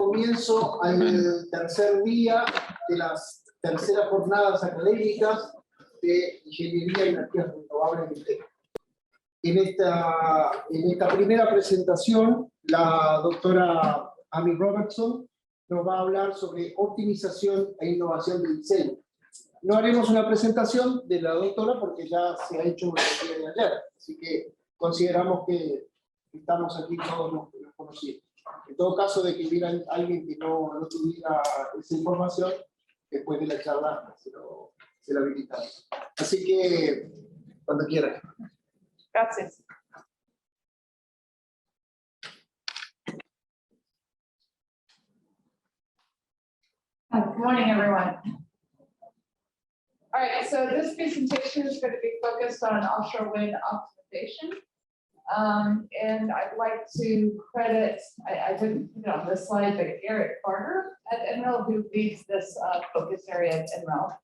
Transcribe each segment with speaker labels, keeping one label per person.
Speaker 1: Comienzo al tercer día de las terceras jornadas académicas de Ingeniería y Energías Renovables. En esta primera presentación, la doctora Amy Robertson nos va a hablar sobre optimización e innovación del diseño. No haremos una presentación de la doctora porque ya se ha hecho una el día de ayer, así que consideramos que estamos aquí todos los conocidos. En todo caso de que hubiera alguien que no tuviera esa información, después de la charla se la habilitamos. Así que, cuando quieran.
Speaker 2: Gracias. Good morning, everyone. All right, so this presentation is going to be focused on offshore wind optimization. And I'd like to credit, I didn't put it on this slide, but Garrett Carter at NREL, who leads this focus area at NREL.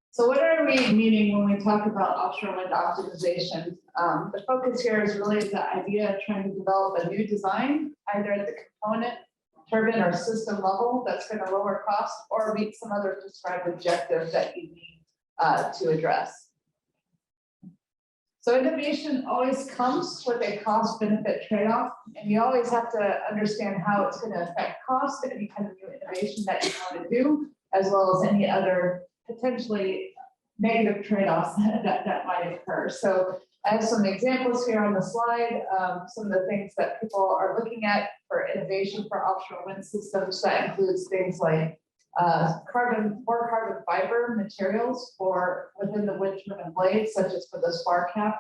Speaker 2: So what are we meaning when we talk about offshore wind optimization? The focus here is really the idea of trying to develop a new design, either at the component, turbine, or system level that's going to lower cost or meet some other prescribed objective that you need to address. So innovation always comes with a cost-benefit trade-off, and you always have to understand how it's going to affect cost, any kind of new innovation that you want to do, as well as any other potentially negative trade-offs that might occur. So I have some examples here on the slide, some of the things that people are looking at for innovation for offshore wind systems. That includes things like carbon fiber materials for within the wind turbine blades, such as for the spar cap.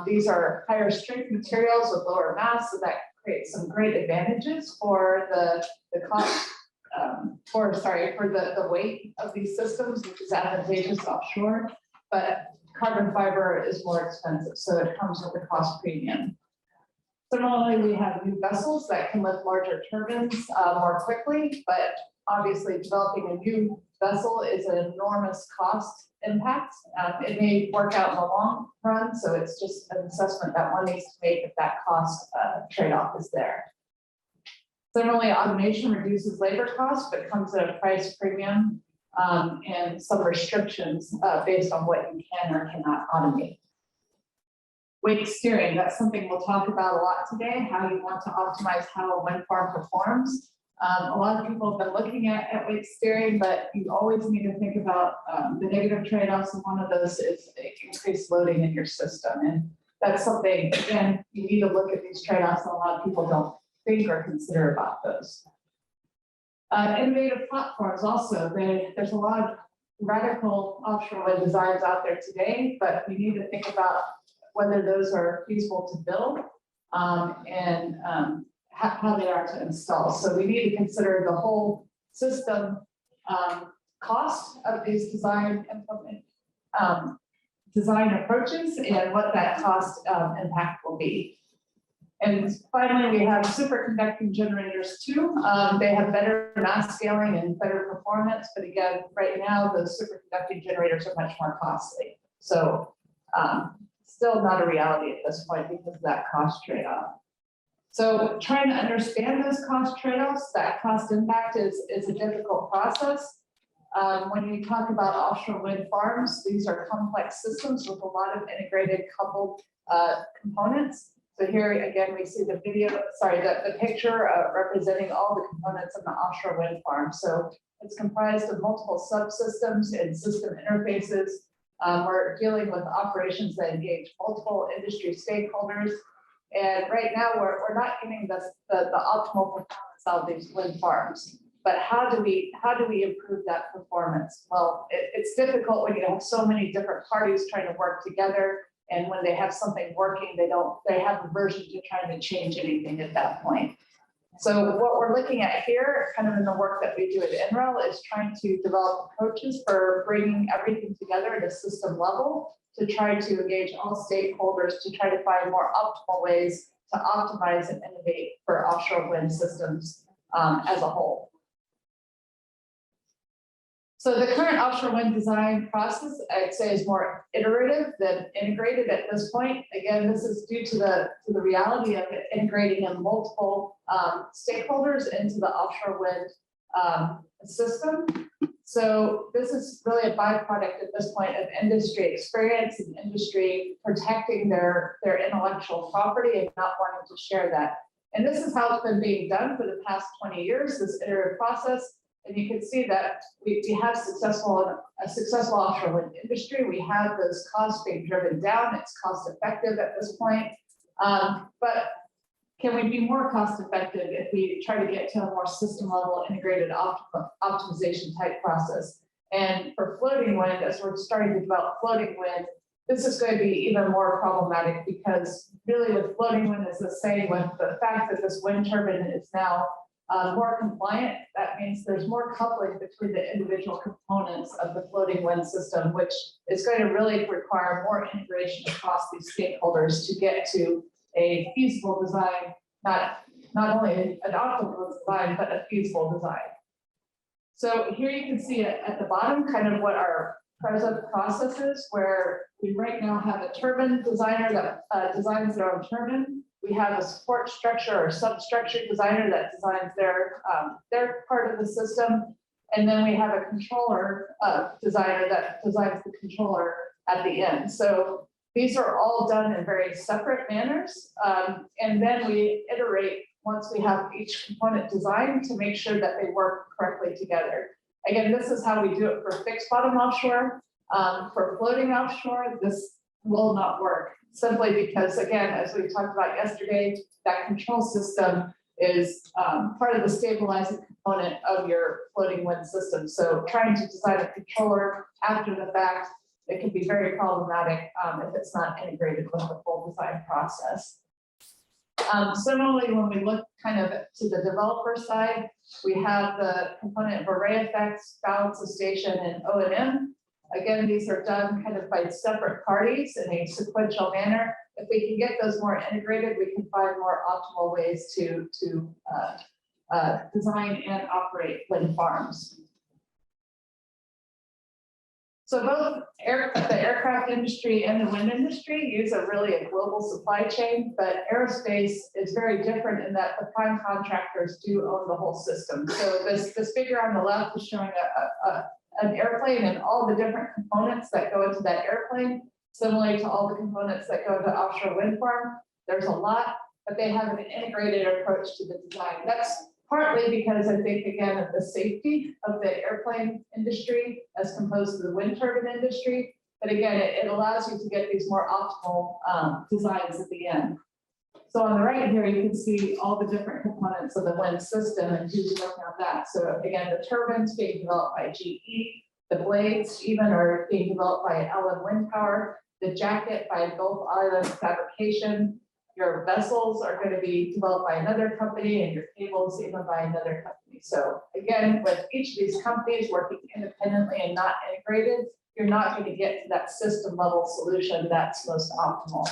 Speaker 2: These are higher strength materials with lower mass, so that creates some great advantages for the cost, for the weight of these systems, which is advantageous offshore. But carbon fiber is more expensive, so it comes with a cost premium. Similarly, we have new vessels that can lift larger turbines more quickly, but obviously developing a new vessel is an enormous cost impact. It may work out in the long run, so it's just an assessment that one needs to make if that cost trade-off is there. Similarly, automation reduces labor costs, but comes at a price premium and some restrictions based on what you can or cannot automate. Wake steering, that's something we'll talk about a lot today, how you want to optimize how a wind farm performs. A lot of people have been looking at wake steering, but you always need to think about the negative trade-offs, and one of those is increased loading in your system. And that's something, again, you need to look at these trade-offs, and a lot of people don't think or consider about those. Innovative platforms also, there's a lot of radical offshore wind designs out there today, but we need to think about whether those are feasible to build and how they are to install. So we need to consider the whole system cost of these design approaches and what that cost impact will be. And finally, we have superconducting generators too. They have better mass scaling and better performance, but again, right now, those superconducting generators are much more costly. So still not a reality at this point because of that cost trade-off. So trying to understand those cost trade-offs, that cost impact is a difficult process. When you talk about offshore wind farms, these are complex systems with a lot of integrated coupled components. So here again, we see the picture representing all the components of the offshore wind farm. So it's comprised of multiple subsystems and system interfaces. We're dealing with operations that engage multiple industry stakeholders. And right now we're not getting the optimal performance out of these wind farms. But how do we improve that performance? Well, it's difficult when you have so many different parties trying to work together. And when they have something working, they have aversion to trying to change anything at that point. So what we're looking at here, kind of in the work that we do at NREL, is trying to develop approaches for bringing everything together at a system level to try to engage all stakeholders to try to find more optimal ways to optimize and innovate for offshore wind systems as a whole. So the current offshore wind design process, I'd say, is more iterative than integrated at this point. Again, this is due to the reality of integrating in multiple stakeholders into the offshore wind system. So this is really a byproduct at this point of industry experience and industry protecting their intellectual property and not wanting to share that. And this is how it's been being done for the past 20 years, this iterative process. And you can see that we have a successful offshore wind industry. We have those costs being driven down. It's cost effective at this point. But can we be more cost effective if we try to get to a more system level integrated optimization type process? And for floating wind, as we're starting to develop floating wind, this is going to be even more problematic because really with floating wind, as the saying, with the fact that this wind turbine is now more compliant, that means there's more coupling between the individual components of the floating wind system, which is going to really require more integration across these stakeholders to get to a feasible design, not only an optimal design, but a feasible design. So here you can see at the bottom kind of what our present process is, where we right now have a turbine designer that designs their own turbine. We have a support structure or substructure designer that designs their part of the system. And then we have a controller designer that designs the controller at the end. So these are all done in very separate manners. And then we iterate once we have each component designed to make sure that they work correctly together. Again, this is how we do it for fixed bottom offshore. For floating offshore, this will not work. Simply because, again, as we talked about yesterday, that control system is part of the stabilizing component of your floating wind system. So trying to design a controller after the fact, it can be very problematic if it's not integrated with the full design process. Similarly, when we look kind of to the developer side, we have the component of array effects, balance of station, and O&M. Again, these are done kind of by separate parties in a sequential manner. If we can get those more integrated, we can find more optimal ways to design and operate wind farms. So both the aircraft industry and the wind industry use a global supply chain, but aerospace is very different in that the prime contractors do own the whole system. So this figure on the left is showing an airplane and all the different components that go into that airplane, similar to all the components that go into offshore wind farm. There's a lot, but they have an integrated approach to the design. That's partly because I think, again, of the safety of the airplane industry as opposed to the wind turbine industry. But again, it allows you to get these more optimal designs at the end. So on the right here, you can see all the different components of the wind system and who's working on that. So again, the turbines being developed by GE, the blades even are being developed by Allen Wind Power, the jacket by Gulf Island Fabrication, your vessels are going to be developed by another company, and your cables even by another company. So again, with each of these companies working independently and not integrated, you're not going to get to that system level solution that's most optimal.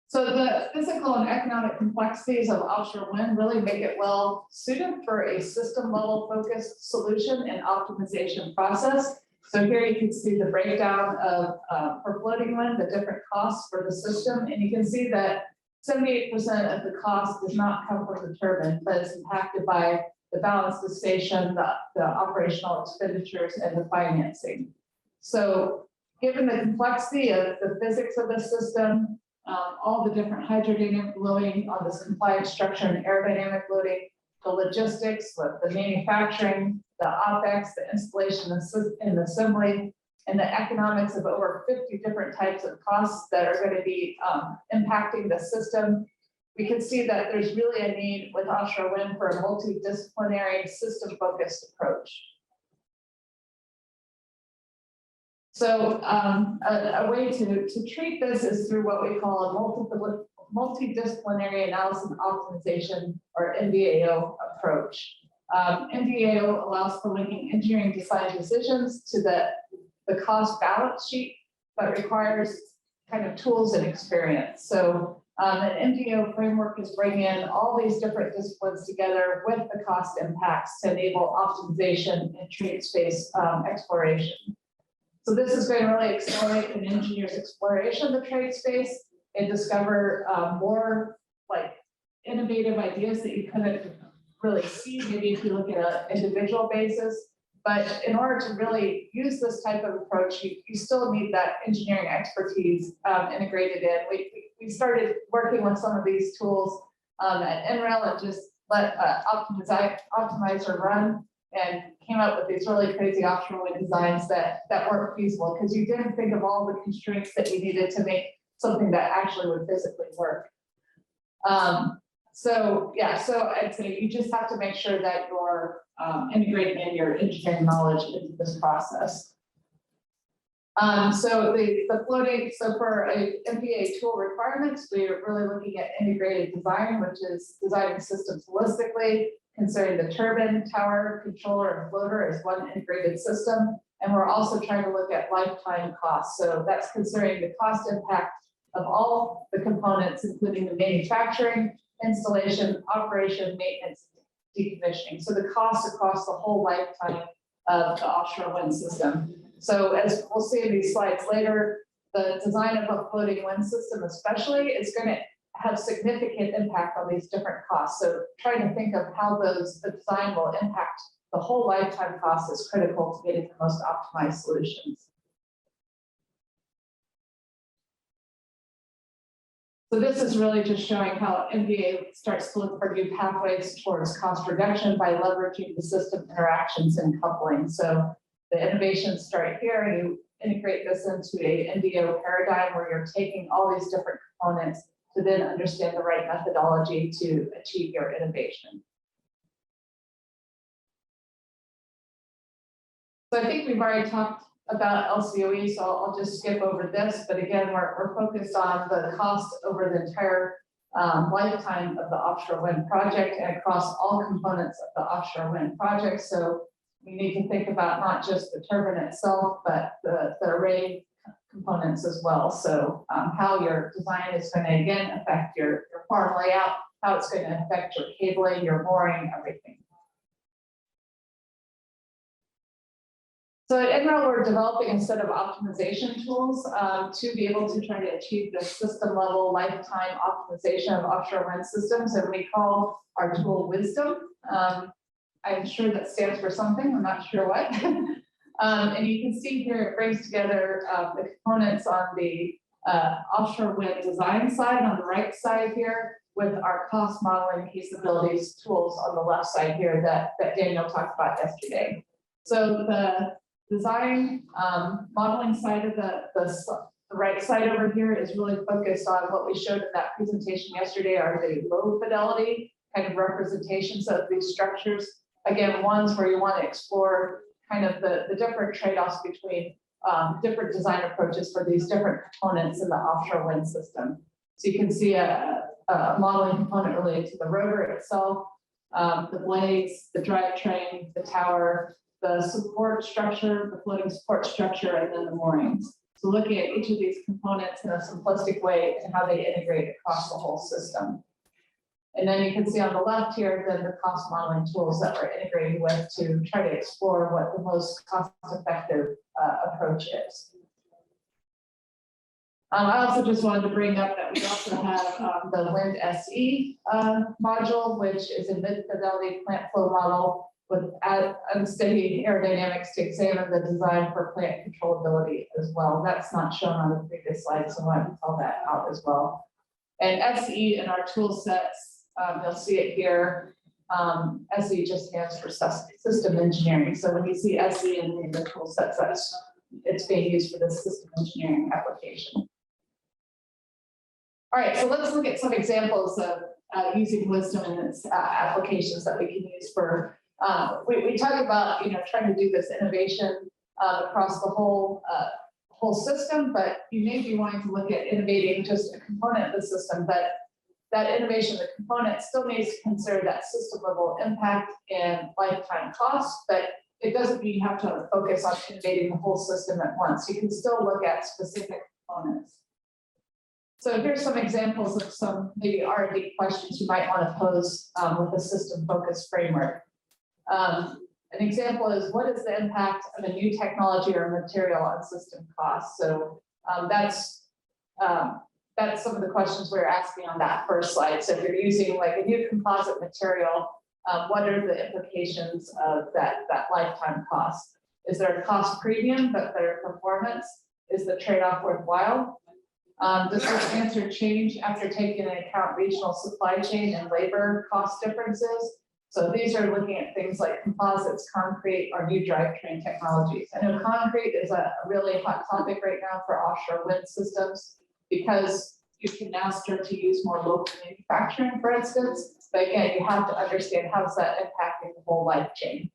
Speaker 2: So the physical and economic complexities of offshore wind really make it well suited for a system level focused solution and optimization process. So here you can see the breakdown of for floating wind, the different costs for the system, and you can see that 78% of the cost does not come from the turbine, but it's impacted by the balance of station, the operational expenditures, and the financing. So given the complexity of the physics of the system, all the different hydrodynamic loading on this compliant structure and aerodynamic loading, the logistics with the manufacturing, the OpEx, the installation and assembly, and the economics of over 50 different types of costs that are going to be impacting the system, we can see that there's really a need with offshore wind for a multidisciplinary system-focused approach. So a way to treat this is through what we call a multidisciplinary analysis and optimization, or MDAO approach. MDAO allows for linking engineering design decisions to the cost balance sheet, but requires kind of tools and experience. So An MDO framework is bringing in all these different disciplines together with the cost impacts to enable optimization and trade space exploration. So this is going to really accelerate an engineer's exploration of the trade space and discover more like innovative ideas that you couldn't really see maybe if you look at an individual basis. But in order to really use this type of approach, you still need that engineering expertise integrated in. We started working with some of these tools at NREL and just let optimizer run and came up with these really crazy offshore wind designs that weren't feasible because you didn't think of all the constraints that you needed to make something that actually would physically work. So I'd say you just have to make sure that you're integrating in your engineering knowledge into this process. So for a MPA tool requirements, we're really looking at integrated design, which is designing systems holistically, considering the turbine, tower, controller, and floater as one integrated system. And we're also trying to look at lifetime costs. So that's considering the cost impact of all the components, including the manufacturing, installation, operation, maintenance, decommissioning. So the cost across the whole lifetime of the offshore wind system. So as we'll see in these slides later, the design of a floating wind system especially is going to have significant impact on these different costs. So trying to think of how the design will impact the whole lifetime cost is critical to getting the most optimized solutions. So this is really just showing how MBA starts to look for new pathways towards cost reduction by leveraging the system interactions and coupling. So the innovations start here. You integrate this into a NDO paradigm where you're taking all these different components to then understand the right methodology to achieve your innovation. So I think we've already talked about LCOE, so I'll just skip over this. But again, we're focused on the cost over the entire lifetime of the offshore wind project and across all components of the offshore wind project. So we need to think about not just the turbine itself, but the array components as well. So how your design is going to, again, affect your farm layout, how it's going to affect your cabling, your mooring, everything. So at NREL, we're developing a set of optimization tools to be able to try to achieve the system level lifetime optimization of offshore wind systems, and we call our tool Wisdom. I'm sure that stands for something, I'm not sure what. And you can see here it brings together the components on the offshore wind design side on the right side here with our cost modeling capabilities tools on the left side here that Daniel talked about yesterday. So the design modeling side of the right side over here is really focused on what we showed in that presentation yesterday are the low fidelity kind of representations of these structures. Again, ones where you want to explore kind of the different trade-offs between different design approaches for these different components in the offshore wind system. So you can see a modeling component related to the rotor itself, the blades, the drivetrain, the tower, the support structure, the floating support structure, and then the moorings. So looking at each of these components in a simplistic way and how they integrate across the whole system. And then you can see on the left here, then the cost modeling tools that we're integrating with to try to explore what the most cost-effective approach is. I also just wanted to bring up that we also have the Wind SE module, which is a mid-fidelity plant flow model with unsteady aerodynamics to examine the design for plant controllability as well. That's not shown on the previous slide, so I want to call that out as well. And SE in our tool sets, you'll see it here. SE just stands for system engineering. So when you see SE in the tool sets, it's being used for the system engineering application. All right, so let's look at some examples of using Wisdom in its applications that we can use for. We talk about trying to do this innovation across the whole system, but you may be wanting to look at innovating just a component of the system, but that innovation, the component still needs to consider that system level impact and lifetime cost, but it doesn't mean you have to focus on innovating the whole system at once. You can still look at specific components. So here's some examples of some maybe R&D questions you might want to pose with a system-focused framework. An example is, what is the impact of a new technology or material on system costs? So that's some of the questions we're asking on that first slide. So if you're using like a new composite material, what are the implications of that lifetime cost? Is there a cost premium but better performance? Is the trade-off worthwhile? Does this answer change after taking into account regional supply chain and labor cost differences? So these are looking at things like composites, concrete, or new drivetrain technologies. I know concrete is a really hot topic right now for offshore wind systems because you can now start to use more local manufacturing, for instance. But again, you have to understand how is that impacting the whole life chain.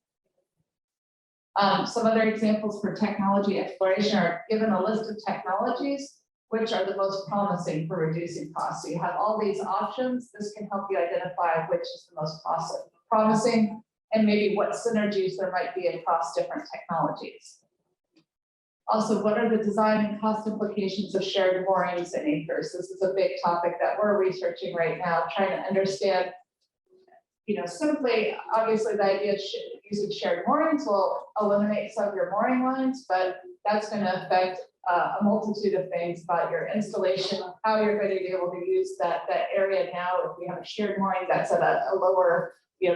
Speaker 2: Some other examples for technology exploration are given a list of technologies which are the most promising for reducing costs. So you have all these options. This can help you identify which is the most promising and maybe what synergies there might be across different technologies. Also, what are the design and cost implications of shared moorings and anchors? This is a big topic that we're researching right now, trying to understand, simply, obviously the idea of using shared moorings will eliminate some of your mooring lines, but that's going to affect a multitude of things about your installation, how you're going to be able to use that area now. If we have a shared mooring that's at a lower,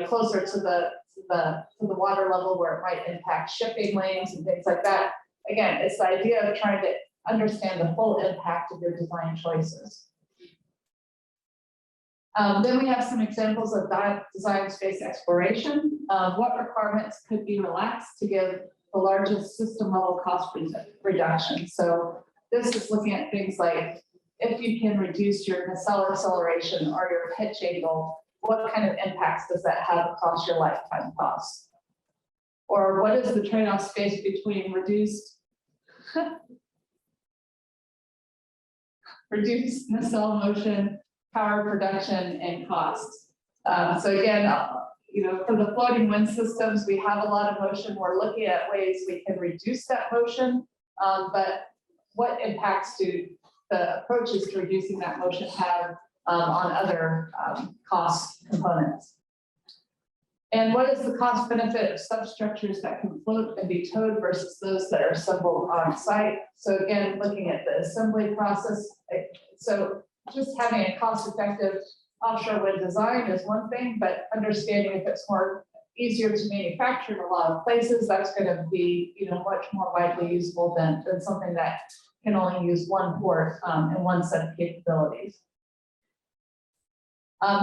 Speaker 2: closer to the water level where it might impact shipping lanes and things like that. Again, it's the idea of trying to understand the full impact of your design choices. Then we have some examples of design space exploration. What requirements could be relaxed to give the largest system level cost reduction? So this is looking at things like, if you can reduce your nacelle acceleration or your pitch angle, what kind of impacts does that have across your lifetime costs? Or what is the trade-off space between reduced nacelle motion, power production, and costs? So again, for the floating wind systems, we have a lot of motion. We're looking at ways we can reduce that motion, but what impacts do the approaches to reducing that motion have on other cost components? And what is the cost benefit of substructures that can float and be towed versus those that are assembled on site? So again, looking at the assembly process, so just having a cost-effective offshore wind design is one thing, but understanding if it's easier to manufacture in a lot of places, that's going to be much more widely usable than something that can only use one port and one set of capabilities.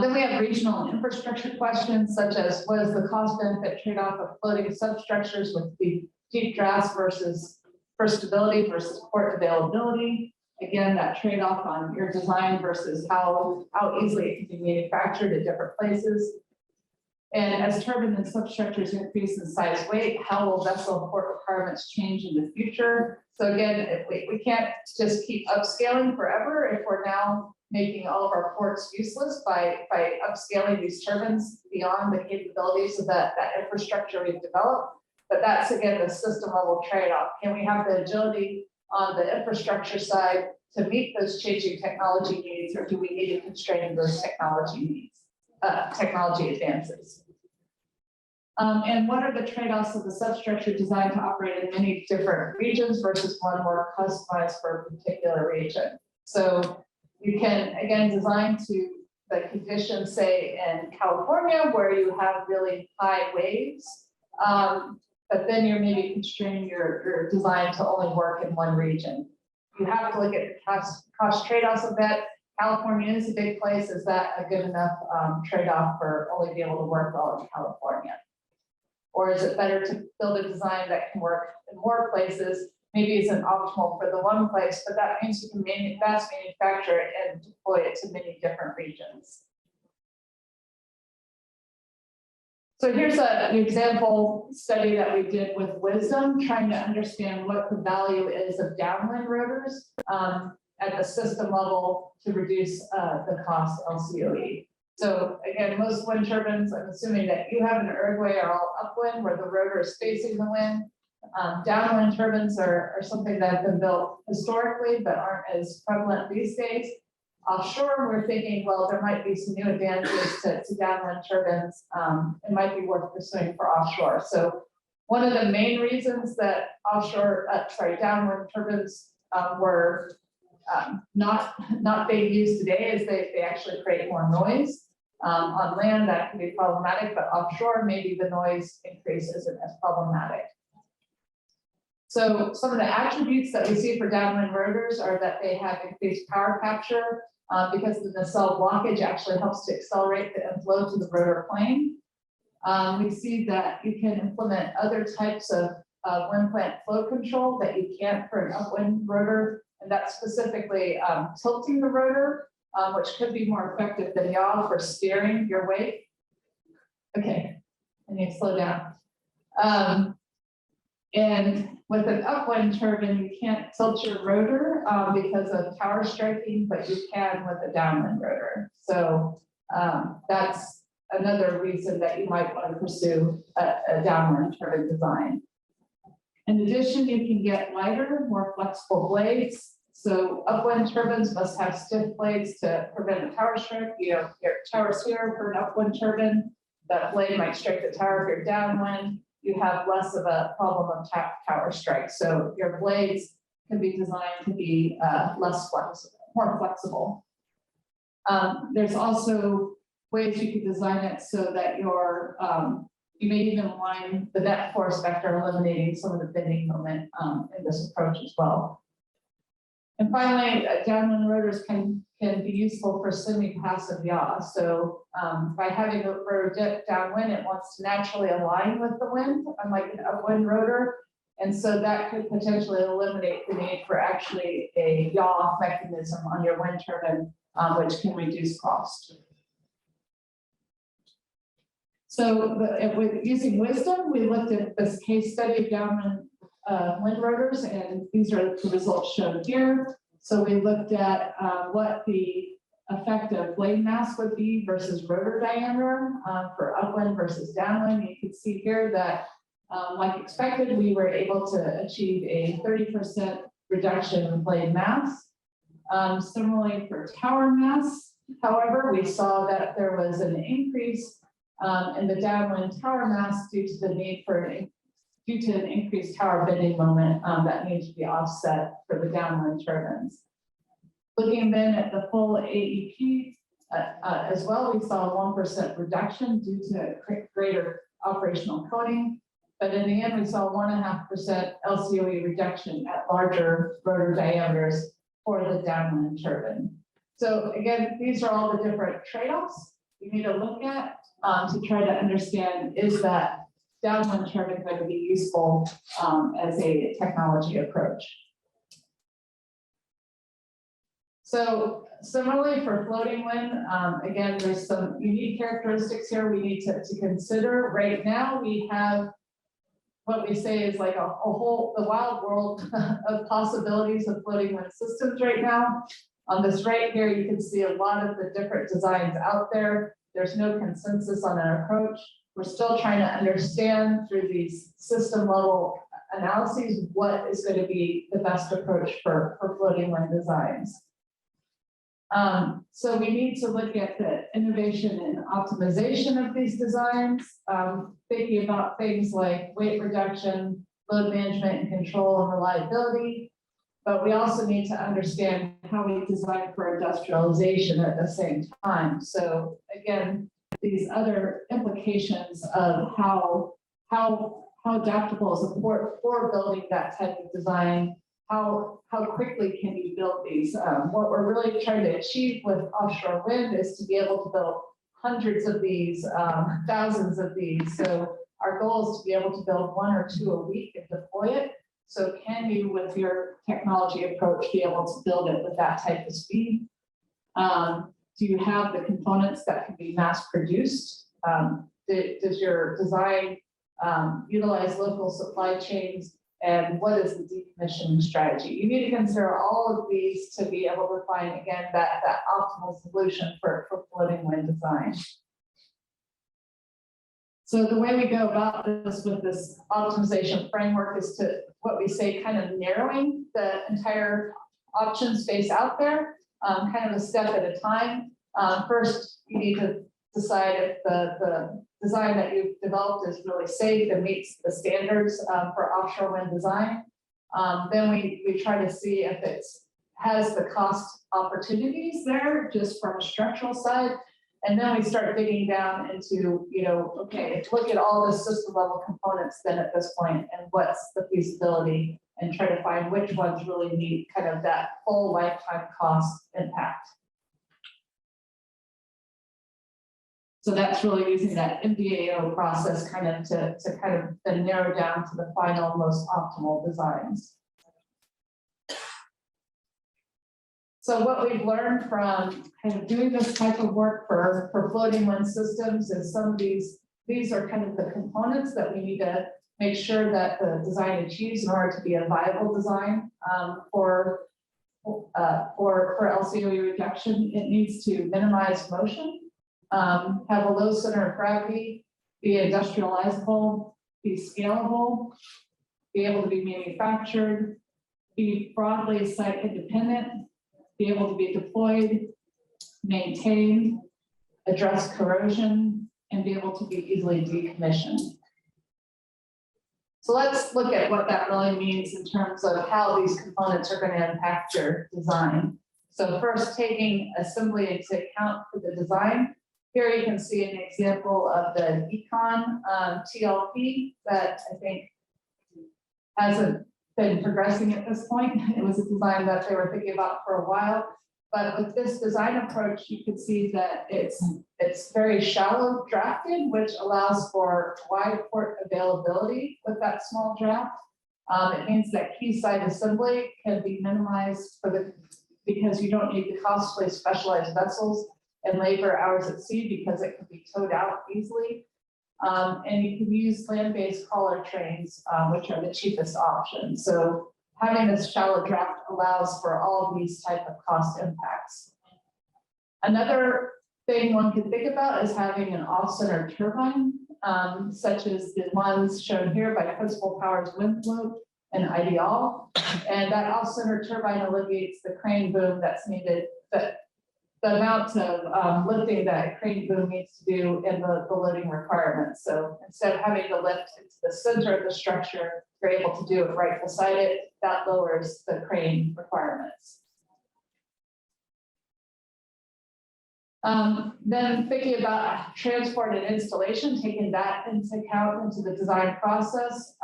Speaker 2: Then we have regional and infrastructure questions, such as what is the cost benefit trade-off of floating substructures with the deep drafts for stability versus port availability? Again, that trade-off on your design versus how easily it can be manufactured at different places. And as turbine and substructures increase in size weight, how will vessel port requirements change in the future? So again, we can't just keep upscaling forever if we're now making all of our ports useless by upscaling these turbines beyond the capabilities of that infrastructure we've developed. But that's, again, the system level trade-off. Can we have the agility on the infrastructure side to meet those changing technology needs, or do we need to constrain those technology needs, technology advances? And what are the trade-offs of the substructure designed to operate in many different regions versus one more customized for a particular region? So you can, again, design to the conditions, say, in California, where you have really high waves, but then you're maybe constraining your design to only work in one region. You have to look at the cost trade-offs of that. California is a big place. Is that a good enough trade-off for only being able to work well in California? Or is it better to build a design that can work in more places? Maybe isn't optimal for the one place, but that means you can mass manufacture it and deploy it to many different regions. So here's an example study that we did with Wisdom, trying to understand what the value is of downwind rotors at the system level to reduce the cost LCOE. So again, most wind turbines, I'm assuming that you have an ergway are all upwind where the rotor is facing the wind. Downwind turbines are something that have been built historically but aren't as prevalent these days. Offshore, we're thinking, well, there might be some new advantages to downwind turbines. It might be worth pursuing for offshore. So one of the main reasons that downwind turbines were not being used today is they actually create more noise. On land, that can be problematic, but offshore, maybe the noise increase isn't as problematic. So some of the attributes that we see for downwind rotors are that they have increased power capture because the nacelle blockage actually helps to accelerate the inflow to the rotor plane. We see that you can implement other types of wind plant flow control that you can't for an upwind rotor, and that's specifically tilting the rotor, which could be more effective than yaw for steering your weight. Okay, I need to slow down. And with an upwind turbine, you can't tilt your rotor because of tower striking, but you can with a downwind rotor. So that's another reason that you might want to pursue a downwind turbine design. In addition, you can get lighter, more flexible blades. So upwind turbines must have stiff blades to prevent a tower strike. You know, your tower's here for an upwind turbine. That blade might strike the tower if you're downwind. You have less of a problem of tower strike. So your blades can be designed to be less flexible, more flexible. There's also ways you can design it so that your you may even align the net force vector, eliminating some of the bending moment in this approach as well. And finally, downwind rotors can be useful for semi-passive yaw. So by having a rotor dip downwind, it wants to naturally align with the wind, unlike an upwind rotor. And so that could potentially eliminate the need for actually a yaw mechanism on your wind turbine, which can reduce cost. So with using wisdom, we looked at this case study of downwind wind rotors, and these are the results shown here. So we looked at what the effect of blade mass would be versus rotor diameter for upwind versus downwind. You can see here that, like expected, we were able to achieve a 30% reduction in blade mass. Similarly for tower mass, however, we saw that there was an increase in the downwind tower mass due to the need for due to an increased tower bending moment that needs to be offset for the downwind turbines. Looking then at the full AEP as well, we saw a 1% reduction due to greater operational coating, but in the end, we saw 1.5% LCOE reduction at larger rotor diameters for the downwind turbine. So again, these are all the different trade-offs you need to look at to try to understand, is that downwind turbine going to be useful as a technology approach. So similarly for floating wind, again, there's some unique characteristics here we need to consider. Right now, we have what we say is like the wild world of possibilities of floating wind systems right now. On this right here, you can see a lot of the different designs out there. There's no consensus on an approach. We're still trying to understand through these system level analyses what is going to be the best approach for floating wind designs. So we need to look at the innovation and optimization of these designs, thinking about things like weight reduction, load management and control and reliability. But we also need to understand how we design for industrialization at the same time. So again, these other implications of how adaptable is a port for building that type of design. How quickly can you build these? What we're really trying to achieve with offshore wind is to be able to build hundreds of these, thousands of these. So our goal is to be able to build 1 or 2 a week and deploy it. So can you, with your technology approach, be able to build it with that type of speed? Do you have the components that can be mass produced? Does your design utilize local supply chains? And what is the decommissioning strategy? You need to consider all of these to be able to find, again, that optimal solution for floating wind design. So the way we go about this with this optimization framework is to, what we say, kind of narrowing the entire option space out there. kind of a step at a time. First, you need to decide if the design that you've developed is really safe and meets the standards for offshore wind design. Then we try to see if it has the cost opportunities there just from a structural side. And then we start digging down into, okay, look at all the system level components then at this point and what's the feasibility, and try to find which ones really need kind of that full lifetime cost impact. So that's really using that MDAO process kind of to kind of then narrow down to the final most optimal designs. So what we've learned from kind of doing this type of work for floating wind systems is some of these are kind of the components that we need to make sure that the design achieves in order to be a viable design for LCOE reduction. It needs to minimize motion, have a low center of gravity, be industrializable, be scalable, be able to be manufactured, be broadly site independent, be able to be deployed, maintained, address corrosion, and be able to be easily decommissioned. So let's look at what that really means in terms of how these components are going to impact your design. So first, taking assembly into account for the design. Here you can see an example of the Econ TLP that I think hasn't been progressing at this point. It was a design that they were thinking about for a while, but with this design approach, you can see that it's very shallow drafted, which allows for wide port availability with that small draft. It means that quayside assembly can be minimized because you don't need the costly specialized vessels and labor hours at sea because it can be towed out easily. And you can use land-based crawler trains, which are the cheapest option. So having this shallow draft allows for all of these type of cost impacts. Another thing one can think about is having an off-center turbine, such as the ones shown here by Principal Power's Windfloat and Ideal. And that off-center turbine alleviates the crane boom that's needed, the amount of lifting that a crane boom needs to do in the loading requirements. So instead of having to lift into the center of the structure, you're able to do it right beside it. That lowers the crane requirements. Then thinking about transport and installation, taking that into account into the design process.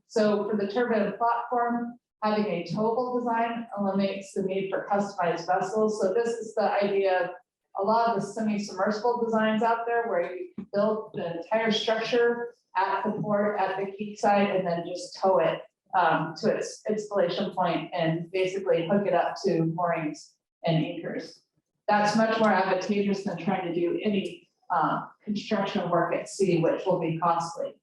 Speaker 2: So for the turbine platform, having a towable design eliminates the need for customized vessels. So this is the idea of a lot of the semi-submersible designs out there where you build the entire structure at the port, at the quayside, and then just tow it to its installation point and basically hook it up to moorings and anchors. That's much more advantageous than trying to do any construction work at sea, which will be costly.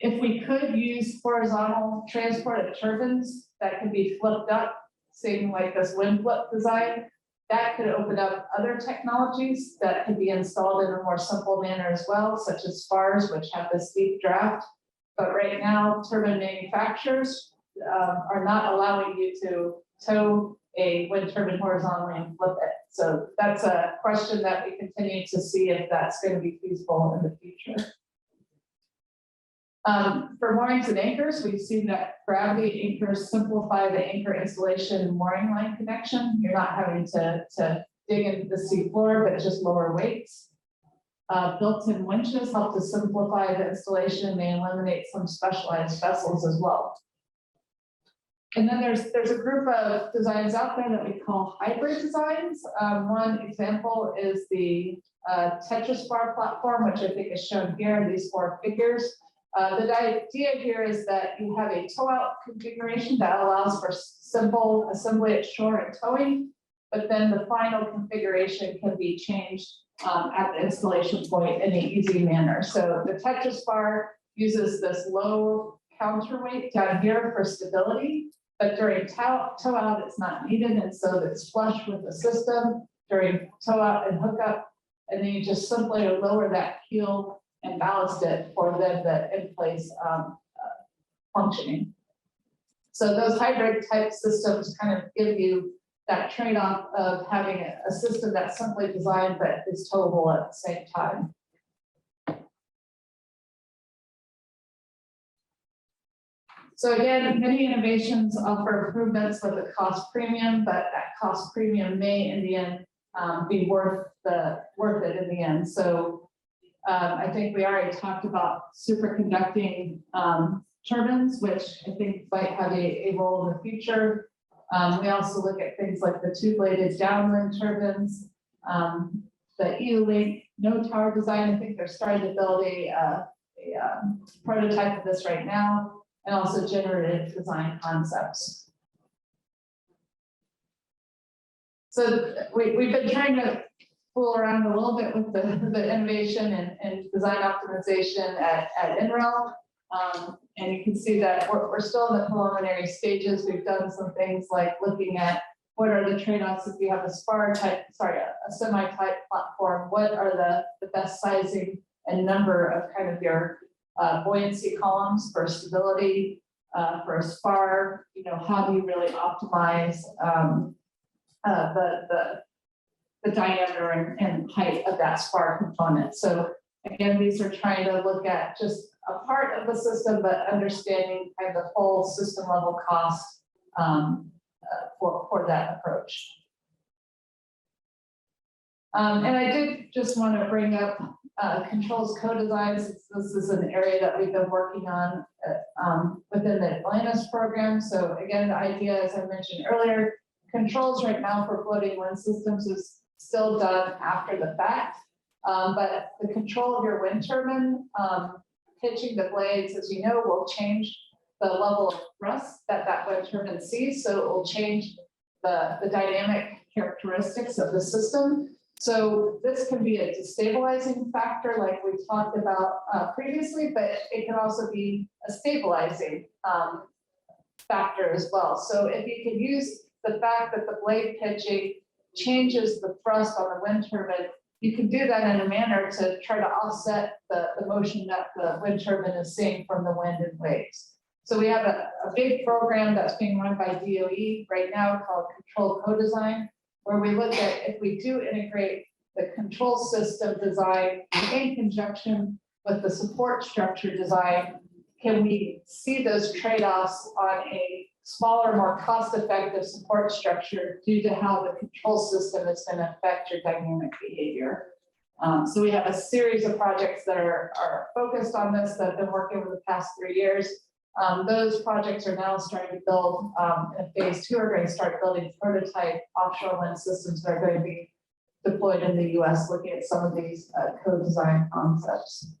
Speaker 2: If we could use horizontal transport of turbines that could be flipped up, saying like this wind flip design, that could open up other technologies that could be installed in a more simple manner as well, such as spars, which have this deep draft. But right now, turbine manufacturers are not allowing you to tow a wind turbine horizontally and flip it. So that's a question that we continue to see if that's going to be feasible in the future. For moorings and anchors, we've seen that gravity anchors simplify the anchor installation and mooring line connection. You're not having to dig into the sea floor, but just lower weights. Built-in winches help to simplify the installation and they eliminate some specialized vessels as well. And then there's a group of designs out there that we call hybrid designs. One example is the Tetris bar platform, which I think is shown here in these 4 figures. The idea here is that you have a tow-out configuration that allows for simple assembly at shore and towing, but then the final configuration can be changed at the installation point in an easy manner. So the Tetris bar uses this low counterweight down here for stability, but during tow-out it's not needed, and so it's flush with the system during tow-out and hookup, and then you just simply lower that keel and ballast it for then the in-place functioning. So those hybrid type systems kind of give you that trade-off of having a system that's simply designed but is towable at the same time. So again, many innovations offer improvements with a cost premium, but that cost premium may in the end be worth it in the end. So I think we already talked about superconducting turbines, which I think might have a role in the future. We also look at things like the two-bladed downwind turbines, the EU-Link no tower design. I think they're starting to build a prototype of this right now, and also generative design concepts. So we've been trying to fool around a little bit with the innovation and design optimization at NREL. And you can see that we're still in the preliminary stages. We've done some things like looking at what are the trade-offs if you have a semi-type platform, what are the best sizing and number of kind of your buoyancy columns for stability, for a spar, how do you really optimize the diameter and height of that spar component. So again, these are trying to look at just a part of the system, but understanding kind of the full system level cost for that approach. And I did just want to bring up controls co-designs. This is an area that we've been working on within the Atlantis program. So again, the idea, as I mentioned earlier, controls right now for floating wind systems is still done after the fact. But the control of your wind turbine, pitching the blades, as you know, will change the level of thrust that wind turbine sees. So it will change the dynamic characteristics of the system. So this can be a destabilizing factor like we talked about previously, but it can also be a stabilizing factor as well. So if you can use the fact that the blade pitching changes the thrust on the wind turbine, you can do that in a manner to try to offset the motion that the wind turbine is seeing from the wind and waves. So we have a big program that's being run by DOE right now called Control Co-Design, where we look at if we do integrate the control system design in conjunction with the support structure design, can we see those trade-offs on a smaller, more cost-effective support structure due to how the control system is going to affect your dynamic behavior. So we have a series of projects that are focused on this that have been working over the past 3 years. Those projects are now starting to build, in phase 2 are going to start building prototype offshore wind systems that are going to be deployed in the US, looking at some of these co-design concepts.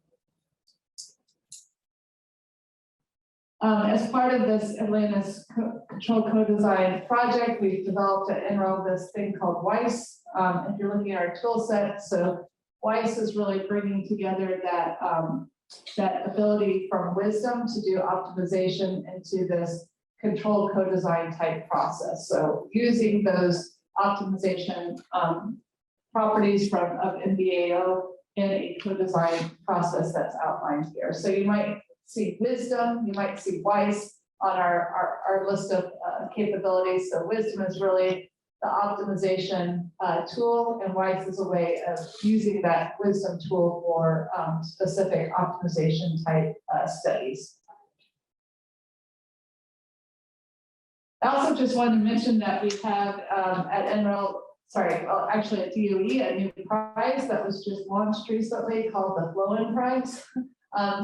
Speaker 2: As part of this Atlantis Control Co-Design project, we've developed at NREL this thing called WISE. If you're looking at our tool set, so WISE is really bringing together that, that ability from wisdom to do optimization into this control co-design type process. So using those optimization properties of NBAO in a co-design process that's outlined here. So you might see wisdom, you might see WISE on our list of capabilities. So wisdom is really the optimization tool, and WISE is a way of using that wisdom tool for specific optimization type studies. I also just wanted to mention that we have at NREL, actually at DOE, a new prize that was just launched recently called the Flow-In Prize.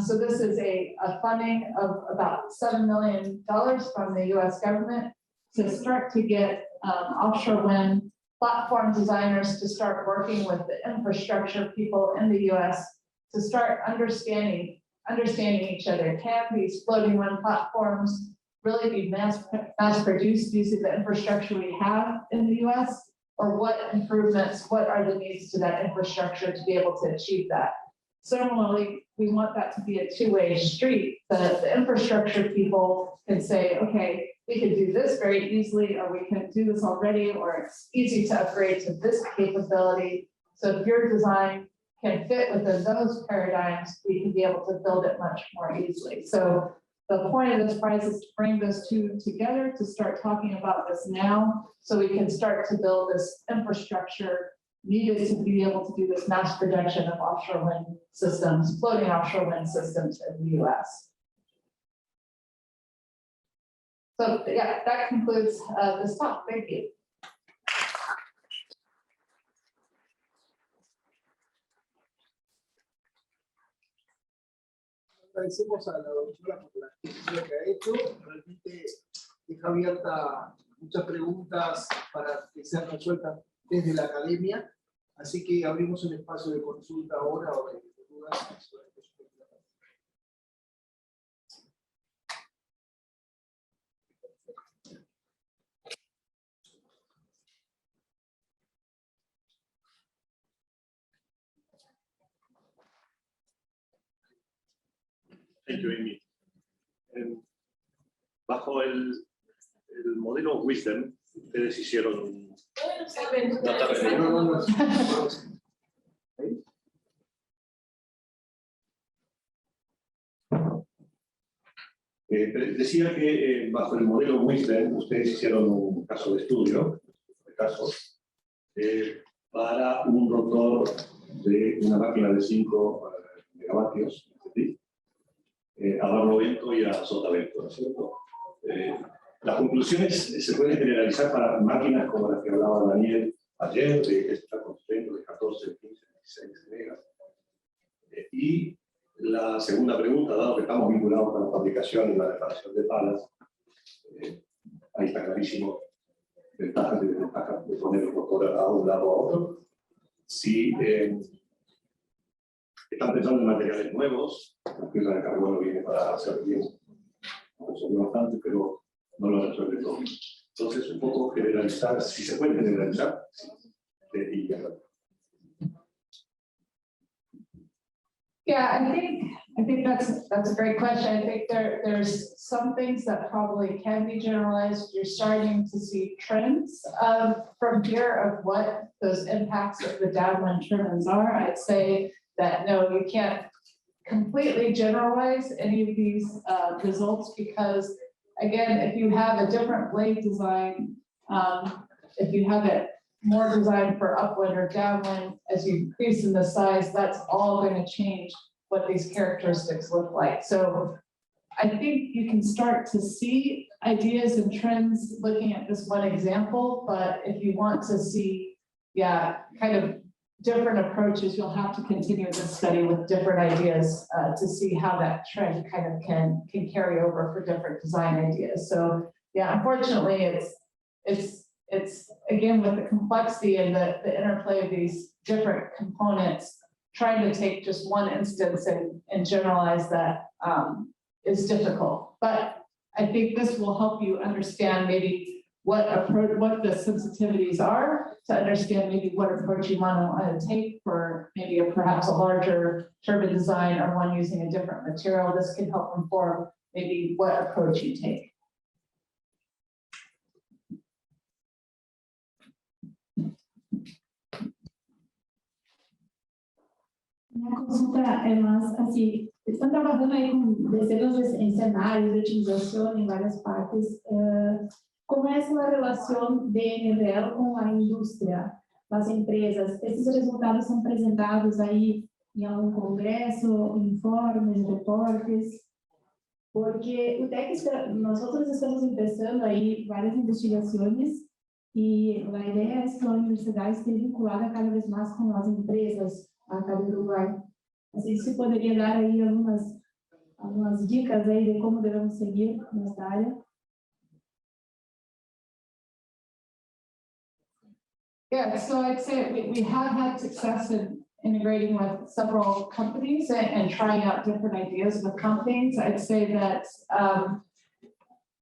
Speaker 2: So this is a funding of about $7 million from the US government to start to get offshore wind platform designers to start working with the infrastructure people in the US to start understanding each other. Can these floating wind platforms really be mass produced using the infrastructure we have in the US? Or what improvements, what are the needs to that infrastructure to be able to achieve that? Similarly, we want that to be a two-way street. The infrastructure people can say, okay, we can do this very easily, or we can do this already, or it's easy to upgrade to this capability. So if your design can fit within those paradigms, we can be able to build it much more easily. So the point of this prize is to bring those two together, to start talking about this now, so we can start to build this infrastructure needed to be able to do this mass production of offshore wind systems, floating offshore wind systems in the US. So yeah, that concludes this talk. Thank you.
Speaker 1: Agradecemos a la doctora por la exposición que ha hecho. Realmente deja abierta muchas preguntas para que sean resueltas desde la academia. Así que abrimos un espacio de consulta ahora o de dudas sobre este tema.
Speaker 3: Thank you, Amy. Bajo el modelo Wisdom, ustedes hicieron decía que bajo el modelo Wisdom ustedes hicieron un caso de estudio, para un rotor de una máquina de 5 megavatios, ¿sí? A barlovento y a sotavento, ¿no es cierto? Las conclusiones se pueden generalizar para máquinas como las que hablaba Daniel ayer, de que se está construyendo de 14, 15, 16 megas. Y la segunda pregunta, dado que estamos vinculados con la fabricación y la reparación de palas, ahí está clarísimo ventajas y desventajas de poner el motor a un lado a otro. Si están pensando en materiales nuevos, la fibra de carbono viene para hacer bien, resuelve bastante, pero no lo resuelve todo. Entonces, un poco generalizar, si se puede generalizar, y ya.
Speaker 2: Yeah, I think that's a great question. I think there's some things that probably can be generalized. You're starting to see trends from here of what those impacts of the downwind turbines are. I'd say that no, you can't completely generalize any of these results, because again, if you have a different blade design, if you have it more designed for upwind or downwind, as you increase in the size, that's all going to change what these characteristics look like. So I think you can start to see ideas and trends looking at this one example, but if you want to see, yeah, kind of different approaches, you'll have to continue this study with different ideas to see how that trend kind of can carry over for different design ideas. So yeah, unfortunately, it's again, with the complexity and the interplay of these different components, trying to take just one instance and generalize that is difficult. But I think this will help you understand maybe what the sensitivities are, to understand maybe what approach you want to take for maybe perhaps a larger turbine design or one using a different material. This can help inform maybe what approach you take.
Speaker 4: Minha consulta é mais assim, estão trabalhando aí com dezenas de cenários de otimização em várias partes. Como é essa relação de NVL com a indústria, as empresas? Esses resultados são apresentados aí em algum congresso, informes, reportes? Porque o TEC, nós estamos começando aí várias investigações e a ideia é que a universidade esteja vinculada cada vez mais com as empresas a cada lugar. Assim, se poderia dar aí algumas dicas aí de como devemos seguir nesta área?
Speaker 2: Yeah, so I'd say we have had success in integrating with several companies and trying out different ideas with companies. I'd say that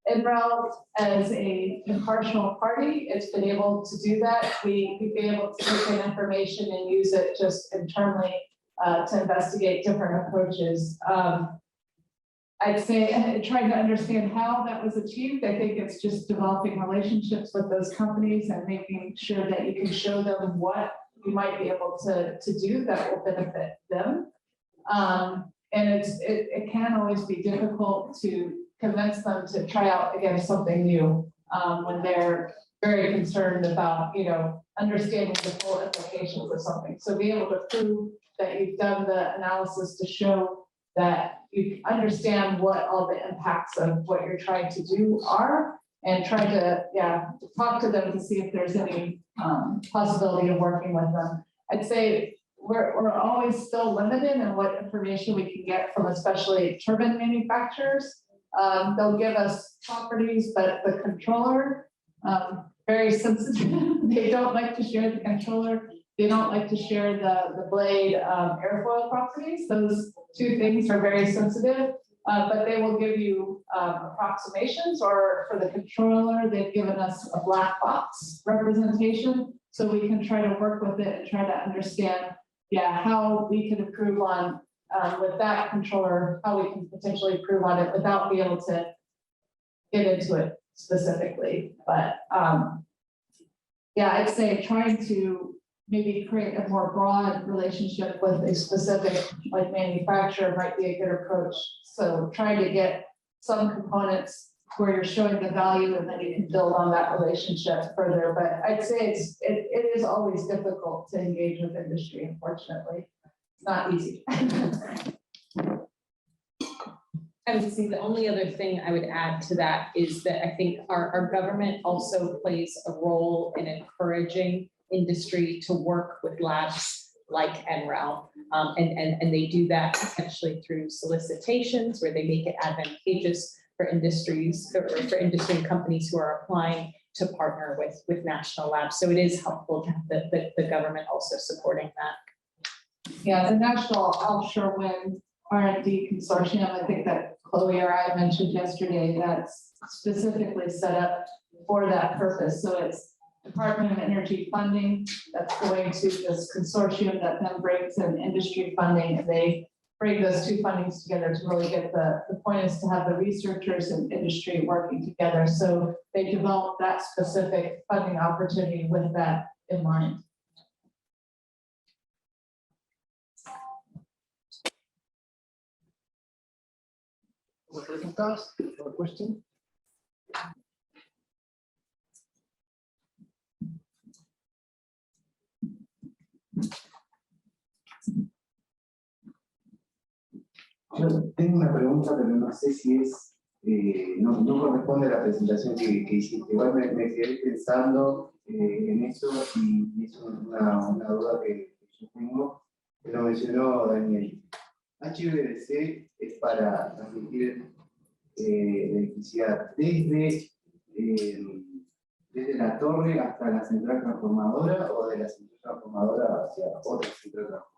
Speaker 2: NREL, as a impartial party, it's been able to do that. We've been able to take in information and use it just internally to investigate different approaches. I'd say trying to understand how that was achieved. I think it's just developing relationships with those companies and making sure that you can show them what you might be able to do that will benefit them. And it can always be difficult to convince them to try out again something new when they're very concerned about, understanding the full implications of something. So be able to prove that you've done the analysis to show that you understand what all the impacts of what you're trying to do are, and try to, talk to them to see if there's any possibility of working with them. I'd say we're always still limited in what information we can get from especially turbine manufacturers. They'll give us properties, but the controller, very sensitive. They don't like to share the controller. They don't like to share the blade airfoil properties. Those two things are very sensitive, but they will give you approximations, or for the controller, they've given us a black box representation, so we can try to work with it and try to understand, how we can improve on with that controller, how we can potentially improve on it without being able to get into it specifically. But I'd say trying to maybe create a more broad relationship with a specific manufacturer might be a good approach. So trying to get some components where you're showing the value, and then you can build on that relationship further. But I'd say it is always difficult to engage with industry, unfortunately. It's not easy.
Speaker 5: I would say the only other thing I would add to that is that I think our government also plays a role in encouraging industry to work with labs like NREL. And they do that essentially through solicitations where they make it advantageous for industries, or for industry and companies who are applying to partner with national labs. So it is helpful to have the government also supporting that.
Speaker 2: Yeah, the National Offshore Wind R&D Consortium, I think that Chloe or I mentioned yesterday, that's specifically set up for that purpose. So it's Department of Energy funding that's going to this consortium that then brings in industry funding, and they bring those two fundings together to really get the point is to have the researchers and industry working together. So they develop that specific funding opportunity with that in mind.
Speaker 1: ¿Preguntas? ¿Or question?
Speaker 6: Yo tengo una pregunta, pero no sé si es, no corresponde a la presentación que hiciste. Igual me quedé pensando en eso, y es una duda que yo tengo, que lo mencionó Daniel. HVDC es para transmitir electricidad desde la torre hasta la central transformadora, o de la central transformadora hacia otra central transformadora.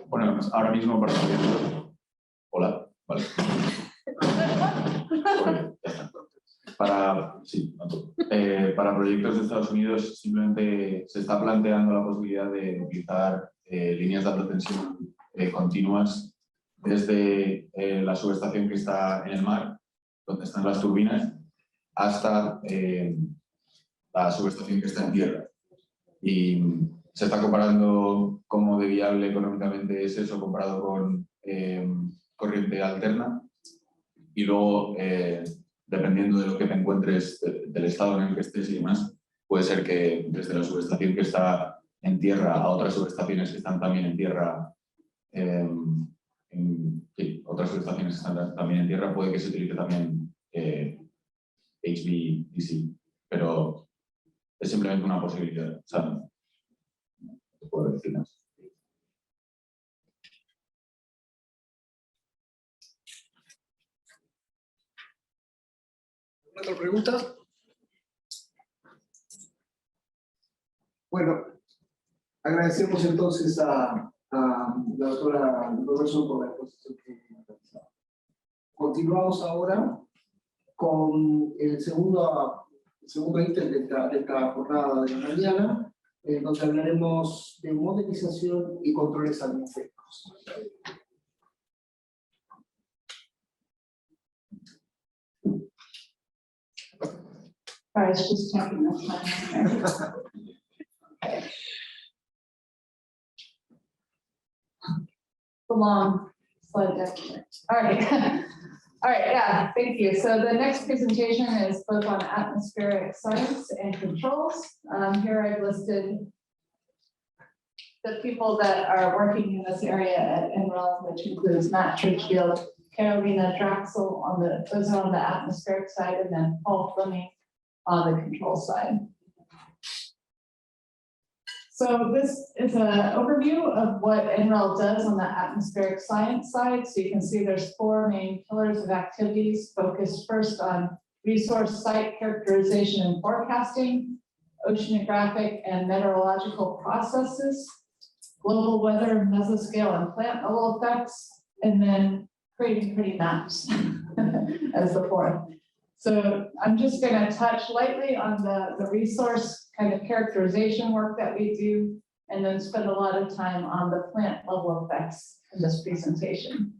Speaker 7: Bueno, ahora mismo para proyectos. Hola, vale. Para proyectos de Estados Unidos simplemente se está planteando la posibilidad de utilizar líneas de alta tensión continuas desde la subestación que está en el mar, donde están las turbinas, hasta la subestación que está en tierra. Y se está comparando cómo de viable económicamente es eso comparado con corriente alterna, y luego dependiendo de lo que te encuentres, del estado en el que estés y demás, puede ser que desde la subestación que está en tierra a otras subestaciones que están también en tierra, otras subestaciones que están también en tierra, puede que se utilice también HVDC, pero es simplemente una posibilidad, o sea, no puedo decir más.
Speaker 1: ¿Otra pregunta? Bueno, agradecemos entonces a la doctora Robertson por la exposición que ha realizado. Continuamos ahora con el segundo ítem de esta jornada de la mañana, donde hablaremos de modelización y controles atmosféricos.
Speaker 2: I was just checking this one. the long slide deck. All right. All right, yeah, thank you. So the next presentation is both on atmospheric science and controls. Here I've listed the people that are working in this area at NREL, which includes Matt Churchfield, Carolina Draxel those are on the atmospheric side, and then Paul Fleming on the control side. So this is an overview of what NREL does on the atmospheric science side. So you can see there's 4 main pillars of activities focused first on resource site characterization and forecasting, oceanographic and meteorological processes, global weather, mesoscale and plant level effects, and then creating pretty maps as the 4th. So I'm just going to touch lightly on the resource kind of characterization work that we do, and then spend a lot of time on the plant level effects in this presentation.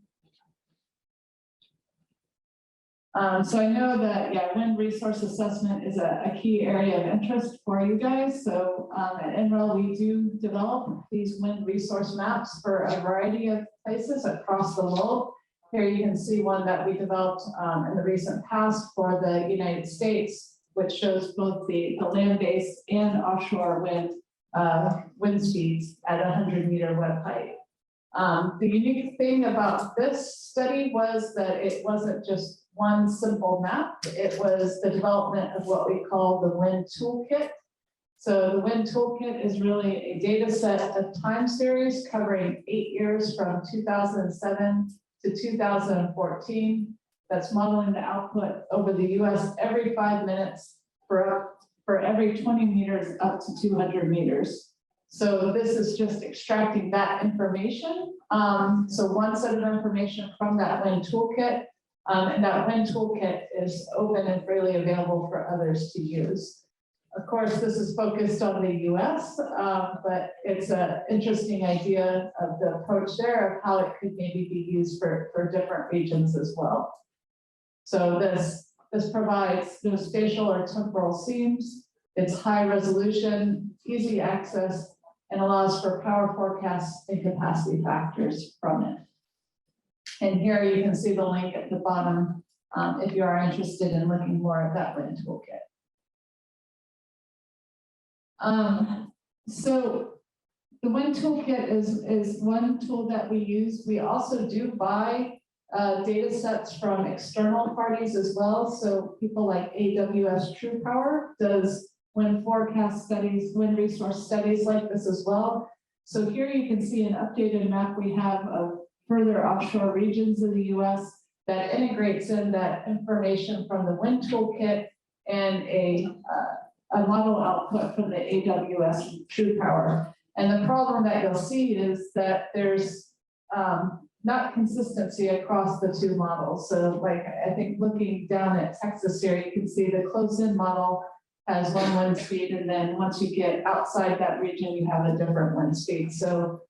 Speaker 2: So I know that, yeah, wind resource assessment is a key area of interest for you guys. So at NREL, we do develop these wind resource maps for a variety of places across the world. Here you can see one that we developed in the recent past for the United States, which shows both the land-based and offshore wind speeds at 100-meter web height. The unique thing about this study was that it wasn't just one simple map. It was the development of what we call the wind toolkit. So the wind toolkit is really a data set of time series covering 8 years from 2007 to 2014. That's modeling the output over the US every 5 minutes for every 20 meters up to 200 meters. So this is just extracting that information. So one set of information from that wind toolkit, and that wind toolkit is open and freely available for others to use. Of course, this is focused on the US, but it's an interesting idea of the approach there of how it could maybe be used for different regions as well. So this provides no spatial or temporal seams. It's high resolution, easy access, and allows for power forecasts and capacity factors from it. And here you can see the link at the bottom if you are interested in looking more at that wind toolkit. So the wind toolkit is one tool that we use. We also do buy data sets from external parties as well. So people like AWS True Power does wind forecast studies, wind resource studies like this as well. So here you can see an updated map we have of further offshore regions in the US that integrates in that information from the wind toolkit and a model output from the AWS True Power. And the problem that you'll see is that there's not consistency across the 2 models. So like, I think looking down at Texas here, you can see the close-in model has one wind speed, and then once you get outside that region, you have a different wind speed. So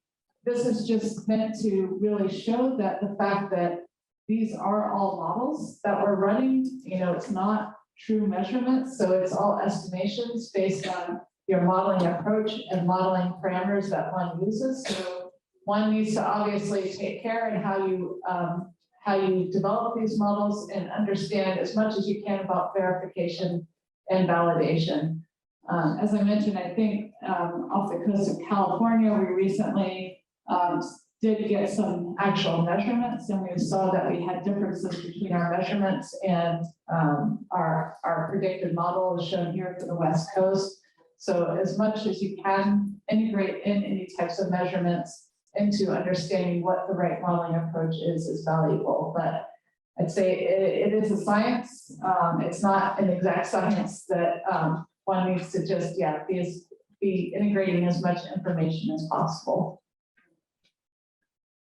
Speaker 2: this is just meant to really show that the fact that these are all models that we're running, you know, it's not true measurements. So it's all estimations based on your modeling approach and modeling parameters that one uses. So one needs to obviously take care in how you develop these models and understand as much as you can about verification and validation. As I mentioned, I think off the coast of California, we recently did get some actual measurements, and we saw that we had differences between our measurements and our predicted model is shown here for the West Coast. So as much as you can integrate in any types of measurements into understanding what the right modeling approach is valuable. But I'd say it is a science. It's not an exact science that one needs to just, be integrating as much information as possible.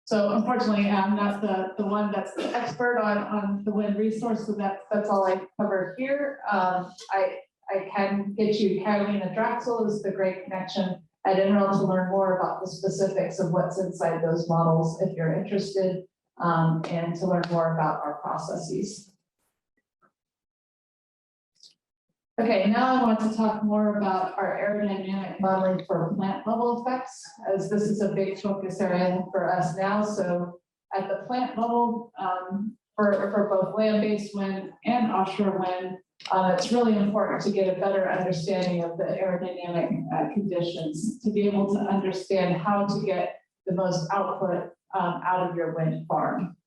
Speaker 2: So unfortunately, I'm not the one that's the expert on the wind resource, so that's all I cover here. I can get you Carolina Draxel is the great connection at NREL to learn more about the specifics of what's inside those models if you're interested, and to learn more about our processes. Okay, now I want to talk more about our aerodynamic modeling for plant level effects, as this is a big focus area for us now. So at the plant level, for both land-based wind and offshore wind, it's really important to get a better understanding of the aerodynamic conditions to be able to understand how to get the most output out of your wind farm.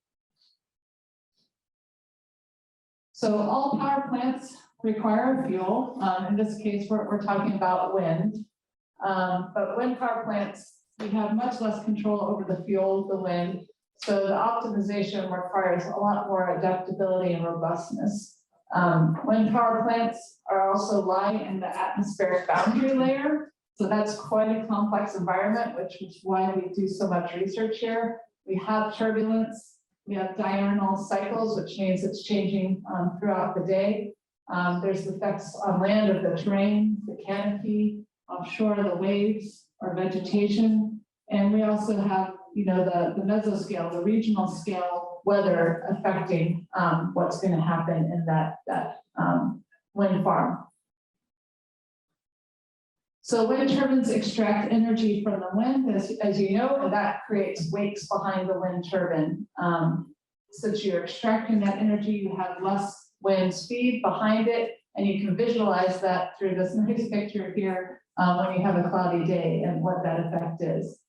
Speaker 2: So all power plants require fuel. In this case, we're talking about wind. But wind power plants, we have much less control over the fuel, the wind. So the optimization requires a lot more adaptability and robustness. Wind power plants are also lie in the atmospheric boundary layer. So that's quite a complex environment, which is why we do so much research here. We have turbulence, we have diurnal cycles, which means it's changing throughout the day. There's effects on land of the terrain, the canopy, offshore, the waves, or vegetation. And we also have, you know, the mesoscale, the regional scale weather affecting what's going to happen in that wind farm. So wind turbines extract energy from the wind, as you know, and that creates wakes behind the wind turbine. Since you're extracting that energy, you have less wind speed behind it, and you can visualize that through this nice picture here when you have a cloudy day and what that effect is.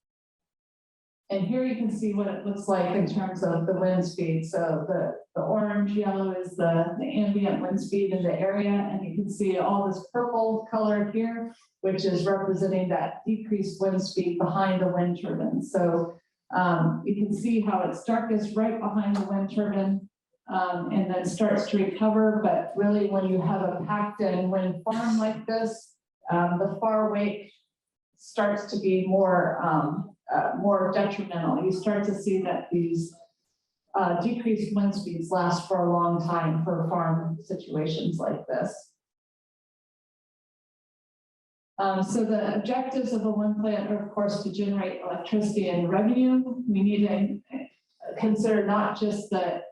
Speaker 2: And here you can see what it looks like in terms of the wind speed. So the orange yellow is the ambient wind speed in the area, and you can see all this purple color here, which is representing that decreased wind speed behind the wind turbine. So you can see how it's darkest right behind the wind turbine and then starts to recover. But really, when you have a packed in wind farm like this, the far wake starts to be more detrimental. You start to see that these decreased wind speeds last for a long time for farm situations like this. So the objectives of a wind plant are, of course, to generate electricity and revenue. We need to consider not just the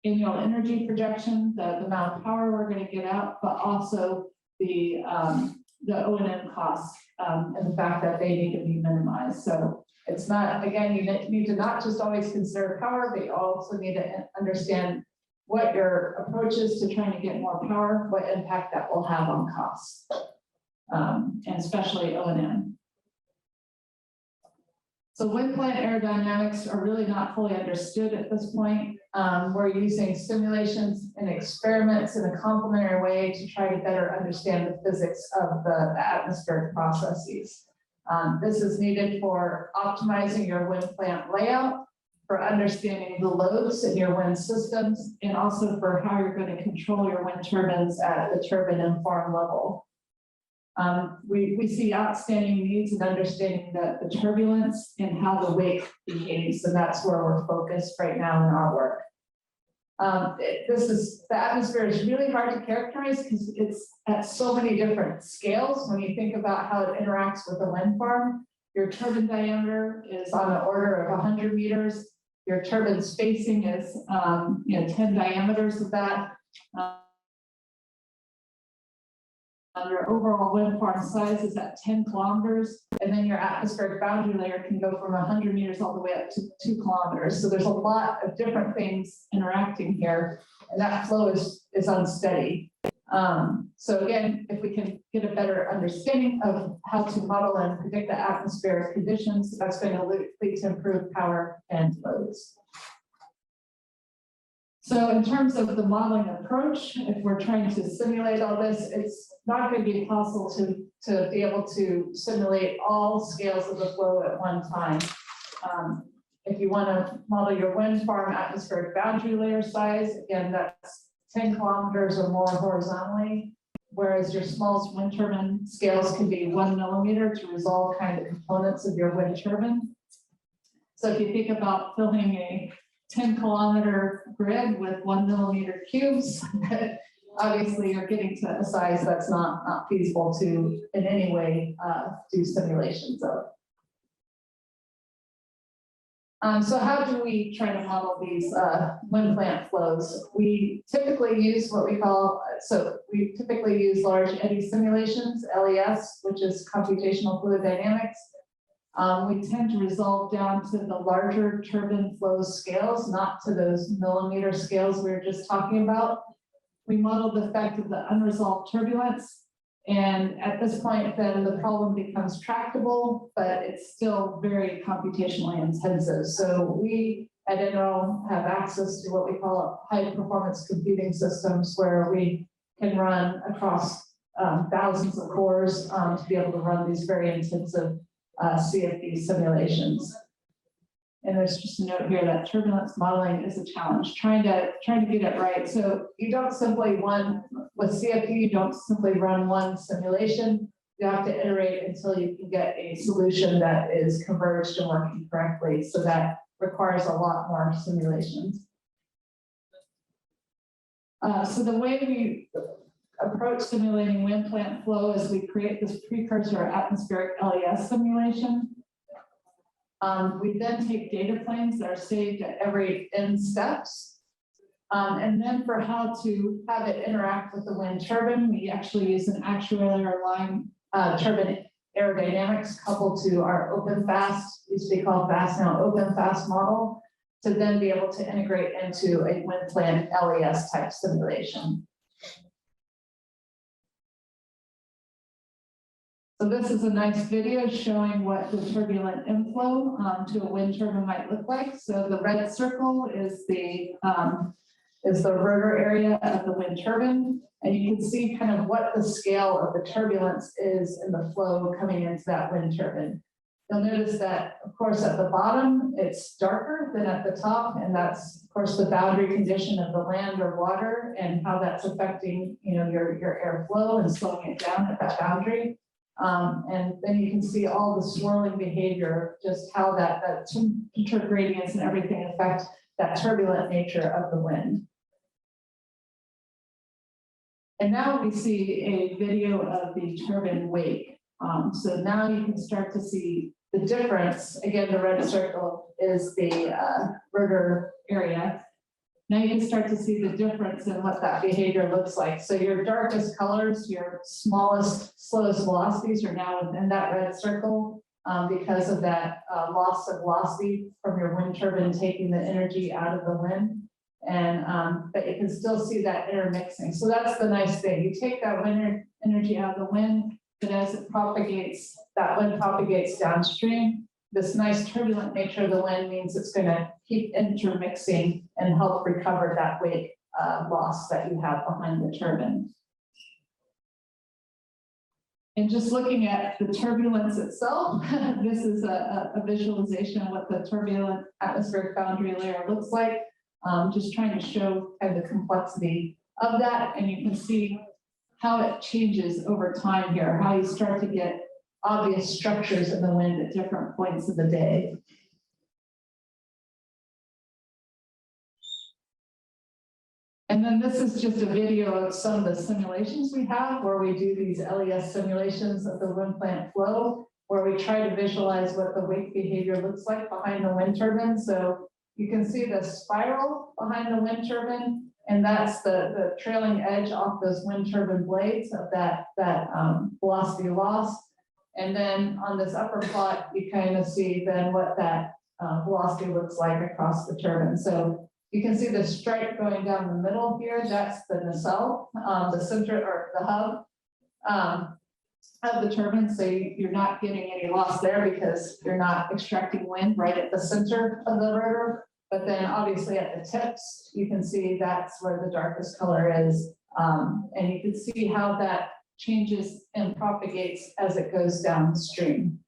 Speaker 2: annual energy projection, the amount of power we're going to get out, but also the O&M costs and the fact that they need to be minimized. So it's not, again, you need to not just always consider power, but you also need to understand what your approach is to trying to get more power, what impact that will have on costs, and especially O&M. So wind plant aerodynamics are really not fully understood at this point. We're using simulations and experiments in a complementary way to try to better understand the physics of the atmospheric processes. This is needed for optimizing your wind plant layout, for understanding the loads in your wind systems, and also for how you're going to control your wind turbines at the turbine and farm level. We see outstanding needs in understanding the turbulence and how the wake behaves, and that's where we're focused right now in our work. The atmosphere is really hard to characterize because it's at so many different scales. When you think about how it interacts with a wind farm, your turbine diameter is on the order of 100 meters. Your turbine spacing is 10 diameters of that. Your overall wind farm size is at 10 kilometers, and then your atmospheric boundary layer can go from 100 meters all the way up to 2 kilometers. So there's a lot of different things interacting here, and that flow is unsteady. So again, if we can get a better understanding of how to model and predict the atmospheric conditions, that's going to lead to improved power and loads. So in terms of the modeling approach, if we're trying to simulate all this, it's not going to be possible to be able to simulate all scales of the flow at one time. If you want to model your wind farm atmospheric boundary layer size, again, that's 10 kilometers or more horizontally, whereas your smallest wind turbine scales can be 1 millimeter to resolve kind of components of your wind turbine. So if you think about filling a 10-kilometer grid with 1 millimeter cubes, obviously you're getting to a size that's not feasible to in any way do simulations of. So how do we try to model these wind plant flows? We typically use what we call, large eddy simulations, LES, which is computational fluid dynamics. We tend to resolve down to the larger turbine flow scales, not to those millimeter scales we were just talking about. We modeled the effect of the unresolved turbulence. And at this point, then the problem becomes tractable, but it's still very computationally intensive. So we at NRO have access to what we call high performance computing systems, where we can run across thousands of cores to be able to run these very intensive CFD simulations. And there's just a note here that turbulence modeling is a challenge, trying to get it right. So you don't simply with CFD, you don't simply run one simulation. You have to iterate until you can get a solution that is converged and working correctly. So that requires a lot more simulations. So the way we approach simulating wind plant flow is we create this precursor atmospheric LES simulation. We then take data planes that are saved at every n steps. And then for how to have it interact with the wind turbine, we actually use an actuator line turbine aerodynamics coupled to our open fast, used to be called fast, now open fast model, to then be able to integrate into a wind plant LES type simulation. So this is a nice video showing what the turbulent inflow to a wind turbine might look like. So the red circle is the rotor area of the wind turbine. And you can see kind of what the scale of the turbulence is in the flow coming into that wind turbine. You'll notice that, of course, at the bottom, it's darker than at the top. And that's, of course, the boundary condition of the land or water and how that's affecting, your airflow and slowing it down at that boundary. And then you can see all the swirling behavior, just how that temperature gradients and everything affect that turbulent nature of the wind. And now we see a video of the turbine wake. So now you can start to see the difference. Again, the red circle is the rotor area. Now you can start to see the difference in what that behavior looks like. So your darkest colors, your smallest, slowest velocities are now within that red circle because of that loss of velocity from your wind turbine taking the energy out of the wind. And but you can still see that intermixing. So that's the nice thing. You take that wind energy out of the wind, but as it propagates, that wind propagates downstream. This nice turbulent nature of the wind means it's going to keep intermixing and help recover that wake loss that you have behind the turbine. And just looking at the turbulence itself, this is a visualization of what the turbulent atmospheric boundary layer looks like. Just trying to show kind of the complexity of that. And you can see how it changes over time here, how you start to get obvious structures in the wind at different points of the day. And then this is just a video of some of the simulations we have where we do these LES simulations of the wind plant flow, where we try to visualize what the wake behavior looks like behind the wind turbine. So you can see the spiral behind the wind turbine, and that's the trailing edge off those wind turbine blades of that velocity loss. And then on this upper plot, you kind of see then what that velocity looks like across the turbine. So you can see the stripe going down the middle here. That's the nacelle, the center or the hub of the turbine. So you're not getting any loss there because you're not extracting wind right at the center of the rotor. But then obviously at the tips, you can see that's where the darkest color is. And you can see how that changes and propagates as it goes downstream.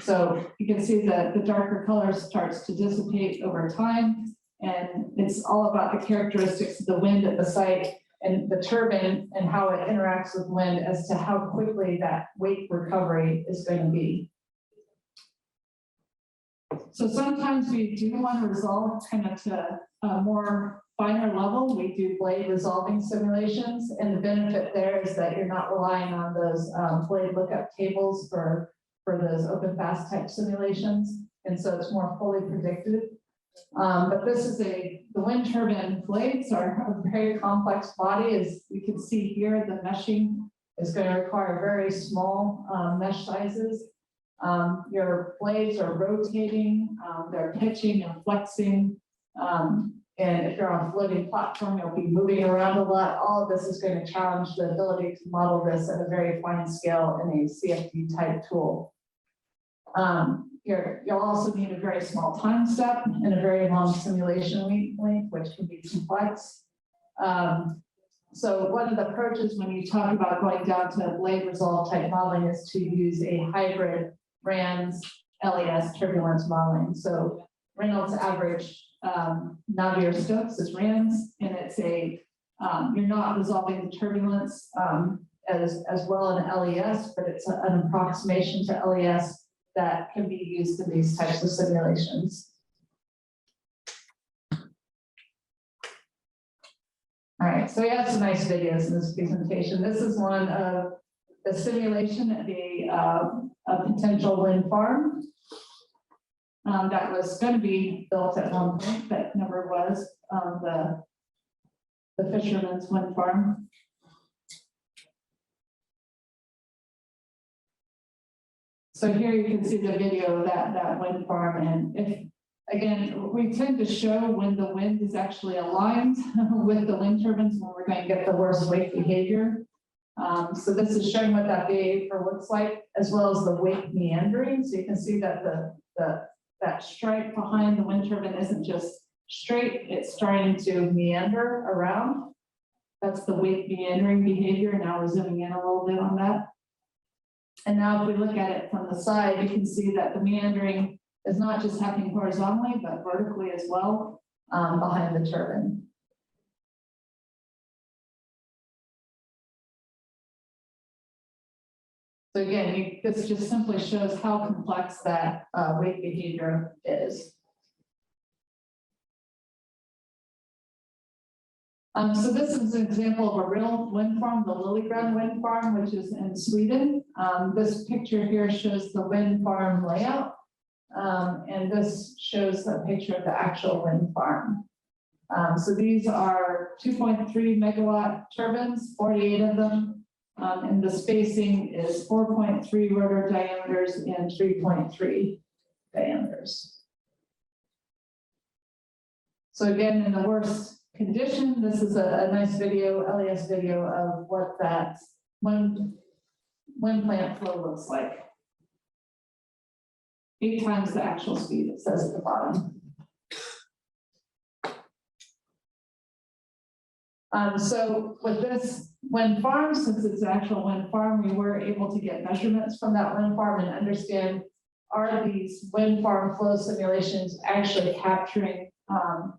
Speaker 2: So you can see that the darker color starts to dissipate over time, and it's all about the characteristics of the wind at the site and the turbine and how it interacts with wind as to how quickly that wake recovery is going to be. So sometimes we do want to resolve kind of to a more finer level. We do blade resolving simulations, and the benefit there is that you're not relying on those blade lookup tables for those open fast type simulations. and so it's more fully predicted. But this is the wind turbine blades are a very complex body. As you can see here, the meshing is going to require very small mesh sizes. Your blades are rotating, they're pitching and flexing. And if you're on a floating platform, you'll be moving around a lot. All of this is going to challenge the ability to model this at a very fine scale in a CFD type tool. You'll also need a very small time step and a very long simulation length, which can be complex. So one of the approaches when you talk about going down to blade resolve type modeling is to use a hybrid RANS LES turbulence modeling. So Reynolds average Navier-Stokes is RANS, and it's a you're not resolving the turbulence as well in LES, but it's an approximation to LES that can be used in these types of simulations. All right, so we have some nice videos in this presentation. This is one of the simulation of a potential wind farm that was going to be built at one point, that never was, the Fisherman's Wind Farm. So here you can see the video of that wind farm, and if, again, we tend to show when the wind is actually aligned with the wind turbines when we're going to get the worst wake behavior. So this is showing what that behavior looks like, as well as the wake meandering. So you can see that that stripe behind the wind turbine isn't just straight, it's starting to meander around. That's the wake meandering behavior. Now we're zooming in a little bit on that. And now if we look at it from the side, you can see that the meandering is not just happening horizontally, but vertically as well behind the turbine. So again, this just simply shows how complex that wake behavior is. So this is an example of a real wind farm, the Liljegrund wind farm, which is in Sweden. This picture here shows the wind farm layout. And this shows a picture of the actual wind farm. So these are 2.3 megawatt turbines, 48 of them. And the spacing is 4.3 rotor diameters and 3.3 diameters. So again, in the worst condition, this is a nice video, LES video of what that wind plant flow looks like. 8 times the actual speed, it says at the bottom. So with this wind farm, since it's an actual wind farm, we were able to get measurements from that wind farm and understand, are these wind farm flow simulations actually capturing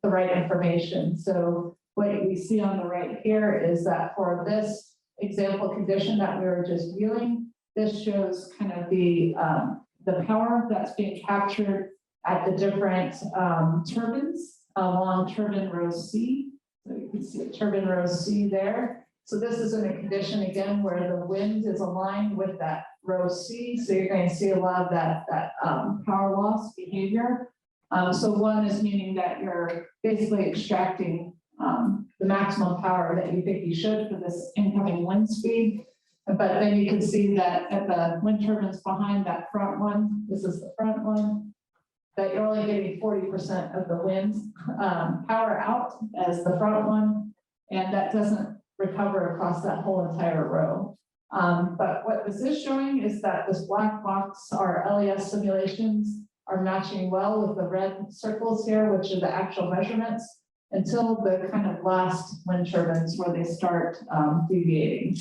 Speaker 2: the right information? So what we see on the right here is that for this example condition that we were just viewing, this shows kind of the power that's being captured at the different turbines along turbine row C. So you can see turbine row C there. So this is in a condition again where the wind is aligned with that row C. So you're going to see a lot of that power loss behavior. So one is meaning that you're basically extracting the maximum power that you think you should for this incoming wind speed. But then you can see that at the wind turbines behind that front one, this is the front one, that you're only getting 40% of the wind power out as the front one, and that doesn't recover across that whole entire row. But what this is showing is that this black box, our LES simulations, are matching well with the red circles here, which are the actual measurements, until the kind of last wind turbines where they start deviating.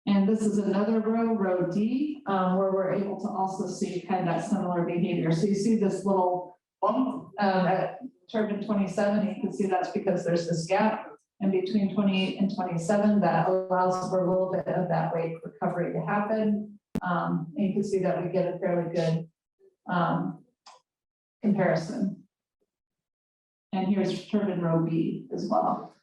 Speaker 2: And this is another row, row D, where we're able to also see kind of that similar behavior. So you see this little bump at turbine 27, you can see that's because there's this gap in between 28 and 27 that allows for a little bit of that wake recovery to happen. And you can see that we get a fairly good comparison. And here's turbine row B as well.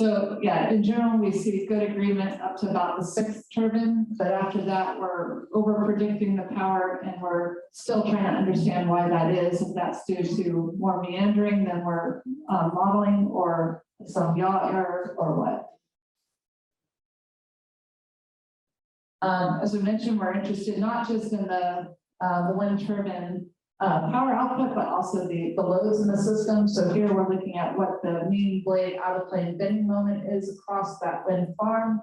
Speaker 2: So yeah, in general, we see good agreement up to about the 6th turbine, but after that, we're over predicting the power and we're still trying to understand why that is. If that's due to more meandering than we're modeling, or some yaw error, or what. As we mentioned, we're interested not just in the wind turbine power output, but also the loads in the system. So here we're looking at what the mean blade out of plane bending moment is across that wind farm,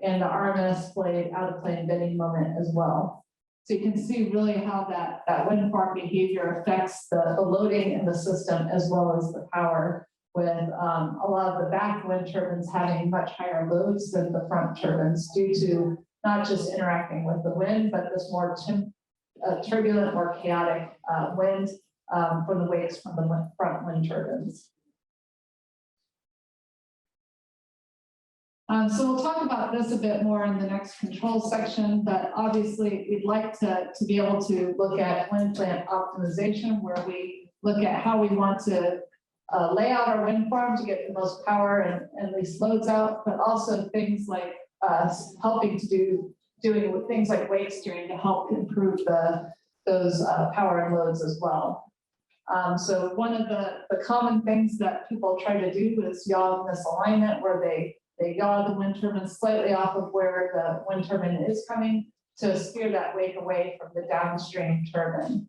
Speaker 2: and the RMS blade out of plane bending moment as well. So you can see really how that wind farm behavior affects the loading in the system as well as the power, with a lot of the back wind turbines having much higher loads than the front turbines due to not just interacting with the wind, but this more turbulent or chaotic wind from the wakes from the front wind turbines. So we'll talk about this a bit more in the next control section, but obviously we'd like to be able to look at wind plant optimization, where we look at how we want to lay out our wind farm to get the most power and least loads out, but also things like helping to doing things like wake steering to help improve those power and loads as well. So one of the common things that people try to do is yaw misalignment, where they yaw the wind turbine slightly off of where the wind turbine is coming to steer that wake away from the downstream turbine.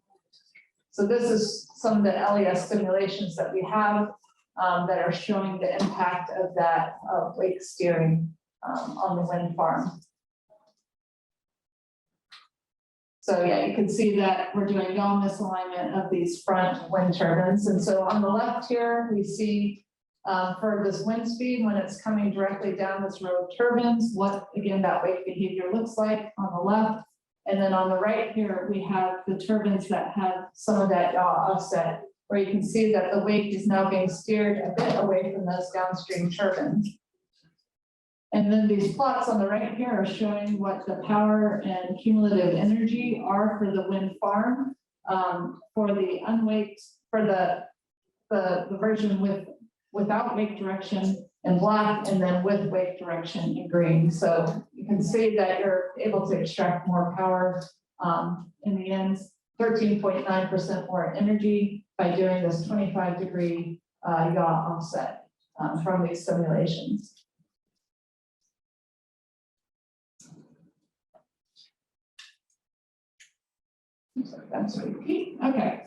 Speaker 2: So this is some of the LES simulations that we have that are showing the impact of that wake steering on the wind farm. So yeah, you can see that we're doing yaw misalignment of these front wind turbines. And so on the left here, we see for this wind speed, when it's coming directly down this row of turbines, what again that wake behavior looks like on the left. And then on the right here, we have the turbines that have some of that yaw offset, where you can see that the wake is now being steered a bit away from those downstream turbines. And then these plots on the right here are showing what the power and cumulative energy are for the wind farm for the unwaked, for the version without wake direction in black, and then with wake direction in green. So you can see that you're able to extract more power in the end, 13.9% more energy by doing this 25-degree yaw offset from these simulations. That's really okay.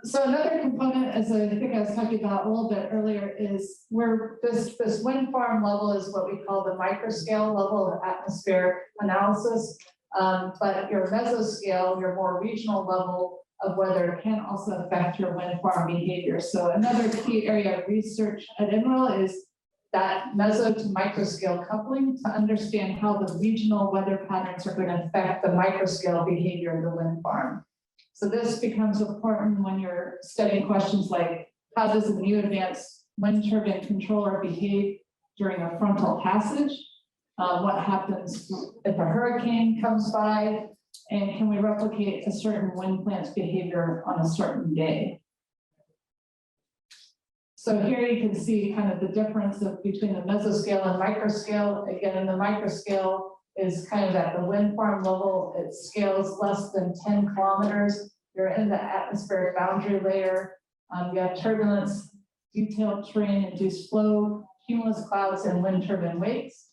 Speaker 2: So another component, as I think I was talking about a little bit earlier, is where this wind farm level is what we call the microscale level of atmospheric analysis. But your mesoscale, your more regional level of weather, can also affect your wind farm behavior. So another key area of research at Emerald is that meso to microscale coupling to understand how the regional weather patterns are going to affect the microscale behavior of the wind farm. So this becomes important when you're studying questions like, how does a new advanced wind turbine controller behave during a frontal passage? What happens if a hurricane comes by? And can we replicate a certain wind plant's behavior on a certain day? So here you can see kind of the difference between the mesoscale and microscale. Again, in the microscale is kind of at the wind farm level. It scales less than 10 kilometers. You're in the atmospheric boundary layer. You have turbulence, detailed terrain-induced flow, cumulus clouds, and wind turbine wakes.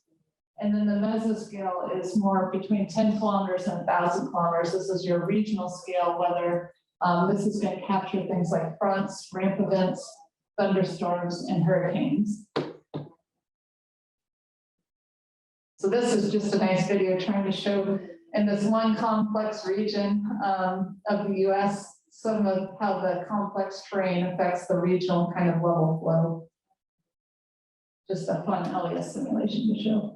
Speaker 2: And then the mesoscale is more between 10 kilometers and 1,000 kilometers. This is your regional scale weather. This is going to capture things like fronts, ramp events, thunderstorms, and hurricanes. So this is just a nice video trying to show in this one complex region of the US, some of how the complex terrain affects the regional kind of level flow. Just a fun LES simulation to show.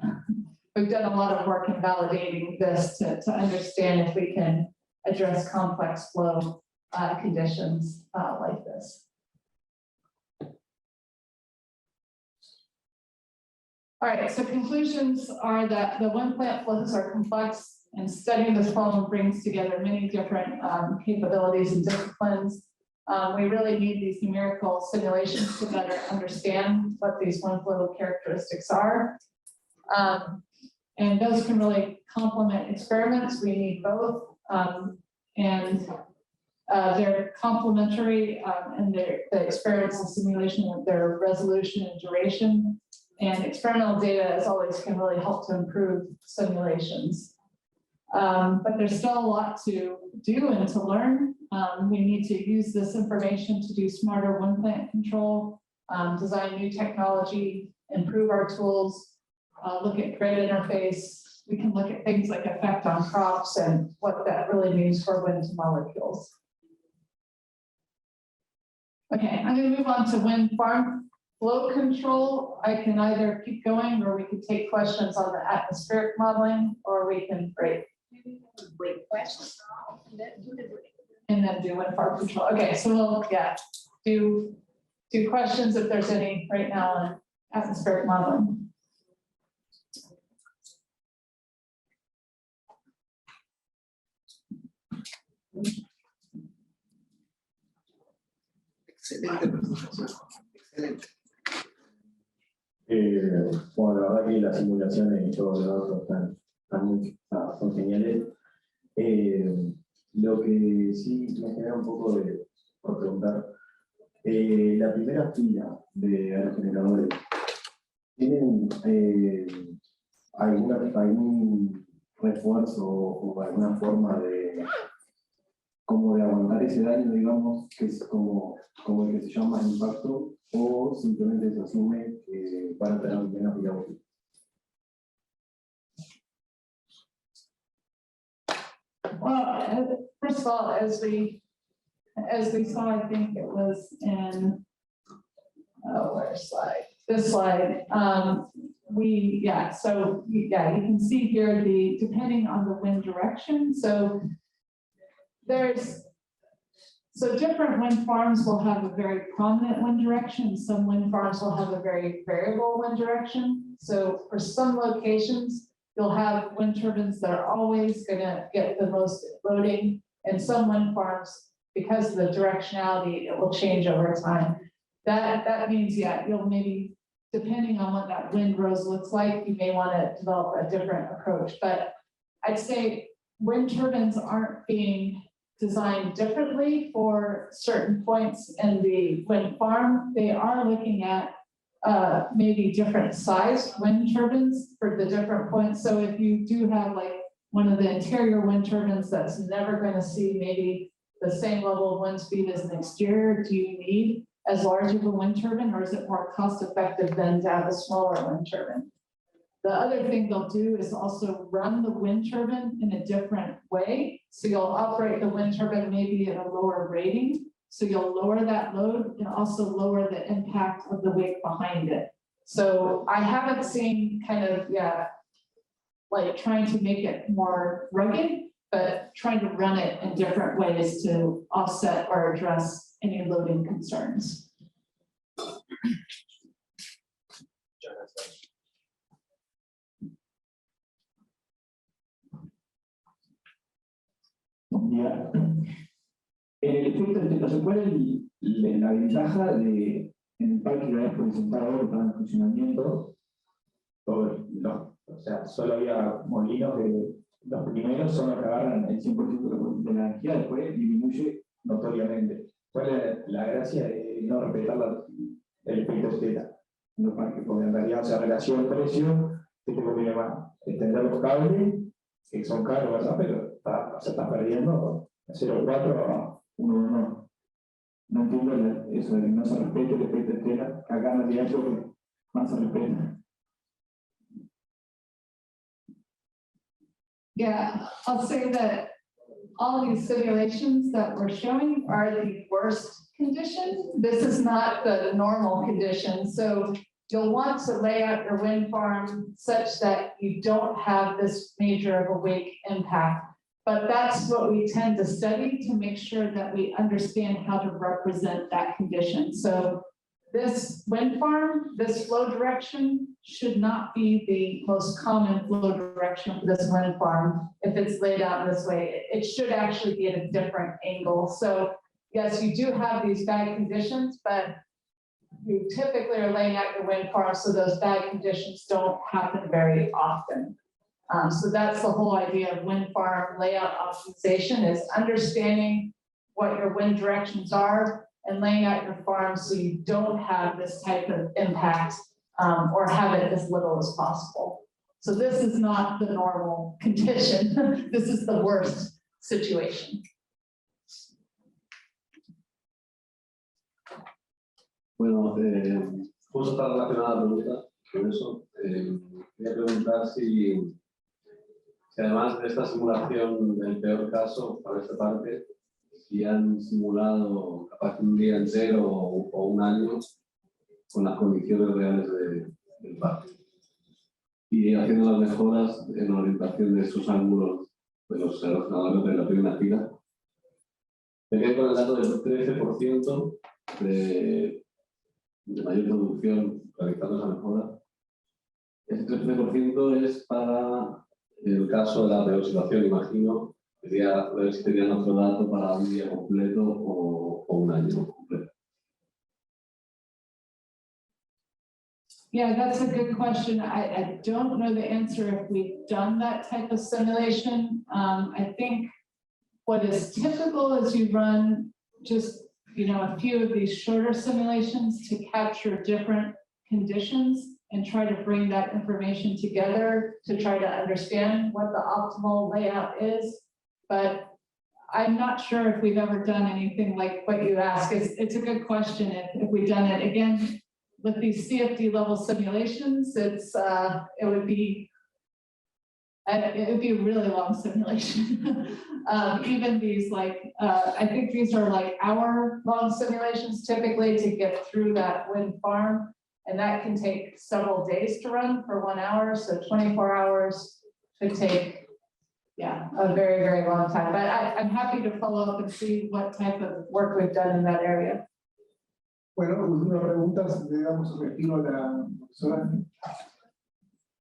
Speaker 2: We've done a lot of work in validating this to understand if we can address complex flow conditions like this. All right, so conclusions are that the wind plant flows are complex, and studying this problem brings together many different capabilities and disciplines. We really need these numerical simulations to better understand what these wind flow characteristics are. And those can really complement experiments. We need both. They're complementary in the experiments and simulation of their resolution and duration. And experimental data, as always, can really help to improve simulations. But there's still a lot to do and to learn. We need to use this information to do smarter wind plant control, design new technology, improve our tools, look at grid interface. We can look at things like effect on crops and what that really means for wind molecules. Okay, I'm going to move on to wind farm flow control. I can either keep going, or we could take questions on the atmospheric modeling, or we can break.
Speaker 8: Great questions.
Speaker 2: And then do wind farm control. Okay, so we'll do questions if there's any right now on atmospheric modeling.
Speaker 1: Excelente presentación. Excelente.
Speaker 9: Bueno, la verdad que las simulaciones y todo lo otro son geniales. Lo que sí me genera un poco por preguntar, la primera fila de aerogeneradores, ¿tienen algún refuerzo o alguna forma de aguantar ese daño, digamos, que es como el que se llama impacto, o simplemente se asume que van a tener menos vida útil?
Speaker 2: Well, first of all, as we saw, I think it was in where's slide? This slide. You can see here depending on the wind direction. So different wind farms will have a very prominent wind direction. Some wind farms will have a very variable wind direction. So for some locations, you'll have wind turbines that are always going to get the most loading, and some wind farms, because of the directionality, it will change over time. That means, you'll maybe, depending on what that wind rose looks like, you may want to develop a different approach. But I'd say wind turbines aren't being designed differently for certain points in the wind farm. They are looking at maybe different sized wind turbines for the different points. So if you do have like one of the interior wind turbines that's never going to see maybe the same level of wind speed as an exterior, do you need as large of a wind turbine, or is it more cost effective than to have a smaller wind turbine? The other thing they'll do is also run the wind turbine in a different way. So you'll operate the wind turbine maybe at a lower rating. So you'll lower that load and also lower the impact of the wake behind it. So I haven't seen kind of, like trying to make it more rugged, but trying to run it in different ways to offset or address any loading concerns.
Speaker 10: Ya. En el efecto de tentación, ¿cuál es la ventaja en el parque que habías presentado que estaba en funcionamiento? O sea, solo había molinos los primeros son los que agarran el 100% de la energía, después disminuye notoriamente. ¿Cuál es la gracia de no respetar el efecto zeta en los parques? Porque en realidad, o sea, relación precio, ¿qué te conviene más? Extender los cables, que son caros, ¿verdad? Pero se está perdiendo 0,4 a 1,1. No entiendo eso de que no se respete el efecto estela, que acá en realidad es lo que más se respeta.
Speaker 2: Yeah, I'll say that all these simulations that we're showing are the worst condition. This is not the normal condition. So you'll want to lay out your wind farm such that you don't have this major of a wake impact. But that's what we tend to study to make sure that we understand how to represent that condition. So this wind farm, this flow direction should not be the most common flow direction for this wind farm if it's laid out this way. It should actually be at a different angle. So yes, you do have these bad conditions, but you typically are laying out your wind farm so those bad conditions don't happen very often. So that's the whole idea of wind farm layout optimization, is understanding what your wind directions are and laying out your farm so you don't have this type of impact, or have it as little as possible. So this is not the normal condition. This is the worst situation.
Speaker 11: Bueno, justo está relacionada la pregunta con eso. Quería preguntar si además de esta simulación del peor caso para esta parte, si han simulado capaz un día entero o un año con las condiciones reales del parque. Y haciendo las mejoras en la orientación de esos ángulos de los ordenadores de la primera fila. Me quedé con el dato del 13% de mayor producción realizando esa mejora. Ese 13% es para el caso de la peor situación, imagino. Quería ver si tenían otro dato para un día completo o un año completo.
Speaker 2: Yeah, that's a good question. I don't know the answer if we've done that type of simulation. I think what is typical is you run just, a few of these shorter simulations to capture different conditions and try to bring that information together to try to understand what the optimal layout is. But I'm not sure if we've ever done anything like what you ask. It's a good question if we've done it. Again, with these CFD level simulations, it would be a really long simulation. Even these I think these are like hour-long simulations typically to get through that wind farm. And that can take several days to run for 1 hour. So 24 hours could take, a very, very long time. But I'm happy to follow up and see what type of work we've done in that area.
Speaker 1: Bueno, últimas preguntas, le damos el respiro a la profesora.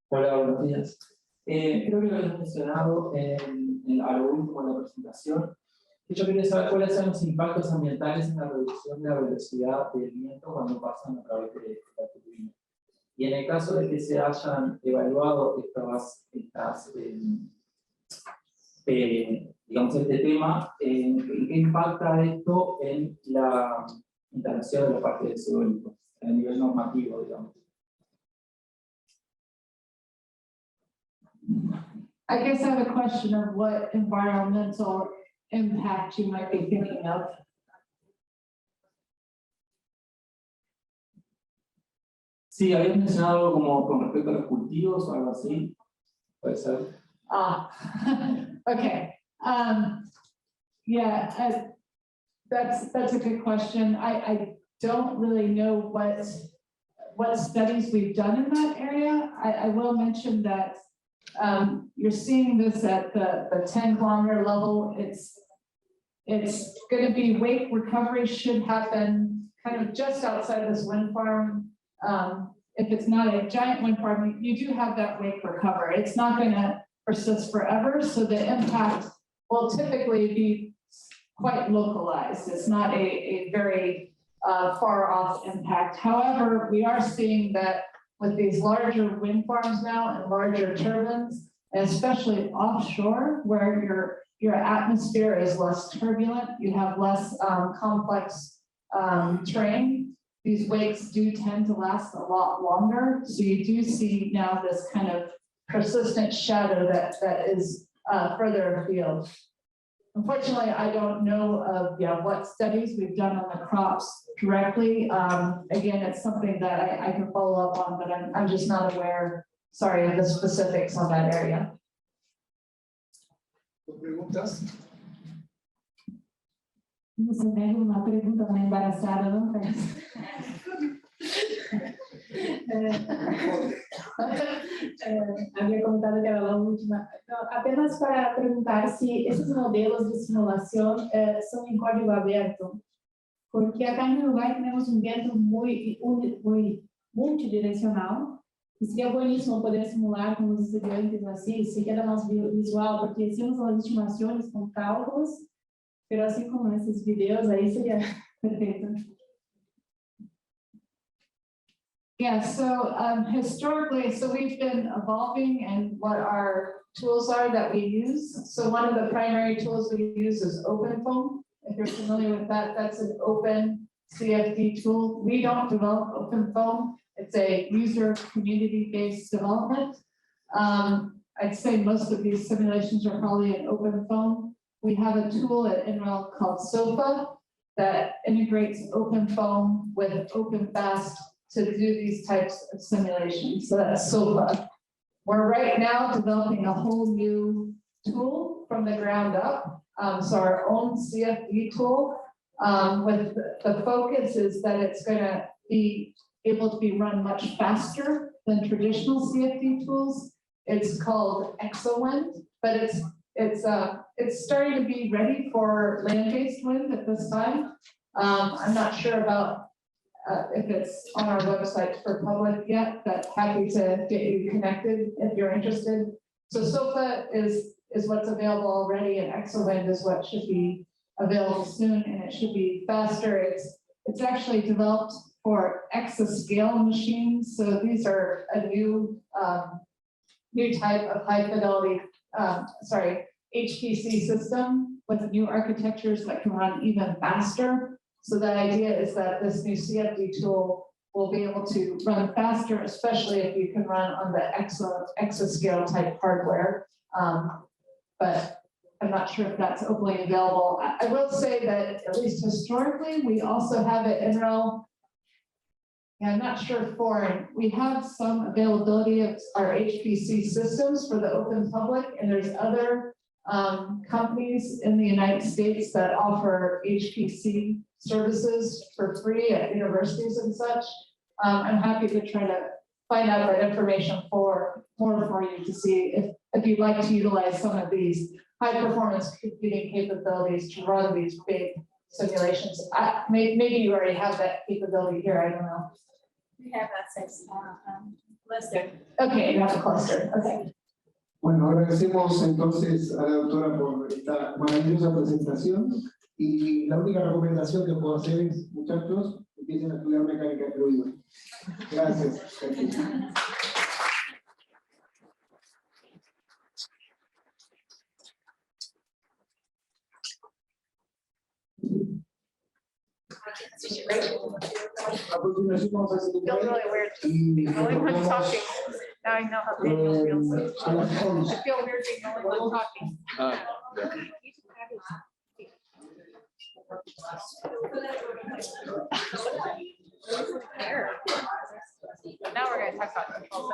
Speaker 10: Hola, buenos días. Creo que lo habías mencionado a lo último en la presentación. Yo quería saber cuáles son los impactos ambientales en la reducción de la velocidad del viento cuando pasan a través de la turbina. Y en el caso de que se hayan evaluado digamos, este tema, ¿en qué impacta esto en la instalación de los parques eólicos a nivel normativo, digamos?
Speaker 2: I guess I have a question of what environmental impact you might be thinking of.
Speaker 10: Sí, habías mencionado algo como con respecto a los cultivos o algo así. Puede ser.
Speaker 2: Okay. That's a good question. I don't really know what studies we've done in that area. I will mention that you're seeing this at the 10-kilometer level. It's going to be wake recovery should happen kind of just outside this wind farm. If it's not a giant wind farm, you do have that wake recovery. It's not going to persist forever, so the impact will typically be quite localized. It's not a very far off impact. However, we are seeing that with these larger wind farms now and larger turbines, and especially offshore, where your atmosphere is less turbulent, you have less complex terrain. These wakes do tend to last a lot longer. So you do see now this kind of persistent shadow that is further afield. Unfortunately, I don't know of what studies we've done on the crops directly. Again, it's something that I can follow up on, but I'm just not aware, sorry, of the specifics on that area.
Speaker 1: ¿Preguntas?
Speaker 4: Você tem uma pergunta mais embaraçada, não tem? Havia comentado que era a última. Então, apenas para perguntar se esses modelos de simulação são em código aberto, porque acá em Uruguai temos viento muy multidirecional, e seria bueníssimo poder simular com os estudantes assim, se queda mais visual, porque hicimos as estimações com cálculos, pero assim como esses videos, aí seria perfeito.
Speaker 2: Yeah, so historically, so we've been evolving and what our tools are that we use. So one of the primary tools we use is OpenFOAM. If you're familiar with that, that's an open CFD tool. We don't develop OpenFOAM. It's a user community-based development. I'd say most of these simulations are probably in OpenFOAM. We have a tool at NREL called SOFA that integrates OpenFOAM with OpenFast to do these types of simulations. So that's SOFA. We're right now developing a whole new tool from the ground up. So our own CFD tool, with the focus is that it's going to be able to be run much faster than traditional CFD tools. It's called ExoWind, but it's starting to be ready for land-based wind at this time. I'm not sure about if it's on our website for public yet, but happy to get you connected if you're interested. So SOFA is what's available already, and ExoWind is what should be available soon, and it should be faster. It's actually developed for exascale machines. So these are a new type of high fidelity, HPC system with new architectures that can run even faster. So the idea is that this new CFD tool will be able to run faster, especially if you can run on the exascale type hardware. But I'm not sure if that's openly available. I will say that at least historically, we also have it in NREL. Yeah, I'm not sure foreign. We have some availability of our HPC systems for the open public, and there's other companies in the United States that offer HPC services for free at universities and such. I'm happy to try to find out that information more for you to see if you'd like to utilize some of these high performance computing capabilities to run these big simulations. Maybe you already have that capability here, I don't know.
Speaker 8: We have access cluster.
Speaker 2: Okay, you have a cluster, okay.
Speaker 1: Bueno, agradecemos entonces a la doctora por esta maravillosa presentación y la única recomendación que puedo hacer es, muchachos, empiecen a estudiar mecánica de fluidos. Gracias. A continuación vamos a hacer un
Speaker 2: Feels really weird just being the only one talking. Now I know how Daniel feels.
Speaker 1: a las 11.
Speaker 2: I feel weird being the only one talking. Now we're going to talk about controls.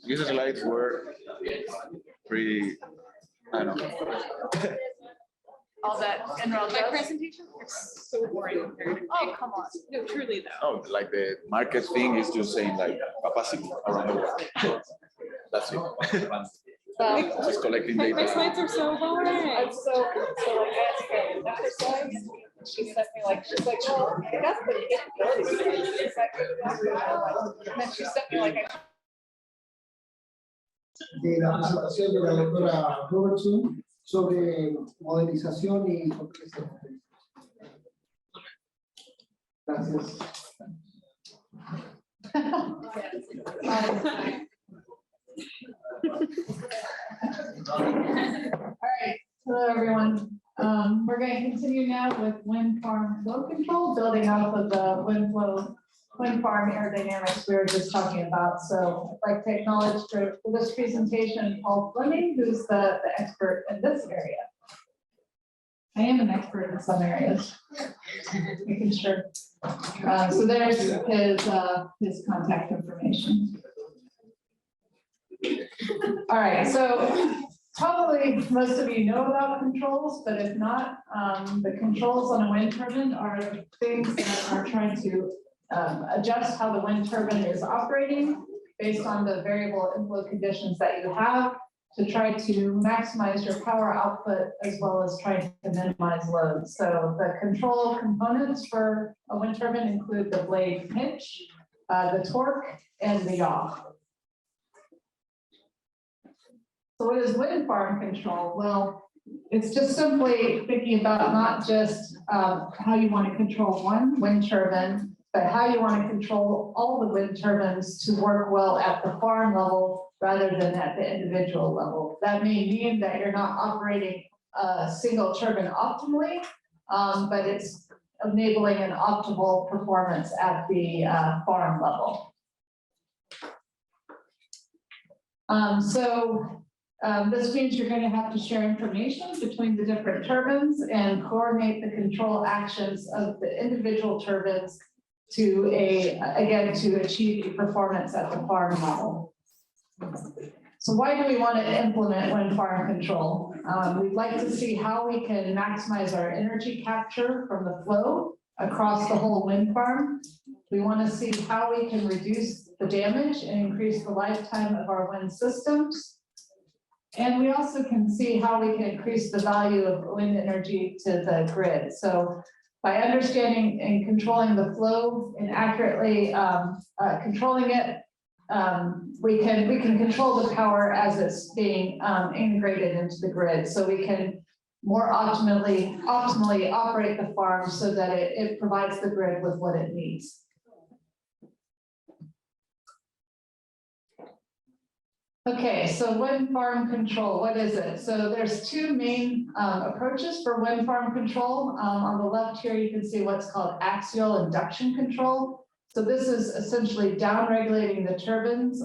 Speaker 7: These slides were pretty, I don't know.
Speaker 2: All that NREL
Speaker 5: My
Speaker 2: does.
Speaker 5: presentation is so boring.
Speaker 2: Oh, come on.
Speaker 5: No, truly though.
Speaker 7: Oh, like the market thing is just saying like capacity around the world. That's it. Just collecting
Speaker 5: My
Speaker 7: data.
Speaker 5: slides are so boring.
Speaker 2: I'm so like I asked her an exercise. She sent me like, she's like, well, that's the capability. She's like, and then she sent me like
Speaker 1: De la presentación de la doctora Robertson sobre modelización y compresión. Gracias.
Speaker 2: All right, hello everyone. We're going to continue now with wind farm flow control, building off of the wind farm aerodynamics we were just talking about. So I'd like to acknowledge for this presentation Paul Fleming, who's the expert in this area. I am an expert in some areas, making sure. So there's his contact information. All right, so probably most of you know about controls, but if not, the controls on a wind turbine are things that are trying to adjust how the wind turbine is operating based on the variable inflow conditions that you have to try to maximize your power output as well as trying to minimize load. So the control components for a wind turbine include the blade pinch, the torque, and the yaw. So what is wind farm control? Well, it's just simply thinking about not just how you want to control one wind turbine, but how you want to control all the wind turbines to work well at the farm level rather than at the individual level. That may mean that you're not operating a single turbine optimally, but it's enabling an optimal performance at the farm level. This means you're going to have to share information between the different turbines and coordinate the control actions of the individual turbines to achieve a performance at the farm level. So why do we want to implement wind farm control? We'd like to see how we can maximize our energy capture from the flow across the whole wind farm. We want to see how we can reduce the damage and increase the lifetime of our wind systems. And we also can see how we can increase the value of wind energy to the grid. So by understanding and controlling the flow and accurately controlling it, we can control the power as it's being integrated into the grid. So we can more optimally operate the farm so that it provides the grid with what it needs. Okay, so wind farm control, what is it? So there's two main approaches for wind farm control. On the left here, you can see what's called axial induction control. So this is essentially down-regulating the turbines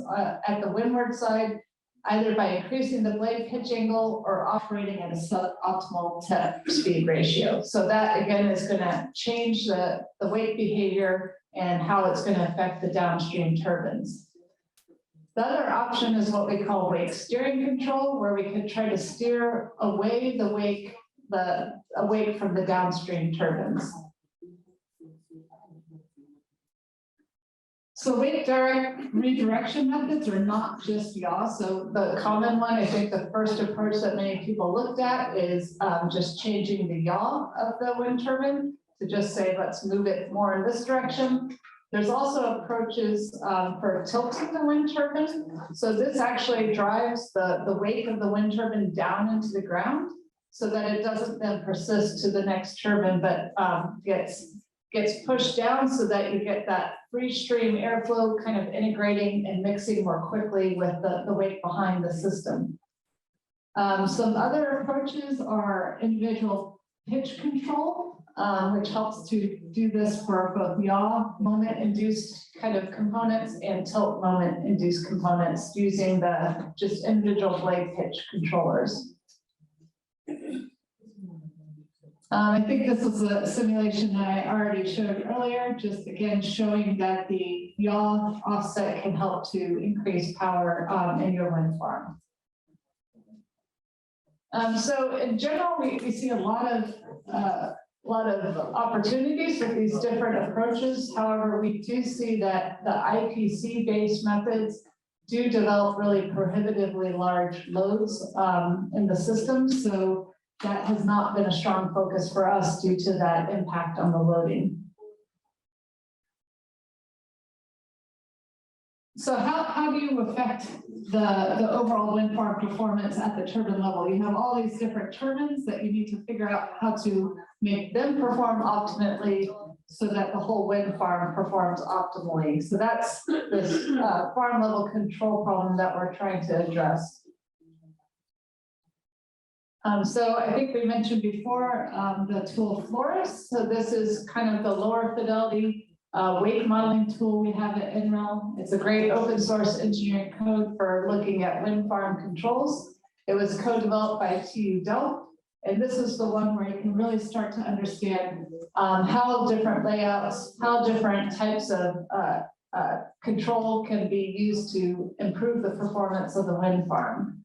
Speaker 2: at the windward side, either by increasing the blade pitch angle or operating at a suboptimal tip-speed ratio. So that, again, is going to change the wake behavior and how it's going to affect the downstream turbines. The other option is what we call wake steering control, where we can try to steer away the wake from the downstream turbines. So wake redirection methods are not just yaw. So the common one, I think the first approach that many people looked at is just changing the yaw of the wind turbine to just say, let's move it more in this direction. There's also approaches for tilting the wind turbine. So this actually drives the wake of the wind turbine down into the ground so that it doesn't then persist to the next turbine, but gets pushed down so that you get that free stream airflow kind of integrating and mixing more quickly with the wake behind the system. Some other approaches are individual pitch control, which helps to do this for both yaw moment-induced kind of components and tilt moment-induced components using the just individual blade pitch controllers. I think this is a simulation that I already showed earlier, just again showing that the yaw offset can help to increase power in your wind farm. So in general, we see a lot of opportunities with these different approaches. However, we do see that the IPC-based methods do develop really prohibitively large loads in the system. So that has not been a strong focus for us due to that impact on the loading. So how do you affect the overall wind farm performance at the turbine level? You have all these different turbines that you need to figure out how to make them perform optimally so that the whole wind farm performs optimally. So that's this farm level control problem that we're trying to address. So I think we mentioned before the tool Flores. So this is kind of the lower fidelity wake modeling tool we have at NREL. It's a great open source engineering code for looking at wind farm controls. It was co-developed by TU Delft, and this is the one where you can really start to understand how different layouts, how different types of control can be used to improve the performance of the wind farm.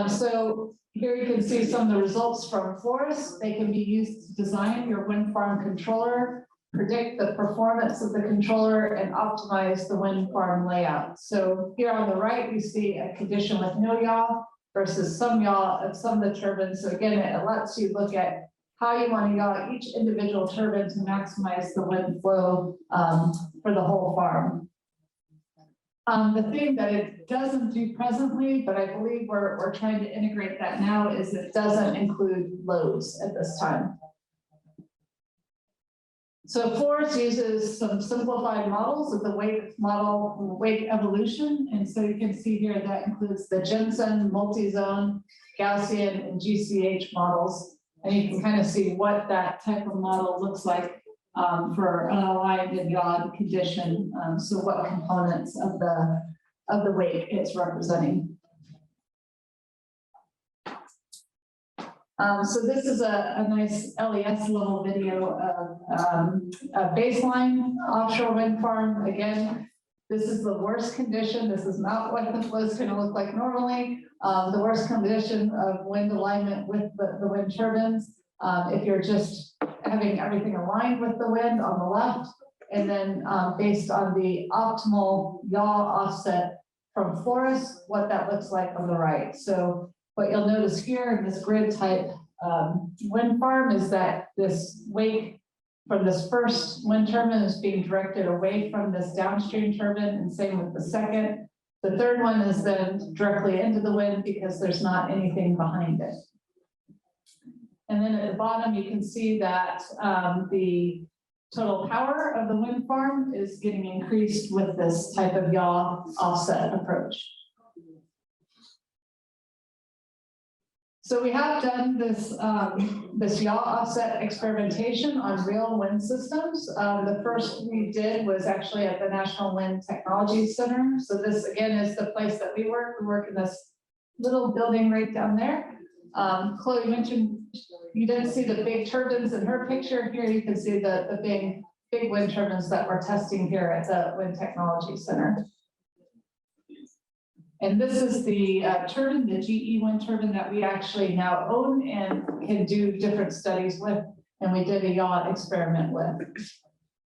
Speaker 2: So here you can see some of the results from Flores. They can be used to design your wind farm controller, predict the performance of the controller, and optimize the wind farm layout. So here on the right, we see a condition with no yaw versus some yaw of some of the turbines. So again, it lets you look at how you want to yaw each individual turbine to maximize the wind flow for the whole farm. The thing that it doesn't do presently, but I believe we're trying to integrate that now, is it doesn't include loads at this time. So FORCE uses some simplified models of the wake model, wake evolution. And so you can see here that includes the Jensen, multi-zone, Gaussian, and GCH models. And you can kind of see what that type of model looks like for an aligned and yaw condition. So what components of the wake it's representing. So this is a nice LES level video of a baseline offshore wind farm. Again, this is the worst condition. This is not what the flow is going to look like normally. The worst condition of wind alignment with the wind turbines. If you're just having everything aligned with the wind on the left, and then based on the optimal yaw offset from forest, what that looks like on the right. So what you'll notice here in this grid type wind farm is that this wake from this first wind turbine is being directed away from this downstream turbine, and same with the second. The third one is then directly into the wind because there's not anything behind it. And then at the bottom, you can see that the total power of the wind farm is getting increased with this type of yaw offset approach. So we have done this, this yaw offset experimentation on real wind systems. The first we did was actually at the National Wind Technology Center. So this again is the place that we work. We work in this little building right down there. Chloe mentioned you didn't see the big turbines in her picture. Here you can see the big wind turbines that we're testing here at the Wind Technology Center. And this is the turbine, the GE wind turbine that we actually now own and can do different studies with. And we did a yaw experiment with.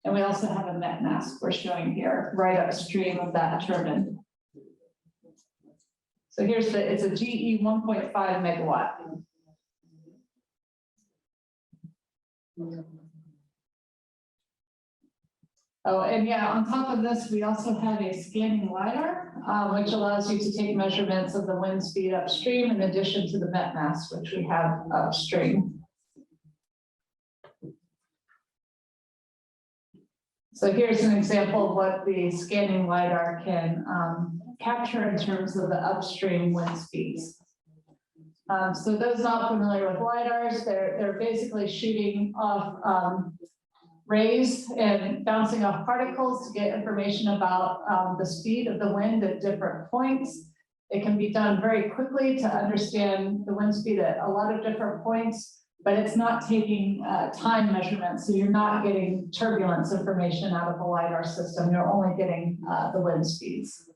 Speaker 2: And we also have a met mask we're showing here right upstream of that turbine. So here's it's a GE 1.5 megawatt. Oh, and yeah, on top of this, we also have a scanning LiDAR, which allows you to take measurements of the wind speed upstream in addition to the met mass, which we have upstream. So here's an example of what the scanning LiDAR can capture in terms of the upstream wind speeds. So those not familiar with LiDARs, they're basically shooting off rays and bouncing off particles to get information about the speed of the wind at different points. It can be done very quickly to understand the wind speed at a lot of different points, but it's not taking time measurements. So you're not getting turbulence information out of the LiDAR system. You're only getting the wind speeds.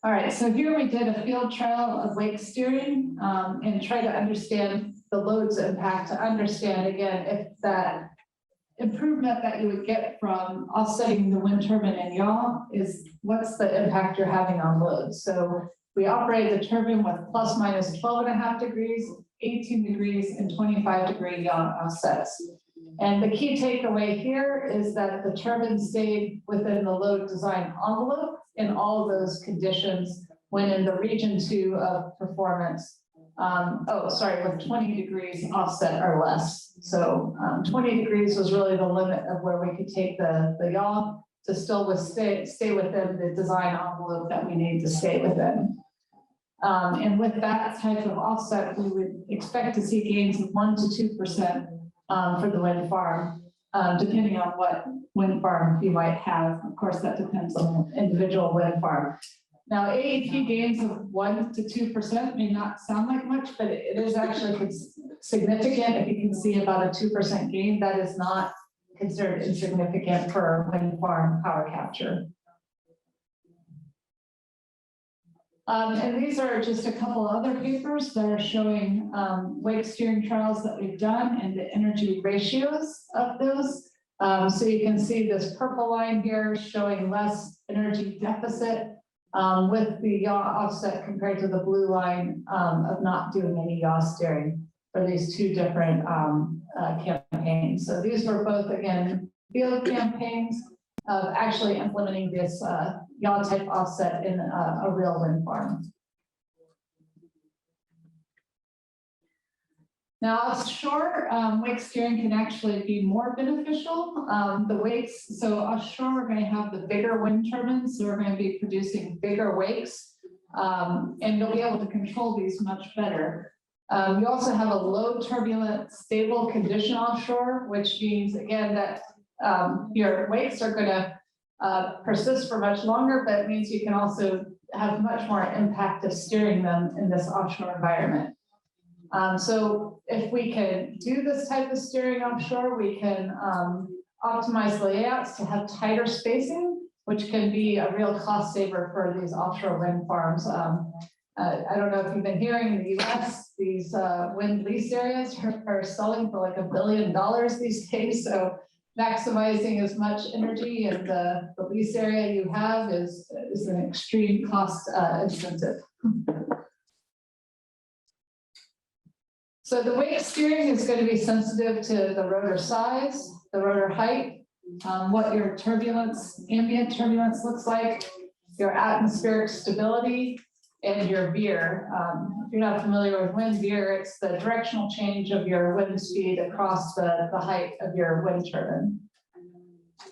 Speaker 2: All right, so here we did a field trial of wake steering and try to understand the loads impact, to understand again if that improvement that you would get from offsetting the wind turbine and yaw is what's the impact you're having on loads. So we operated the turbine with plus minus 12.5 degrees, 18 degrees, and 25-degree yaw offsets. And the key takeaway here is that the turbine stayed within the load design envelope in all of those conditions when in the region 2 of performance. With 20 degrees offset or less. So 20 degrees was really the limit of where we could take the yaw to still stay within the design envelope that we need to stay within. And with that type of offset, we would expect to see gains of 1 to 2% for the wind farm, depending on what wind farm you might have. Of course, that depends on the individual wind farm. Now, AEP gains of 1 to 2% may not sound like much, but it is actually significant. If you can see about a 2% gain, that is not considered insignificant for wind farm power capture. And these are just a couple other papers that are showing wake steering trials that we've done and the energy ratios of those. So you can see this purple line here showing less energy deficit with the yaw offset compared to the blue line of not doing any yaw steering for these two different campaigns. So these were both, again, field campaigns. of actually implementing this yaw type offset in a real wind farm. Now, offshore, wake steering can actually be more beneficial. The wakes, so offshore, we're going to have the bigger wind turbines, so we're going to be producing bigger wakes, and you'll be able to control these much better. You also have a low turbulent, stable condition offshore, which means, again, that your wakes are going to persist for much longer, but it means you can also have much more impact of steering them in this offshore environment. So if we can do this type of steering offshore, we can optimize layouts to have tighter spacing, which can be a real cost saver for these offshore wind farms. I don't know if you've been hearing in the US, these wind lease areas are selling for like $1 billion these days. So maximizing as much energy in the lease area you have is an extreme cost incentive. So the wake steering is going to be sensitive to the rotor size, the rotor height, what your turbulence, ambient turbulence looks like, your atmospheric stability, and your veer. If you're not familiar with wind veer, it's the directional change of your wind speed across the height of your wind turbine.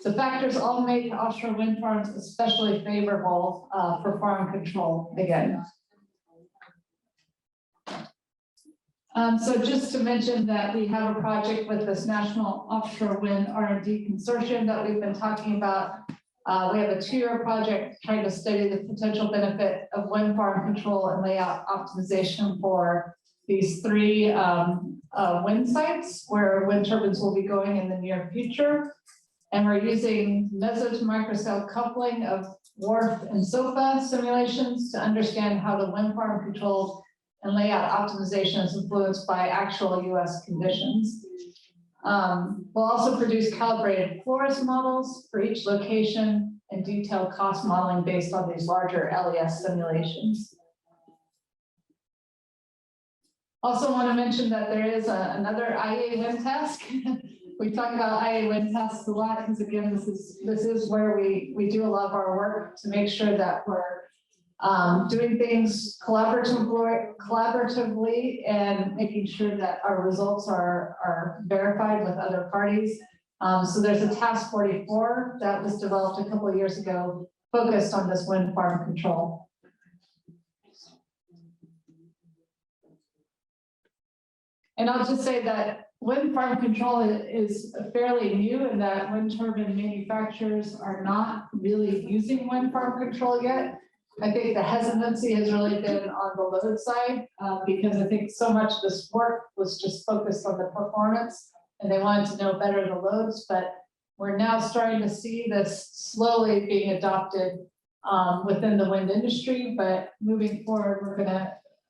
Speaker 2: The factors all make offshore wind farms especially favorable for farm control again. So just to mention that we have a project with this National Offshore Wind R&D Consortium that we've been talking about. We have a 2-year project trying to study the potential benefit of wind farm control and layout optimization for these 3 wind sites where wind turbines will be going in the near future. And we're using meso to microcell coupling of WRF and SOFA simulations to understand how the wind farm control and layout optimization is influenced by actual US conditions. We'll also produce calibrated forest models for each location and detailed cost modeling based on these larger LES simulations. Also want to mention that there is another IEA wind task. We talk about IEA wind tasks a lot because, again, this is where we do a lot of our work to make sure that we're doing things collaboratively and making sure that our results are verified with other parties. So there's a task 44 that was developed a couple of years ago focused on this wind farm control. And I'll just say that wind farm control is fairly new in that wind turbine manufacturers are not really using wind farm control yet. I think the hesitancy has really been on the load side because I think so much of this work was just focused on the performance and they wanted to know better the loads, but we're now starting to see this slowly being adopted within the wind industry, but moving forward,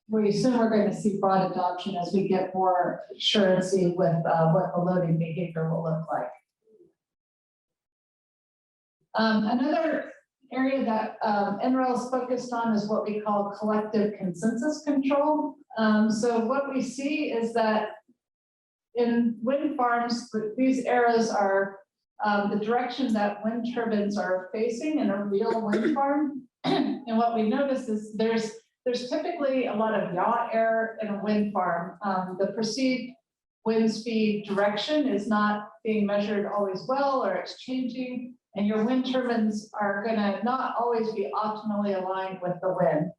Speaker 2: we assume we're going to see broad adoption as we get more assurancy with what the loading behavior will look like. Another area that NREL is focused on is what we call collective consensus control. So what we see is that in wind farms, these arrows are the direction that wind turbines are facing in a real wind farm. And what we notice is there's typically a lot of yaw error in a wind farm. The perceived wind speed direction is not being measured always well, or it's changing. And your wind turbines are going to not always be optimally aligned with the wind.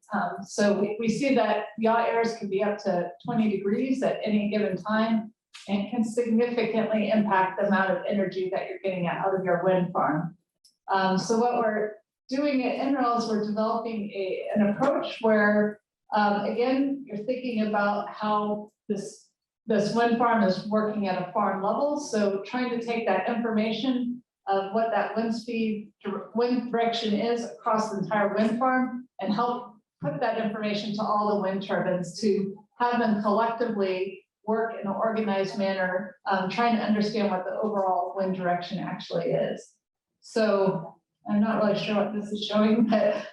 Speaker 2: So we see that yaw errors can be up to 20 degrees at any given time and can significantly impact the amount of energy that you're getting out of your wind farm. So what we're doing at NREL is we're developing an approach where, again, you're thinking about how this wind farm is working at a farm level. So trying to take that information of what that wind direction is across the entire wind farm and help put that information to all the wind turbines to have them collectively work in an organized manner, trying to understand what the overall wind direction actually is. So I'm not really sure what this is showing, but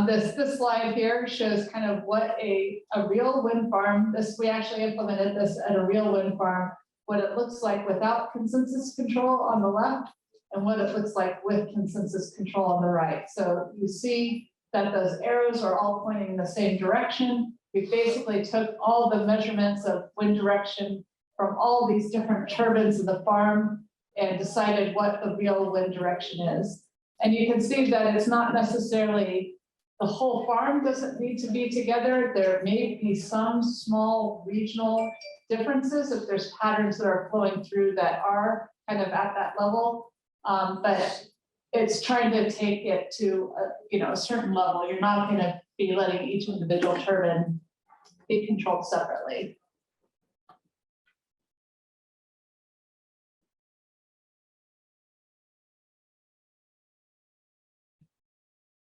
Speaker 2: this slide here shows kind of what a real wind farm, we actually implemented this at a real wind farm, what it looks like without consensus control on the left, and what it looks like with consensus control on the right. So you see that those arrows are all pointing in the same direction. We basically took all the measurements of wind direction from all these different turbines of the farm and decided what the real wind direction is. And you can see that it's not necessarily the whole farm doesn't need to be together. There may be some small regional differences if there's patterns that are flowing through that are kind of at that level. But it's trying to take it to a certain level. You're not going to be letting each individual turbine be controlled separately.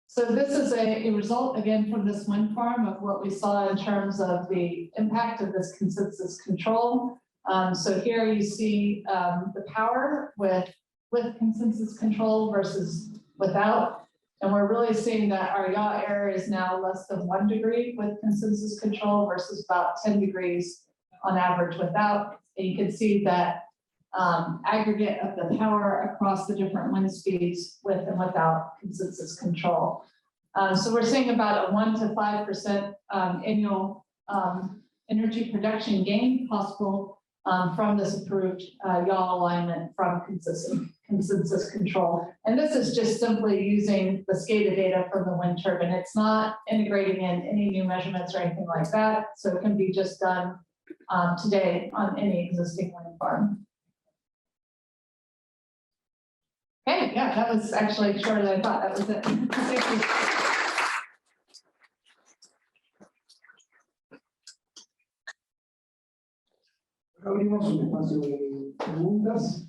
Speaker 2: So this is a result, again, from this wind farm of what we saw in terms of the impact of this consensus control. So here you see the power with consensus control versus without. And we're really seeing that our yaw error is now less than 1 degree with consensus control versus about 10 degrees on average without. And you can see that aggregate of the power across the different wind speeds with and without consensus control. So we're seeing about a 1 to 5% annual energy production gain possible from this approved yaw alignment from consensus control. And this is just simply using the SCADA data from the wind turbine. It's not integrating in any new measurements or anything like that. So it can be just done today on any existing wind farm. Okay, yeah, that was actually shorter than I thought. That was it. Thank you.
Speaker 1: Abrimos un espacio de preguntas.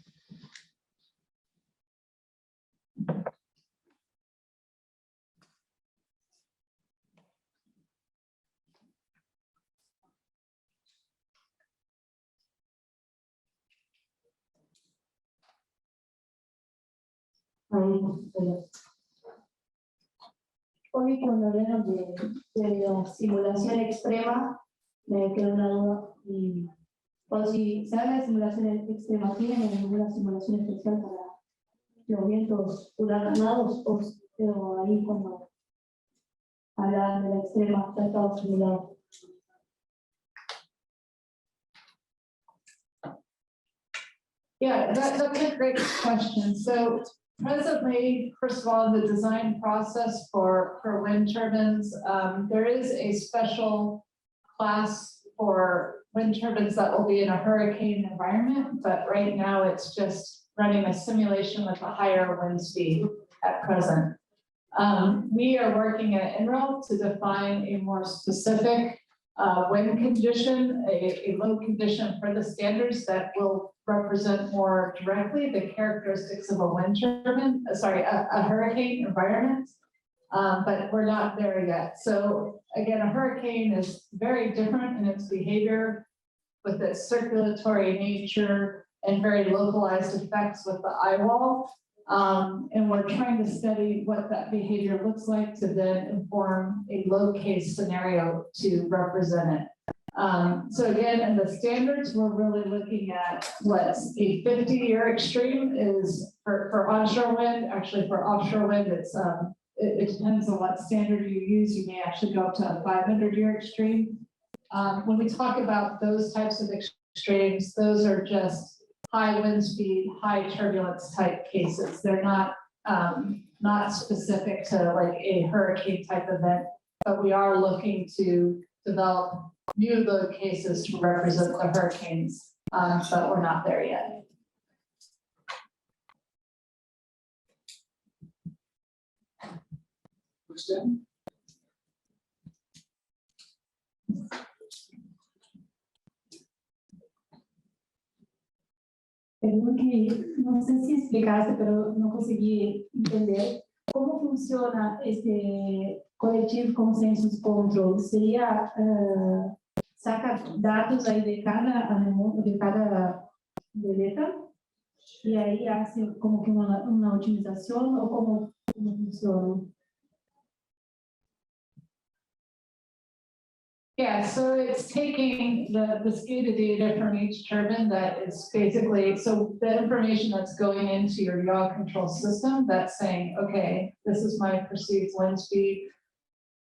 Speaker 4: Hoy cuando hablamos de la simulación extrema, me quedó una duda. O si se habla de simulación extrema, ¿tienen alguna simulación especial para los vientos huracanados? O ahí cuando hablan de la extrema, está todo simulado.
Speaker 2: Yeah, that's a great question. So presently, first of all, the design process for wind turbines, there is a special class for wind turbines that will be in a hurricane environment, but right now it's just running a simulation with a higher wind speed at present. We are working at NREL to define a more specific wind condition, a load condition for the standards that will represent more directly the characteristics of a wind turbine, a hurricane environment. But we're not there yet. So again, a hurricane is very different in its behavior with its circulatory nature and very localized effects with the eye wall. And we're trying to study what that behavior looks like to then inform a low case scenario to represent it. So again, in the standards, we're really looking at what's a 50-year extreme is for onshore wind. Actually, for offshore wind, it depends on what standard you use. You may actually go up to a 500-year extreme. When we talk about those types of extremes, those are just high wind speed, high turbulence type cases. They're not specific to like a hurricane type event, but we are looking to develop new load cases to represent the hurricanes, but we're not there yet.
Speaker 1: Question?
Speaker 4: Perdón que no sé si explicaste, pero no conseguí entender cómo funciona este Collective Consensus Control. Sería saca datos ahí de cada veleta y ahí hace como que una optimización o cómo funciona.
Speaker 2: Yeah, so it's taking the SCADA data from each turbine that is basically, so the information that's going into your yaw control system, that's saying, okay, this is my perceived wind speed.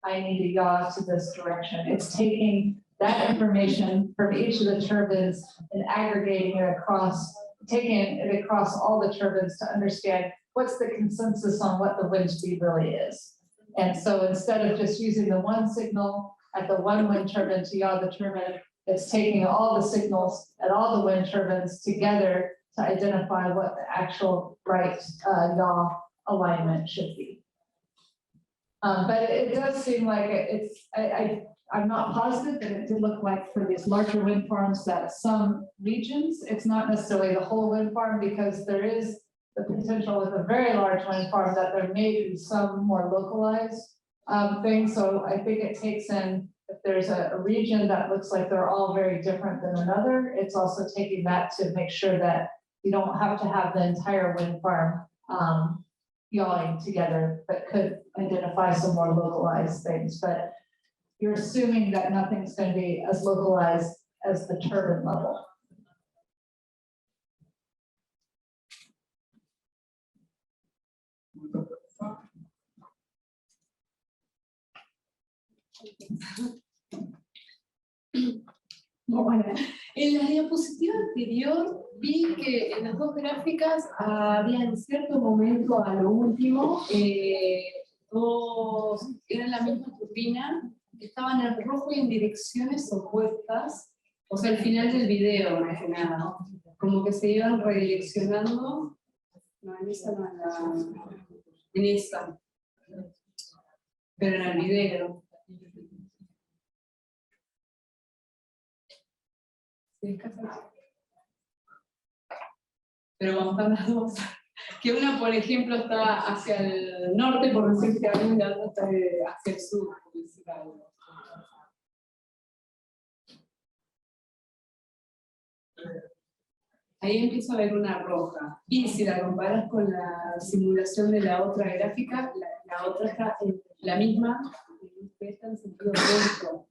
Speaker 2: I need to yaw to this direction. It's taking that information from each of the turbines and aggregating it across, taking it across all the turbines to understand what's the consensus on what the wind speed really is. And so instead of just using the one signal at the one wind turbine to yaw the turbine, it's taking all the signals at all the wind turbines together to identify what the actual right yaw alignment should be. But it does seem like it's, I'm not positive, but it did look like for these larger wind farms that some regions, it's not necessarily the whole wind farm, because there is the potential with a very large wind farm that there may be some more localized things. So I think it takes in, if there's a region that looks like they're all very different than another, it's also taking that to make sure that you don't have to have the entire wind farm yawing together, but could identify some more localized things. But you're assuming that nothing's going to be as localized as the turbine level.
Speaker 12: Bueno, en la diapositiva anterior vi que en las dos gráficas había en cierto momento a lo último dos, eran la misma turbina, estaban en rojo y en direcciones opuestas, o sea, al final del video, más que nada, como que se iban redireccionando. No, en esa no, en esa, pero en el video. Pero vamos a las dos. Que una, por ejemplo, está hacia el norte, por decirte algo, y la otra está hacia el sur, por decir algo. Ahí empieza a ver una roja. Y si la comparas con la simulación de la otra gráfica, la otra está en la misma, está en sentido opuesto.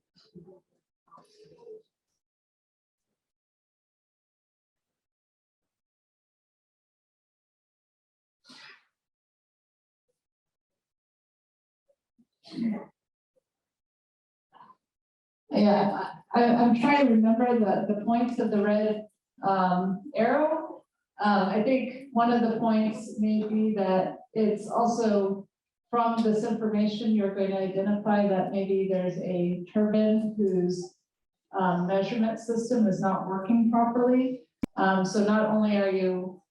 Speaker 2: Yeah, I'm trying to remember the points of the red arrow. I think one of the points may be that it's also from this information, you're going to identify that maybe there's a turbine whose measurement system is not working properly. So not only are you,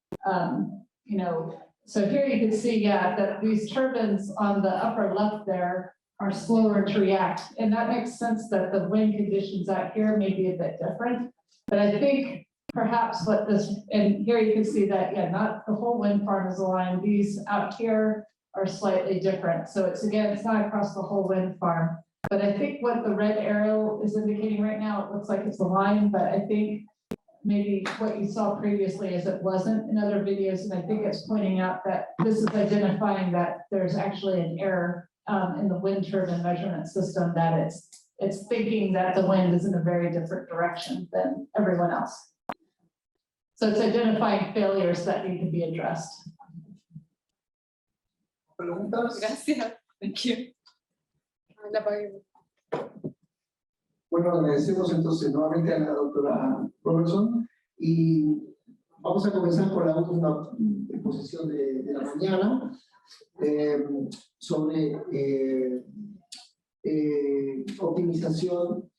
Speaker 2: you know, so here you can see, yeah, that these turbines on the upper left there are slower to react. And that makes sense that the wind conditions out here may be a bit different. But I think perhaps what this, and here you can see that, yeah, not the whole wind farm is aligned. These out here are slightly different. So it's, again, it's not across the whole wind farm. But I think what the red arrow is indicating right now, it looks like it's aligned, but I think maybe what you saw previously is it wasn't in other videos. And I think it's pointing out that this is identifying that there's actually an error in the wind turbine measurement system, that it's thinking that the wind is in a very different direction than everyone else. So it's identifying failures that need to be addressed.
Speaker 1: ¿Preguntas?
Speaker 12: Gracias. Thank you.
Speaker 1: Bueno, agradecemos entonces nuevamente a la doctora Robertson y vamos a comenzar con la última exposición de la mañana sobre optimización,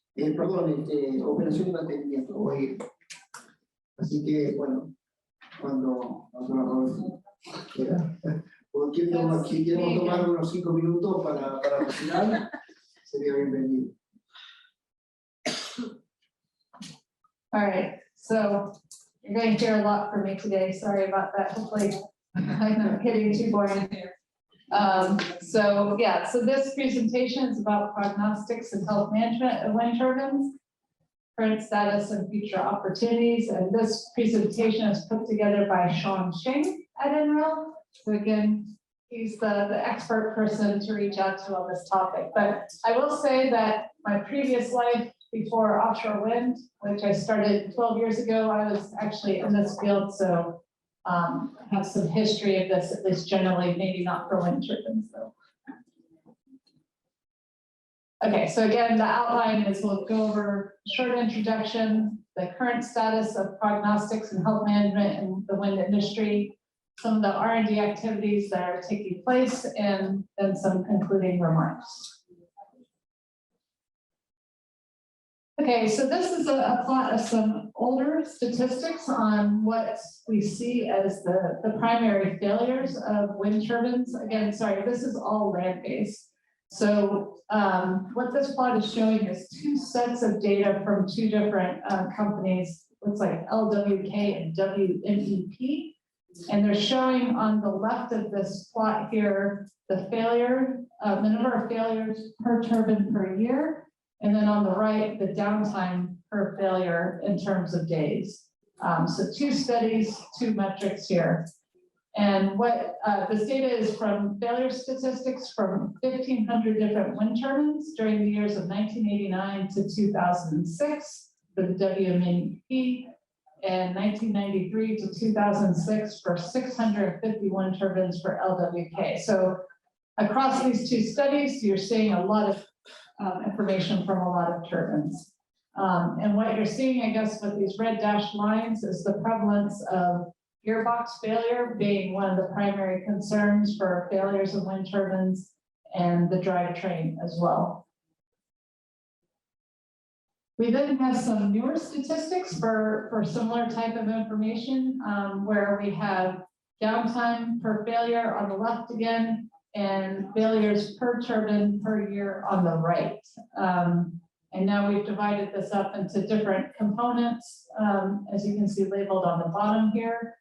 Speaker 1: operación y mantenimiento. Así que, bueno, cuando la Robertson quiera, o queremos tomar unos 5 minutos para retirar, sería bienvenido.
Speaker 2: All right, so you're going to hear a lot from me today. Sorry about that. Hopefully I'm not getting too boring here. So yeah, so this presentation is about prognostics and health management of wind turbines, current status and future opportunities. And this presentation is put together by Sean Shing at NREL. So again, he's the expert person to reach out to on this topic. But I will say that my previous life before offshore wind, which I started 12 years ago, I was actually in this field, so I have some history of this, at least generally, maybe not for wind turbines though. Okay, so again, the outline is we'll go over a short introduction, the current status of prognostics and health management in the wind industry, some of the R&D activities that are taking place, and then some concluding remarks. Okay, so this is a plot of some older statistics on what we see as the primary failures of wind turbines. Again, sorry, this is all land-based. So what this plot is showing is two sets of data from two different companies, looks like LWK and WMEP. And they're showing on the left of this plot here, the number of failures per turbine per year. And then on the right, the downtime per failure in terms of days. So two studies, two metrics here. And what this data is from failure statistics from 1,500 different wind turbines during the years of 1989 to 2006 for the WMEP, and 1993 to 2006 for 651 turbines for LWK. So across these two studies, you're seeing a lot of information from a lot of turbines. And what you're seeing, I guess, with these red dashed lines is the prevalence of gearbox failure being one of the primary concerns for failures of wind turbines, and the drivetrain as well. We then have some newer statistics for similar type of information, where we have downtime per failure on the left again, and failures per turbine per year on the right. And now we've divided this up into different components, as you can see labeled on the bottom here.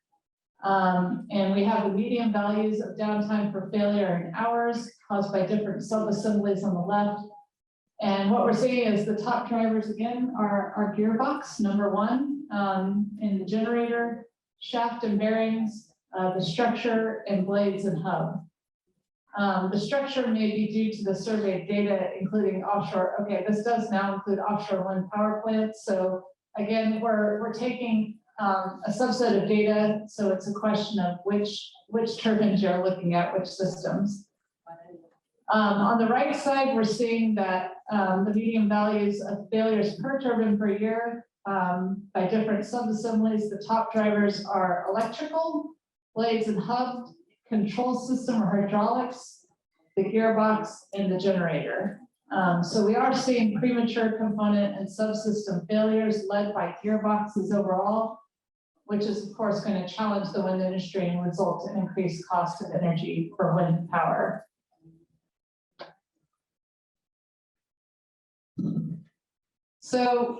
Speaker 2: And we have the median values of downtime per failure in hours caused by different sub-assemblies on the left. And what we're seeing is the top drivers again are our gearbox, number one, in the generator, shaft and bearings, the structure, and blades and hub. The structure may be due to the surveyed data, including offshore. Okay, this does now include offshore wind power plants. So again, we're taking a subset of data, so it's a question of which turbines you're looking at, which systems. On the right side, we're seeing that the median values of failures per turbine per year by different sub-assemblies. The top drivers are electrical, blades and hub, control system or hydraulics, the gearbox, and the generator. So we are seeing premature component and subsystem failures led by gearboxes overall, which is of course going to challenge the wind industry and result in increased cost of energy for wind power. So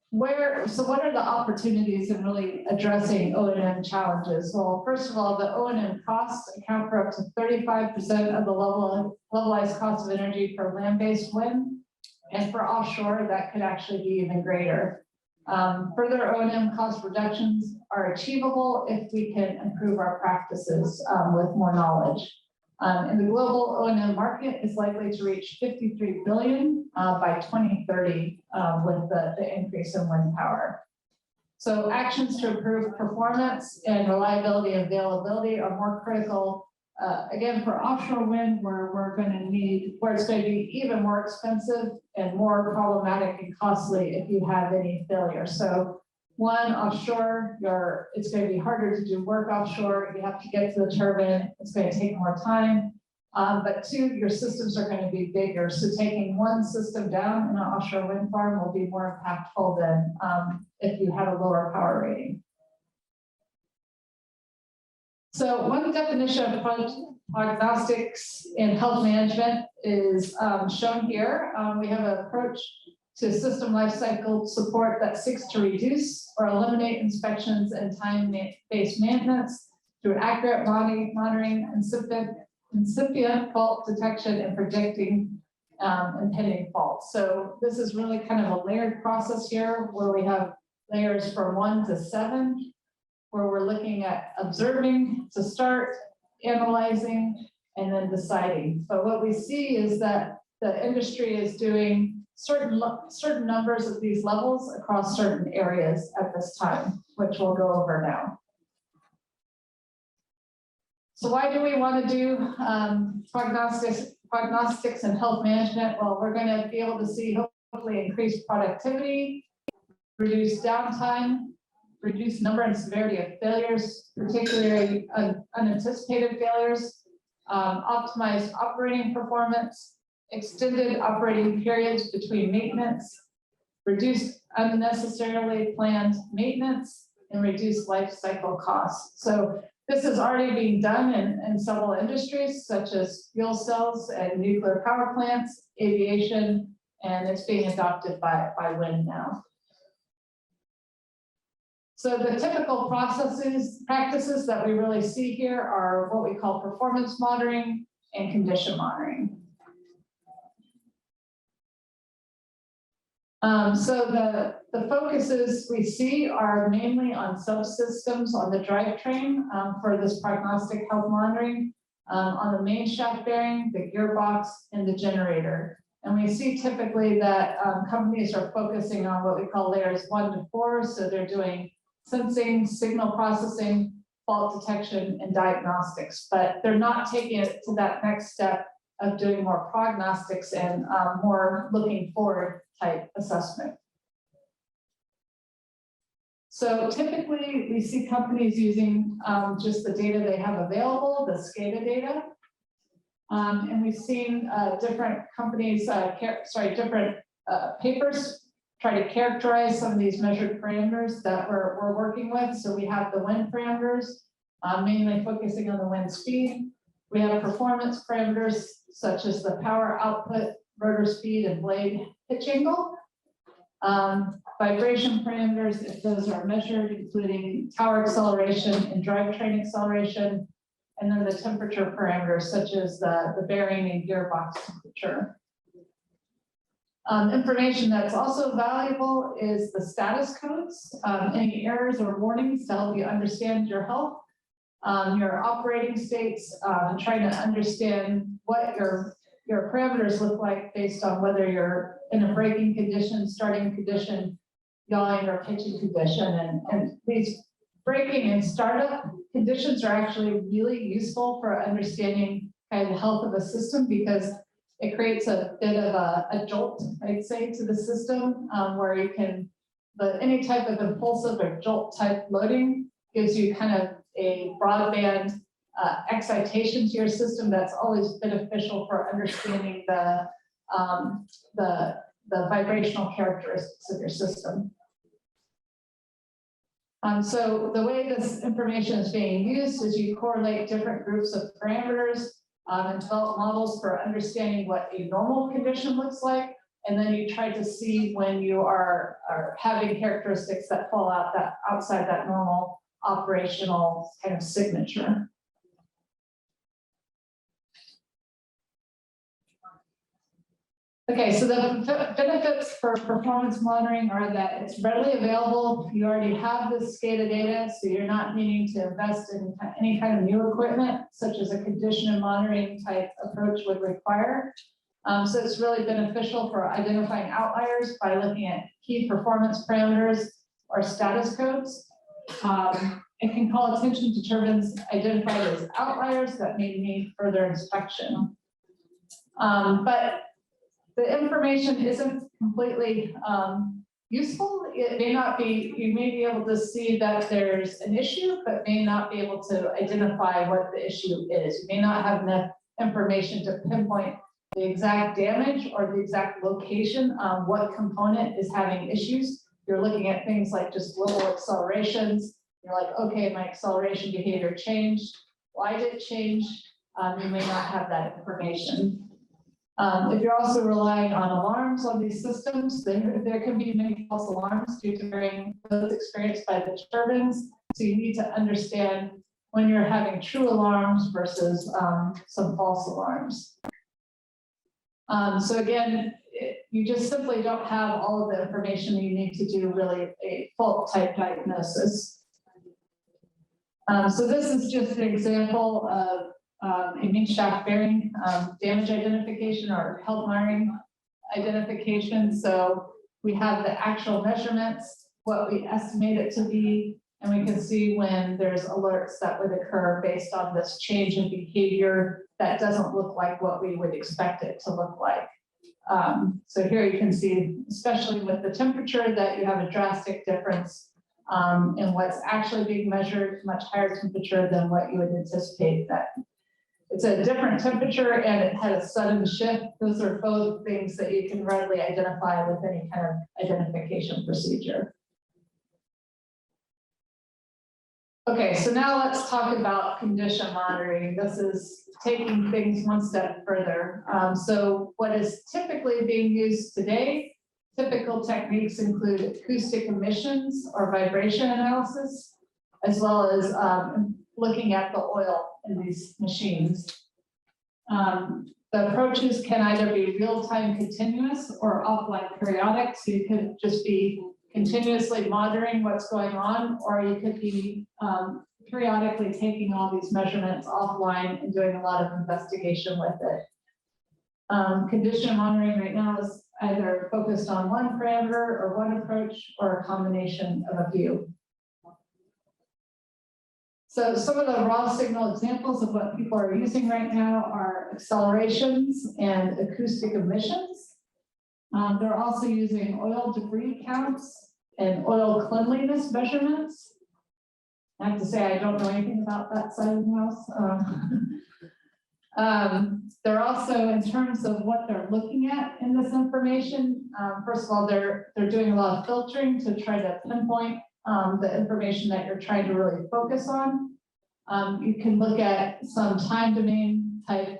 Speaker 2: what are the opportunities in really addressing O&M challenges? Well, first of all, the O&M costs account for up to 35% of the levelized cost of energy for land-based wind, and for offshore, that could actually be even greater. Further O&M cost reductions are achievable if we can improve our practices with more knowledge. And the global O&M market is likely to reach $53 billion by 2030 with the increase in wind power. So actions to improve performance and reliability and availability are more critical. Again, for offshore wind, where it's going to be even more expensive and more problematic and costly if you have any failure. So one, offshore, it's going to be harder to do work offshore. You have to get to the turbine. It's going to take more time. But two, your systems are going to be bigger. So taking one system down in an offshore wind farm will be more impactful than if you had a lower power rating. So one definition of prognostics and health management is shown here. We have an approach to system lifecycle support that seeks to reduce or eliminate inspections and time-based maintenance through accurate monitoring, incipient fault detection, and predicting impending faults. So this is really kind of a layered process here, where we have layers from 1 to 7, where we're looking at observing to start, analyzing, and then deciding. But what we see is that the industry is doing certain numbers of these levels across certain areas at this time, which we'll go over now. So why do we want to do prognostics and health management? Well, we're going to be able to see hopefully increased productivity, reduce downtime, reduce number and severity of failures, particularly unanticipated failures, optimize operating performance, extended operating periods between maintenance, reduce unnecessarily planned maintenance, and reduce life cycle costs. So this is already being done in several industries, such as fuel cells and nuclear power plants, aviation, and it's being adopted by wind now. So the typical practices that we really see here are what we call performance monitoring and condition monitoring. So the focuses we see are mainly on subsystems on the drivetrain for this prognostic health monitoring, on the main shaft bearing, the gearbox, and the generator. And we see typically that companies are focusing on what we call layers 1 to 4. So they're doing sensing, signal processing, fault detection, and diagnostics, but they're not taking it to that next step of doing more prognostics and more looking forward type assessment. So typically we see companies using just the data they have available, the SCADA data. And we've seen different companies, different papers try to characterize some of these measured parameters that we're working with. So we have the wind parameters, mainly focusing on the wind speed. We have performance parameters such as the power output, rotor speed, and blade pitch angle. Vibration parameters, if those are measured, including tower acceleration and drivetrain acceleration, and then the temperature parameters such as the bearing and gearbox temperature. Information that's also valuable is the status codes, any errors or warnings to help you understand your health, your operating states, trying to understand what your parameters look like based on whether you're in a braking condition, starting condition, yawing, or pitching condition. And these braking and startup conditions are actually really useful for understanding kind of the health of a system, because it creates a bit of a jolt, I'd say, to the system, where you can, any type of impulsive or jolt type loading gives you kind of a broadband excitation to your system that's always beneficial for understanding the vibrational characteristics of your system. So the way this information is being used is you correlate different groups of parameters and develop models for understanding what a normal condition looks like. And then you try to see when you are having characteristics that fall outside that normal operational kind of signature. Okay, so the benefits for performance monitoring are that it's readily available. You already have this SCADA data, so you're not needing to invest in any kind of new equipment, such as a condition and monitoring type approach would require. So it's really beneficial for identifying outliers by looking at key performance parameters or status codes. It can call attention to turbines identified as outliers that may need further inspection. But the information isn't completely useful. It may not be, you may be able to see that there's an issue, but may not be able to identify what the issue is. You may not have enough information to pinpoint the exact damage or the exact location of what component is having issues. You're looking at things like just little accelerations. You're like, okay, my acceleration behavior changed. Why did it change? You may not have that information. If you're also relying on alarms on these systems, then there can be many false alarms due to varying loads experienced by the turbines. So you need to understand when you're having true alarms versus some false alarms. So again, you just simply don't have all of the information you need to do really a fault type diagnosis. So this is just an example of a main shaft bearing damage identification or health monitoring identification. So we have the actual measurements, what we estimate it to be, and we can see when there's alerts that would occur based on this change in behavior that doesn't look like what we would expect it to look like. So here you can see, especially with the temperature, that you have a drastic difference in what's actually being measured, much higher temperature than what you would anticipate. That it's a different temperature and it had a sudden shift. Those are both things that you can readily identify with any kind of identification procedure. Okay, so now let's talk about condition monitoring. This is taking things one step further. So what is typically being used today, typical techniques include acoustic emissions or vibration analysis, as well as looking at the oil in these machines. The approaches can either be real-time continuous or offline periodic, so you could just be continuously monitoring what's going on, or you could be periodically taking all these measurements offline and doing a lot of investigation with it. Condition monitoring right now is either focused on one parameter or one approach or a combination of a few. So some of the raw signal examples of what people are using right now are accelerations and acoustic emissions. They're also using oil debris counts and oil cleanliness measurements. I have to say, I don't know anything about that side of the house. They're also, in terms of what they're looking at in this information, first of all, they're doing a lot of filtering to try to pinpoint the information that you're trying to really focus on. You can look at some time domain type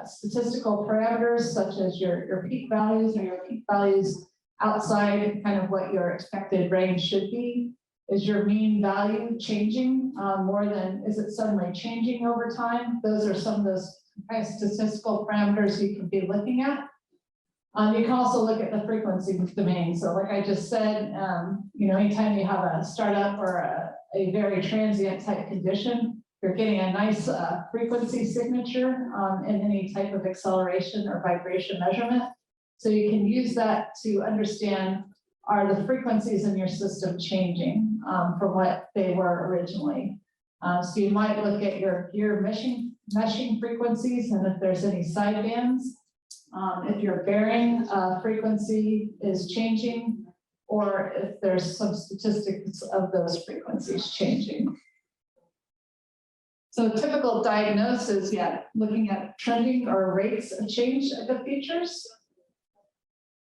Speaker 2: statistical parameters, such as your peak values or your peak values outside kind of what your expected range should be. Is your mean value changing more than, is it suddenly changing over time? Those are some of those kind of statistical parameters you can be looking at. You can also look at the frequency domain. So like I just said, you know, anytime you have a startup or a very transient type condition, you're getting a nice frequency signature in any type of acceleration or vibration measurement. So you can use that to understand, are the frequencies in your system changing from what they were originally? So you might look at your meshing frequencies and if there's any sidebands, if your bearing frequency is changing, or if there's some statistics of those frequencies changing. So typical diagnosis, yeah, looking at trending or rates of change of the features.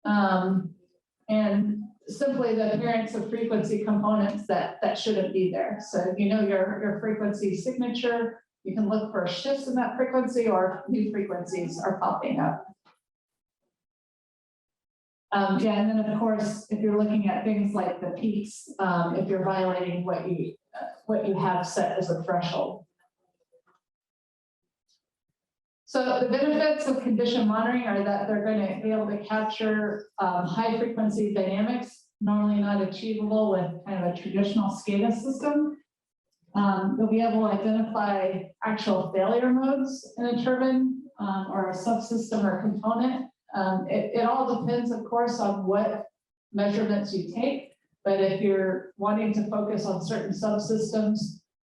Speaker 2: And simply the appearance of frequency components that shouldn't be there. So if you know your frequency signature, you can look for shifts in that frequency or new frequencies are popping up. Yeah, and then of course, if you're looking at things like the peaks, if you're violating what you have set as a threshold. So the benefits of condition monitoring are that they're going to be able to capture high frequency dynamics, normally not achievable with kind of a traditional SCADA system. They'll be able to identify actual failure modes in a turbine or a subsystem or component. It all depends, of course, on what measurements you take, but if you're wanting to focus on certain subsystems,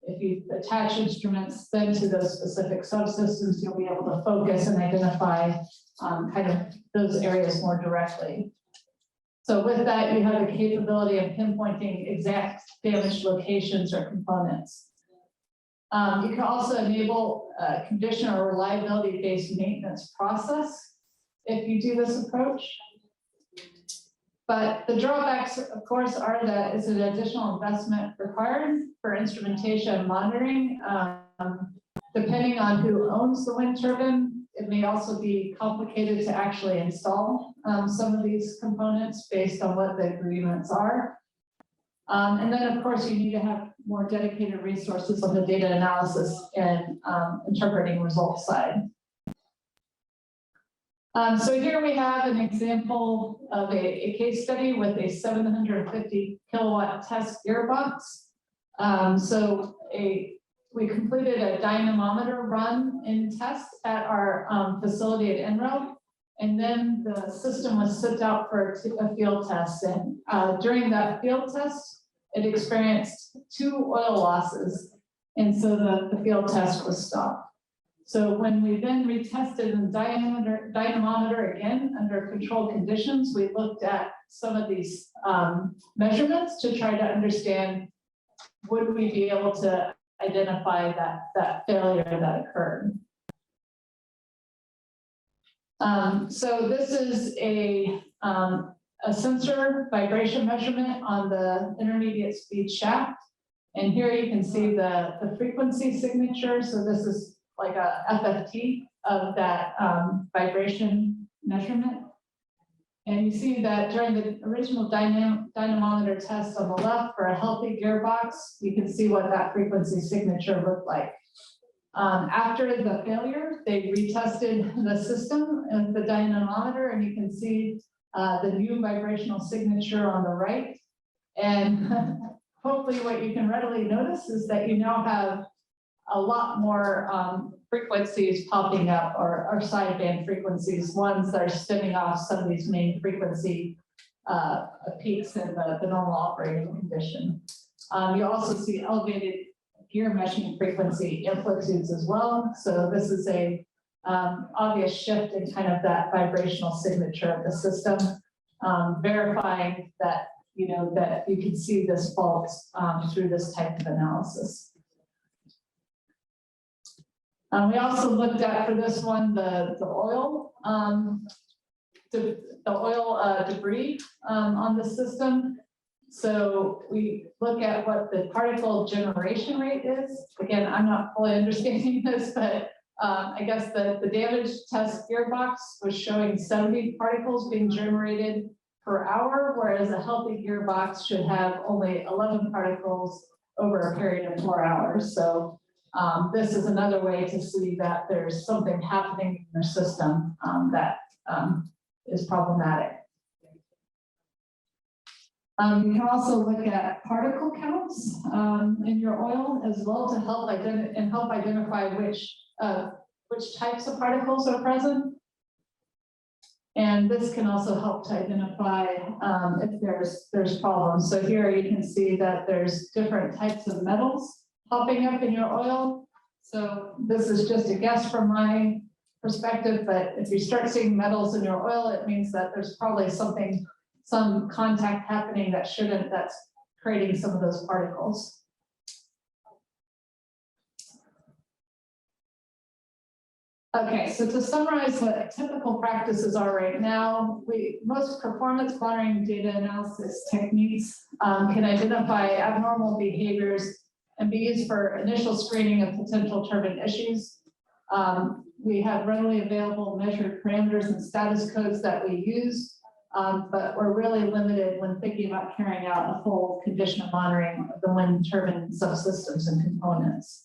Speaker 2: if you attach instruments then to those specific subsystems, you'll be able to focus and identify kind of those areas more directly. So with that, you have the capability of pinpointing exact damaged locations or components. You can also enable condition or reliability-based maintenance process if you do this approach. But the drawbacks, of course, are that it's an additional investment required for instrumentation and monitoring. Depending on who owns the wind turbine, it may also be complicated to actually install some of these components based on what the agreements are. And then, of course, you need to have more dedicated resources on the data analysis and interpreting results side. So here we have an example of a case study with a 750 kilowatt test gearbox. So we completed a dynamometer run in test at our facility at NREL. And then the system was sent out for a field test. And during that field test, it experienced 2 oil losses. And so the field test was stopped. So when we then retested the dynamometer again under controlled conditions, we looked at some of these measurements to try to understand, would we be able to identify that failure that occurred. So this is a sensor vibration measurement on the intermediate speed shaft. And here you can see the frequency signature. So this is like a FFT of that vibration measurement. And you see that during the original dynamometer test on the left for a healthy gearbox, you can see what that frequency signature looked like. After the failure, they retested the system and the dynamometer, and you can see the new vibrational signature on the right. And hopefully what you can readily notice is that you now have a lot more frequencies popping up, or sideband frequencies, ones that are spinning off some of these main frequency peaks in the normal operating condition. You also see elevated gear meshing frequency amplitudes as well. So this is a obvious shift in kind of that vibrational signature of the system, verifying that, that you can see this fault through this type of analysis. We also looked at, for this one, the oil debris on the system. So we look at what the particle generation rate is. Again, I'm not fully understanding this, but I guess the damage test gearbox was showing 70 particles being generated per hour, whereas a healthy gearbox should have only 11 particles over a period of 4 hours. So this is another way to see that there's something happening in your system that is problematic. You can also look at particle counts in your oil as well to help identify which types of particles are present. And this can also help to identify if there's problems. So here you can see that there's different types of metals popping up in your oil. So this is just a guess from my perspective, but if you start seeing metals in your oil, it means that there's probably some contact happening that shouldn't, that's creating some of those particles. Okay, so to summarize what typical practices are right now, most performance monitoring data analysis techniques can identify abnormal behaviors and be used for initial screening of potential turbine issues. We have readily available measured parameters and status codes that we use, but we're really limited when thinking about carrying out a full condition of monitoring of the wind turbine subsystems and components.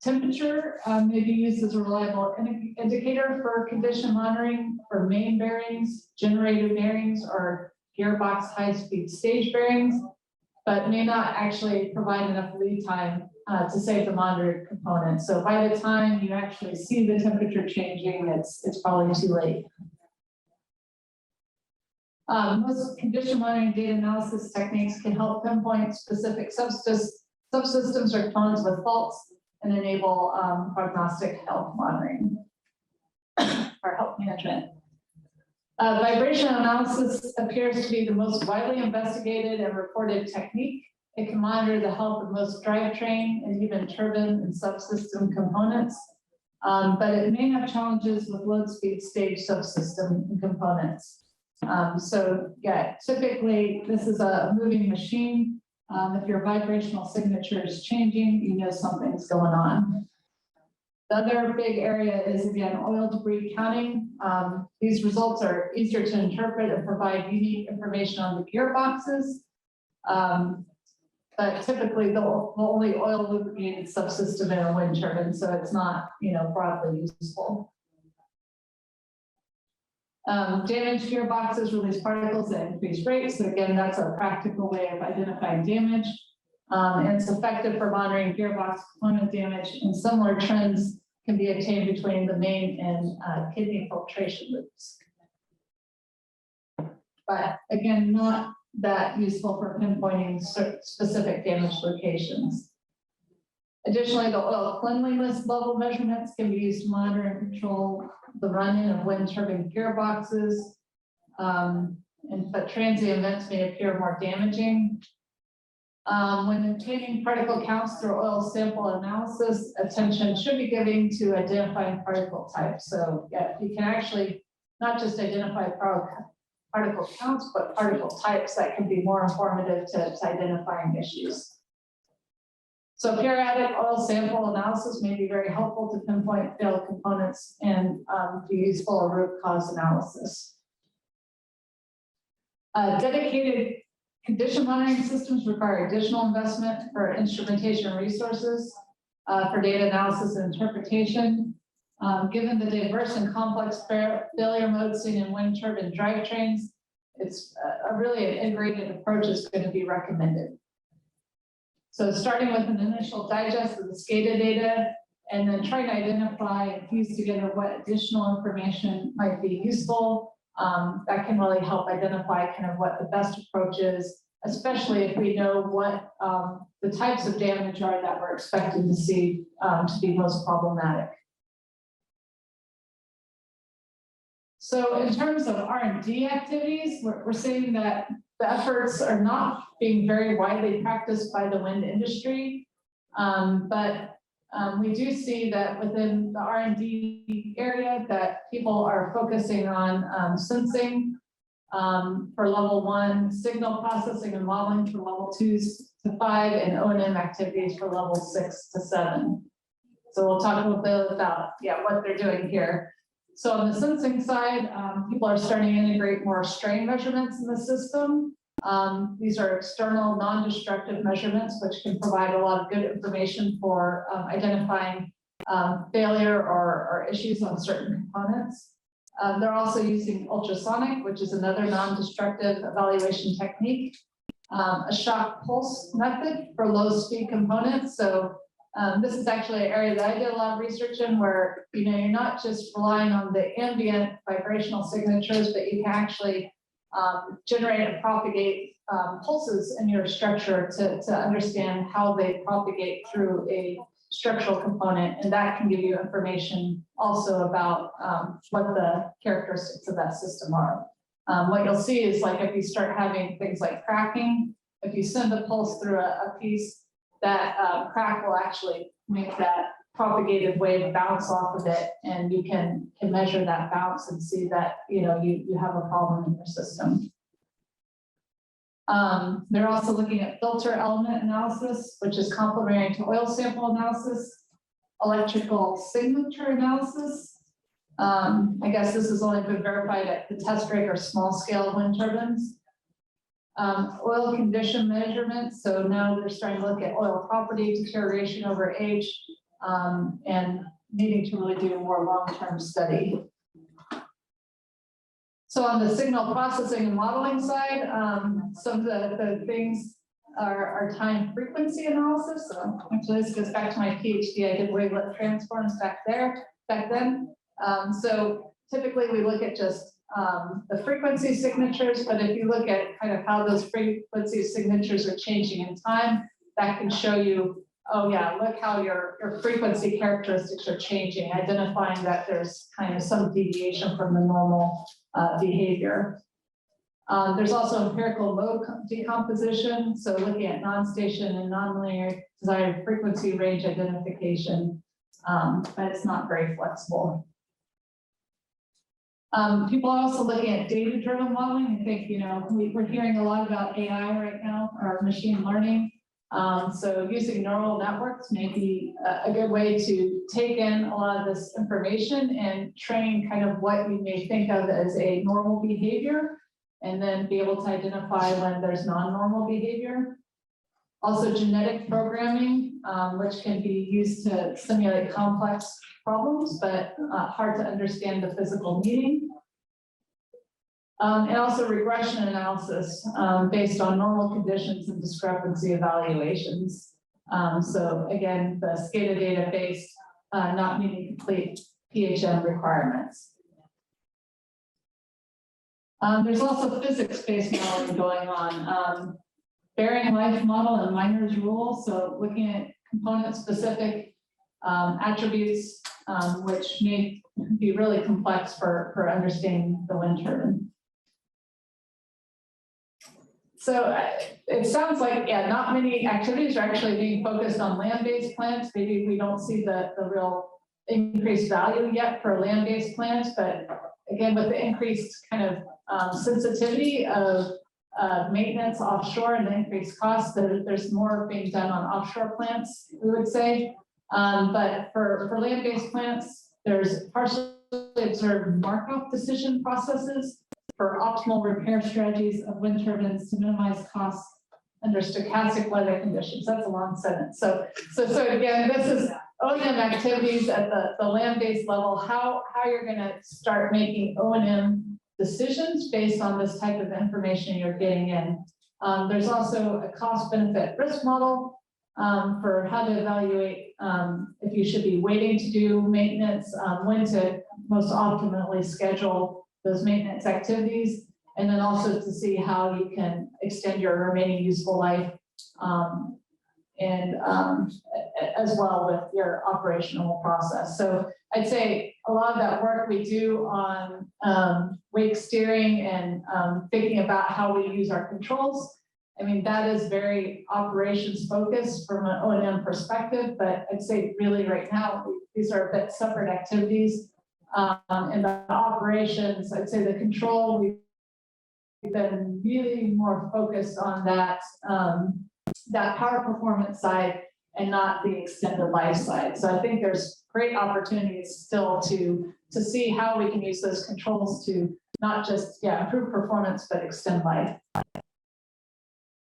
Speaker 2: Temperature may be used as a reliable indicator for condition monitoring for main bearings, generator bearings, or gearbox high-speed stage bearings, but may not actually provide enough lead time to save the monitored component. So by the time you actually see the temperature changing, it's probably too late. Most condition monitoring data analysis techniques can help pinpoint specific subsystems or components with faults and enable prognostic health monitoring or health management. Vibration analysis appears to be the most widely investigated and reported technique. It can monitor the health of most drivetrain and even turbine and subsystem components, but it may have challenges with low speed stage subsystem and components. So yeah, typically this is a moving machine. If your vibrational signature is changing, you know something's going on. The other big area is, again, oil debris counting. These results are easier to interpret and provide unique information on the gearboxes. But typically the only oil lubricated subsystem in a wind turbine, so it's not, broadly useful. Damaged gearboxes release particles at increased rates. So again, that's a practical way of identifying damage. And it's effective for monitoring gearbox component damage, and similar trends can be obtained between the main and kidney filtration loops. But again, not that useful for pinpointing specific damage locations. Additionally, the oil cleanliness level measurements can be used to monitor and control the run-in of wind turbine gearboxes. But transient events may appear more damaging. When obtaining particle counts through oil sample analysis, attention should be given to identifying particle types. So yeah, you can actually not just identify particle counts, but particle types that can be more informative to identifying issues. So periodic oil sample analysis may be very helpful to pinpoint failed components and be useful in root cause analysis. Dedicated condition monitoring systems require additional investment for instrumentation resources for data analysis and interpretation. Given the diverse and complex failure modes seen in wind turbine drivetrains, it's really an integrated approach is going to be recommended. So starting with an initial digest of the SCADA data, and then trying to identify and fuse together what additional information might be useful. That can really help identify kind of what the best approach is, especially if we know what the types of damage are that we're expecting to see to be most problematic. So in terms of R&D activities, we're seeing that the efforts are not being very widely practiced by the wind industry, but we do see that within the R&D area that people are focusing on sensing for level 1, signal processing and modeling for level 2 to 5, and O&M activities for level 6 to 7. So we'll talk a little bit about what they're doing here. So on the sensing side, people are starting to integrate more strain measurements in the system. These are external non-destructive measurements, which can provide a lot of good information for identifying failure or issues on certain components. They're also using ultrasonic, which is another non-destructive evaluation technique, a shock pulse method for low-speed components. So this is actually an area that I did a lot of research in, where you're not just relying on the ambient vibrational signatures, but you can actually generate and propagate pulses in your structure to understand how they propagate through a structural component, and that can give you information also about what the characteristics of that system are. What you'll see is, like, if you start having things like cracking, if you send a pulse through a piece, that crack will actually make that propagated wave bounce off of it, and you can measure that bounce and see that you have a problem in your system. They're also looking at filter element analysis, which is complementary to oil sample analysis, electrical signature analysis. I guess this has only been verified at the test rig or small scale wind turbines. Oil condition measurements. So now they're starting to look at oil property, deterioration over age, and needing to really do a more long-term study. So on the signal processing and modeling side, some of the things are time frequency analysis. So actually this goes back to my PhD. I did wavelet transforms back then. So typically we look at just the frequency signatures, but if you look at kind of how those frequency signatures are changing in time, that can show you, oh yeah, look how your frequency characteristics are changing, identifying that there's kind of some deviation from the normal behavior. There's also empirical mode decomposition, so looking at non-station and non-linear desired frequency range identification, but it's not very flexible. People are also looking at data-driven modeling. I think, we're hearing a lot about AI right now, or machine learning. So using neural networks may be a good way to take in a lot of this information and train kind of what you may think of as a normal behavior, and then be able to identify when there's non-normal behavior. Also genetic programming, which can be used to simulate complex problems, but hard to understand the physical meaning. And also regression analysis based on normal conditions and discrepancy evaluations. So again, the SCADA database not meeting complete PHM requirements. There's also physics-based modeling going on. Bearing life model and miner's rule, so looking at component-specific attributes, which may be really complex for understanding the wind turbine. So it sounds like, yeah, not many activities are actually being focused on land-based plants. Maybe we don't see the real increased value yet for land-based plants, but again, with the increased kind of sensitivity of maintenance offshore and the increased costs, there's more being done on offshore plants, we would say. But for land-based plants, there's partially observed markup decision processes for optimal repair strategies of wind turbines to minimize costs under stochastic weather conditions. That's a long sentence. So again, this is O&M activities at the land-based level, how you're going to start making O&M decisions based on this type of information you're getting in. There's also a cost benefit risk model for how to evaluate if you should be waiting to do maintenance, when to most optimally schedule those maintenance activities, and then also to see how you can extend your remaining useful life and as well with your operational process. So I'd say a lot of that work we do on wake steering and thinking about how we use our controls. I mean, that is very operations focused from an O&M perspective, but I'd say really right now, these are a bit separate activities. And the operations, I'd say the control, we've been really more focused on that, that power performance side and not the extended life side. So I think there's great opportunities still to see how we can use those controls to not just improve performance, but extend life.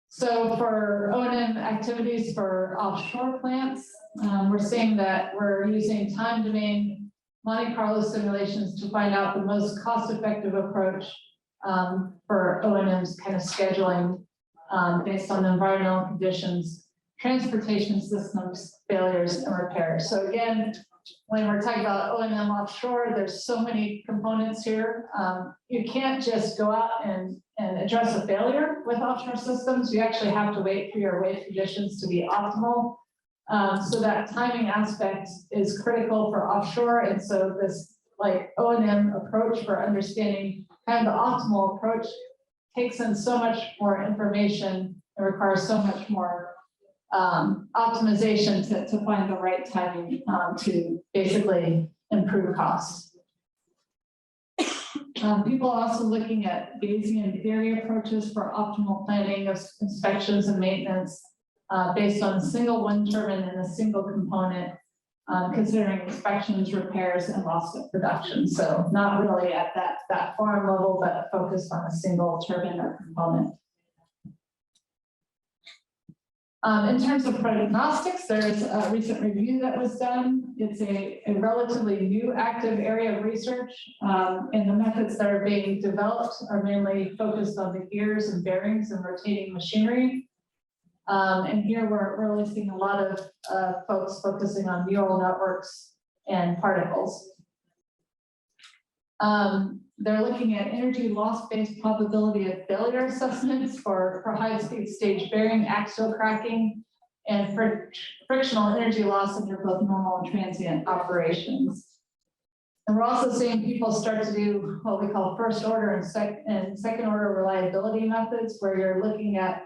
Speaker 2: So for O&M activities for offshore plants, we're seeing that we're using time domain Monte Carlo simulations to find out the most cost-effective approach for O&M's kind of scheduling based on environmental conditions, transportation systems, failures, and repairs. So again, when we're talking about O&M offshore, there's so many components here. You can't just go out and address a failure with offshore systems. You actually have to wait for your wave conditions to be optimal. So that timing aspect is critical for offshore. And so this like O&M approach for understanding kind of the optimal approach takes in so much more information and requires so much more optimization to find the right timing to basically improve costs. People are also looking at Bayesian theory approaches for optimal planning of inspections and maintenance based on a single wind turbine and a single component, considering inspections, repairs, and loss of production. So not really at that farm level, but focused on a single turbine or component. In terms of prognostics, there's a recent review that was done. It's a relatively new active area of research, and the methods that are being developed are mainly focused on the gears and bearings and rotating machinery. And here we're really seeing a lot of folks focusing on neural networks and particles. They're looking at energy loss-based probability of failure assessments for high-speed stage bearing, axial cracking, and frictional energy loss under both normal and transient operations. And we're also seeing people start to do what we call first order and second order reliability methods, where you're looking at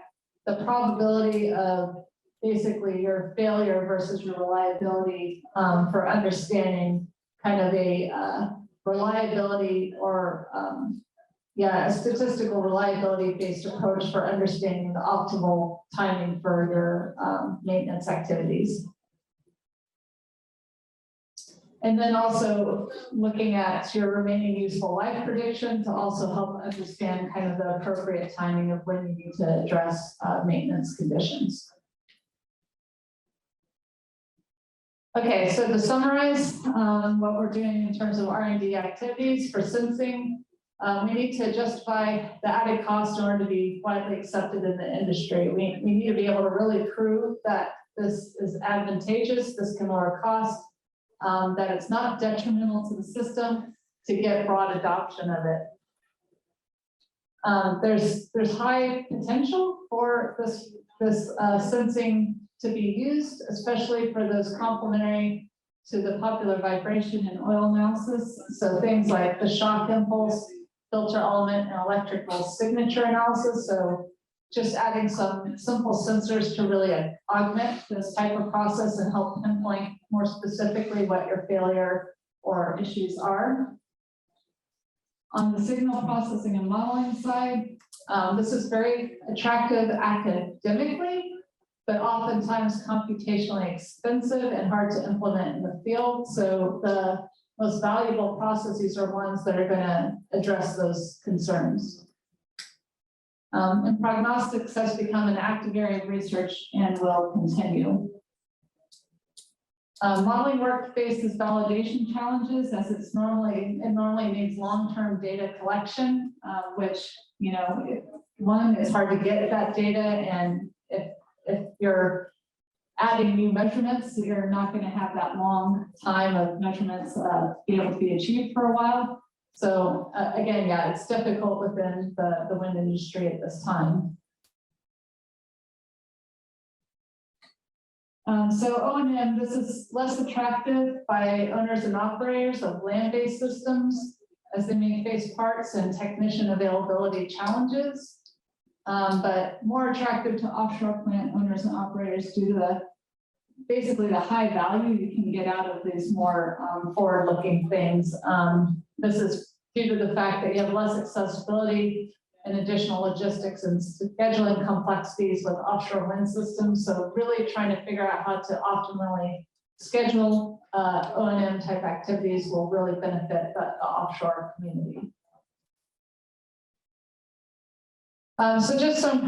Speaker 2: the probability of basically your failure versus your reliability for understanding kind of a reliability or a statistical reliability based approach for understanding the optimal timing for your maintenance activities. And then also looking at your remaining useful life prediction to also help understand kind of the appropriate timing of when you need to address maintenance conditions. Okay, so to summarize what we're doing in terms of R&D activities for sensing, We need to justify the added cost in order to be widely accepted in the industry. We need to be able to really prove that this is advantageous, this can lower cost, that it's not detrimental to the system to get broad adoption of it. There's high potential for this sensing to be used, especially for those complementary to the popular vibration and oil analysis. So things like the shock impulse, filter element, and electrical signature analysis. So just adding some simple sensors to really augment this type of process and help pinpoint more specifically what your failure or issues are. On the signal processing and modeling side, this is very attractive academically, but oftentimes computationally expensive and hard to implement in the field. So the most valuable processes are ones that are going to address those concerns. And prognostics has become an active area of research and will continue. Modeling work faces validation challenges as it normally needs long-term data collection, which, you know, one, it's hard to get that data, and if you're adding new measurements, you're not going to have that long time of measurements be able to be achieved for a while. So again, yeah, it's difficult within the wind industry at this time. So O&M, this is less attractive by owners and operators of land-based systems as they may face parts and technician availability challenges, but more attractive to offshore plant owners and operators due to basically the high value you can get out of these more forward-looking things. This is due to the fact that you have less accessibility and additional logistics and scheduling complexities with offshore wind systems. So really trying to figure out how to optimally schedule O&M type activities will really benefit the offshore community. So just some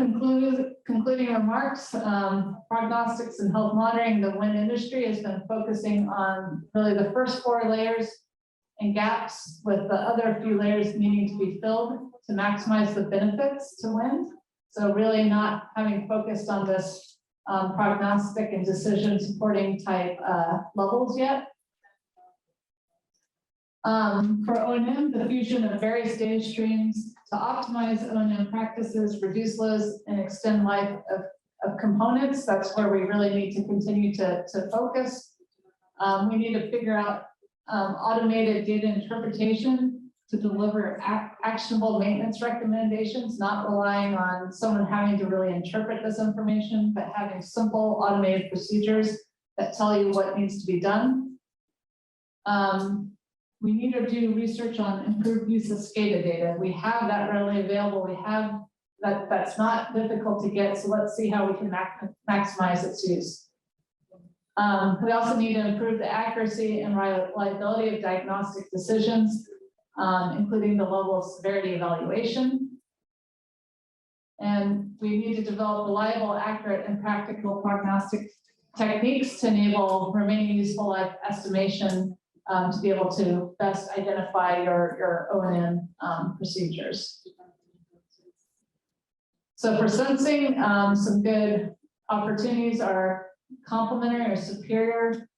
Speaker 2: concluding remarks. Prognostics and health monitoring, the wind industry has been focusing on really the first 4 layers and gaps, with the other few layers needing to be filled to maximize the benefits to wind. So really not having focused on this prognostic and decision supporting type levels yet. For O&M, the fusion of various data streams to optimize O&M practices, reduce loads, and extend life of components. That's where we really need to continue to focus. We need to figure out automated data interpretation to deliver actionable maintenance recommendations, not relying on someone having to really interpret this information, but having simple automated procedures that tell you what needs to be done. We need to do research on improved use of SCADA data. We have that readily available. We have that's not difficult to get. So let's see how we can maximize its use. We also need to improve the accuracy and reliability of diagnostic decisions, including the level of severity evaluation. And we need to develop reliable, accurate, and practical prognostic techniques to enable remaining useful life estimation to be able to best identify your O&M procedures. So for sensing, some good opportunities are complementary or superior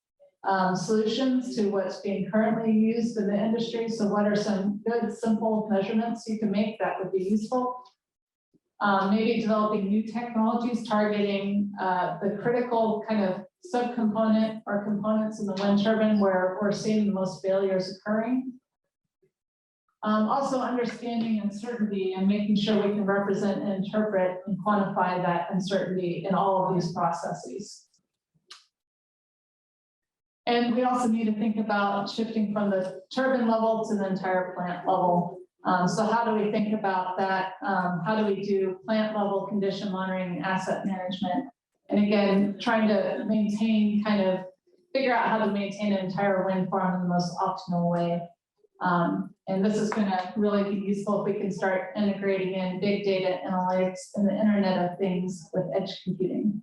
Speaker 2: solutions to what's being currently used in the industry. So what are some good, simple measurements you can make that would be useful? Maybe developing new technologies targeting the critical kind of subcomponent or components in the wind turbine where we're seeing the most failures occurring. Also understanding uncertainty and making sure we can represent and interpret and quantify that uncertainty in all of these processes. And we also need to think about shifting from the turbine level to the entire plant level. So how do we think about that? How do we do plant level condition monitoring and asset management? And again, trying to maintain, figure out how to maintain an entire wind farm in the most optimal way. And this is going to really be useful if we can start integrating in big data analytics and the Internet of Things with edge computing.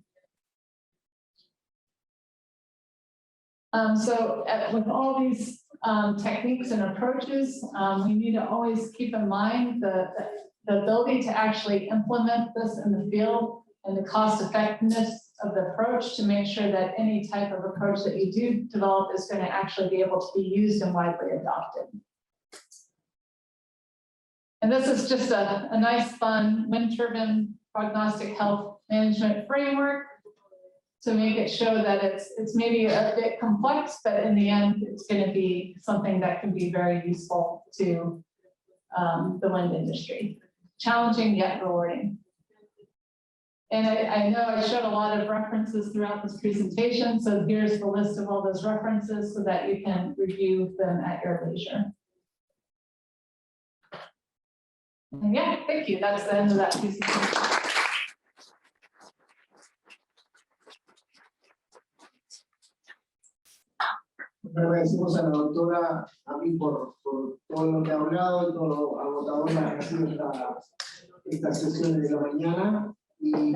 Speaker 2: So with all these techniques and approaches. We need to always keep in mind the ability to actually implement this in the field and the cost effectiveness of the approach to make sure that any type of approach that you do develop is going to actually be able to be used and widely adopted. And this is just a nice, fun wind turbine prognostic health management framework to make it show that it's maybe a bit complex, but in the end, it's going to be something that can be very useful to the wind industry. Challenging yet rewarding. And I know I showed a lot of references throughout this presentation, so here's the list of all those references so that you can review them at your leisure. And yeah, thank you. That's the end of that presentation.
Speaker 1: Agradecemos a la doctora Ami por todo lo que ha hablado y todo lo agotadora que ha sido esta sesión de la mañana y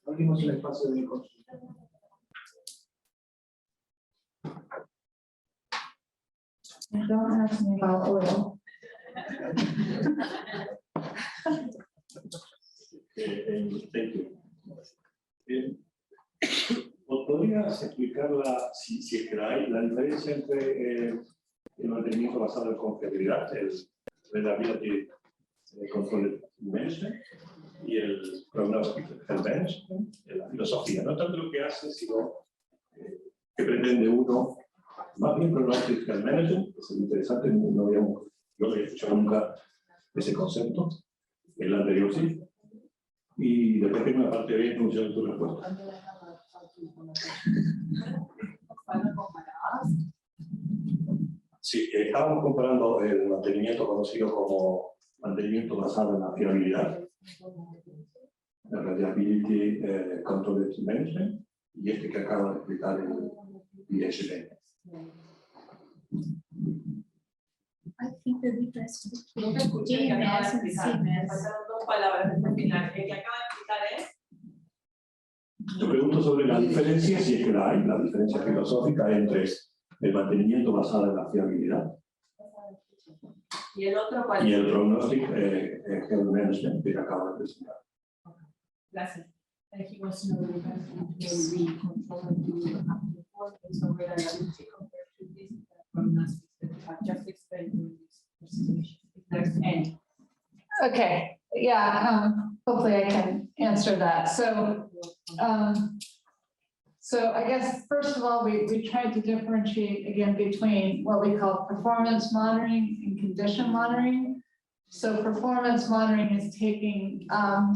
Speaker 1: abrimos el espacio de consulta.
Speaker 2: Don't ask me about oil.
Speaker 3: Thank you. ¿Podrías explicar si es que la diferencia entre el mantenimiento basado en confiabilidad, el Reliability Control Management y el Prognostic Health Management, la filosofía, no tanto lo que hace, sino que pretende uno, más bien Prognostic Health Management, que es interesante, yo no había escuchado nunca ese concepto, el anterior sí, y después tengo una parte B en función de tu respuesta. Sí, estábamos comparando el mantenimiento conocido como mantenimiento basado en la fiabilidad, el Reliability Control Management, y este que acaba de explicar el IHM.
Speaker 8: I think the difference between
Speaker 12: GMS
Speaker 8: GMS and CMS.
Speaker 12: Pasaron dos palabras al final. El que acaba de explicar es.
Speaker 3: Yo pregunto sobre la diferencia, si es que la hay, la diferencia filosófica entre el mantenimiento basado en la fiabilidad
Speaker 12: ¿Y el otro cuál es?
Speaker 3: y el Prognostic Health Management que acaba de presentar.
Speaker 12: Gracias.
Speaker 8: He wants to know the difference between the control and the performance of reliability compared to this prognostics that you have just explained during this presentation. If there's any.
Speaker 2: Okay, yeah, hopefully I can answer that. So I guess, first of all, we tried to differentiate again between what we call performance monitoring and condition monitoring. So performance monitoring is taking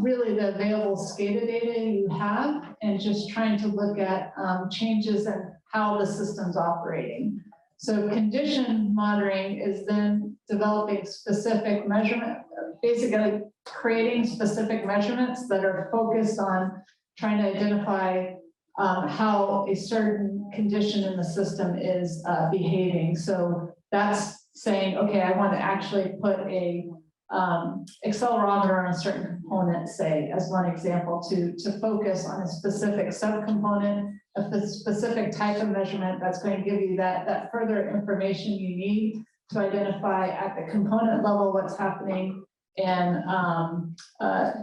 Speaker 2: really the available SCADA data you have and just trying to look at changes in how the system's operating. So condition monitoring is then developing specific measurement, basically creating specific measurements that are focused on trying to identify how a certain condition in the system is behaving. So that's saying, okay, I want to actually put a accelerometer on a certain component, say, as one example, to focus on a specific subcomponent, a specific type of measurement that's going to give you that further information you need to identify at the component level what's happening and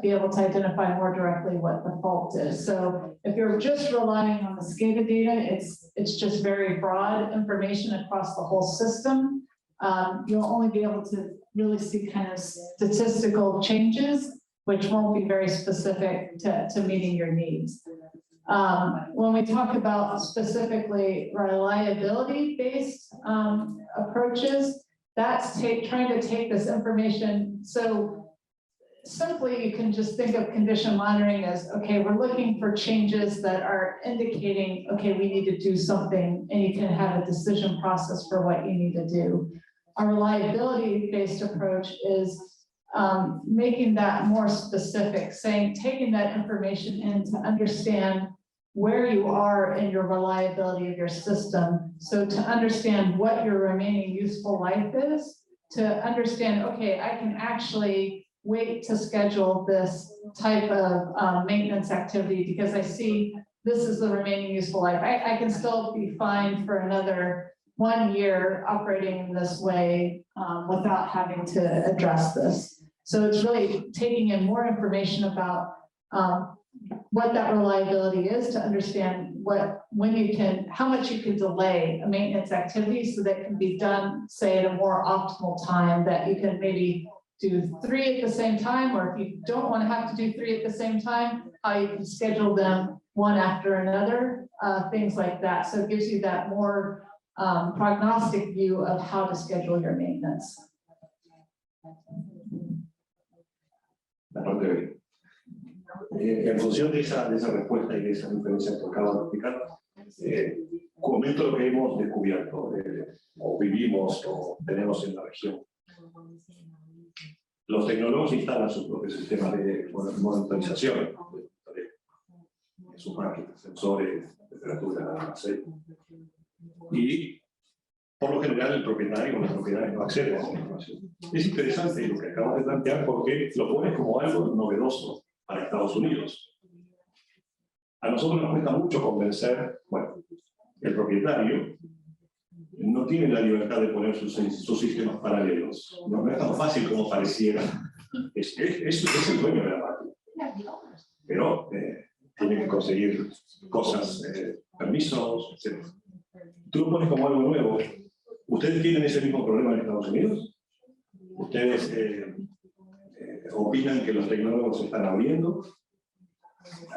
Speaker 2: be able to identify more directly what the fault is. So if you're just relying on the SCADA data, it's just very broad information across the whole system. You'll only be able to really see kind of statistical changes, which won't be very specific to meeting your needs. When we talk about specifically reliability-based approaches, that's trying to take this information. So simply, you can just think of condition monitoring as, okay, we're looking for changes that are indicating, okay, we need to do something, and you can have a decision process for what you need to do. A reliability-based approach is making that more specific, saying, taking that information in to understand where you are in your reliability of your system. So to understand what your remaining useful life is, to understand, okay, I can actually wait to schedule this type of maintenance activity because I see this is the remaining useful life. I can still be fine for another 1 year operating in this way without having to address this. So it's really taking in more information about what that reliability is to understand how much you can delay a maintenance activity so that it can be done, say, at a more optimal time, that you can maybe do 3 at the same time, or if you don't want to have to do 3 at the same time, how you can schedule them one after another, things like that. So it gives you that more prognostic view of how to schedule your maintenance.
Speaker 3: La parte B. En función de esa respuesta y de esa diferencia que acabo de explicar, comento lo que hemos descubierto, o vivimos, o tenemos en la región. Los tecnólogos instalan sus propios sistemas de monitorización de sus máquinas, sensores, temperatura, aceite. Y por lo general el propietario o las propiedades no acceden a esa información. Es interesante lo que acabas de plantear porque lo pones como algo novedoso para Estados Unidos. A nosotros nos cuesta mucho convencer, bueno, el propietario no tiene la libertad de poner sus sistemas paralelos. No es tan fácil como pareciera. Es el dueño de la máquina. Pero tiene que conseguir cosas, permisos, etc. Tú lo pones como algo nuevo. ¿Ustedes tienen ese mismo problema en Estados Unidos? ¿Ustedes opinan que los tecnólogos se están abriendo?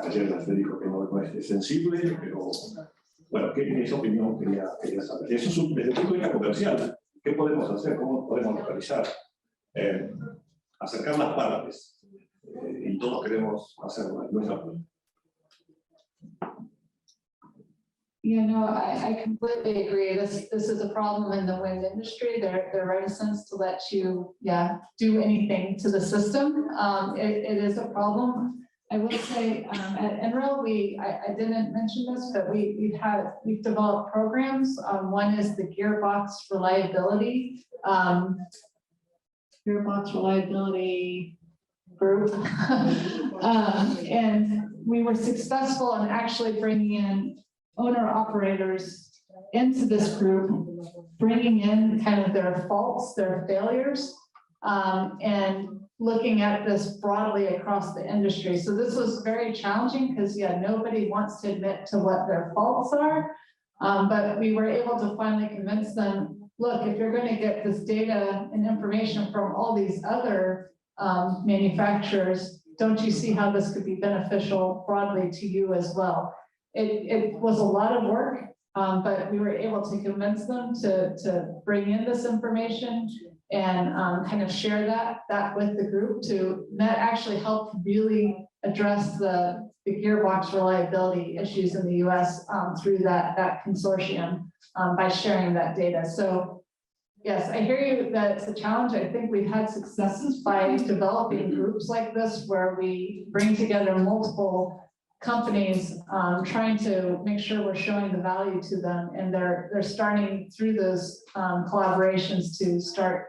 Speaker 3: Ayer se dijo que no es sensible, pero bueno, esa opinión quería saber. Eso es desde el punto de vista comercial. ¿Qué podemos hacer? ¿Cómo podemos localizar? Acercar las partes. Y todos queremos hacer nuestra parte.
Speaker 2: You know, I completely agree. This is a problem in the wind industry. Their reticence to let you, do anything to the system. It is a problem. I will say at NREL, I didn't mention this, but we've developed programs. One is the gearbox reliability group, and we were successful in actually bringing in owner-operators into this group, bringing in kind of their faults, their failures, and looking at this broadly across the industry. So this was very challenging because, nobody wants to admit to what their faults are, but we were able to finally convince them, look, if you're going to get this data and information from all these other manufacturers, don't you see how this could be beneficial broadly to you as well? It was a lot of work, but we were able to convince them to bring in this information and kind of share that with the group that actually helped really address the gearbox reliability issues in the US through that consortium by sharing that data. So yes, I hear you that it's a challenge. I think we've had successes by developing groups like this where we bring together multiple companies trying to make sure we're showing the value to them, and they're starting through those collaborations to start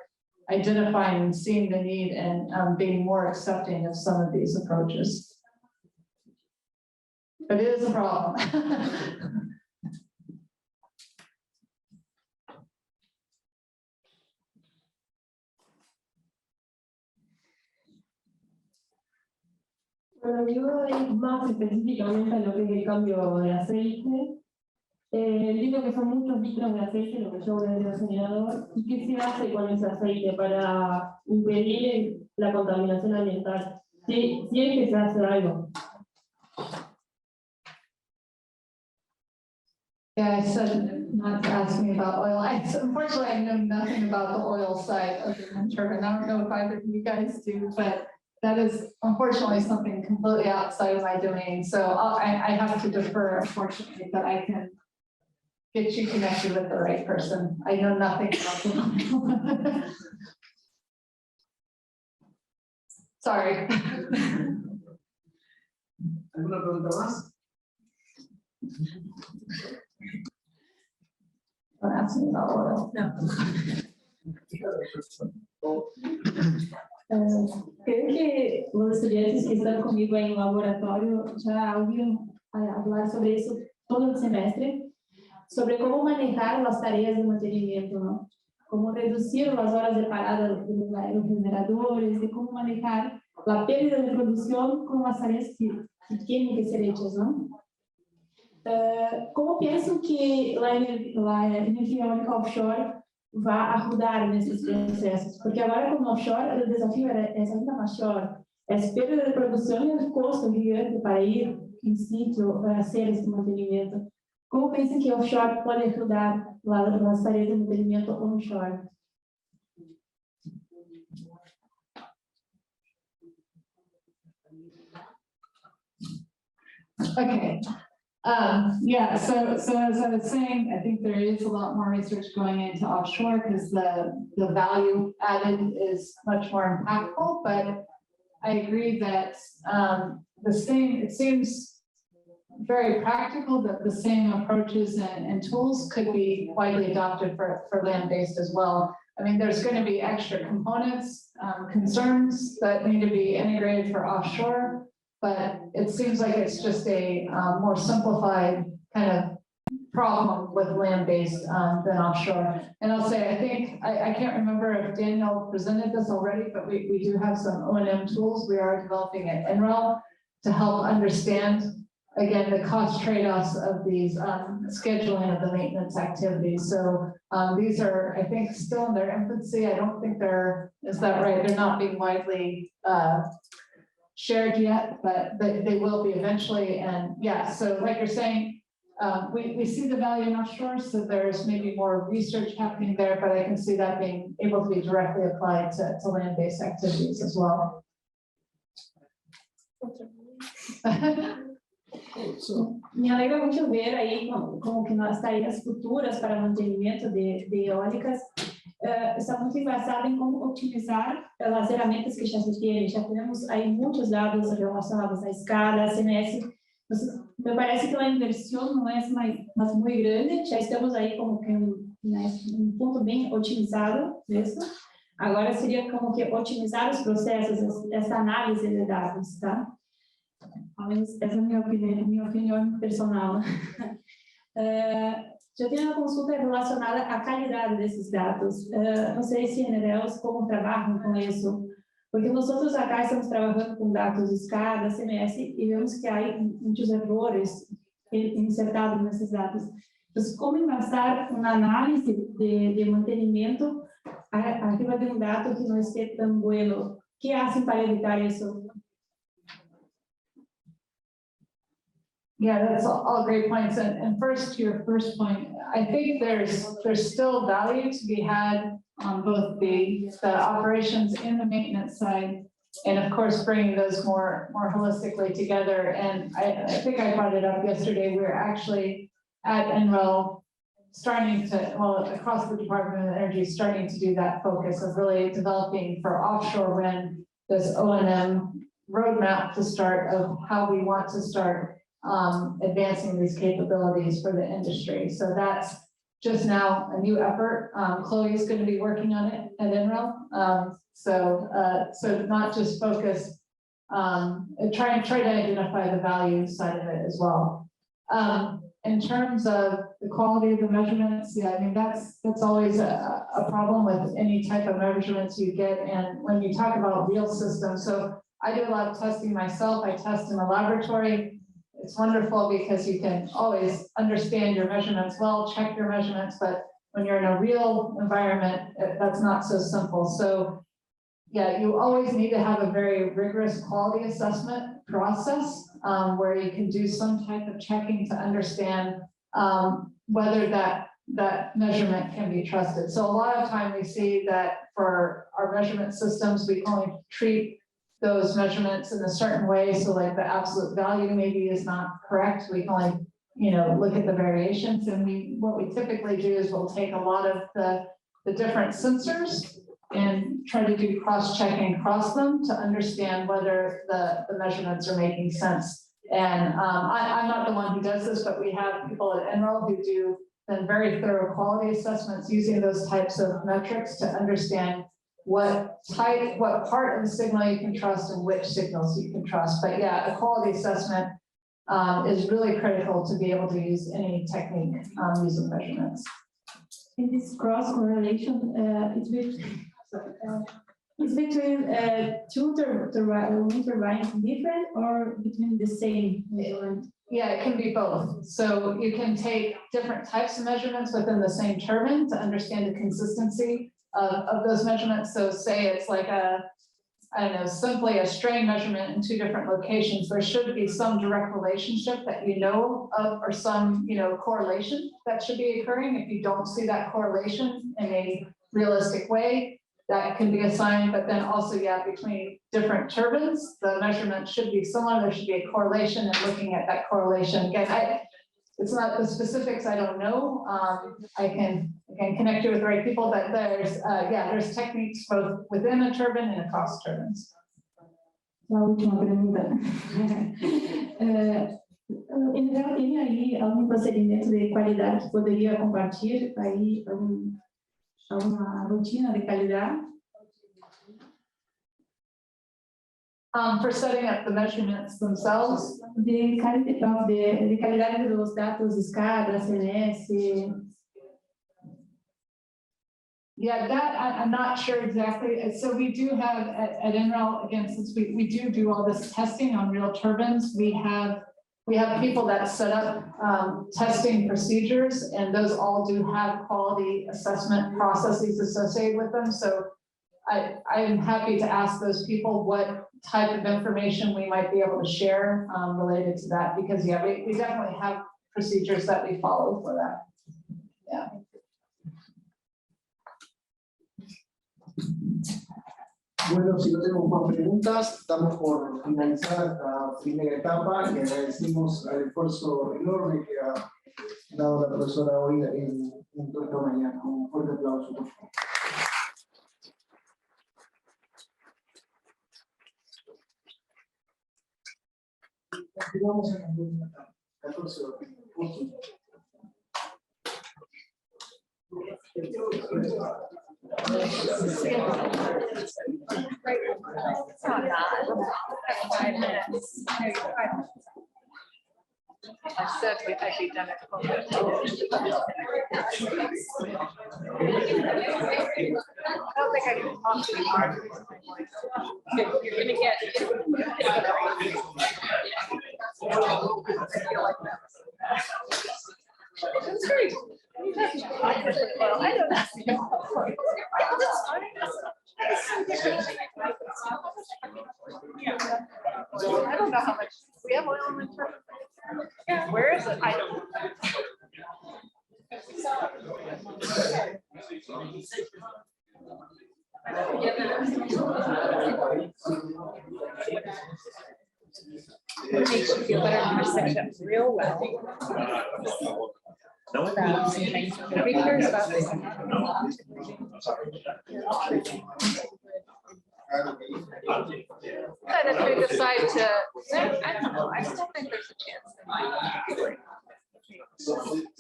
Speaker 2: identifying and seeing the need and being more accepting of some of these approaches. But it is a problem.
Speaker 4: Bueno, yo voy más específicamente a lo que es el cambio de aceite. Entiendo que son muchos litros de aceite lo que lleva un aerogenerador. ¿Y qué se hace con ese aceite para impedir la contaminación ambiental? Si es que se hace algo.
Speaker 2: Yeah, I said not to ask me about oil. Unfortunately, I know nothing about the oil side of the wind turbine. I don't know if either of you guys do, but that is unfortunately something completely outside of my domain. So I have to defer, unfortunately, but I can get you connected with the right person. I know nothing about them. Sorry.
Speaker 1: ¿Alguna pregunta más?
Speaker 2: Don't ask me about oil.
Speaker 4: Creo que los estudiantes que están conmigo en el laboratorio ya han oído hablar sobre eso todo el semestre. sobre cómo manejar las tareas de mantenimiento, ¿no? Cómo reducir las horas de parada de los generadores, de cómo manejar la pérdida de producción con las tareas que tienen que ser hechas, ¿no? ¿Cómo piensan que la energía eólica offshore va a ayudar nesses processos? Porque agora com o offshore, o desafio é ainda maior. Essa perda de produção e o custo gigante para ir em sítio para fazer esse mantenimento. Como pensam que o offshore pode ajudar nas tarefas de mantenimento onshore?
Speaker 2: Okay. Yeah, so as I was saying, I think there is a lot more research going into offshore because the value added is much more impactful, but I agree that it seems very practical that the same approaches and tools could be widely adopted for land-based as well. I mean, there's going to be extra components, concerns that need to be integrated for offshore, but it seems like it's just a more simplified kind of problem with land-based than offshore. And I'll say, I think, I can't remember if Daniel presented this already, but we do have some O&M tools we are developing at NREL to help understand, again, the cost trade-offs of these scheduling of the maintenance activities. So these are, I think, still in their infancy. I don't think is that right? They're not being widely shared yet, but they will be eventually. And yeah, so like you're saying, we see the value in offshore, so there's maybe more research happening there, but I can see that being able to be directly applied to land-based activities as well.
Speaker 4: Me alegra muito ver aí como que nas tarefas futuras para mantenimento de eólicas está muito engraçado em como otimizar as ferramentas que já se tem. Já temos aí muitos dados relacionados à escala, à CMS. Me parece que a inversão não é mais muito grande. Já estamos aí como que um ponto bem otimizado disso. Agora seria como que otimizar os processos, essa análise de dados, tá? Essa é a minha opinião personal. Já tenho uma consulta relacionada à qualidade desses dados. Não sei se Energías como trabalham com isso, porque nós outros acá estamos trabalhando com dados de escada, CMS, e vemos que há muitos erros insertados nesses dados. Então, como encaixar uma análise de mantenimento arriba de um dado que não esteja tão bueno? O que fazem para evitar isso?
Speaker 2: Yeah, that's all great points. And first, to your first point, I think there's still value to be had on both the operations and the maintenance side, and of course, bringing those more holistically together. And I think I brought it up yesterday. We're actually at NREL starting to, well, across the Department of Energy, starting to do that focus of really developing for offshore wind this O&M roadmap to start of how we want to start advancing these capabilities for the industry. So that's just now a new effort. Chloe is going to be working on it at NREL. So not just focus, try to identify the value side of it as well. In terms of the quality of the measurements, yeah, I mean, that's always a problem with any type of measurements you get. And when you talk about real systems, so I do a lot of testing myself. I test in the laboratory. It's wonderful because you can always understand your measurements well, check your measurements, but when you're in a real environment, that's not so simple. So yeah, you always need to have a very rigorous quality assessment process where you can do some type of checking to understand whether that measurement can be trusted. So a lot of time we see that for our measurement systems, we only treat those measurements in a certain way. So like the absolute value maybe is not correct. We can only, look at the variations. And what we typically do is we'll take a lot of the different sensors and try to do cross-checking across them to understand whether the measurements are making sense. And I'm not the one who does this, but we have people at NREL who do then very thorough quality assessments using those types of metrics to understand what part of the signal you can trust and which signals you can trust. But yeah, a quality assessment is really critical to be able to use any technique using measurements.
Speaker 4: In this cross correlation, it's between two wind turbines different or between the same measurement?
Speaker 2: Yeah, it can be both. So you can take different types of measurements within the same turbine to understand the consistency of those measurements. So say it's like I don't know, simply a strain measurement in two different locations, there should be some direct relationship that you know of, or some, correlation that should be occurring. If you don't see that correlation in a realistic way, that can be a sign. But then also, yeah, between different turbines, the measurement should be similar. There should be a correlation, and looking at that correlation. Again, it's not the specifics, I don't know. I can connect you with the right people, but there's techniques both within a turbine and across turbines.
Speaker 4: La última pregunta. En realidad, ¿tiene ahí algún procedimiento de calidad que podría compartir ahí, alguna rutina de calidad?
Speaker 2: For setting up the measurements themselves.
Speaker 4: De calidad de los datos, escalas, CNS.
Speaker 2: Yeah, that I'm not sure exactly. So we do have at NREL, again, since we do all this testing on real turbines, we have people that set up testing procedures, and those all do have quality assessment processes associated with them. So I'm happy to ask those people what type of information we might be able to share related to that, because yeah, we definitely have procedures that we follow for that. Yeah.
Speaker 1: Bueno, si no tenemos más preguntas, damos por finalizada esta primera etapa y agradecemos al esfuerzo enorme que ha dado la profesora hoy en toda esta mañana. Un fuerte aplauso, por favor. Continuamos en la segunda etapa, 14 horas.
Speaker 2: I said I'd be done at 12. I don't think I can talk to you. You're gonna get. That's great. Well, I don't know. I don't know how much. We have oil in the truck. Yeah, where is it? I don't know. It makes you feel better when you're set up real well. Nobody cares about this. And if they decide to, I don't know, I still think there's a chance. So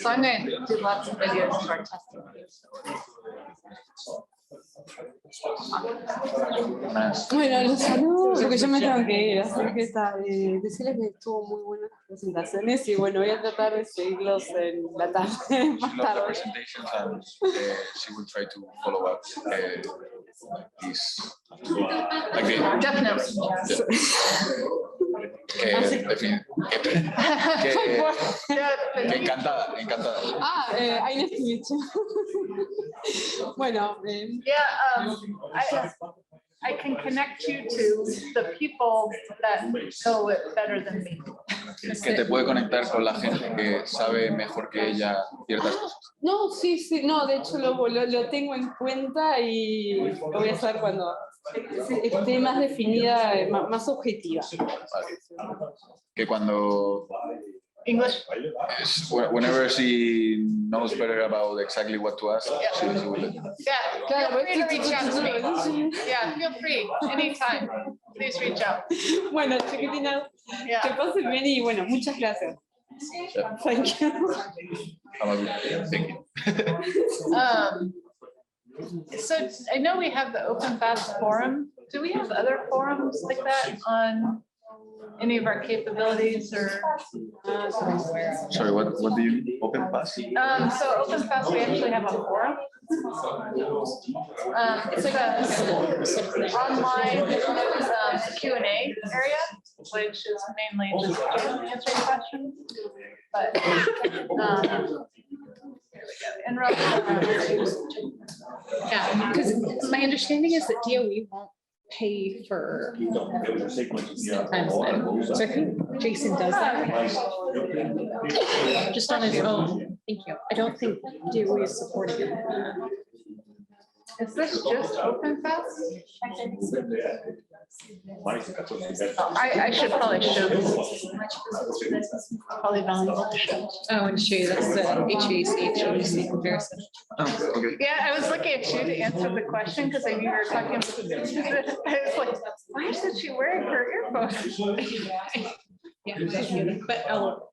Speaker 2: I'm going to do lots of videos of our testing.
Speaker 13: Bueno, los saludos, porque yo me tengo que ir, así que decirles que estuvo muy buenas las presentaciones y bueno, voy a tratar de seguirlos en la tarde, más tarde.
Speaker 7: She will try to follow up this.
Speaker 2: Definitely.
Speaker 7: Que encantada.
Speaker 13: I nice to meet you. Bueno.
Speaker 2: Yeah, I can connect you to the people that know it better than me.
Speaker 7: Que te puede conectar con la gente que sabe mejor que ella ciertas cosas.
Speaker 13: No, sí, no, de hecho lo tengo en cuenta y lo voy a hacer cuando esté más definida, más objetiva.
Speaker 7: Vale. Que cuando
Speaker 2: English.
Speaker 7: Whenever she knows better about exactly what to ask, she will let you know.
Speaker 2: Yeah, feel free to reach out to me. Yeah, feel free, anytime. Please reach out.
Speaker 13: Bueno, chiquitina, que pasen bien y bueno, muchas gracias.
Speaker 7: Yeah.
Speaker 13: Thank you.
Speaker 7: Thank you.
Speaker 2: So I know we have the Open Fast forum. Do we have other forums like that on any of our capabilities or.
Speaker 3: Sorry, what do you mean? Open pass?
Speaker 2: So OpenFast, we actually have a forum. It's like a online Q&A area, which is mainly just answering questions. But
Speaker 5: Yeah, because my understanding is that DOE won't pay for sometimes then. So I think Jason does that just on his own. Thank you. I don't think DOE is supporting it.
Speaker 2: is this just OpenFast? I should probably show this. Probably valuable to show.
Speaker 5: Oh, and show you that's the HVAC comparison.
Speaker 3: Oh, okay.
Speaker 2: Yeah, I was looking at you to answer the question because I knew you were talking. I was like, why isn't she wearing her earphones?
Speaker 5: Yeah, but I'll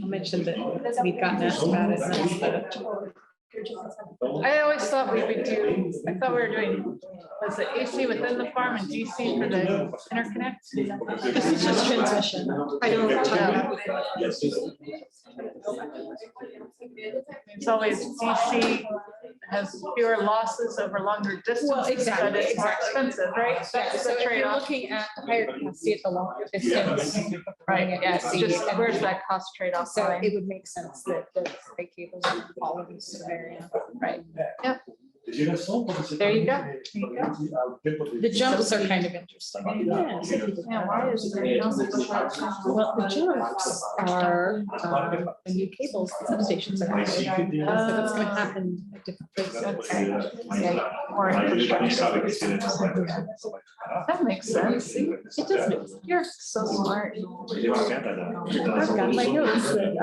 Speaker 5: mention that we've gotten asked about it. And that's
Speaker 2: I always thought we would do, I thought we were doing, was it AC within the farm and DC for the interconnect?
Speaker 5: This is just transmission. I don't know.
Speaker 2: It's always DC has fewer losses over longer distances,
Speaker 5: Well, exactly,
Speaker 2: but it's more expensive, right?
Speaker 5: Yeah,
Speaker 2: That's
Speaker 5: so
Speaker 2: the
Speaker 5: if you're
Speaker 2: trade-off.
Speaker 5: looking at higher capacity at the longer distance.
Speaker 2: Right, yeah, it's just, where's that cost trade-off
Speaker 5: So
Speaker 2: line?
Speaker 5: it would make sense that the freight cables would fall in this area.
Speaker 2: Right, yep. There you go. There you go.
Speaker 5: The jumps are kind of interesting.
Speaker 2: Yeah, why is there no?
Speaker 5: Well, the jumps are the new cables, the substations are. So that's going to happen at different places.
Speaker 2: Yeah, more infrastructure. That makes sense.
Speaker 5: It does make sense.
Speaker 2: You're so smart.
Speaker 5: I've got my notes that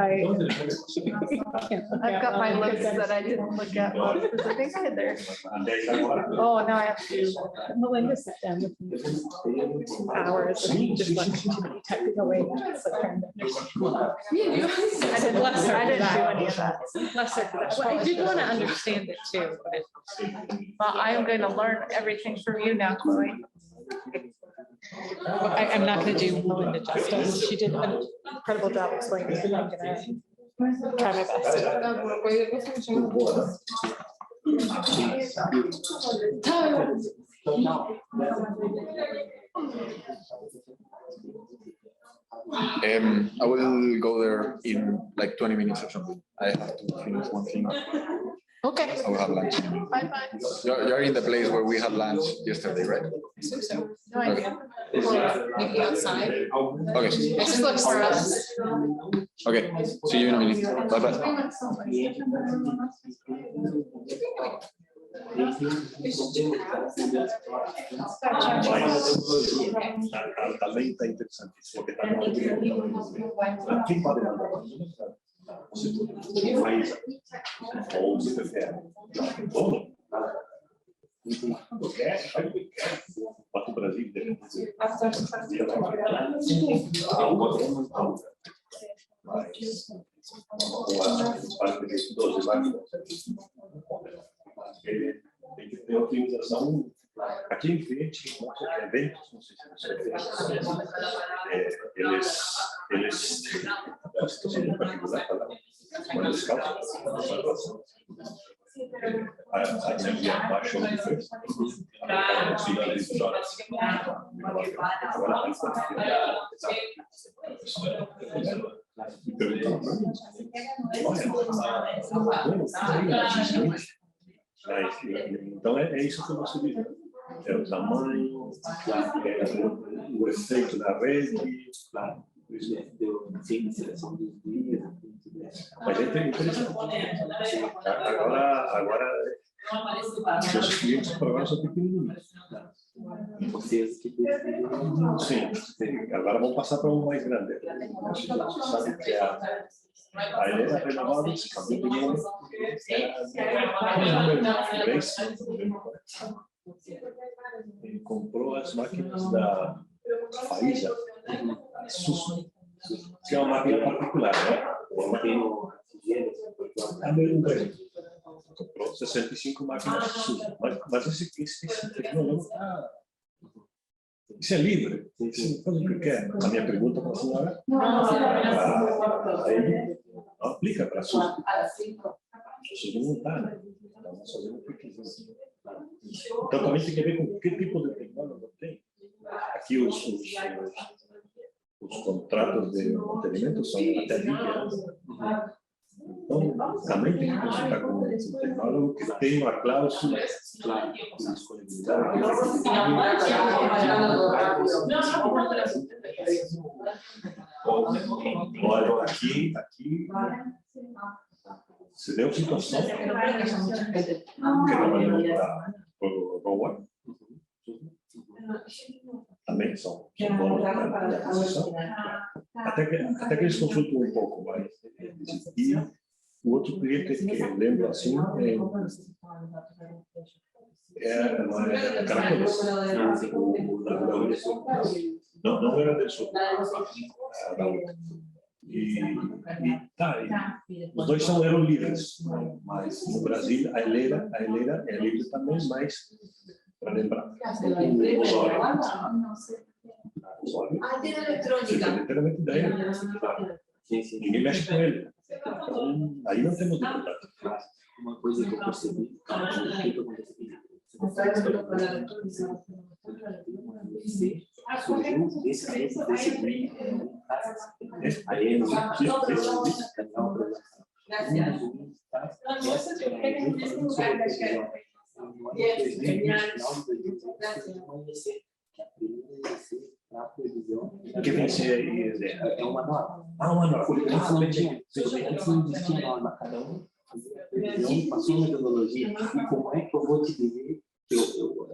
Speaker 2: I've got my list that I didn't look at. What was the thing I had there? Oh, now I have to.
Speaker 5: Melinda sat down with me for 2 hours and just like too many technical ways.
Speaker 2: I didn't,
Speaker 5: Bless her
Speaker 2: I
Speaker 5: for
Speaker 2: didn't do
Speaker 5: that.
Speaker 2: any of that.
Speaker 5: Bless her for that. Well, I did want to understand it too, but
Speaker 2: Well, I am going to learn everything from you now, Chloe.
Speaker 5: I'm not going to do Melinda justice. She did an incredible job explaining it. I'm going to try my best.
Speaker 3: I will go there in like 20 minutes or something. I have to finish one thing.
Speaker 2: Okay.
Speaker 3: I will have lunch.
Speaker 2: Bye-bye.
Speaker 3: You're in the place where we had lunch yesterday, right?
Speaker 2: No idea.
Speaker 5: Maybe outside.
Speaker 3: Okay.
Speaker 5: Just look for us.
Speaker 3: Okay. See you in a minute. Bye bye.
Speaker 11: Altamente interessantissimo. Quanto o Brasil deve dizer. Parte de 12 máquinas. Tem que ter otimização. Aqui em frente, eventos, não sei se você eles situação muito particular, quando eles causam a energia baixa ou diferente, a possibilidade de horas. Então é isso que eu gosto de ver. É o tamanho, o efeito da rede, mas é interessante. Agora os clientes programas são pequenininhos. Sim, agora vamos passar para um mais grande. A gente sabe que a ideia da Renovables também ele comprou as máquinas da Faísa, SUS, que é uma máquina particular, né? Comprou 65 máquinas SUS, mas esse tecnológico
Speaker 3: Isso é livre. Você faz o que quer. A minha pergunta para a senhora. Aí não aplica para a sua. Isso não está, né? Então, nós fazemos o que quisermos. Então, também tem que ver com que tipo de tecnologia tem. Aqui os contratos de mantenimento são até 20 anos. Então, também tem que consultar com o tecnólogo que tem uma cláusula de disponibilidade. Olha, aqui se deu situação que trabalhou para o Renovables, também são donos da aquisição, até que eles consultam um pouco mais. E o outro cliente que lembro assim é Caracas, não era del sul, os dois eram livres, mas no Brasil a eleira é livre também, mas para lembrar. Literalmente daí, ninguém mexe com ele. Então, aí não temos dificuldade.
Speaker 10: Uma coisa que eu percebi, surgiu desse
Speaker 3: que vem ser
Speaker 10: é uma norma.
Speaker 3: Uma norma.
Speaker 10: Porque antes não tinha, antes não existia norma, cada um passou uma metodologia. E como é que eu vou te dizer que eu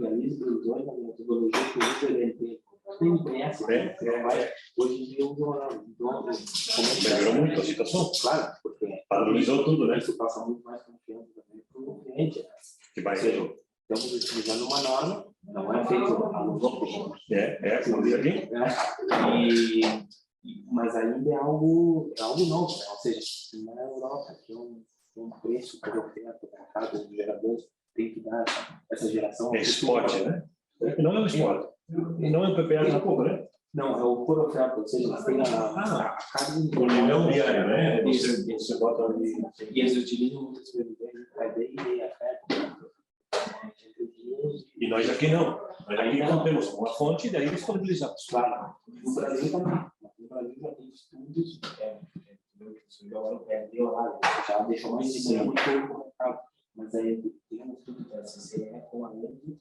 Speaker 10: realizo previsões na metodologia que eu uso ele nem me conhece, né? Hoje em dia eu uso uma norma. Então,
Speaker 3: melhorou muito a situação?
Speaker 10: Claro, porque
Speaker 3: padronizou tudo, né?
Speaker 10: Isso passa muito mais confiança também para o cliente.
Speaker 3: Que vai
Speaker 10: ser. Estamos utilizando uma norma, não é feito a luz.
Speaker 3: Como diz aqui.
Speaker 10: Mas ainda é algo novo, né? Ou seja, na Europa, que é um preço por oferta para cada gerador, tem que dar essa geração.
Speaker 3: É spot, né? Não é um spot. Não é um PPA na pouco, né?
Speaker 10: Não, é o por oferta, ou seja, eles têm a carga de
Speaker 3: o milhão diário, né? Você bota ali.
Speaker 10: E eles utilizam muitas previsões de cadeia e oferta.
Speaker 3: E nós aqui não. Nós aqui não temos uma fonte e daí disponibilizamos.
Speaker 10: Claro. No Brasil também. No Brasil já tem estudos, já deixou mais de muito mercado. Mas aí tem um estudo da CCE com a lei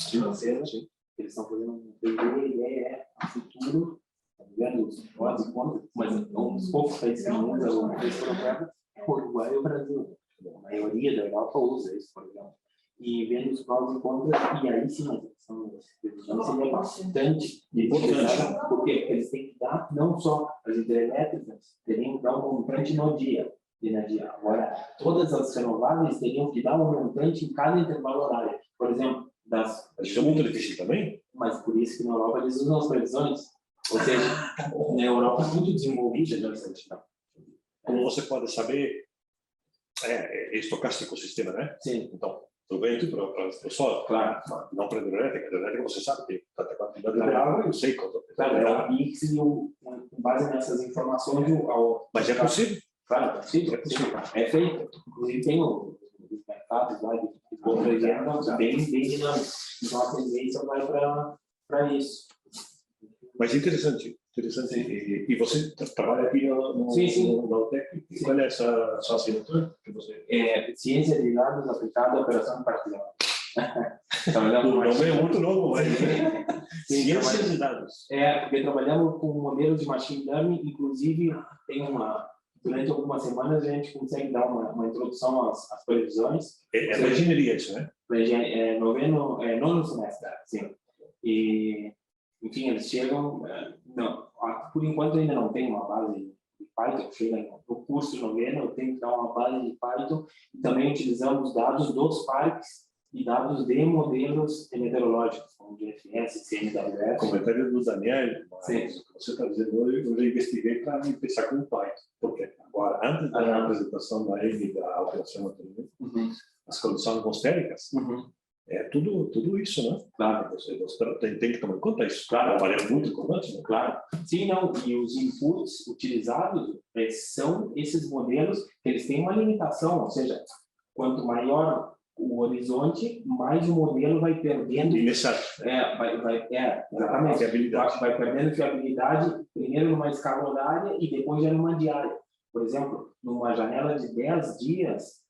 Speaker 10: financeira, que eles estão fazendo um PIB e é o futuro, tá vendo? Os prós e contras, mas um dos poucos países que não usam o preço europeu é o Uruguai e o Brasil. A maioria da Europa usa isso, por exemplo. E vendo os prós e contras, e aí sim, a questão das previsões seria bastante importante, porque eles têm que dar, não só as hidrelétricas, teriam que dar um montante no dia de energia. Agora, todas as renováveis teriam que dar um montante em cada intervalo horário. Por exemplo,
Speaker 3: isso é muito difícil também.
Speaker 10: Mas por isso que na Europa eles usam as previsões. Ou seja, na Europa é muito desenvolvida.
Speaker 3: Como você pode saber, é estocástico o sistema, né?
Speaker 10: Sim.
Speaker 3: Então, do vento para o sol.
Speaker 10: Claro.
Speaker 3: Não para a hidrelétrica, você sabe que tanta quantidade de água, eu sei quanto.
Speaker 10: Claro, e com base nessas informações,
Speaker 3: mas é possível?
Speaker 10: Claro, é possível. É feito. Inclusive tem os mercados lá de governo bem dinâmicos. Então a tendência vai para isso.
Speaker 3: Mas interessante. E você trabalha aqui na UTEC? Qual é essa sua assinatura?
Speaker 10: Ciência de dados aplicada à operação particular.
Speaker 3: Não é muito novo, mas ciência de dados.
Speaker 10: Porque trabalhamos com modelos de machine learning, inclusive durante algumas semanas a gente consegue dar uma introdução às previsões.
Speaker 3: É para engenharia isso, né?
Speaker 10: Nono semestre, sim. E, enfim, eles chegam... por enquanto ainda não tem uma base de Python, chega no curso noveno, eu tenho que dar uma base de Python e também utilizamos dados dos parques e dados de modelos meteorológicos, como GFS, CNWS.
Speaker 3: Comentário do Daniel, mas
Speaker 10: sim.
Speaker 3: O que você está dizendo, eu já investiguei para pensar com o Python, porque agora, antes da apresentação da EG da operação anterior, as condições atmosféricas, É tudo isso, né?
Speaker 10: Claro.
Speaker 3: Você tem que tomar em conta isso. Claro, é muito importante, né?
Speaker 10: Claro. Sim, não. E os inputs utilizados são esses modelos que eles têm uma limitação, ou seja, quanto maior o horizonte, mais o modelo vai perdendo. Exatamente.
Speaker 3: Fiabilidade.
Speaker 10: Vai perdendo fiabilidade, primeiro numa escala horária e depois já numa diária. Por exemplo, numa janela de 10 dias,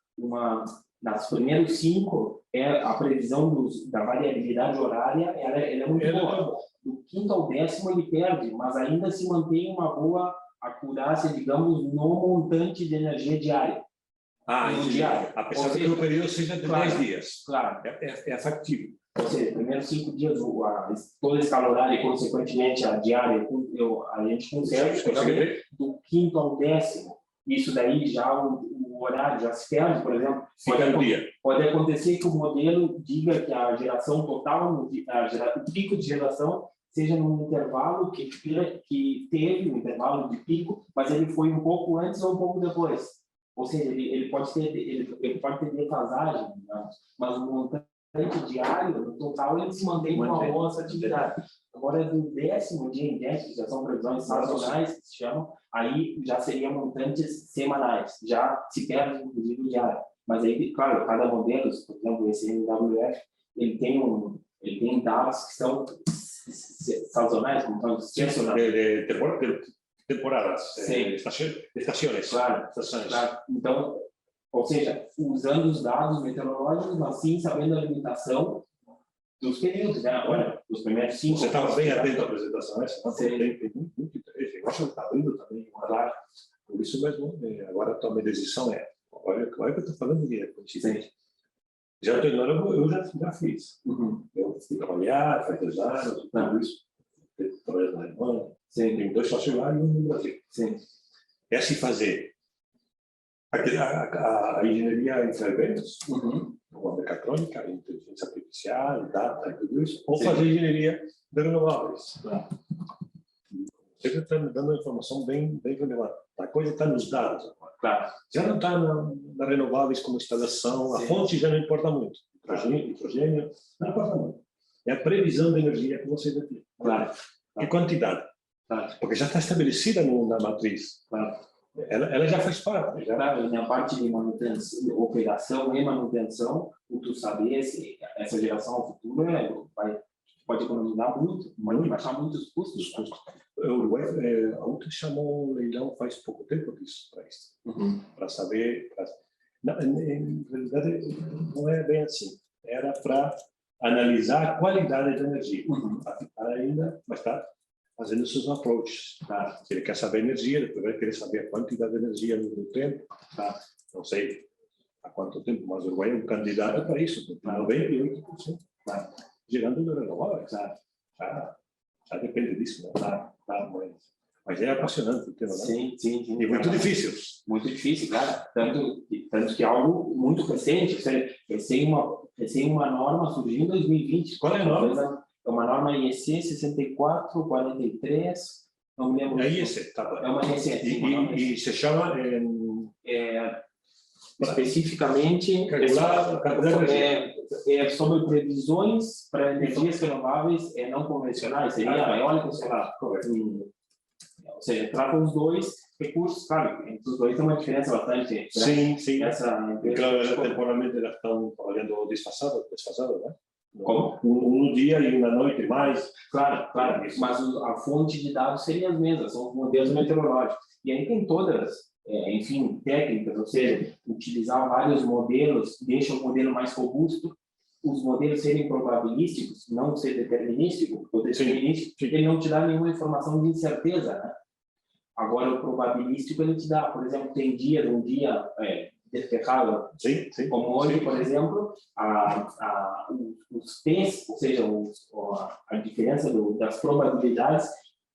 Speaker 10: nas primeiros 5, a previsão da variabilidade horária ela é muito boa. Do 5º ao 10º ele perde, mas ainda se mantém uma boa acurácia, digamos, no montante de energia diária. Diário.
Speaker 3: Apesar de que o período seja de 10 dias.
Speaker 10: Claro.
Speaker 3: É factível.
Speaker 10: Ou seja, primeiros 5 dias, toda a escala horária e, consequentemente, a diária, a gente consegue do 5º ao 10º. Isso daí já o horário já se perde, por exemplo. Pode acontecer que o modelo diga que a geração total, o pico de geração, seja num intervalo que teve um intervalo de pico, mas ele foi um pouco antes ou um pouco depois. Ou seja, ele pode ter defasagem, mas o montante diário, no total, ele se mantém com uma boa atividade. Agora, do 10º dia em diante, que já são previsões sazonais, que se chamam, aí já seriam montantes semanais, já se perde, inclusive, o diário. Mas aí, claro, cada modelo, por exemplo, esse NWF, ele tem dados que são sazonais, como são
Speaker 3: temporadas, estações.
Speaker 10: Claro. Então, ou seja, usando os dados meteorológicos, mas sim sabendo a limitação dos períodos, né? Agora, os primeiros 5...
Speaker 3: Você estava bem atento à apresentação, tem muito interesse. Eu acho que está abrindo também uma live. Por isso mesmo, agora a tua decisão olha que eu estou falando de coincidência. Já estou indo, eu já fiz. Eu fui trabalhar, faz 2 anos, tudo isso. Trabalhei na Alemanha. Tem 2 sócios lá e 1 no Brasil. É assim fazer a engenharia em ferramentas, como a mecatrônica, a inteligência artificial, data e tudo isso, ou fazer engenharia de renováveis. Você está me dando uma informação bem relevante. A coisa está nos dados agora.
Speaker 10: Claro.
Speaker 3: Já não está na renováveis como instalação, a fonte já não importa muito. Hidrogênio, não importa muito. É a previsão de energia que você vai ter.
Speaker 10: Claro.
Speaker 3: E quantidade. Porque já está estabelecida na matriz. Ela já faz parte.
Speaker 10: Na parte de manutenção, de operação e manutenção, tu saber se essa geração futura pode economizar muito, pode baixar muitos custos.
Speaker 3: O Uruguai ontem chamou um leilão faz pouco tempo disso, para saber. Em realidade, não é bem assim. Era para analisar a qualidade da energia. Ainda vai estar fazendo seus approaches. Se ele quer saber energia, depois vai querer saber a quantidade de energia no tempo. Não sei há quanto tempo, mas o Uruguai é um candidato para isso, 98%. Gerando de renováveis. Já depende disso, né? Mas é apaixonante o tema, né?
Speaker 10: Sim.
Speaker 3: E muito difícil.
Speaker 10: Muito difícil, claro. Tanto que é algo muito recente. Recém uma norma surgiu em 2020.
Speaker 3: Qual é a norma?
Speaker 10: É uma norma IEC 6443, não me lembro.
Speaker 3: É IEC, tá bom.
Speaker 10: É uma IEC.
Speaker 3: E se chama...
Speaker 10: especificamente sobre previsões para energias renováveis não convencionais, seria a eólica e solar. Ou seja, trata os 2 recursos, claro, entre os 2 tem uma diferença bastante.
Speaker 3: Sim.
Speaker 10: Claro,
Speaker 3: temporalmente elas estão trabalhando desfasado, né?
Speaker 10: Como?
Speaker 3: Um dia e uma noite mais.
Speaker 10: Claro, mas a fonte de dados seria as mesmas, são os modelos meteorológicos. E aí tem todas, enfim, técnicas, ou seja, utilizar vários modelos, deixa o modelo mais robusto, os modelos serem probabilísticos, não ser determinístico, o determinístico, ele não te dá nenhuma informação de incerteza, né? Agora, o probabilístico, ele te dá, por exemplo, tem um dia despertado, como hoje, por exemplo, os P's, ou seja, a diferença das probabilidades,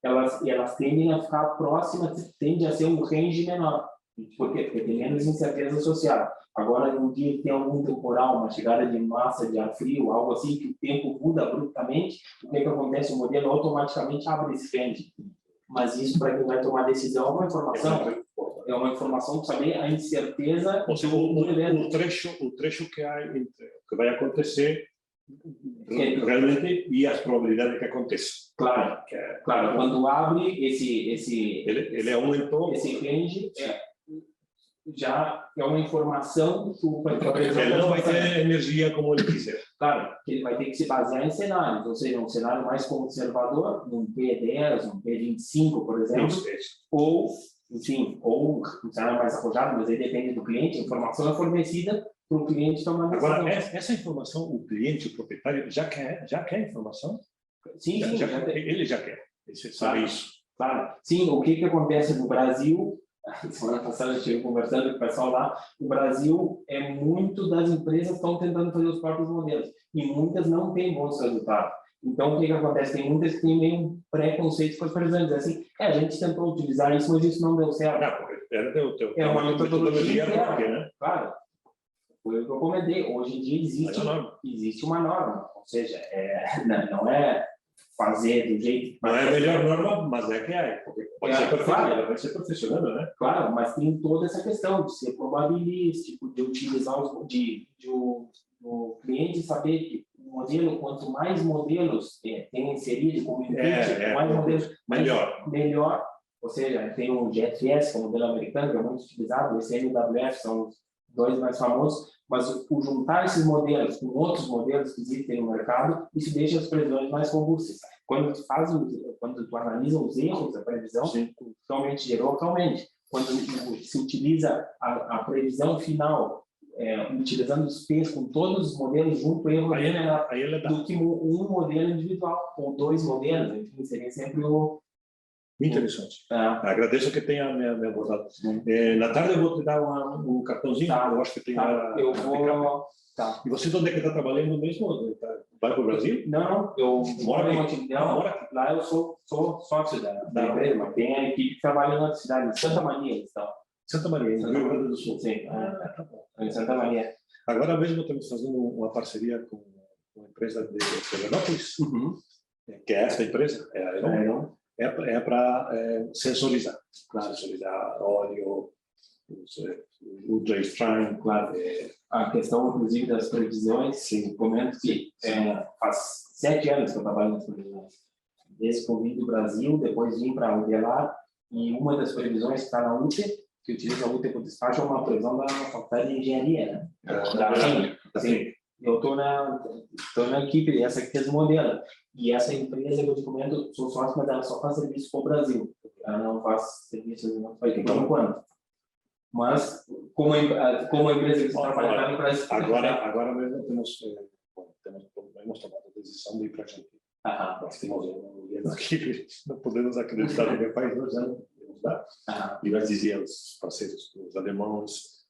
Speaker 10: elas tendem a ficar próximas, tende a ser um range menor, porque tem menos incerteza associada. Agora, num dia que tem algum temporal, uma chegada de massa de ar frio, algo assim, que o tempo muda abruptamente, o que acontece? O modelo automaticamente abre esse range. Mas isso, para quem vai tomar decisão, é uma informação para saber a incerteza.
Speaker 3: Ou seja, o trecho que vai acontecer realmente e as probabilidades de que aconteça.
Speaker 10: Claro, claro. Quando abre
Speaker 3: Ele aumentou.
Speaker 10: esse range, já é uma informação que o
Speaker 3: Ele não vai ter energia como ele quiser.
Speaker 10: Claro, que ele vai ter que se basear em cenários, ou seja, um cenário mais conservador, num P10, um P25, por exemplo, ou, enfim, ou um cenário mais arrojado, mas aí depende do cliente, a informação é fornecida para o cliente tomar decisão.
Speaker 3: Agora, essa informação, o cliente, o proprietário, já quer a informação?
Speaker 10: Sim,
Speaker 3: ele já quer. Você sabe isso.
Speaker 10: Claro. Sim, o que acontece no Brasil, semana passada eu estive conversando com o pessoal lá, o Brasil é muito das empresas estão tentando fazer os próprios modelos, e muitas não têm bons resultados. Então, o que acontece? Tem muitas que têm meio preconceito com as previsões. Assim, a gente tentou utilizar isso, mas isso não deu certo.
Speaker 3: É uma metodologia própria, né?
Speaker 10: Claro. Foi o que eu comentei. Hoje em dia existe uma norma. Ou seja, não é fazer do jeito...
Speaker 3: Não é a melhor norma, mas é que é. Pode ser perfeito, ela vai ser profissional, né?
Speaker 10: Claro, mas tem toda essa questão de ser probabilístico, de utilizar o cliente saber que o modelo, quanto mais modelos tem inserido como input, mais modelos, melhor. Ou seja, tem o GFS, que é o modelo americano, que é muito utilizado, esse MWF são os dois mais famosos, mas o juntar esses modelos com outros modelos que existem no mercado, isso deixa as previsões mais robustas. Quando tu analisa os erros da previsão, tu realmente gerou localmente. Quando se utiliza a previsão final, utilizando os P's com todos os modelos junto, o erro é menor do que um modelo individual, ou dois modelos, enfim, seria sempre o...
Speaker 3: Interessante. Agradeço que tenha me abordado. Na tarde eu vou te dar um cartãozinho, eu acho que tem
Speaker 10: eu vou...
Speaker 3: E você onde é que está trabalhando mesmo? Vai para o Brasil?
Speaker 10: Não, eu moro em Montevideo. Lá eu sou sócio da empresa, mas tem a equipe que trabalha na cidade, em Santa Maria.
Speaker 3: Santa Maria, no Rio Grande do Sul.
Speaker 10: Sim, em Santa Maria.
Speaker 3: Agora mesmo estamos fazendo uma parceria com uma empresa de Renovables, que é essa empresa, é a Aeron. É para sensorizar, sensorizar óleo, ultra extreme, claro.
Speaker 10: A questão, inclusive, das previsões, sim, comento que faz 7 anos que eu trabalho nas previsões. Desde que eu vim do Brasil, depois vim para Udelar, e uma das previsões que está na UTE, que utiliza a UTE para o despacho, é uma previsão da Faculdade de Engenharia, né? Sim. Eu estou na equipe, essa que fez o modelo. E essa empresa que eu te comento, sou sócio, mas ela só faz serviço para o Brasil. Ela não faz serviço no país, por enquanto. Mas, como a empresa que você trabalha no Brasil...
Speaker 3: Agora mesmo temos tomado a decisão de ir para a Argentina. Nós temos um aqui, não podemos acreditar no meu país, nós não podemos dar. E nós dizíamos aos parceiros, os alemães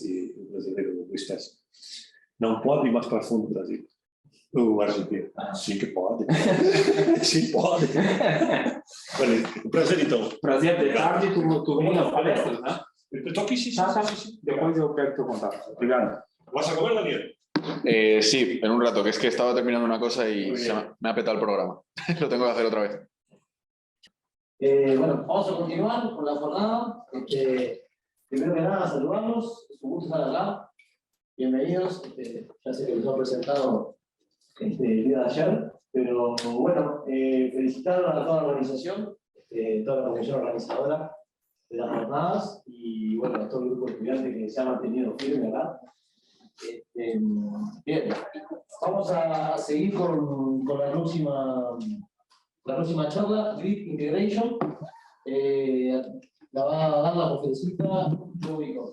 Speaker 3: e os brasileiros do Estado, não pode ir mais para fundo do Brasil. O argentino. Sim que pode. Sim, pode. Prazer, então.
Speaker 10: Prazer, de tarde, tu vem nas palestras, né?
Speaker 3: Eu estou aqui, sim.
Speaker 10: Depois eu pego teu contato. Obrigado.
Speaker 3: ¿Vas a comer, Daniel?
Speaker 7: Sí, en un rato, que es que estaba terminando una cosa y me ha petado el programa. Lo tengo que hacer otra vez.
Speaker 14: Bueno, vamos a continuar con la jornada. Primero que nada, saludarlos. Es un gusto estar acá. Bienvenidos. Ya sé que les han presentado el día de ayer, pero bueno, felicitar a toda la organización, toda la comisión organizadora de las jornadas y bueno, a todo el grupo de estudiantes que se ha mantenido firme acá. Bien, vamos a seguir con la próxima charla, Grid Integration. La va a dar la conferencista Rubicon.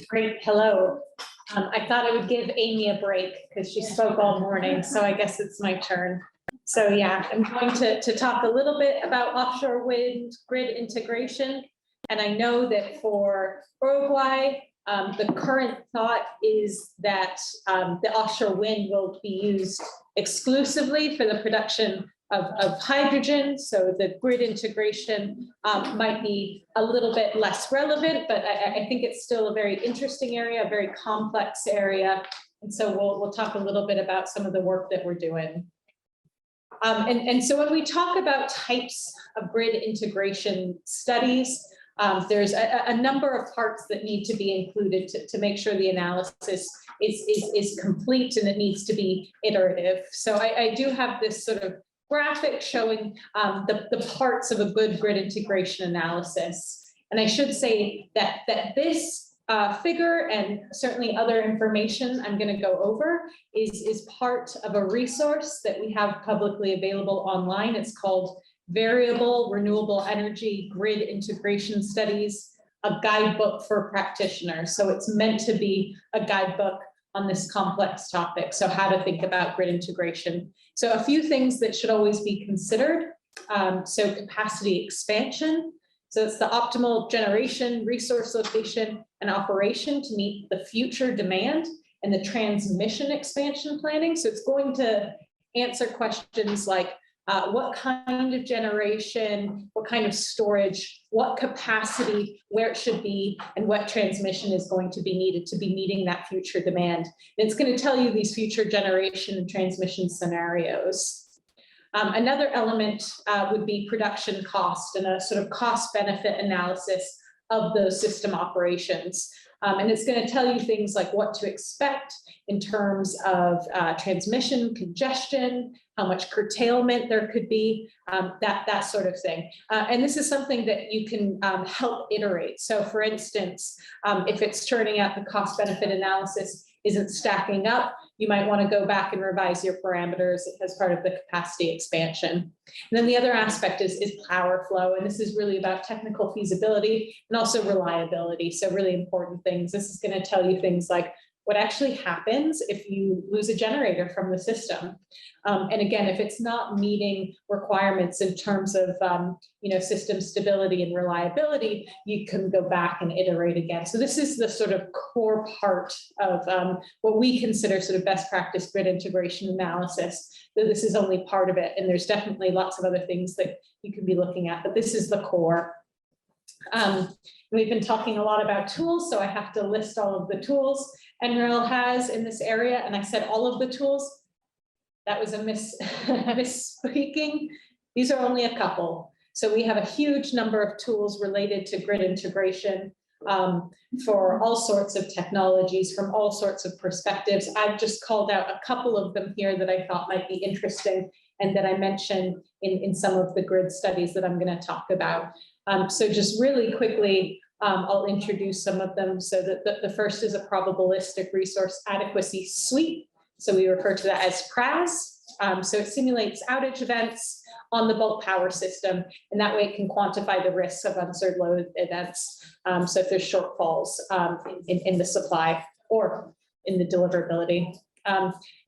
Speaker 15: Great, hello. I thought I would give Amy a break because she spoke all morning, so I guess it's my turn. So yeah, I'm going to talk a little bit about offshore wind grid integration. And I know that for Uruguay, the current thought is that the offshore wind will be used exclusively for the production of hydrogen. So the grid integration might be a little bit less relevant, but I think it's still a very interesting area, a very complex area. And so we'll talk a little bit about some of the work that we're doing. And so when we talk about types of grid integration studies, There's a number of parts that need to be included to make sure the analysis is complete, and it needs to be iterative. So I do have this sort of graphic showing the parts of a good grid integration analysis. And I should say that this figure, and certainly other information I'm going to go over, is part of a resource that we have publicly available online. It's called Variable Renewable Energy Grid Integration Studies, a guidebook for practitioners. So it's meant to be a guidebook on this complex topic. So how to think about grid integration. So a few things that should always be considered. So capacity expansion. So it's the optimal generation, resource location, and operation to meet the future demand, and the transmission expansion planning. So it's going to answer questions like what kind of generation, what kind of storage, what capacity, where it should be, and what transmission is going to be needed to be meeting that future demand. And it's going to tell you these future generation and transmission scenarios. Another element would be production cost and a sort of cost benefit analysis of those system operations. And it's going to tell you things like what to expect in terms of transmission congestion, how much curtailment there could be, that sort of thing. And this is something that you can help iterate. So for instance, if it's turning out the cost benefit analysis isn't stacking up, you might want to go back and revise your parameters as part of the capacity expansion. And then the other aspect is power flow. And this is really about technical feasibility and also reliability. So really important things. This is going to tell you things like what actually happens if you lose a generator from the system. And again, if it's not meeting requirements in terms of system stability and reliability, you can go back and iterate again. So this is the sort of core part of what we consider sort of best practice grid integration analysis. Though this is only part of it, and there's definitely lots of other things that you can be looking at, but this is the core. We've been talking a lot about tools, so I have to list all of the tools NREL has in this area, and I said all of the tools. That was a misspeaking. These are only a couple. So we have a huge number of tools related to grid integration for all sorts of technologies from all sorts of perspectives. I've just called out a couple of them here that I thought might be interesting and that I mentioned in some of the grid studies that I'm going to talk about. So just really quickly, I'll introduce some of them. So the first is a probabilistic resource adequacy suite. So we refer to that as PRAS. So it simulates outage events on the bulk power system, and that way it can quantify the risks of unserved load events. So if there's shortfalls in the supply or in the deliverability.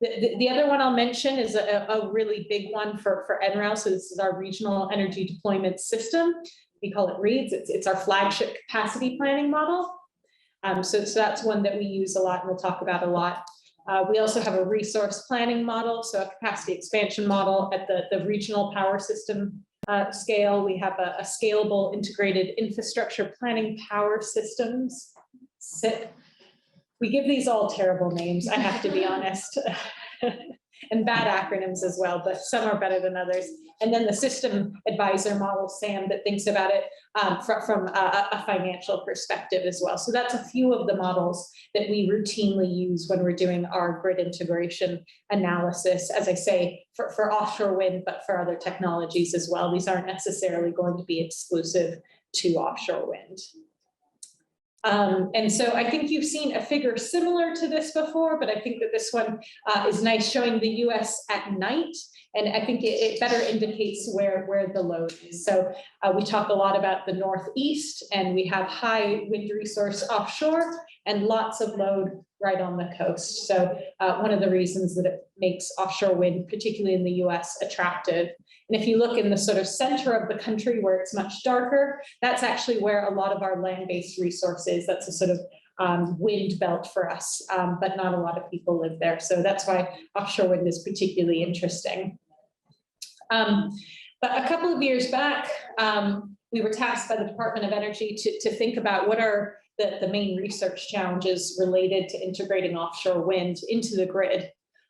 Speaker 15: The other one I'll mention is a really big one for NREL. So this is our regional energy deployment system. We call it READS. It's our flagship capacity planning model. So that's one that we use a lot and we'll talk about a lot. We also have a resource planning model, so a capacity expansion model at the regional power system scale. We have a scalable integrated infrastructure planning power systems. SIP. We give these all terrible names, I have to be honest, and bad acronyms as well, but some are better than others. And then the system advisor model, SAM, that thinks about it from a financial perspective as well. So that's a few of the models that we routinely use when we're doing our grid integration analysis, as I say, for offshore wind, but for other technologies as well. These aren't necessarily going to be exclusive to offshore wind. And so I think you've seen a figure similar to this before, but I think that this one is nice, showing the US at night. And I think it better indicates where the load is. So we talk a lot about the Northeast, and we have high wind resource offshore and lots of load right on the coast. So one of the reasons that it makes offshore wind, particularly in the US, attractive. And if you look in the sort of center of the country where it's much darker, that's actually where a lot of our land-based resources, that's a sort of wind belt for us, but not a lot of people live there. So that's why offshore wind is particularly interesting. But a couple of years back, we were tasked by the Department of Energy to think about what are the main research challenges related to integrating offshore wind into the grid.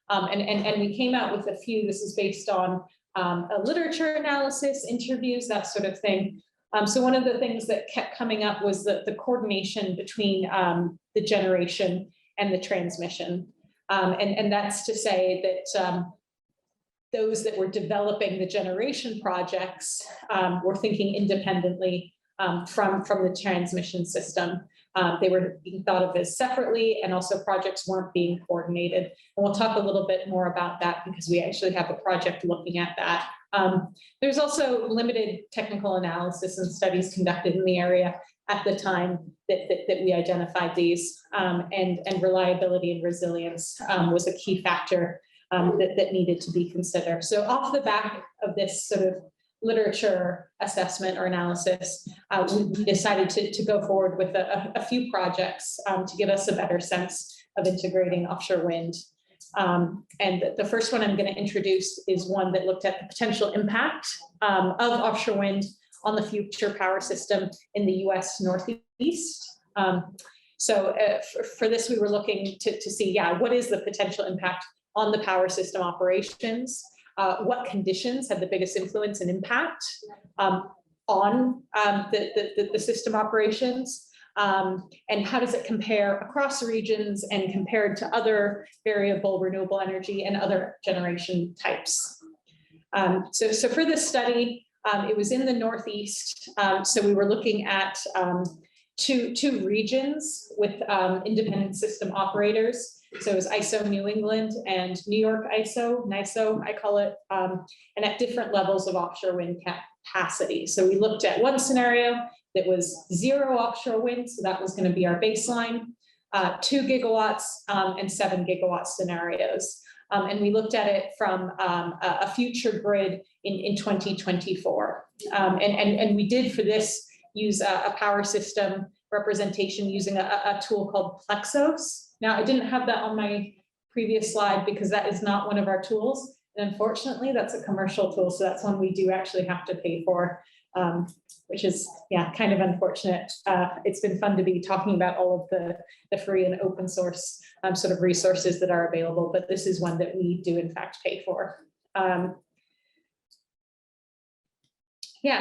Speaker 15: And we came out with a few. This is based on a literature analysis, interviews, that sort of thing.
Speaker 5: So one of the things that kept coming up was the coordination between the generation and the transmission. And that's to say that those that were developing the generation projects were thinking independently from the transmission system. They were being thought of as separately, and also projects weren't being coordinated. And we'll talk a little bit more about that because we actually have a project looking at that. There's also limited technical analysis and studies conducted in the area at the time that we identified these, and reliability and resilience was a key factor that needed to be considered. So off the back of this sort of literature assessment or analysis, we decided to go forward with a few projects to give us a better sense of integrating offshore wind. And the first one I'm going to introduce is one that looked at the potential impact of offshore wind on the future power system in the US Northeast. So for this, we were looking to see, what is the potential impact on the power system operations? What conditions have the biggest influence and impact on the system operations? And how does it compare across regions and compared to other variable renewable energy and other generation types? So for this study, it was in the Northeast. So we were looking at two regions with independent system operators. So it was ISO New England and New York ISO, NISO, I call it, and at different levels of offshore wind capacity. So we looked at one scenario that was 0 offshore wind, so that was going to be our baseline, 2 gigawatts and 7 gigawatt scenarios. And we looked at it from a future grid in 2024. And we did for this use a power system representation using a tool called Plexos. Now, I didn't have that on my previous slide because that is not one of our tools. And unfortunately, that's a commercial tool. So that's one we do actually have to pay for, which is, kind of unfortunate. It's been fun to be talking about all of the free and open source sort of resources that are available, but this is one that we do in fact pay for.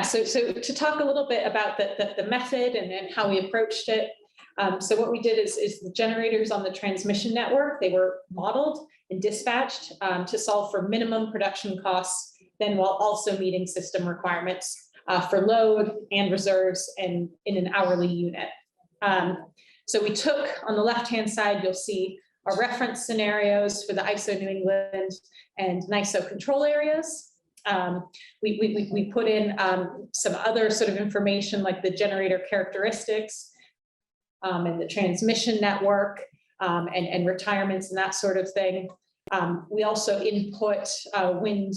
Speaker 5: So to talk a little bit about the method and how we approached it. So what we did is the generators on the transmission network, they were modeled and dispatched to solve for minimum production costs, then while also meeting system requirements for load and reserves and in an hourly unit. So we took, on the left-hand side, you'll see our reference scenarios for the ISO New England and NISO control areas. We put in some other sort of information like the generator characteristics and the transmission network and retirements and that sort of thing. We also input wind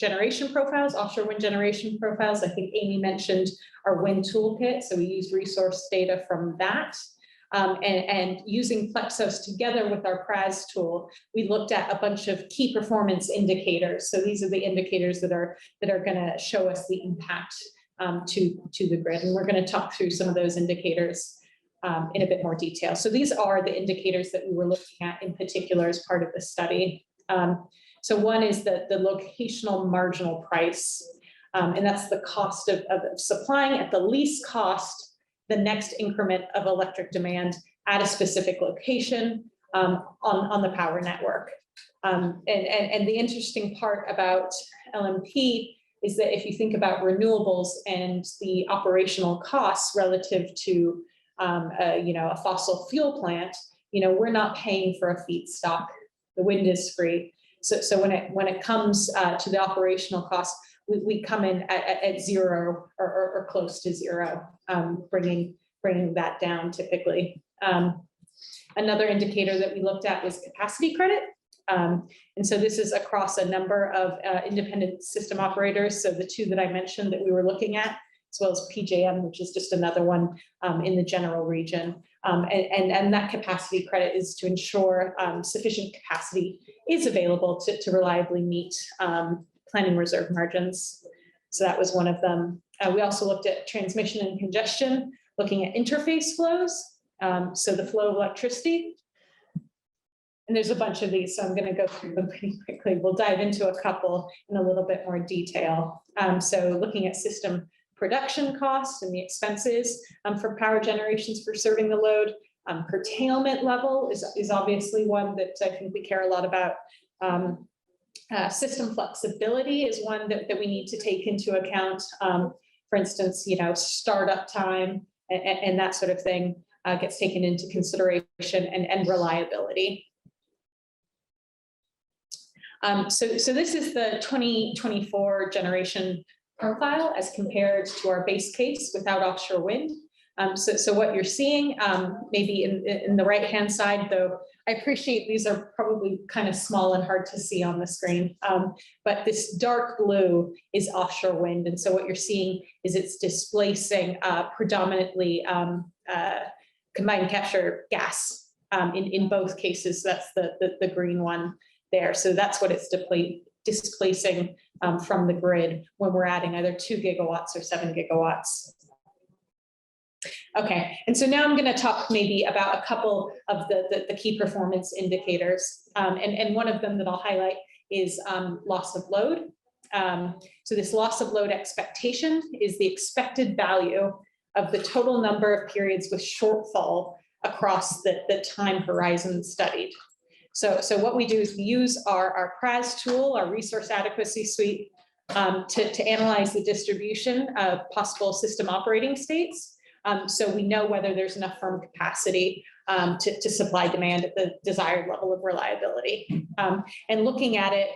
Speaker 5: generation profiles, offshore wind generation profiles. I think Amy mentioned our wind toolkit, so we used resource data from that. And using Plexos together with our PRAS tool, we looked at a bunch of key performance indicators. So these are the indicators that are going to show us the impact to the grid. And we're going to talk through some of those indicators in a bit more detail. So these are the indicators that we were looking at in particular as part of the study. So one is the locational marginal price, and that's the cost of supplying at the least cost the next increment of electric demand at a specific location on the power network. And the interesting part about LMP is that if you think about renewables and the operational costs relative to a fossil fuel plant, we're not paying for a feedstock. The wind is free. So when it comes to the operational cost, we come in at zero or close to zero, bringing that down typically. Another indicator that we looked at was capacity credit. And so this is across a number of independent system operators. So the two that I mentioned that we were looking at, as well as PJM, which is just another one in the general region. And that capacity credit is to ensure sufficient capacity is available to reliably meet planning reserve margins. So that was one of them. We also looked at transmission and congestion, looking at interface flows. So the flow of electricity. And there's a bunch of these, so I'm going to go through them pretty quickly. We'll dive into a couple in a little bit more detail. So looking at system
Speaker 15: production costs and the expenses for power generations for serving the load. Curtailment level is obviously one that I think we care a lot about. System flexibility is one that we need to take into account. For instance, startup time and that sort of thing gets taken into consideration, and reliability. So this is the 2024 generation profile as compared to our base case without offshore wind. So what you're seeing, maybe in the right-hand side, though, I appreciate these are probably kind of small and hard to see on the screen, but this dark blue is offshore wind. And so what you're seeing is it's displacing predominantly combined capture gas in both cases. That's the green one there. So that's what it's displacing from the grid when we're adding either 2 gigawatts or 7 gigawatts. Okay, and so now I'm going to talk maybe about a couple of the key performance indicators. And one of them that I'll highlight is loss of load. So this loss of load expectation is the expected value of the total number of periods with shortfall across the time horizon studied. So what we do is we use our PRAS tool, our resource adequacy suite, to analyze the distribution of possible system operating states. So we know whether there's enough firm capacity to supply demand at the desired level of reliability. And looking at it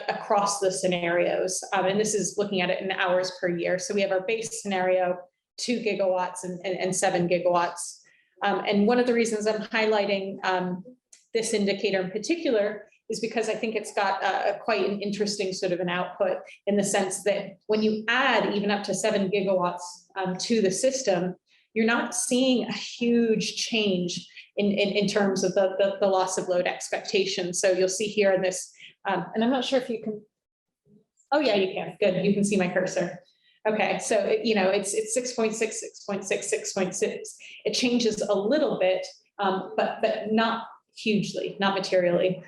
Speaker 15: across the scenarios, and this is looking at it in hours per year. So we have our base scenario, 2 gigawatts and 7 gigawatts. And one of the reasons I'm highlighting this indicator in particular is because I think it's got quite an interesting sort of an output, in the sense that when you add even up to 7 gigawatts to the system, you're not seeing a huge change in terms of the loss of load expectation. So you'll see here in this, and I'm not sure if you can, oh yeah, you can, good, you can see my cursor. Okay, so it's 6.6, 6.6, 6.6. It changes a little bit, but not hugely, not materially.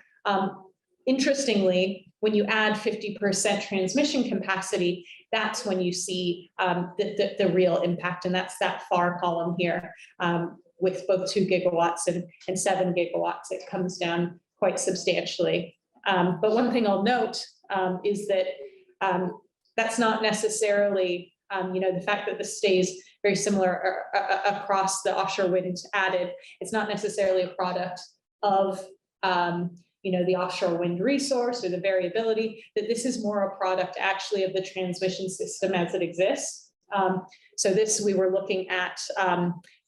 Speaker 15: Interestingly, when you add 50% transmission capacity, that's when you see the real impact, and that's that far column here with both 2 gigawatts and 7 gigawatts. It comes down quite substantially. But one thing I'll note is that that's not necessarily, the fact that this stays very similar across the offshore wind added, it's not necessarily a product of the offshore wind resource or the variability, that this is more a product actually of the transmission system as it exists. So this, we were looking at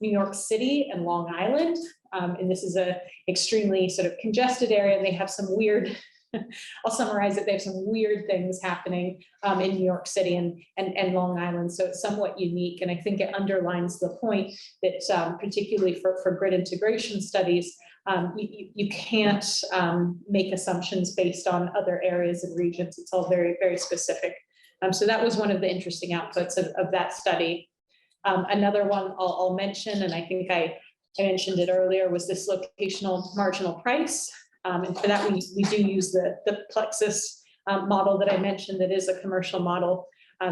Speaker 15: New York City and Long Island, and this is a extremely sort of congested area, and they have some weird, I'll summarize it, they have some weird things happening in New York City and Long Island, so it's somewhat unique, and I think it underlines the point that particularly for grid integration studies, you can't make assumptions based on other areas and regions. It's all very, very specific. So that was one of the interesting outputs of that study. Another one I'll mention, and I think I mentioned it earlier, was this locational marginal price. And for that, we do use the Plexus model that I mentioned that is a commercial model.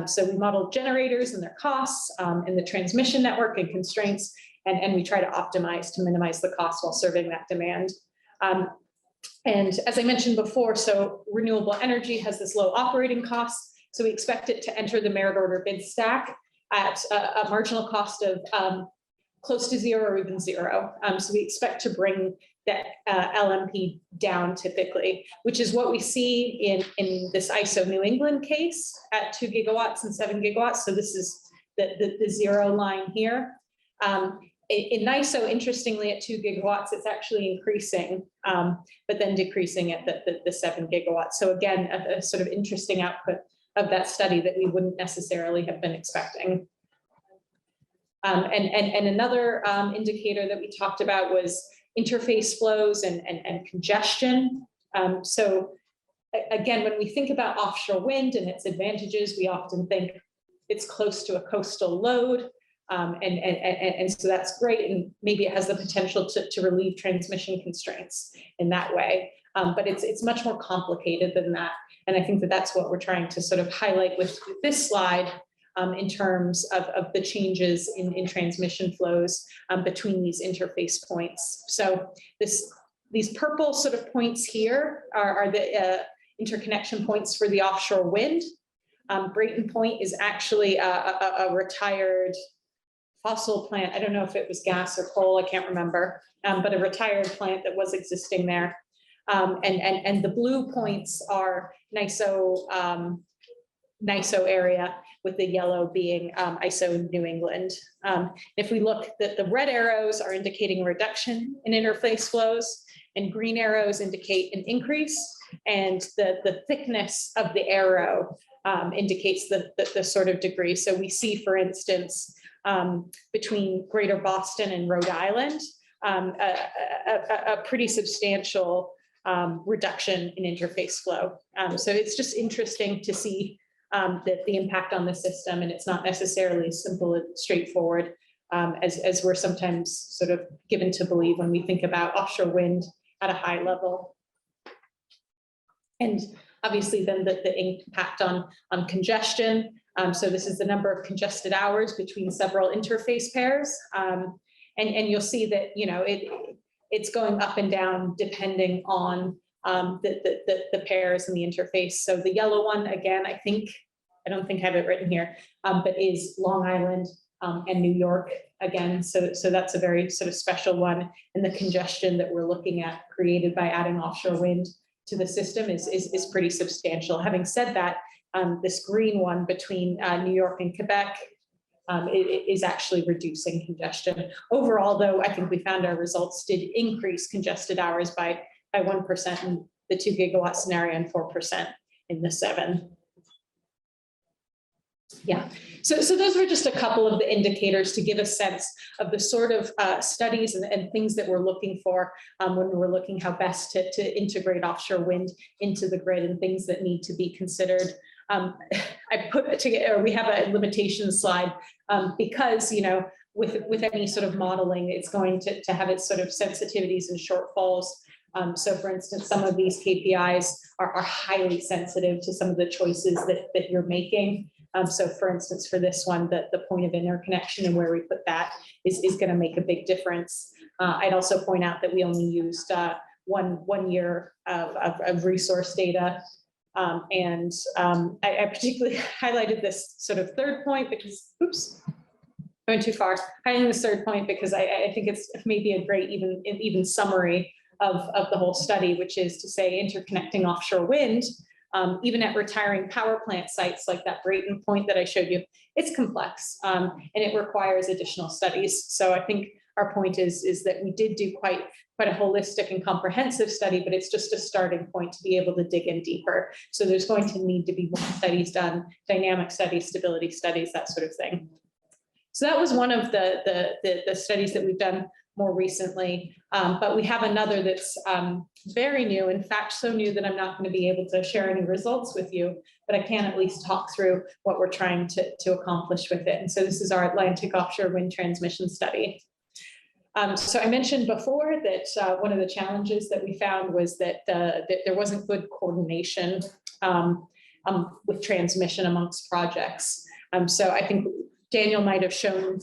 Speaker 15: So we model generators and their costs and the transmission network and constraints, and we try to optimize to minimize the cost while serving that demand. And as I mentioned before, so renewable energy has this low operating cost, so we expect it to enter the merit order bid stack at a marginal cost of close to zero or even zero. So we expect to bring that LMP down typically, which is what we see in this ISO New England case at 2 gigawatts and 7 gigawatts. So this is the zero line here. In NISO, interestingly, at 2 gigawatts, it's actually increasing, but then decreasing at the 7 gigawatts. So again, a sort of interesting output of that study that we wouldn't necessarily have been expecting. And another indicator that we talked about was interface flows and congestion. So again, when we think about offshore wind and its advantages, we often think it's close to a coastal load. And so that's great, and maybe it has the potential to relieve transmission constraints in that way. But it's much more complicated than that. And I think that that's what we're trying to sort of highlight with this slide,
Speaker 5: in terms of the changes in transmission flows between these interface points. So these purple sort of points here are the interconnection points for the offshore wind. Brayton Point is actually a retired fossil plant. I don't know if it was gas or coal, I can't remember, but a retired plant that was existing there. And the blue points are NISO area, with the yellow being ISO New England. If we look, the red arrows are indicating a reduction in interface flows, and green arrows indicate an increase, and the thickness of the arrow indicates the sort of degree. So we see, for instance, between Greater Boston and Rhode Island, a pretty substantial reduction in interface flow. So it's just interesting to see that the impact on the system, and it's not necessarily simple and straightforward as we're sometimes sort of given to believe when we think about offshore wind at a high level. And obviously then the impact on congestion. So this is the number of congested hours between several interface pairs. And you'll see that, you know, it's going up and down depending on the pairs and the interface. So the yellow one, again, I don't think I have it written here, but is Long Island and New York again. So that's a very sort of special one. And the congestion that we're looking at created by adding offshore wind to the system is pretty substantial. Having said that, this green one between New York and Quebec is actually reducing congestion. Overall, though, I think we found our results did increase congested hours by 1% in the 2 gigawatt scenario and 4% in the 7. Yeah, so those were just a couple of the indicators to give a sense of the sort of studies and things that we're looking for when we're looking how best to integrate offshore wind into the grid, and things that need to be considered. I put together, we have a limitations slide because, you know, with any sort of modeling, it's going to have its sort of sensitivities and shortfalls. So for instance, some of these KPIs are highly sensitive to some of the choices that you're making. So for instance, for this one, the point of interconnection and where we put that is going to make a big difference. I'd also point out that we only used one year of resource data. I particularly highlighted this sort of third point because, oops, going too far. Highlighting this third point because I think it's maybe a great even summary of the whole study, which is to say interconnecting offshore wind, even at retiring power plant sites like that Brayton Point that I showed you, it's complex and it requires additional studies. So I think our point is that we did do quite a holistic and comprehensive study, but it's just a starting point to be able to dig in deeper. So there's going to need to be more studies done, dynamic studies, stability studies, that sort of thing. So that was one of the studies that we've done more recently, but we have another that's very new, in fact, so new that I'm not going to be able to share any results with you, but I can at least talk through what we're trying to accomplish with it. And so this is our Atlantic offshore wind transmission study. So I mentioned before that one of the challenges that we found was that there wasn't good coordination with transmission amongst projects. So I think Daniel might have shown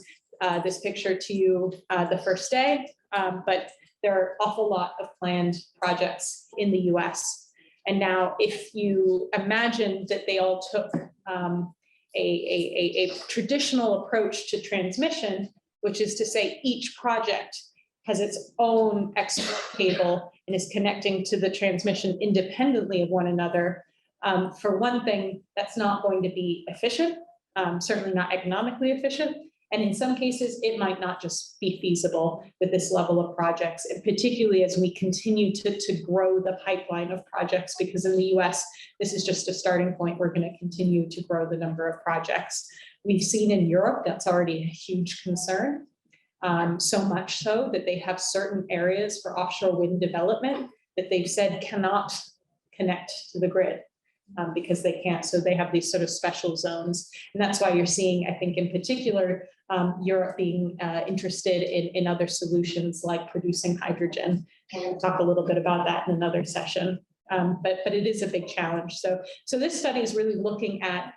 Speaker 5: this picture to you the first day, but there are an awful lot of planned projects in the US. And now if you imagine that they all took a traditional approach to transmission, which is to say each project has its own export cable and is connecting to the transmission independently of one another. For one thing, that's not going to be efficient, certainly not economically efficient. And in some cases, it might not just be feasible with this level of projects, and particularly as we continue to grow the pipeline of projects, because in the US, this is just a starting point. We're going to continue to grow the number of projects. We've seen in Europe, that's already a huge concern, so much so that they have certain areas for offshore wind development that they've said cannot connect to the grid. Because they can't, so they have these sort of special zones. And that's why you're seeing, I think in particular, Europe being interested in other solutions like producing hydrogen. And we'll talk a little bit about that in another session, but it is a big challenge. So this study is really looking at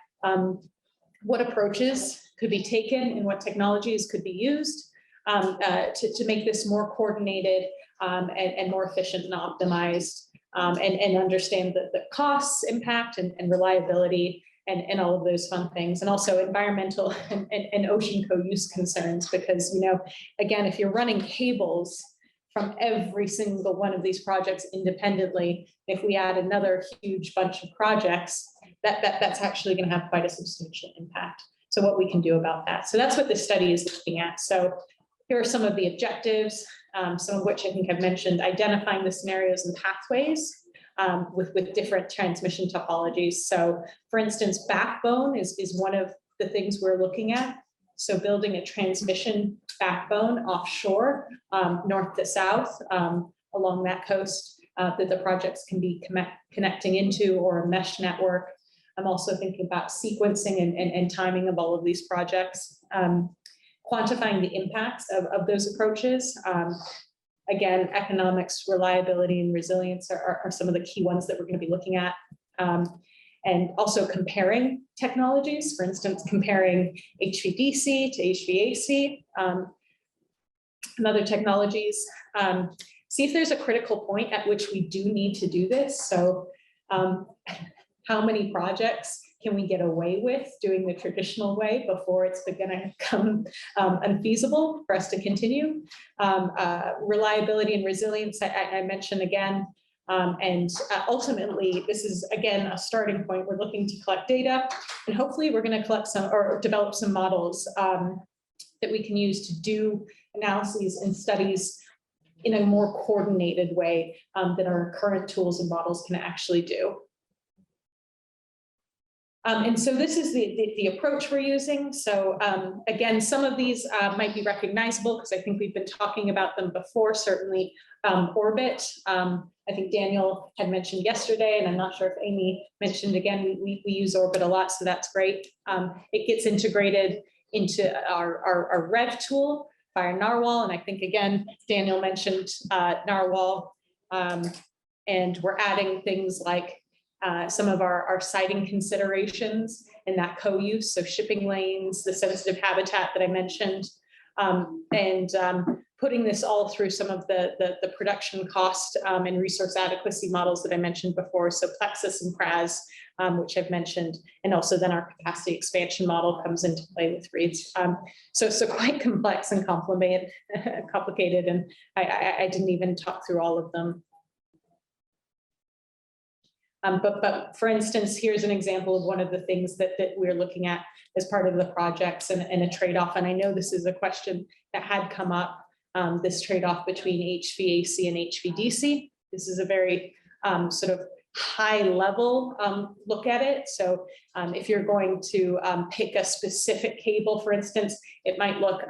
Speaker 15: what approaches could be taken and what technologies could be used to make this more coordinated and more efficient and optimized, and understand the costs, impact, and reliability, and all of those fun things, and also environmental and ocean co-use concerns, because, you know, again, if you're running cables from every single one of these projects independently, if we add another huge bunch of projects, that's actually going to have quite a substantial impact. So what we can do about that. So that's what this study is looking at. So here are some of the objectives, some of which I think I've mentioned: identifying the scenarios and pathways with different transmission topologies. So for instance, backbone is one of the things we're looking at. So building a transmission backbone offshore, north to south, along that coast that the projects can be connecting into, or a mesh network. I'm also thinking about sequencing and timing of all of these projects, quantifying the impacts of those approaches. Again, economics, reliability, and resilience are some of the key ones that we're going to be looking at. And also comparing technologies, for instance, comparing HVDC to HVAC, and other technologies. See if there's a critical point at which we do need to do this. So how many projects can we get away with doing the traditional way before it's going to become unfeasible for us to continue? Reliability and resilience, I mentioned again. And ultimately, this is, again, a starting point. We're looking to collect data, and hopefully we're going to collect some or develop some models that we can use to do analyses and studies in a more coordinated way than our current tools and models can actually do. And so this is the approach we're using. So again, some of these might be recognizable because I think we've been talking about them before, certainly orbit. I think Daniel had mentioned yesterday, and I'm not sure if Amy mentioned again, we use orbit a lot, so that's great. It gets integrated into our REV tool by our Narwhal, and I think again, Daniel mentioned Narwhal, and we're adding things like some of our siting considerations and that co-use, so shipping lanes, the sensitive habitat that I mentioned, and putting this all through some of the production cost and resource adequacy models that I mentioned before, so Plexus and PRAS, which I've mentioned, and also then our capacity expansion model comes into play with reads. So quite complex and complicated, and I didn't even talk through all of them. But for instance, here's an example of one of the things that we're looking at as part of the projects and a trade-off. And I know this is a question that had come up, this trade-off between HVAC and HVDC. This is a very sort of high-level look at it. So if you're going to pick a specific cable, for instance, it might look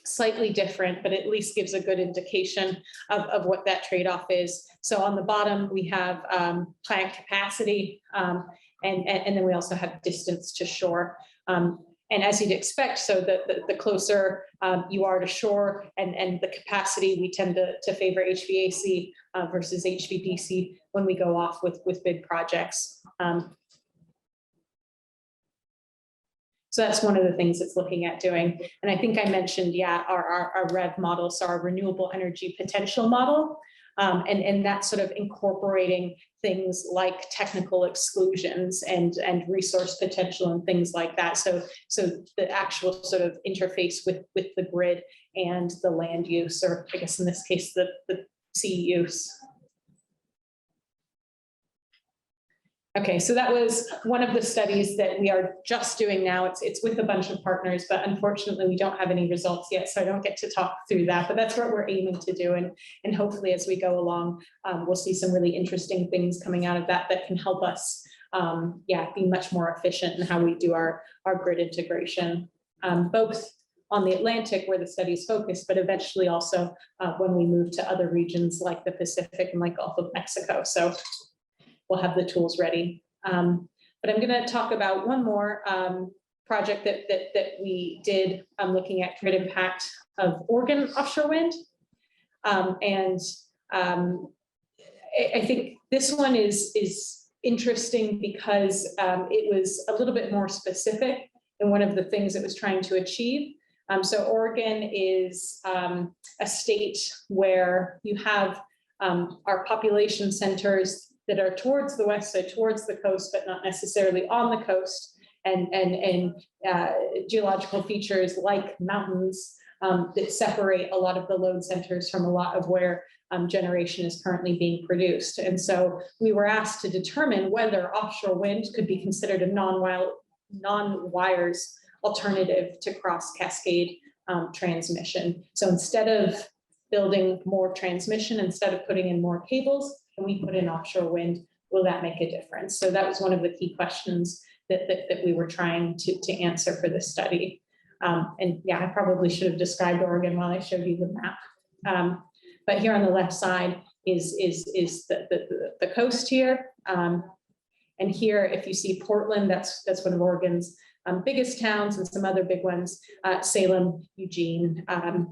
Speaker 15: slightly different, but at least gives a good indication of what that trade-off is. So on the bottom, we have plant capacity, and then we also have distance to shore. And as you'd expect, so the closer you are to shore and the capacity, we tend to favor HVAC versus HVDC when we go off with big projects. So that's one of the things it's looking at doing. And I think I mentioned, yeah, our REV model, so our renewable energy potential model, and that's sort of incorporating things like technical exclusions and resource potential and things like that. So the actual sort of interface with the grid and the land use, or I guess in this case, the sea use. Okay, so that was one of the studies that we are just doing now. It's with a bunch of partners, but unfortunately we don't have any results yet, so I don't get to talk through that, but that's what we're aiming to do. And hopefully as we go along, we'll see some really interesting things coming out of that can help us be much more efficient in how we do our grid integration, both on the Atlantic where the study is focused, but eventually also when we move to other regions like the Pacific and like Gulf of Mexico. So we'll have the tools ready. But I'm going to talk about one more project that we did looking at grid impact of Oregon offshore wind. I think this one is
Speaker 5: interesting because it was a little bit more specific in one of the things it was trying to achieve. So Oregon is a state where you have our population centers that are towards the west side, towards the coast, but not necessarily on the coast, and geological features like mountains that separate a lot of the load centers from a lot of where generation is currently being produced. And so we were asked to determine whether offshore wind could be considered a non-wires alternative to cross-cascade transmission. So instead of building more transmission, instead of putting in more cables, and we put in offshore wind, will that make a difference? So that was one of the key questions that we were trying to answer for this study. And yeah, I probably should have described Oregon while I showed you the map. But here on the left side is the coast here. And here, if you see Portland, that's one of Oregon's biggest towns, and some other big ones, Salem, Eugene,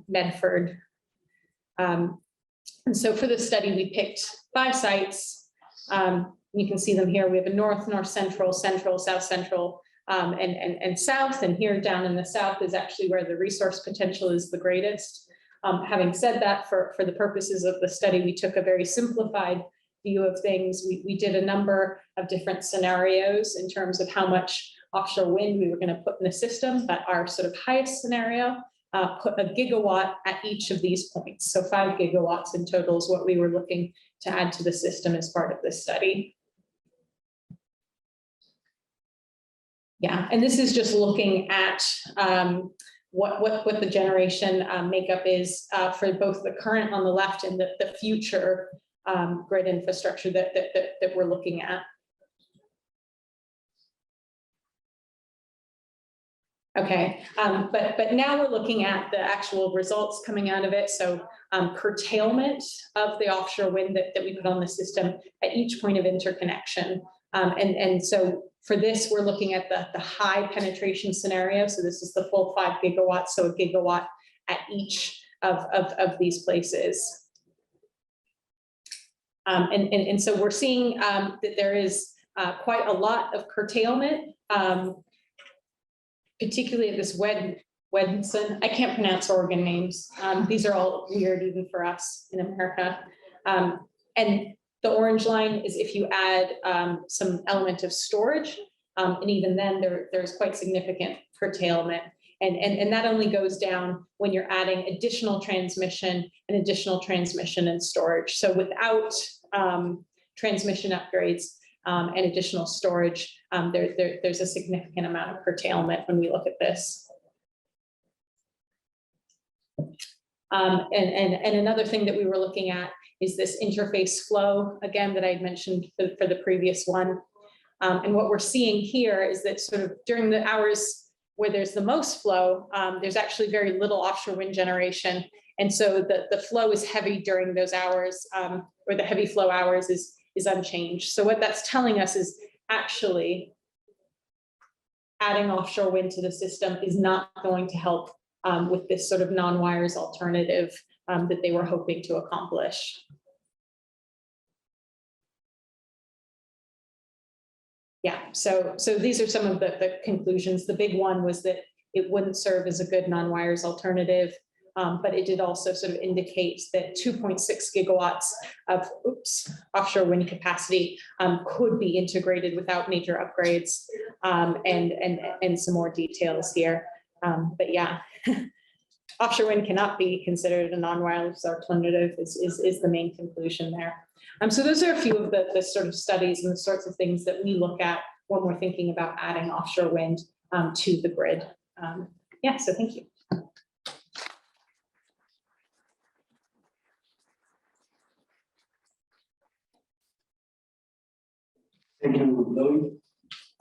Speaker 5: Medford. And so for this study, we picked 5 sites. You can see them here. We have a north, north central, central, south central, and south. And here down in the south is actually where the resource potential is the greatest. Having said that, for the purposes of the study, we took a very simplified view of things. We did a number of different scenarios in terms of how much offshore wind we were going to put in the system, but our sort of highest scenario put a gigawatt at each of these points. So 5 gigawatts in total is what we were looking to add to the system as part of this study. Yeah, and this is just looking at what the generation makeup is for both the current on the left and the future grid infrastructure that we're looking at. Okay, but now we're looking at the actual results coming out of it. So curtailment of the offshore wind that we put on the system at each point of interconnection. And so for this, we're looking at the high penetration scenario. So this is the full 5 gigawatts, so a gigawatt at each of these places. And so we're seeing that there is quite a lot of curtailment, particularly at this Wedson. I can't pronounce Oregon names. These are all weird even for us in America. And the orange line is if you add some element of storage, and even then there's quite significant curtailment. And that only goes down when you're adding additional transmission and storage. So without transmission upgrades and additional storage, there's a significant amount of curtailment when we look at this. And another thing that we were looking at is this interface flow, again, that I had mentioned for the previous one. And what we're seeing here is that sort of during the hours where there's the most flow, there's actually very little offshore wind generation. And so the flow is heavy during those hours, or the heavy flow hours is unchanged. So what that's telling us is actually adding offshore wind to the system is not going to help with this sort of non-wires alternative that they were hoping to accomplish. Yeah, so these are some of the conclusions. The big one was that it wouldn't serve as a good non-wires alternative, but it did also sort of indicate that 2.6 gigawatts of offshore wind capacity could be integrated without major upgrades, and some more details here. But yeah, offshore wind cannot be considered a non-wireless alternative is the main conclusion there. So those are a few of the sort of studies and the sorts of things that we look at when we're thinking about adding offshore wind to the grid. Yeah, so thank you.
Speaker 14: Thank you, Lloyd.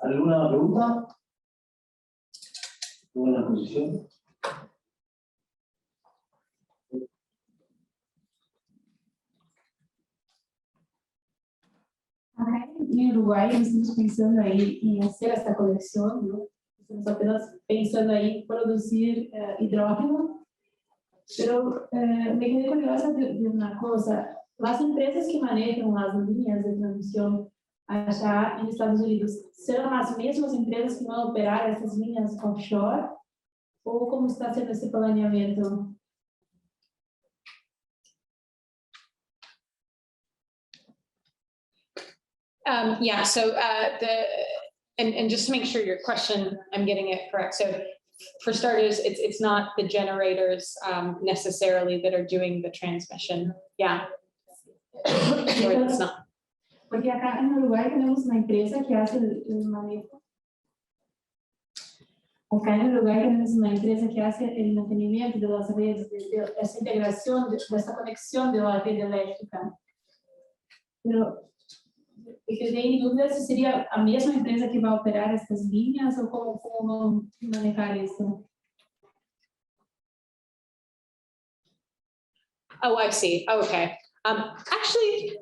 Speaker 14: ¿Alguna pregunta? ¿Alguna posición?
Speaker 4: Acá en Uruguay estamos pensando ahí en hacer esta conexión, ¿no? Estamos apenas pensando ahí en producir hidrógeno, pero me quedé curiosa de una cosa. Las empresas que manejan las líneas de transmisión allá en Estados Unidos, ¿serán las mismas empresas que van a operar estas líneas offshore? ¿O cómo está haciendo ese planeamiento?
Speaker 15: Yeah, so and just to make sure your question, I'm getting it correct. So for starters, it's not the generators necessarily that are doing the transmission. Yeah. Or it's not.
Speaker 4: Porque acá en Uruguay tenemos una empresa que hace el manejo. Acá en Uruguay tenemos una empresa que hace el mantenimiento de las redes, de esa integración, de esta conexión de la red eléctrica. Pero me quedé en duda si sería a mesma empresa que va a operar estas líneas o cómo van a manejar eso.
Speaker 15: Oh, I see. Okay. Actually,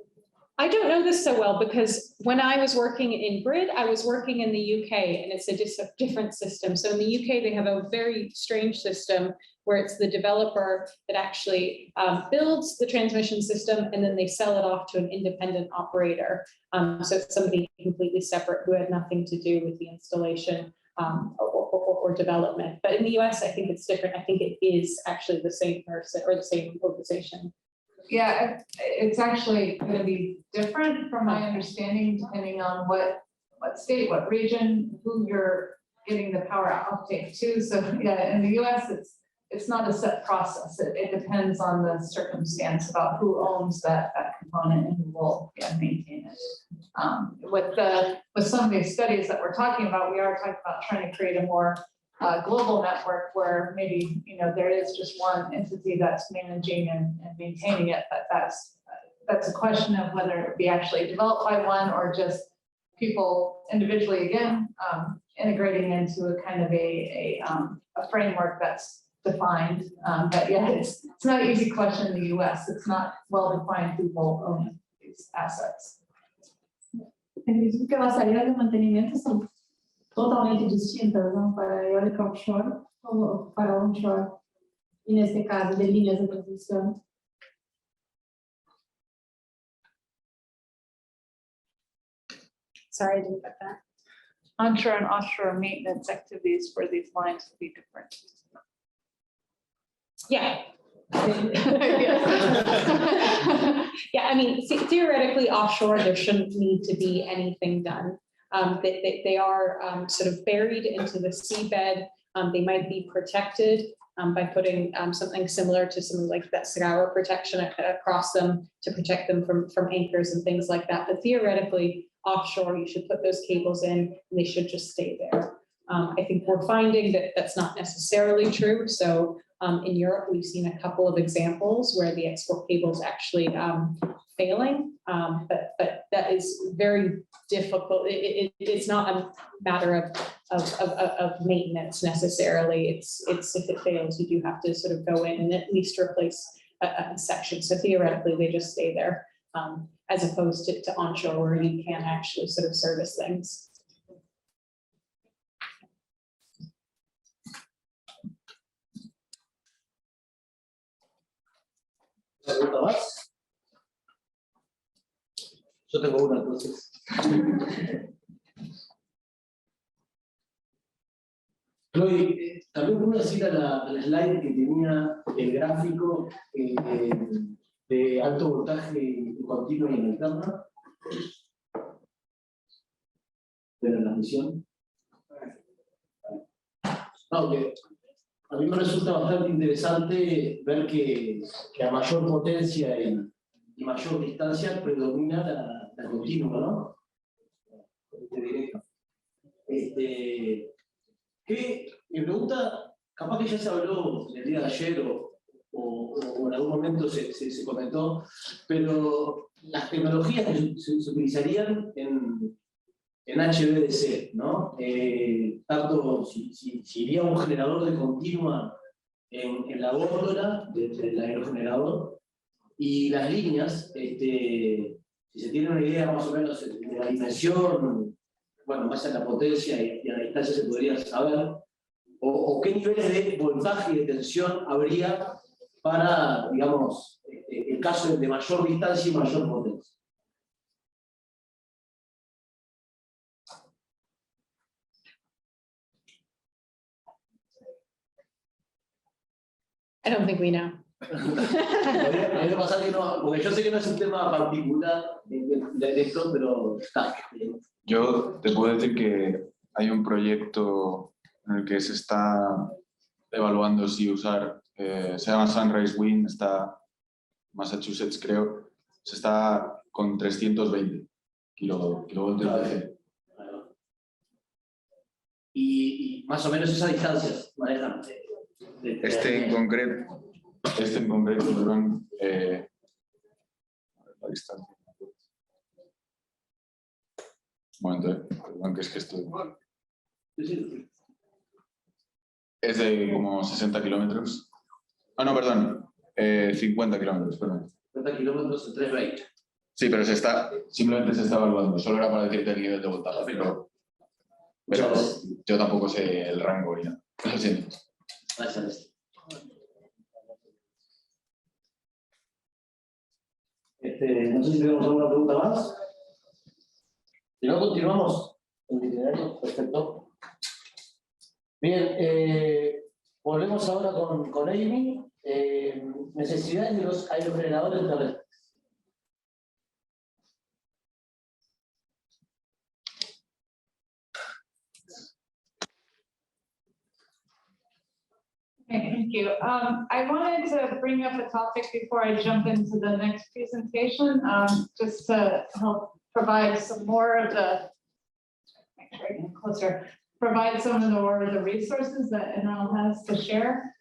Speaker 15: I don't know this so well because when I was working in Grid, I was working in the UK and it's a different system. So in the UK, they have a very strange system where it's the developer that actually builds the transmission system and then they sell it off to an independent operator. So it's somebody completely separate who had nothing to do with the installation or development. But in the US, I think it's different. I think it is actually the same person or the same organization.
Speaker 2: Yeah, it's actually going to be different from my understanding, depending on what state, what region, who you're getting the power uptake to. So yeah, in the US, it's not a set process. It depends on the circumstance about who owns that component and who will maintain it. With some of these studies that we're talking about, we are talking about trying to create a more global network where maybe there is just one entity that's managing and maintaining it, but that's a question of whether it be actually developed by one or just people individually again integrating into a kind of a framework that's defined. But yeah, it's not an easy question in the US. It's not well defined who will own these assets.
Speaker 4: Acredito que las áreas de mantenimiento são totalmente distintas, não? Para eólica offshore ou para onshore, e neste caso de linhas de transmissão.
Speaker 15: Sorry, I didn't get that.
Speaker 2: Onshore and offshore maintenance activities for these lines will be different.
Speaker 15: Yeah. Yeah, I mean, theoretically offshore, there shouldn't need to be anything done. They are sort of buried into the seabed. They might be protected by putting something similar to something like that scour protection across them to protect them from anchors and things like that. But theoretically, offshore, you should put those cables in and they should just stay there. I think we're finding that that's not necessarily true. So in Europe, we've seen a couple of examples where the export cable is actually failing, but that is very difficult. It's not a matter of maintenance necessarily. It's if it fails, you do have to sort of go in and at least replace a section. So theoretically, they just stay there, as opposed to onshore where you can actually sort of service things.
Speaker 14: ¿Pregunta más? Yo tengo una, entonces. Chloe, también podemos ir a la slide que tenía el gráfico de alto voltaje continuo y en alterna de la transmisión. No, que a mí me resulta bastante interesante ver que a mayor potencia y mayor distancia predomina la continua, ¿no? Directo. Mi pregunta, capaz que ya se habló el día de ayer o en algún momento se comentó, pero las tecnologías que se utilizarían en HVDC, ¿no? Tanto si iría un generador de continua en la góndola del aerogenerador y las líneas, si se tiene una idea más o menos de la dimensión, bueno, más en la potencia y a la distancia se podría saber, o qué niveles de voltaje y de tensión habría para, digamos, el caso de mayor distancia y mayor potencia.
Speaker 15: I don't think we know.
Speaker 14: Podría pasar que no, porque yo sé que no es un tema particular de esto, pero está.
Speaker 7: Yo te puedo decir que hay un proyecto en el que se está evaluando si usar, se llama Sunrise Wind, está Massachusetts creo, se está con 320 kilovoltios de
Speaker 14: Y más o menos esas distancias manejan.
Speaker 7: Este en concreto, perdón, la distancia. Un momento, perdón, que es que estoy... Es de como 60 kilómetros. Ah, no, perdón, 50 kilómetros, perdón.
Speaker 14: 50 kilómetros en 320.
Speaker 7: Sí, pero simplemente se está evaluando. Solo era para decirte el nivel de voltaje, pero yo tampoco sé el rango ni nada. Lo siento.
Speaker 14: Gracias. No sé si tenemos alguna pregunta más. Si no, continuamos con el itinerario. Perfecto. Bien, volvemos ahora con Amy. Necesidades de los aerogeneradores terrestres.
Speaker 2: Okay, thank you. I wanted to bring up a topic before I jump into the next presentation, just to help provide some more of the, make sure I get closer, provide some of the more of the resources that NREL has to share.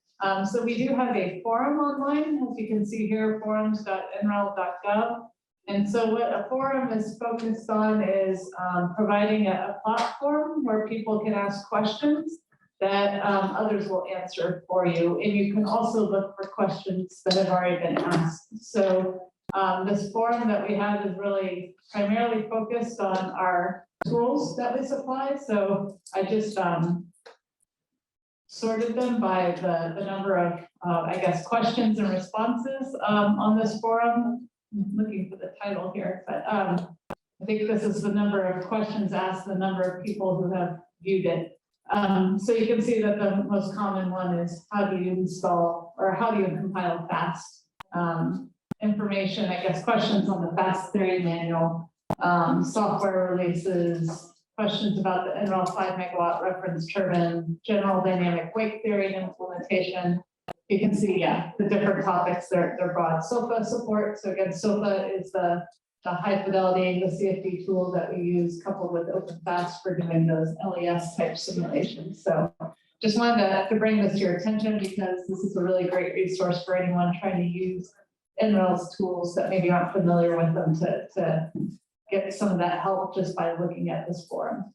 Speaker 2: So we do have a forum online, as you can see here, forums.nrel.gov. And so what a forum is focused on is providing a platform where people can ask questions that others will answer for you. And you can also look for questions that have already been asked. So this forum that we have is really primarily focused on our tools that we supply. So I just sorted them by the number of, I guess, questions and responses on this forum. I'm looking for the title here, but I think this is the number of questions asked, the number of people who have viewed it. So you can see that the most common one is how do you install or how do you compile FAST information, I guess, questions on the FAST theory manual, software releases, questions about the NREL 5 megawatt reference turbine, general dynamic wake theory and implementation. You can see, yeah, the different topics, they're broad. SOFA support, so again, SOFA is the high fidelity, the CFD tool that we use coupled with OpenFast for doing those LES type simulations. So just wanted to bring this to your attention because this is a really great resource for anyone trying to use NREL's tools that maybe aren't familiar with them to get some of that help just by looking at this forum.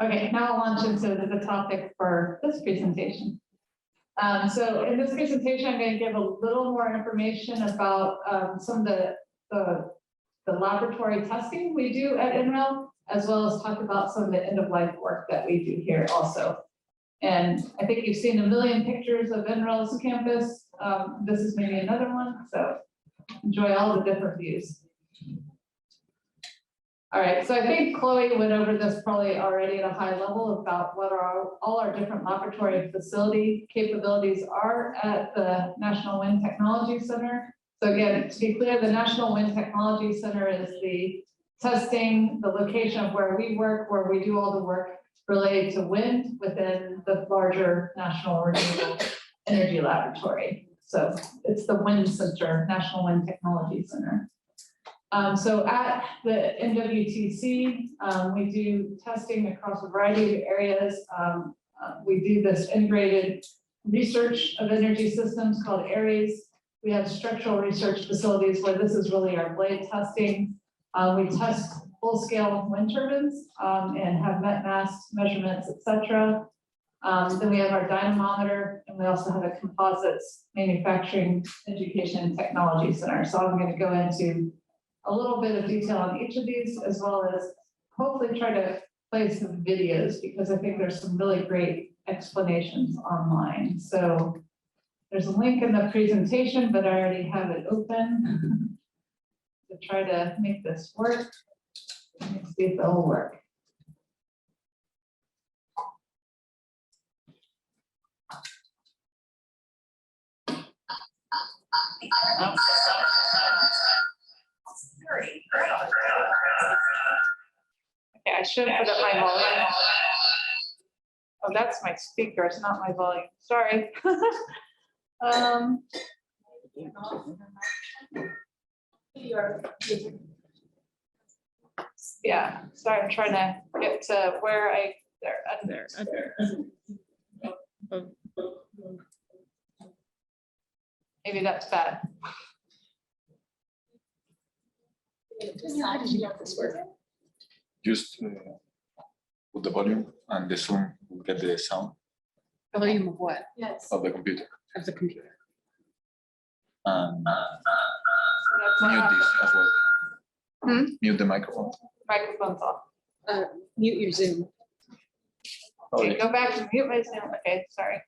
Speaker 2: Okay, now I'll launch into the topic for this presentation. So in this presentation, I'm going to give a little more information about some of the laboratory testing we do at NREL, as well as talk about some of the end-of-life work that we do here also. And I think you've seen a million pictures of NREL's campus. This is maybe another one, so enjoy all the different views. All right, so I think Chloe went over this probably already at a high level about what all our different laboratory facility capabilities are at the National Wind Technology Center. So again, to be clear, the National Wind Technology Center is the testing, the location of where we work, where we do all the work related to wind within the larger National Renewable Energy Laboratory. So it's the Wind Center, National Wind Technology Center. So at the NWTC, we do testing across a variety of areas. We do this integrated research of energy systems called ARES. We have structural research facilities where this is really our blade testing. We test full-scale wind turbines and have met mass measurements, etc. Then we have our dynamometer, and we also have a composites manufacturing education and technology center. So I'm going to go into a little bit of detail on each of these, as well as hopefully try to play some videos, because I think there's some really great explanations online. So there's a link in the presentation, but I already have it open to try to make this work. Let's see if it'll work. Okay, I should put up my volume. Oh, that's my speaker, it's not my volume, sorry. Yeah, sorry, I'm trying to get to where under. Maybe that's bad.
Speaker 7: Just put the volume and the Zoom will get the sound
Speaker 5: Volume of what?
Speaker 12: Yes.
Speaker 7: of the computer.
Speaker 5: Of the computer.
Speaker 7: And
Speaker 2: That's not
Speaker 7: mute this as well.
Speaker 2: Hmm?
Speaker 7: Mute the microphone.
Speaker 2: Microphone's off.
Speaker 5: Mute your Zoom.
Speaker 2: Okay, go back to mute my Zoom. Okay, sorry.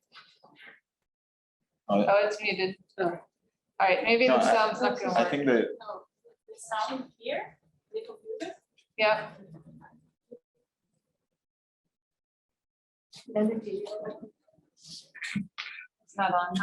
Speaker 7: Oh,
Speaker 2: Oh, it's muted. All right, maybe
Speaker 7: No,
Speaker 2: the sound's not gonna
Speaker 7: I
Speaker 2: work.
Speaker 7: think that
Speaker 12: The sound here, the computer.
Speaker 2: Yeah. It's not on.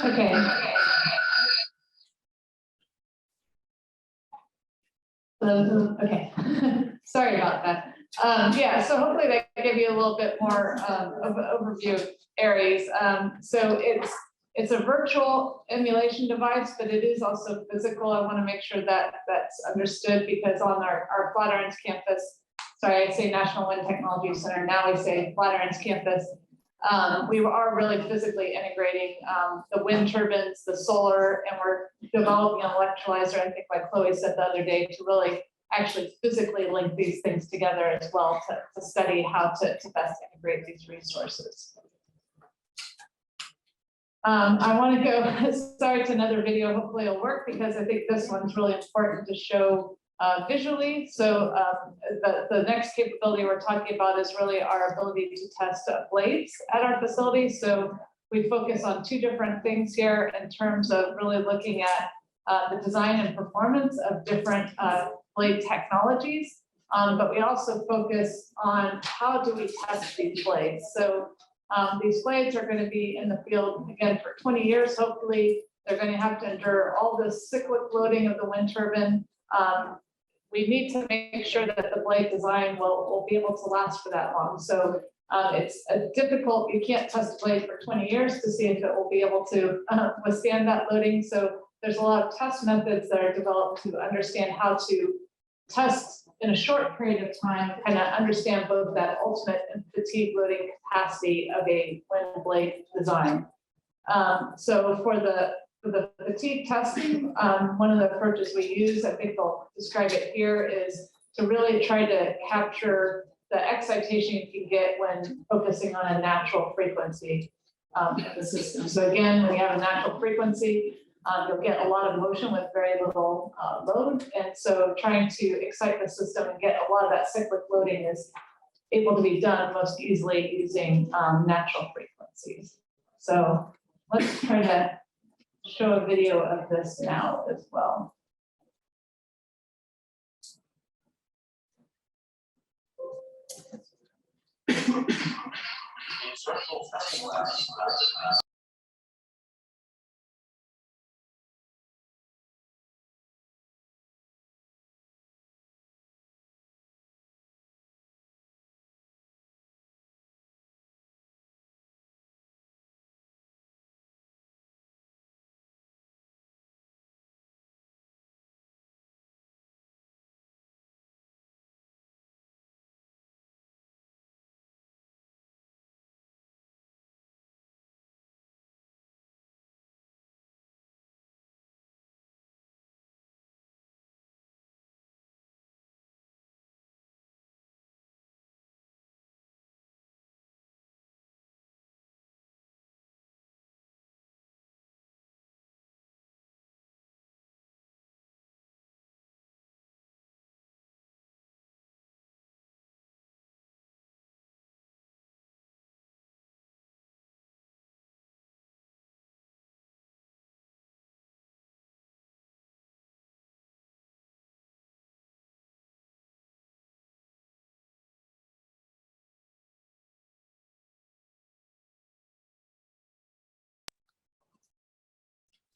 Speaker 12: Okay.
Speaker 2: Okay, sorry about that. Yeah, so hopefully that gave you a little bit more of an overview of Aries. So it's a virtual emulation device, but it is also physical. I want to make sure that that's understood because on our Flatirons campus, sorry, I say National Wind Technology Center, now we say Flatirons campus. We are really physically integrating the wind turbines, the solar, and we're developing an electrolyzer, I think like Chloe said the other day, to really actually physically link these things together as well to study how to best integrate these resources. I want to go, sorry, to another video, hopefully it'll work because I think this one's really important to show visually. So the next capability we're talking about is really our ability to test blades at our facility. So we focus on two different things here in terms of really looking at the design and performance of different blade technologies. But we also focus on how do we test these blades. So these blades are going to be in the field again for 20 years. Hopefully they're going to have to endure all the cyclic loading of the wind turbine. We need to make sure that the blade design will be able to last for that long. So it's difficult, you can't test a blade for 20 years to see if it will be able to withstand that loading. So there's a lot of test methods that are developed to understand how to test in a short period of time, kind of understand both that ultimate and fatigue loading capacity of a wind blade design. So for the fatigue testing, one of the approaches we use, I think I'll describe it here, is to really try to capture the excitation you can get when focusing on a natural frequency of the system. So again, when you have a natural frequency, you'll get a lot of motion with very little load. And so trying to excite the system and get a lot of that cyclic loading is able to be done most easily using natural frequencies. So let's try to show a video of this now as well.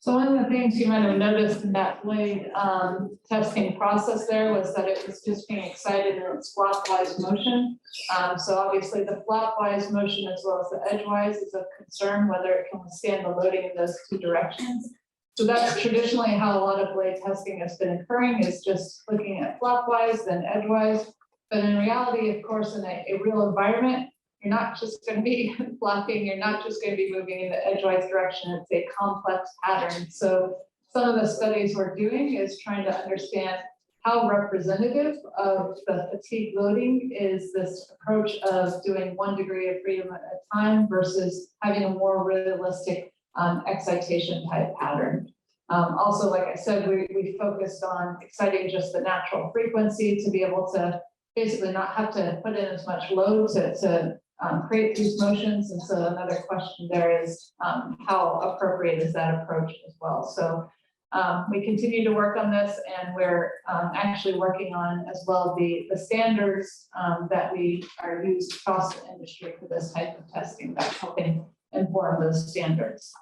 Speaker 2: So one of the things you might have noticed in that blade testing process there was that it was just being excited in its flopwise motion. So obviously the flopwise motion as well as the edgewise is of concern, whether it can withstand the loading in those two directions. So that's traditionally how a lot of blade testing has been occurring, is just looking at flopwise, then edgewise. But in reality, of course, in a real environment, you're not just going to be flopping, you're not just going to be moving in the edgewise direction, it's a complex pattern. So some of the studies we're doing is trying to understand how representative of the fatigue loading is this approach of doing 1 degree of freedom at a time versus having a more realistic excitation type pattern. Also, like I said, we focused on exciting just the natural frequency to be able to basically not have to put in as much load to create these motions. And so another question there is how appropriate is that approach as well. So we continue to work on this, and we're actually working on as well the standards that we are used across the industry for this type of testing, that's helping inform those standards.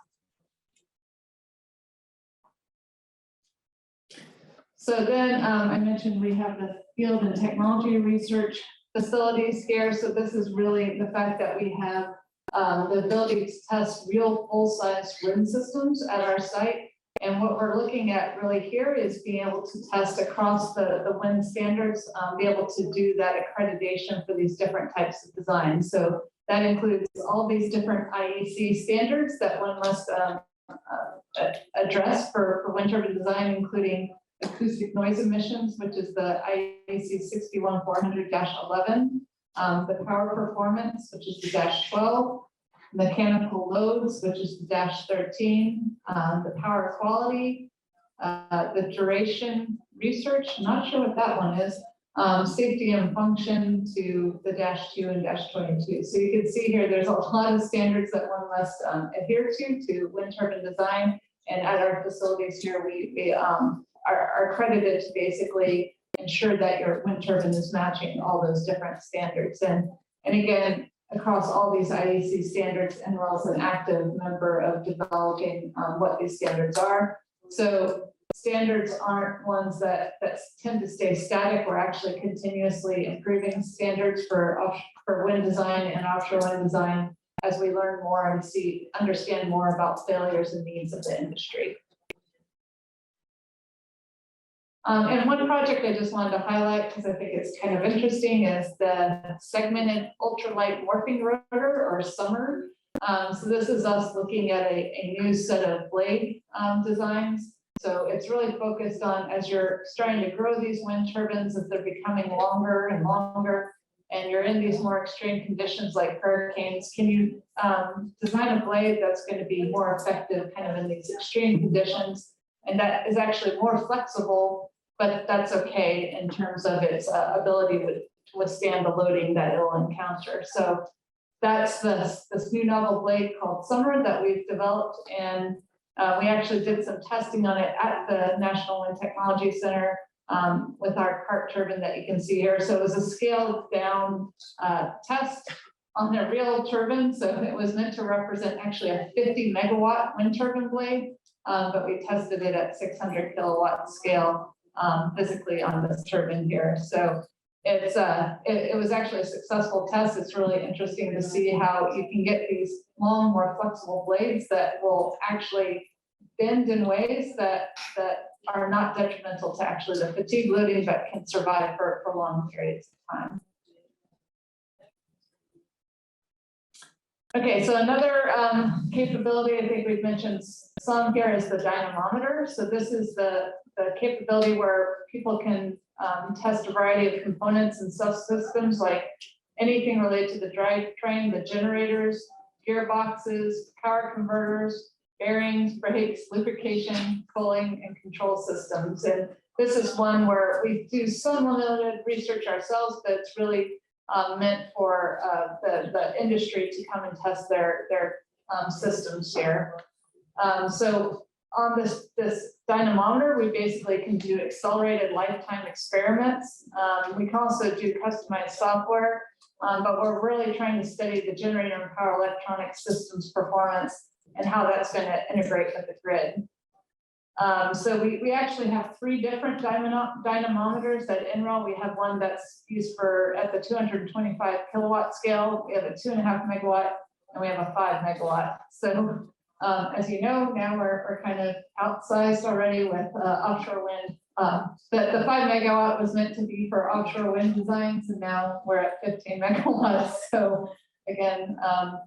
Speaker 2: So then I mentioned we have the field and technology research facilities here. So this is really the fact that we have the ability to test real full-size wind systems at our site. And what we're looking at really here is being able to test across the wind standards, be able to do that accreditation for these different types of designs. So that includes all these different IEC standards that one must address for wind turbine design, including acoustic noise emissions, which is the IEC 61400-11, the power performance, which is the -12, mechanical loads, which is the -13, the power quality, the duration research, not sure what that one is, safety and function to the -2 and -22. So you can see here, there's a lot of standards that one must adhere to wind turbine design. And at our facilities here, we are accredited to basically ensure that your wind turbine is matching all those different standards. And again, across all these IEC standards, and well as an active member of developing what these standards are. So standards aren't ones that tend to stay static. We're actually continuously improving standards for wind design and offshore wind design as we learn more and understand more about failures and needs of the industry. And one project I just wanted to highlight, because I think it's kind of interesting, is the segmented ultralight morphing rotor, or SUMMER. So this is us looking at a new set of blade designs. So it's really focused on, as you're starting to grow these wind turbines, as they're becoming longer and longer, and you're in these more extreme conditions like hurricanes, can you design a blade that's going to be more effective kind of in these extreme conditions? And that is actually more flexible, but that's okay in terms of its ability to withstand the loading that it'll encounter. So that's this new novel blade called SUMMER that we've developed, and we actually did some testing on it at the National Wind Technology Center with our cart turbine that you can see here. So it was a scaled down test on a real turbine. So it was meant to represent actually a 50 megawatt wind turbine blade, but we tested it at 600 kilowatt scale physically on this turbine here. So it's it was actually a successful test. It's really interesting to see how you can get these long, more flexible blades that will actually bend in ways that are not detrimental to actually the fatigue loading, but can survive for long periods of time. Okay, so another capability I think we've mentioned some here is the dynamometer. So this is the capability where people can test a variety of components and subsystems, like anything related to the drivetrain, the generators, gearboxes, power converters, bearings, brakes, lubrication, cooling, and control systems. And this is one where we do some limited research ourselves, but it's really meant for the industry to come and test their systems here. So on this dynamometer, we basically can do accelerated lifetime experiments. We can also do customized software, but we're really trying to study the generator and power electronic systems performance and how that's going to integrate with the grid. So we actually have 3 different dynamometers at NREL. We have one that's used at the 225 kilowatt scale. We have a 2.5 megawatt, and we have a 5 megawatt. So as you know, now we're kind of outsized already with offshore wind. The 5 megawatt was meant to be for offshore wind designs, and now we're at 15 megawatts. So again,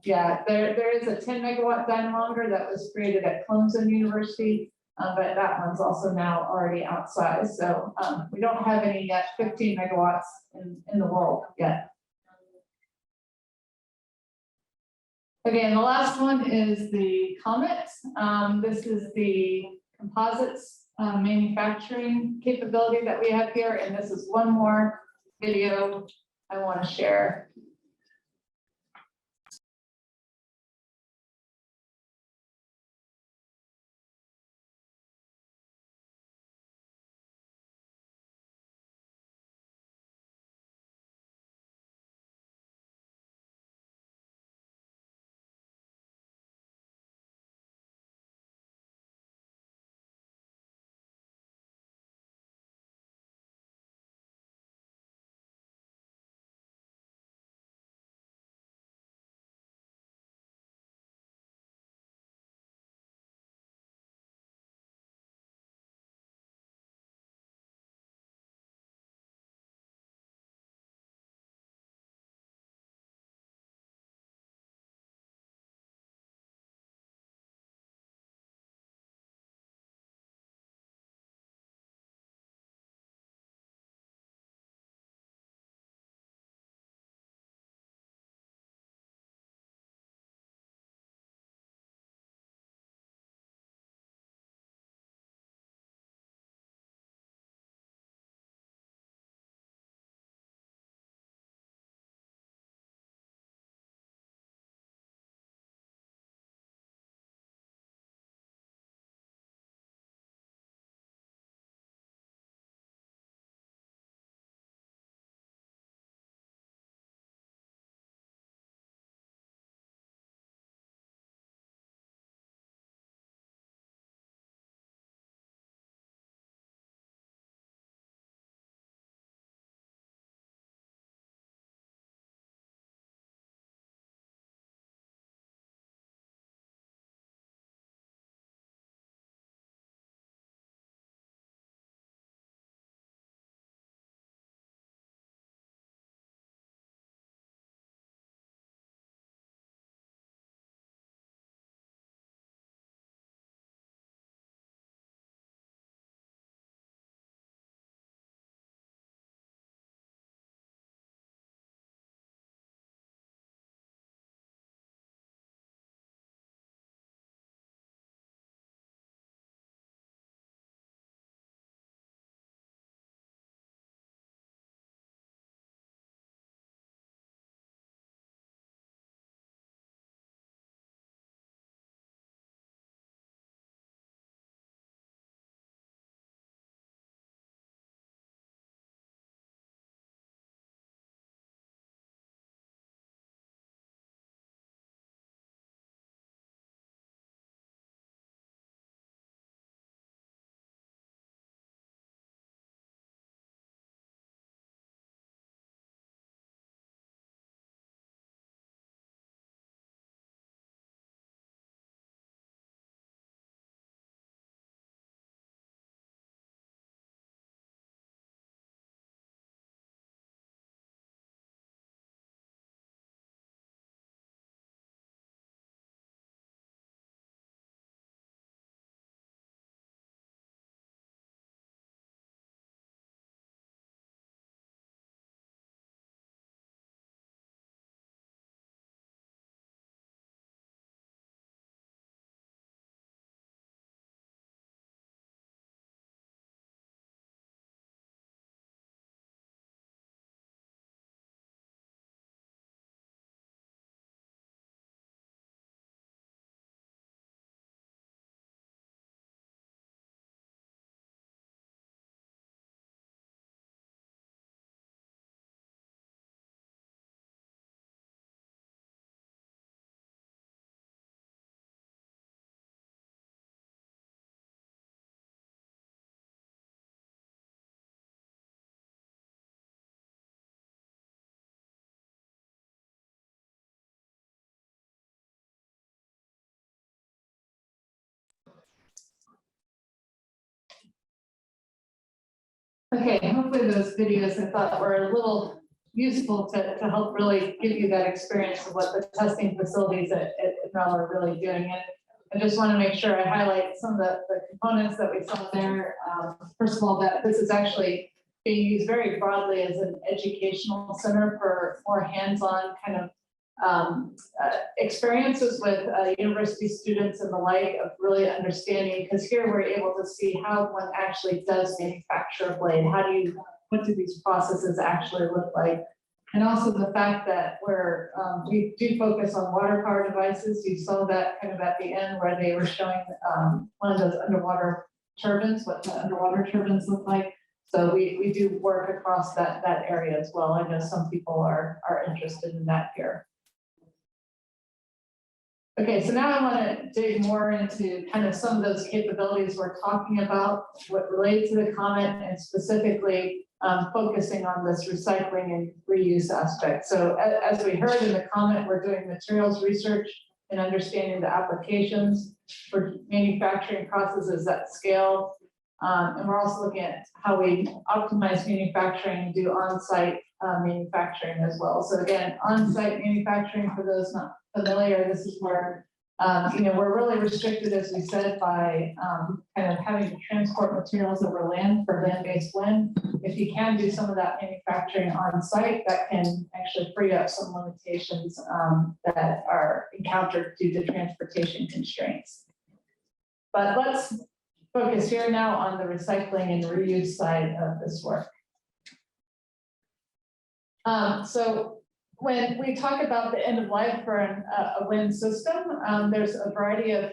Speaker 2: yeah, there is a 10 megawatt dynamometer that was created at Clemson University, but that one's also now already outsized. So we don't have any yet 15 megawatts in the world yet. Okay, and the last one is the Comet. This is the composites manufacturing capability that we have here, and this is one more video I want to share. Okay, hopefully those videos I thought were a little useful to help really give you that experience of what the testing facilities at Rel are really doing. And I just want to make sure I highlight some of the components that we saw there. First of all, that this is actually being used very broadly as an educational center for more hands-on kind of experiences with university students and the like of really understanding, because here we're able to see how one actually does manufacture a blade. What do these processes actually look like? And also the fact that we do focus on water power devices. You saw that kind of at the end where they were showing one of those underwater turbines, what the underwater turbines look like. So we do work across that area as well. I know some people are interested in that here. Okay, so now I want to dig more into kind of some of those capabilities we're talking about, what relates to the comment, and specifically focusing on this recycling and reuse aspect. So as we heard in the comment, we're doing materials research and understanding the applications for manufacturing processes at scale. And we're also looking at how we optimize manufacturing and do on-site manufacturing as well. So again, on-site manufacturing, for those not familiar, this is where we're really restricted, as we said, by kind of having to transport materials over land for land-based wind. If you can do some of that manufacturing on site, that can actually free up some limitations that are encountered due to transportation constraints. But let's focus here now on the recycling and reuse side of this work. So when we talk about the end of life for a wind system, there's a variety of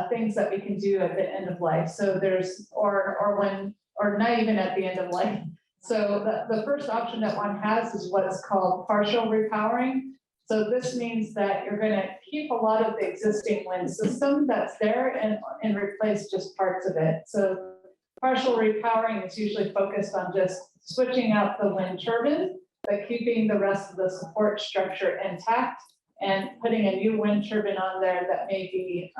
Speaker 2: things that we can do at the end of life. So there's, or not even at the end of life. So the first option that one has is what's called partial repowering. So this means that you're going to keep a lot of the existing wind system that's there and replace just parts of it. So partial repowering is usually focused on just switching out the wind turbine, but keeping the rest of the support structure intact and putting a new wind turbine on there that may be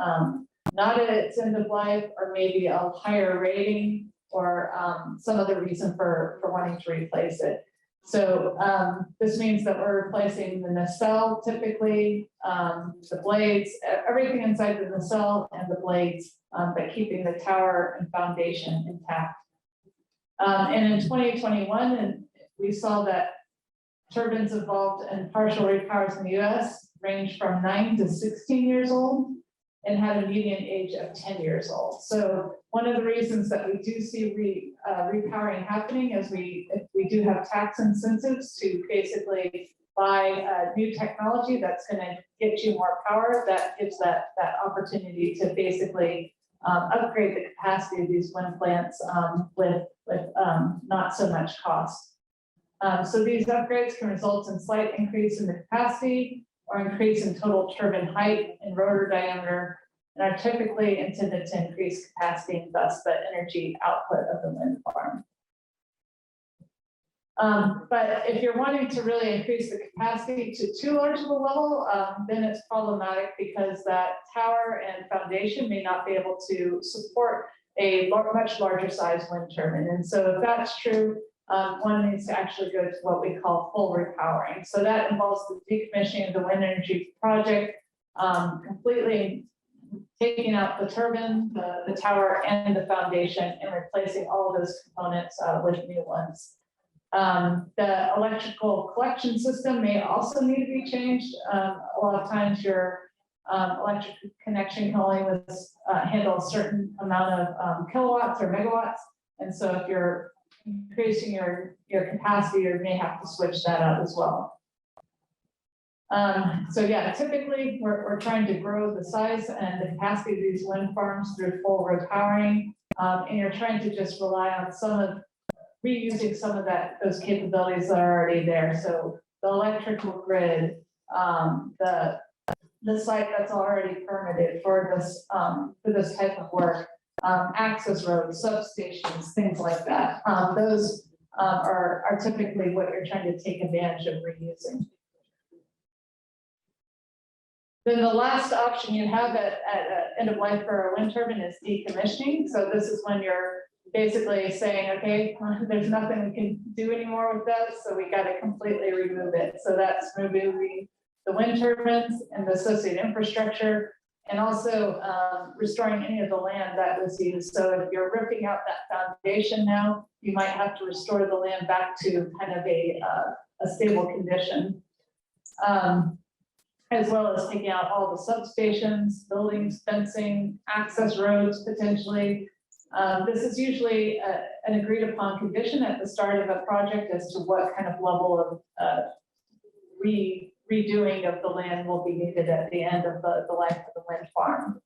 Speaker 2: not at its end of life, or maybe a higher rating, or some other reason for wanting to replace it. So this means that we're replacing the nacelle, typically, the blades, everything inside the nacelle and the blades, but keeping the tower and foundation intact. And in 2021, and we saw that turbines involved in partial repowers in the US range from 9 to 16 years old and had a median age of 10 years old. So one of the reasons that we do see repowering happening is we do have tax incentives to basically buy new technology that's going to get you more power. That gives that opportunity to basically upgrade the capacity of these wind plants with not so much cost. So these upgrades can result in slight increase in the capacity or increase in total turbine height and rotor diameter, and are typically intended to increase capacity and thus the energy output of the wind farm. But if you're wanting to really increase the capacity to too large of a level, then it's problematic because that tower and foundation may not be able to support a much larger size wind turbine. And so if that's true, one needs to actually go to what we call full repowering. So that involves the decommissioning of the wind energy project, completely taking out the turbine, the tower, and the foundation, and replacing all of those components with new ones. The electrical collection system may also need to be changed. A lot of times your electric connection can only handle a certain amount of kilowatts or megawatts. And so if you're increasing your capacity, you may have to switch that up as well. So yeah, typically we're trying to grow the size and the capacity of these wind farms through full repowering, and you're trying to just rely on reusing some of those capabilities that are already there. So the electrical grid, the site that's already permitted for this type of work, access roads, substations, things like that. Those are typically what you're trying to take advantage of reusing. Then the last option you have at end of life for a wind turbine is decommissioning. So this is when you're basically saying, okay, there's nothing we can do anymore with this, so we got to completely remove it. So that's removing the wind turbines and the associated infrastructure, and also restoring any of the land that was used. So if you're ripping out that foundation now, you might have to restore the land back to kind of a stable condition. As well as taking out all the substations, buildings, fencing, access roads potentially. This is usually an agreed upon condition at the start of a project as to what kind of level of redoing of the land will be needed at the end of the life of the wind farm.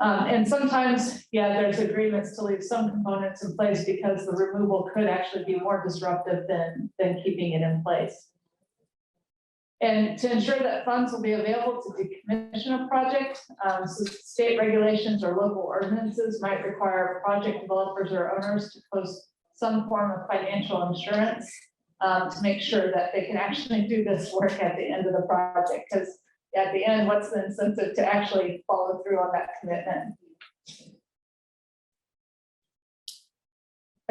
Speaker 2: And sometimes, yeah, there's agreements to leave some components in place because the removal could actually be more disruptive than keeping it in place. And to ensure that funds will be available to decommission a project, so state regulations or local ordinances might require project developers or owners to post some form of financial insurance to make sure that they can actually do this work at the end of the project. Because at the end, what's the incentive to actually follow through on that commitment?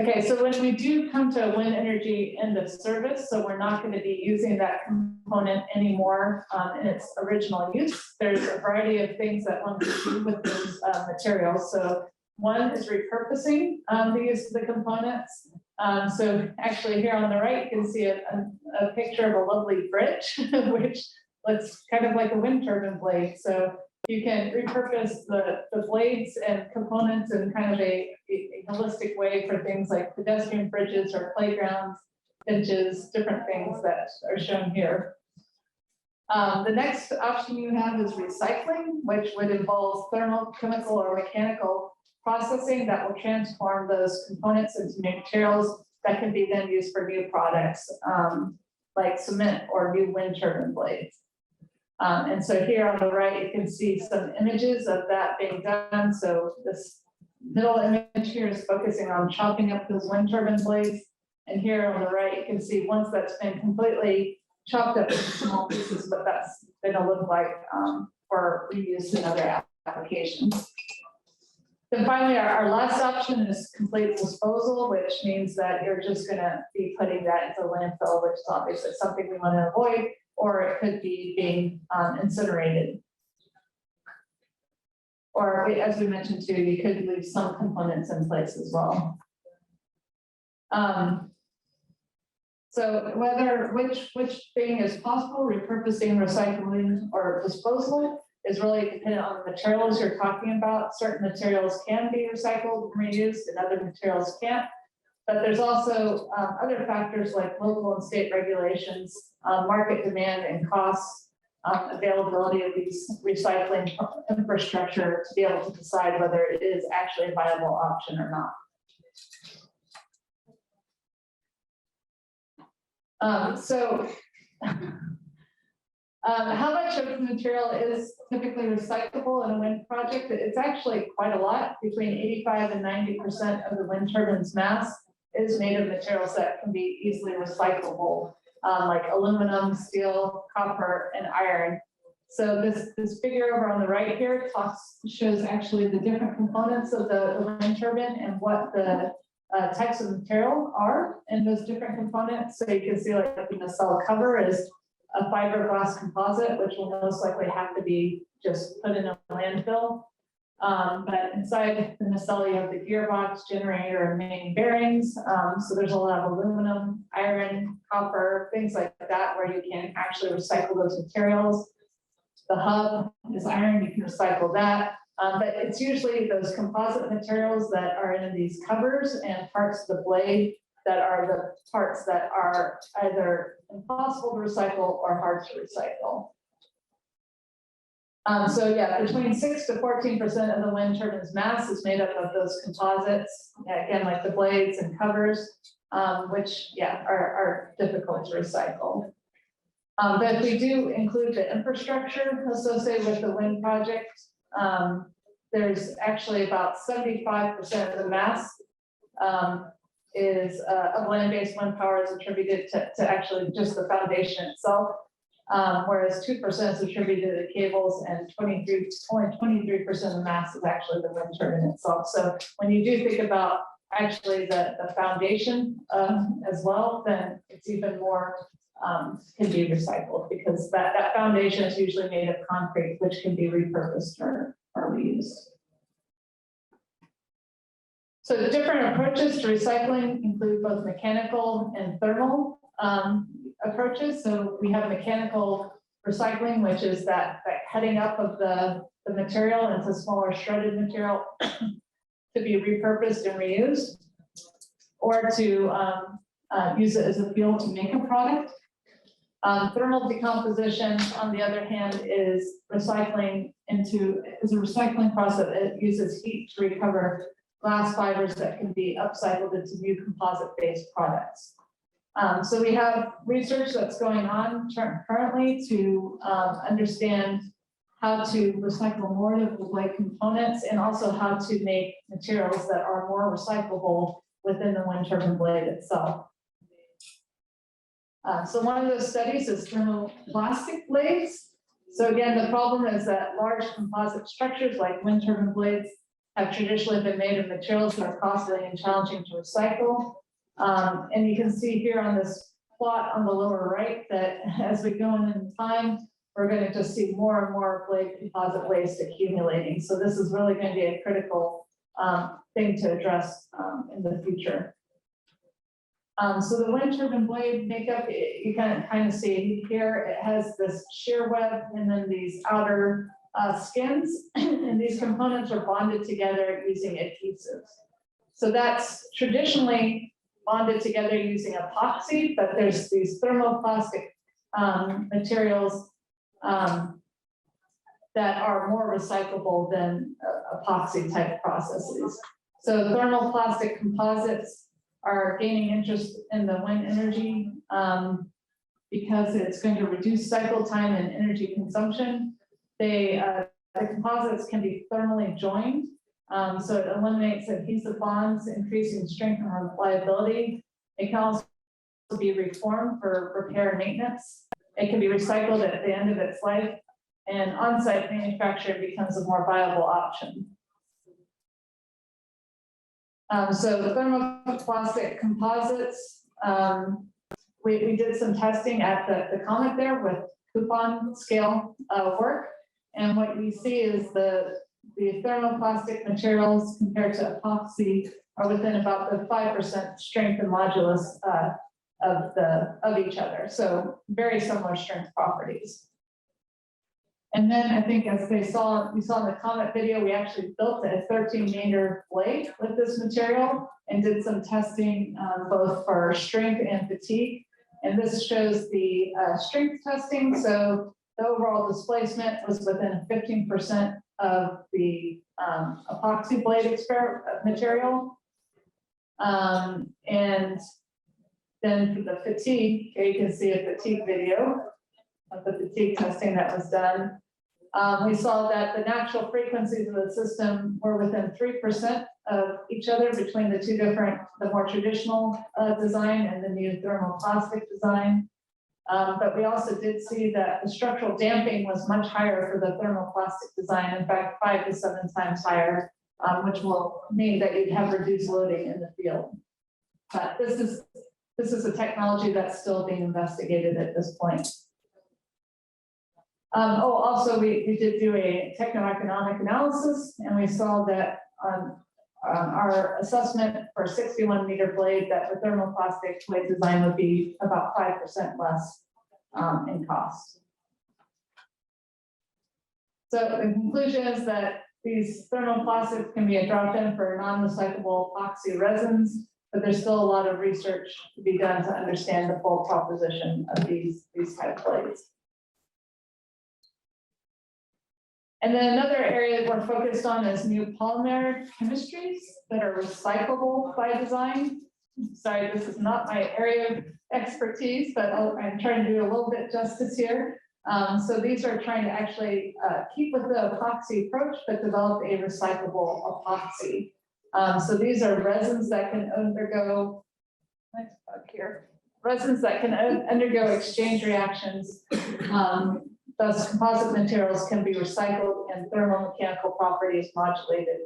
Speaker 2: Okay, so when we do come to wind energy end of service, so we're not going to be using that component anymore in its original use. There's a variety of things that one can do with those materials. So one is repurposing the use of the components. So actually here on the right, you can see a picture of a lovely bridge, which looks kind of like a wind turbine blade. So you can repurpose the blades and components in kind of a holistic way for things like pedestrian bridges or playgrounds, benches, different things that are shown here. The next option you have is recycling, which would involve thermal, chemical, or mechanical processing that will transform those components into new materials that can be then used for new products, like cement or new wind turbine blades. And so here on the right, you can see some images of that being done. So this middle image here is focusing on chopping up those wind turbine blades. And here on the right, you can see once that's been completely chopped up into small pieces, what that's going to look like for reuse in other applications. Then finally, our last option is complete disposal, which means that you're just going to be putting that into landfill, which is obviously something we want to avoid, or it could be being incinerated. Or as we mentioned too, you could leave some components in place as well. So which thing is possible, repurposing, recycling, or disposal is really dependent on the materials you're talking about. Certain materials can be recycled and reused and other materials can't. But there's also other factors like local and state regulations, market demand and costs, availability of these recycling infrastructure to be able to decide whether it is actually a viable option or not. How much of the material is typically recyclable in a wind project? It's actually quite a lot. Between 85 and 90% of the wind turbine's mass is made of materials that can be easily recyclable, like aluminum, steel, copper, and iron. So this figure over on the right here shows actually the different components of the wind turbine and what the types of material are in those different components. So you can see like the nacelle cover is a fiberglass composite, which will most likely have to be just put in a landfill. But inside the nacelle, you have the gearbox, generator, and main bearings. So there's a lot of aluminum, iron, copper, things like that, where you can actually recycle those materials. The hub is iron, you can recycle that. But it's usually those composite materials that are in these covers and parts of the blade that are the parts that are either impossible to recycle or hard to recycle. So yeah, between 6 to 14% of the wind turbine's mass is made up of those composites, again, like the blades and covers, which yeah, are difficult to recycle. But if we do include the infrastructure associated with the wind project, there's actually about 75% of the mass of land-based wind power is attributed to actually just the foundation itself. whereas 2% is attributed to the cables and only 23% of the mass is actually the wind turbine itself. So when you do think about actually the foundation as well, then it's even more can be recycled, because that foundation is usually made of concrete, which can be repurposed or reused. So the different approaches to recycling include both mechanical and thermal approaches. So we have mechanical recycling, which is that cutting up of the material into smaller shredded material to be repurposed and reused, or to use it as a fuel to make a product. Thermal decomposition, on the other hand, is a recycling process that uses heat to recover glass fibers that can be upcycled into new composite-based products. So we have research that's going on currently to understand how to recycle more of the blade components, and also how to make materials that are more recyclable within the wind turbine blade itself. So one of those studies is thermoplastic blades. So again, the problem is that large composite structures like wind turbine blades have traditionally been made of materials that are costly and challenging to recycle. And you can see here on this plot on the lower right that as we go in time, we're going to just see more and more blade composite waste accumulating. So this is really going to be a critical thing to address in the future. So the wind turbine blade makeup, you can kind of see here, it has this shear web and then these outer skins, and these components are bonded together using adhesives. So that's traditionally bonded together using epoxy, but there's these thermoplastic materials that are more recyclable than epoxy type processes. So thermoplastic composites are gaining interest in the wind energy because it's going to reduce cycle time and energy consumption. The composites can be thermally joined, so it eliminates adhesive bonds, increasing strength and reliability. It can also be reformed for repair and maintenance. It can be recycled at the end of its life, and on-site manufacturing becomes a more viable option. So the thermoplastic composites, we did some testing at the Comet there with coupon scale work. And what you see is the thermoplastic materials compared to epoxy are within about the 5% strength and modulus of each other. So very similar strength properties. And then I think as we saw in the Comet video, we actually built a 13-meter blade with this material and did some testing both for strength and fatigue. And this shows the strength testing. So the overall displacement was within 15% of the epoxy blade material. And then for the fatigue, here you can see a fatigue video of the fatigue testing that was done. We saw that the natural frequencies of the system were within 3% of each other between the two different, the more traditional design and the new thermoplastic design. But we also did see that the structural damping was much higher for the thermoplastic design, in fact, 5 to 7 times higher, which will mean that you'd have reduced loading in the field. But this is a technology that's still being investigated at this point. Also, we did do a techno-economic analysis, and we saw that our assessment for a 61-meter blade, that the thermoplastic blade design would be about 5% less in cost. So the conclusion is that these thermoplastics can be a drop-in for non-recyclable epoxy resins, but there's still a lot of research to be done to understand the full proposition of these type blades. And then another area we're focused on is new polymer chemistries that are recyclable by design. Sorry, this is not my area of expertise, but I'm trying to do a little bit justice here. So these are trying to actually keep with the epoxy approach, but develop a recyclable epoxy. So these are resins that can undergo, resins that can undergo exchange reactions Thus, composite materials can be recycled and thermomechanical properties modulated.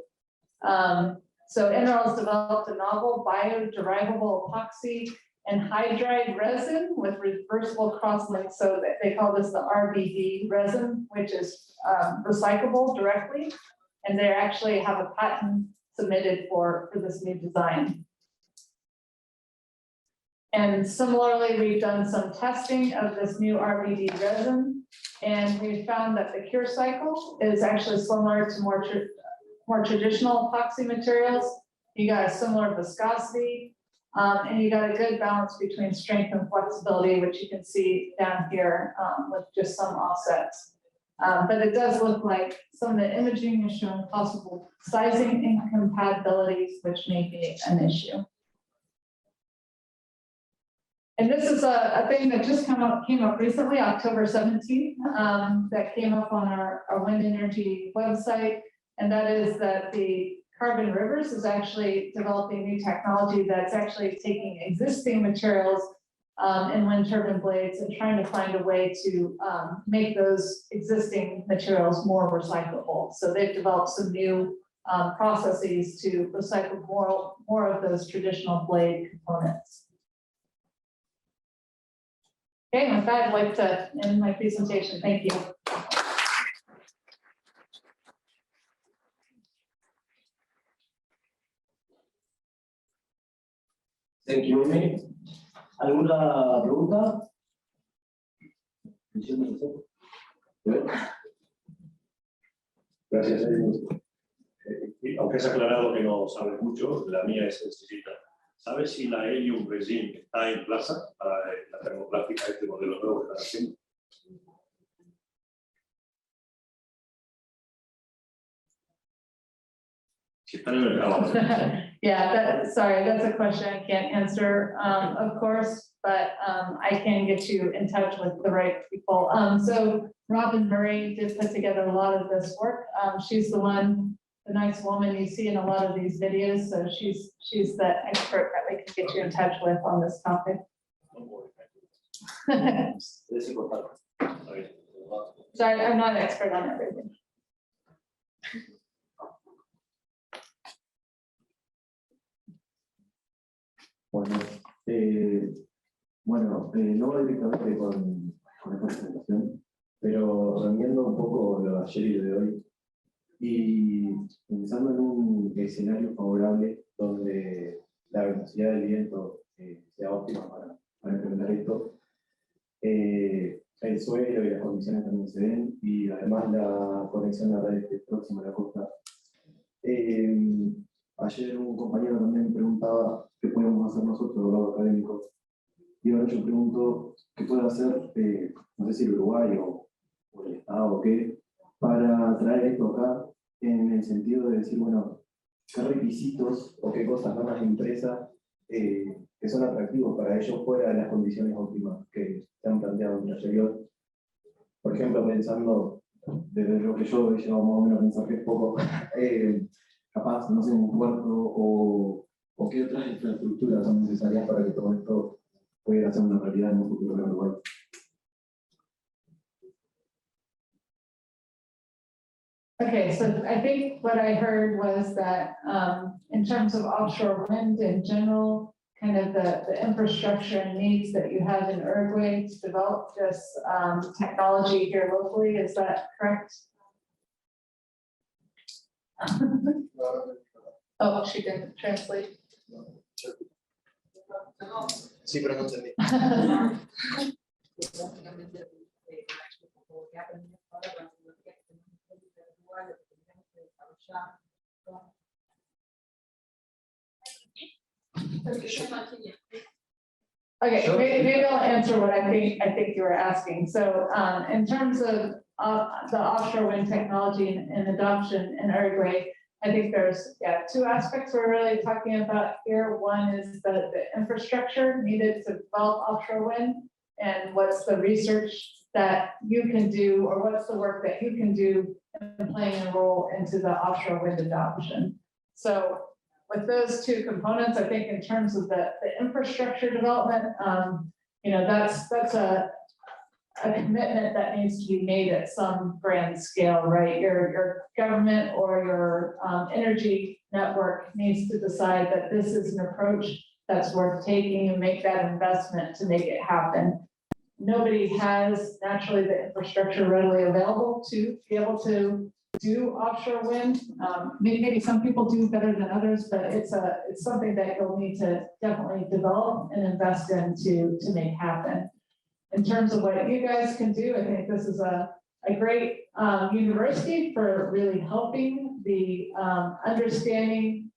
Speaker 2: So Enerals developed a novel bioderivable epoxy and hydride resin with reversible crosslinks. So that they call this the RBD resin, which is recyclable directly. And they actually have a patent submitted for this new design. And similarly, we've done some testing of this new RBD resin, and we found that the cure cycle is actually similar to more traditional epoxy materials. You got a similar viscosity, and you got a good balance between strength and flexibility, which you can see down here with just some offsets. But it does look like some of the imaging is showing possible sizing incompatibilities, which may be an issue. And this is a thing that just came up recently, October 17th, that came up on our wind energy website. And that is that the Carbon Rivers is actually developing new technology that's actually taking existing materials in wind turbine blades and trying to find a way to make those existing materials more recyclable. So they've developed some new processes to recycle more of those traditional blade components. Okay, with that, I'd like to end my presentation. Thank you.
Speaker 14: Thank you, Amy. ¿Alguna pregunta?
Speaker 3: Gracias, aunque has aclarado que no sabes mucho, la mía es sencillita. ¿Sabes si la Helium Resin está en plaza para la termoplástica, este modelo nuevo que están haciendo? Si están en el mercado.
Speaker 2: Yeah, sorry, that's a question I can't answer, of course, but I can get you in touch with the right people. So Robin Murray did put together a lot of this work. She's the nice woman you see in a lot of these videos. So she's the expert that we can get you in touch with on this topic. Sorry, I'm not an expert on everything.
Speaker 9: No directamente con esta presentación, pero reuniendo un poco lo de ayer y lo de hoy, y pensando en un escenario favorable donde la velocidad del viento sea óptima para implementar esto, el suelo y las condiciones también se ven, y además la conexión a la red próxima a la costa. Ayer un compañero también me preguntaba qué podemos hacer nosotros del lado académico, y ahora yo pregunto qué puede hacer, no sé si el Uruguay o el Estado o qué, para traer esto acá en el sentido de decir, bueno, qué requisitos o qué cosas van las empresas que son atractivos para ellos fuera de las condiciones óptimas que se han planteado en el anterior. Por ejemplo, pensando desde lo que yo he llegado más o menos a pensar que es poco, capaz, no sé, un puerto o qué otras infraestructuras son necesarias para que todo esto pudiera ser una realidad en un futuro en Uruguay.
Speaker 2: Okay, so I think what I heard was that in terms of offshore wind in general, kind of the infrastructure and needs that you have in Uruguay to develop this technology here locally, is that correct? Oh, she didn't translate.
Speaker 1: Sí, pero no entendí.
Speaker 2: Okay, maybe I'll answer what I think you were asking. So in terms of the offshore wind technology and adoption in Uruguay, I think there's two aspects we're really talking about here. One is the infrastructure needed to develop offshore wind, and what's the research that you can do, or what's the work that you can do in playing a role into the offshore wind adoption. So with those two components, I think in terms of the infrastructure development, you know, that's a a commitment that needs to be made at some grand scale, right? Your government or your energy network needs to decide that this is an approach that's worth taking and make that investment to make it happen. Nobody has naturally the infrastructure readily available to be able to do offshore wind. Maybe some people do better than others, but it's something that you'll need to definitely develop and invest in to make happen. In terms of what you guys can do, I think this is a great university for really helping the understanding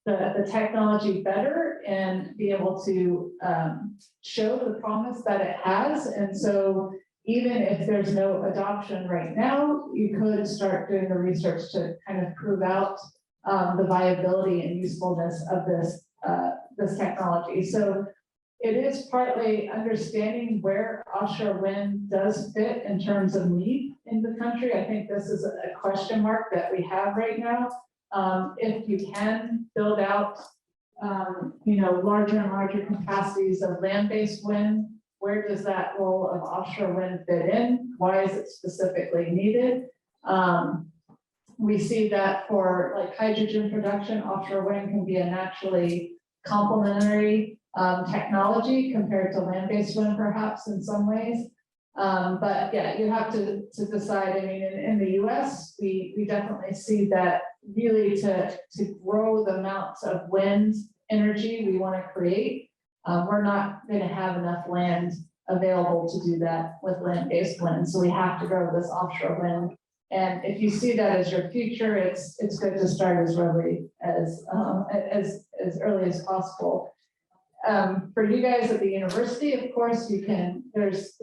Speaker 2: the technology better and be able to show the promise that it has. And so even if there's no adoption right now, you could start doing the research to kind of prove out the viability and usefulness of this technology. So it is partly understanding where offshore wind does fit in terms of need in the country. I think this is a question mark that we have right now. If you can build out, larger and larger capacities of land-based wind, where does that role of offshore wind fit in? Why is it specifically needed? We see that for like hydrogen production, offshore wind can be a naturally complementary technology compared to land-based wind, perhaps in some ways. But yeah, you have to decide. I mean, in the US, we definitely see that really to grow the amounts of wind energy we want to create, we're not going to have enough land available to do that with land-based wind. So we have to grow this offshore wind. And if you see that as your future, it's good to start as early as early as possible. For you guys at the university, of course, you can, there's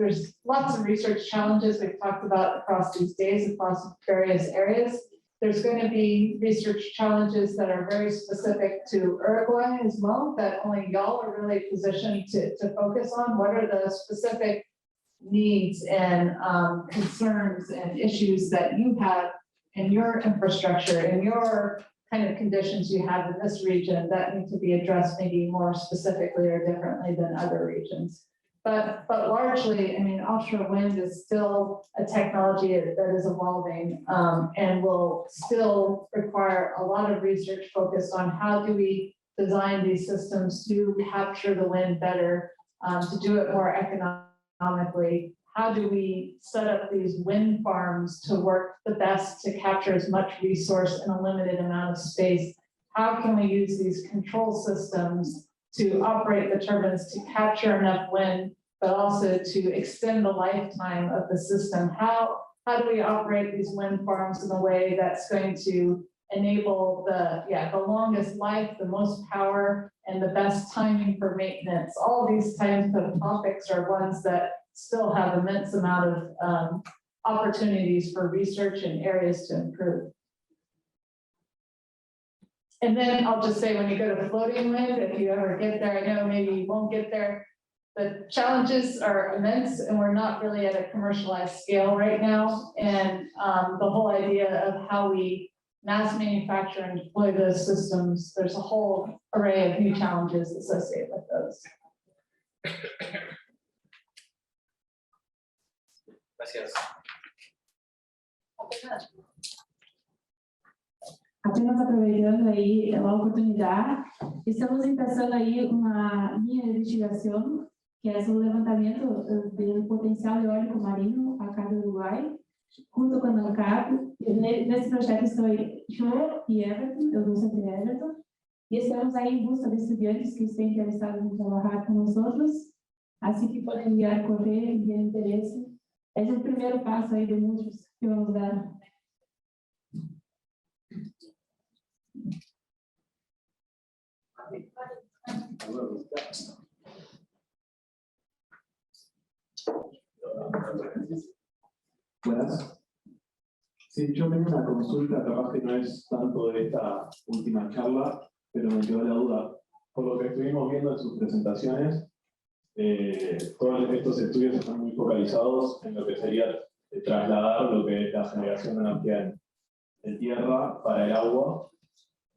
Speaker 2: lots of research challenges we've talked about across these days, across various areas. There's going to be research challenges that are very specific to Uruguay as well, that only y'all are really positioned to focus on. What are the specific needs and concerns and issues that you have in your infrastructure, in your kind of conditions you have in this region that need to be addressed maybe more specifically or differently than other regions. But largely, I mean, offshore wind is still a technology that is evolving and will still require a lot of research focused on how do we design these systems to capture the wind better, to do it more economically. How do we set up these wind farms to work the best to capture as much resource in a limited amount of space? How can we use these control systems to operate the turbines to capture enough wind, but also to extend the lifetime of the system? How do we operate these wind farms in a way that's going to enable the longest life, the most power, and the best timing for maintenance? All these types of topics are ones that still have immense amount of opportunities for research and areas to improve. And then I'll just say, when you go to floating wind, if you ever get there, I know maybe you won't get there, the challenges are immense and we're not really at a commercialized scale right now. And the whole idea of how we mass manufacture and deploy those systems, there's a whole array of new challenges associated with those.
Speaker 11: Gracias.
Speaker 4: Apenas aproveitando aí a oportunidade, estamos começando aí uma linha de investigação que é sobre o levantamento do potencial eólico marinho acá do Uruguai, junto com a ANCAP. Nesse projeto estou eu e Everton, eu sou sempre Everton, e estamos aí em busca de estudantes que estão interessados em trabalhar com nós, assim que podem enviar correio e ter interesse. Esse é o primeiro passo aí de muitos que vamos dar.
Speaker 9: Buenas. Sí, yo tengo una consulta, capaz que no es tanto de esta última charla, pero me quedó la duda. Por lo que estuvimos viendo en sus presentaciones, todos estos estudios están muy focalizados en lo que sería trasladar lo que es la generación de energía en tierra para el agua,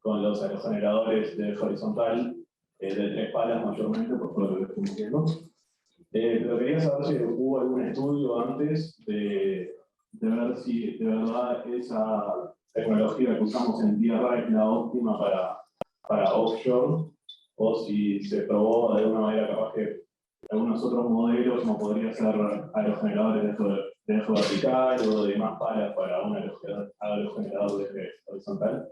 Speaker 9: con los aerogeneradores de horizontal de 3 palas mayormente, por lo que estuvimos viendo.
Speaker 7: Pero quería saber si hubo algún estudio antes de ver si de verdad esa tecnología que usamos en tierra es la óptima para offshore, o si se probó de alguna manera capaz que algunos otros modelos, como podría ser aerogeneradores de eje vertical o de más palas para un aerogenerador de eje horizontal.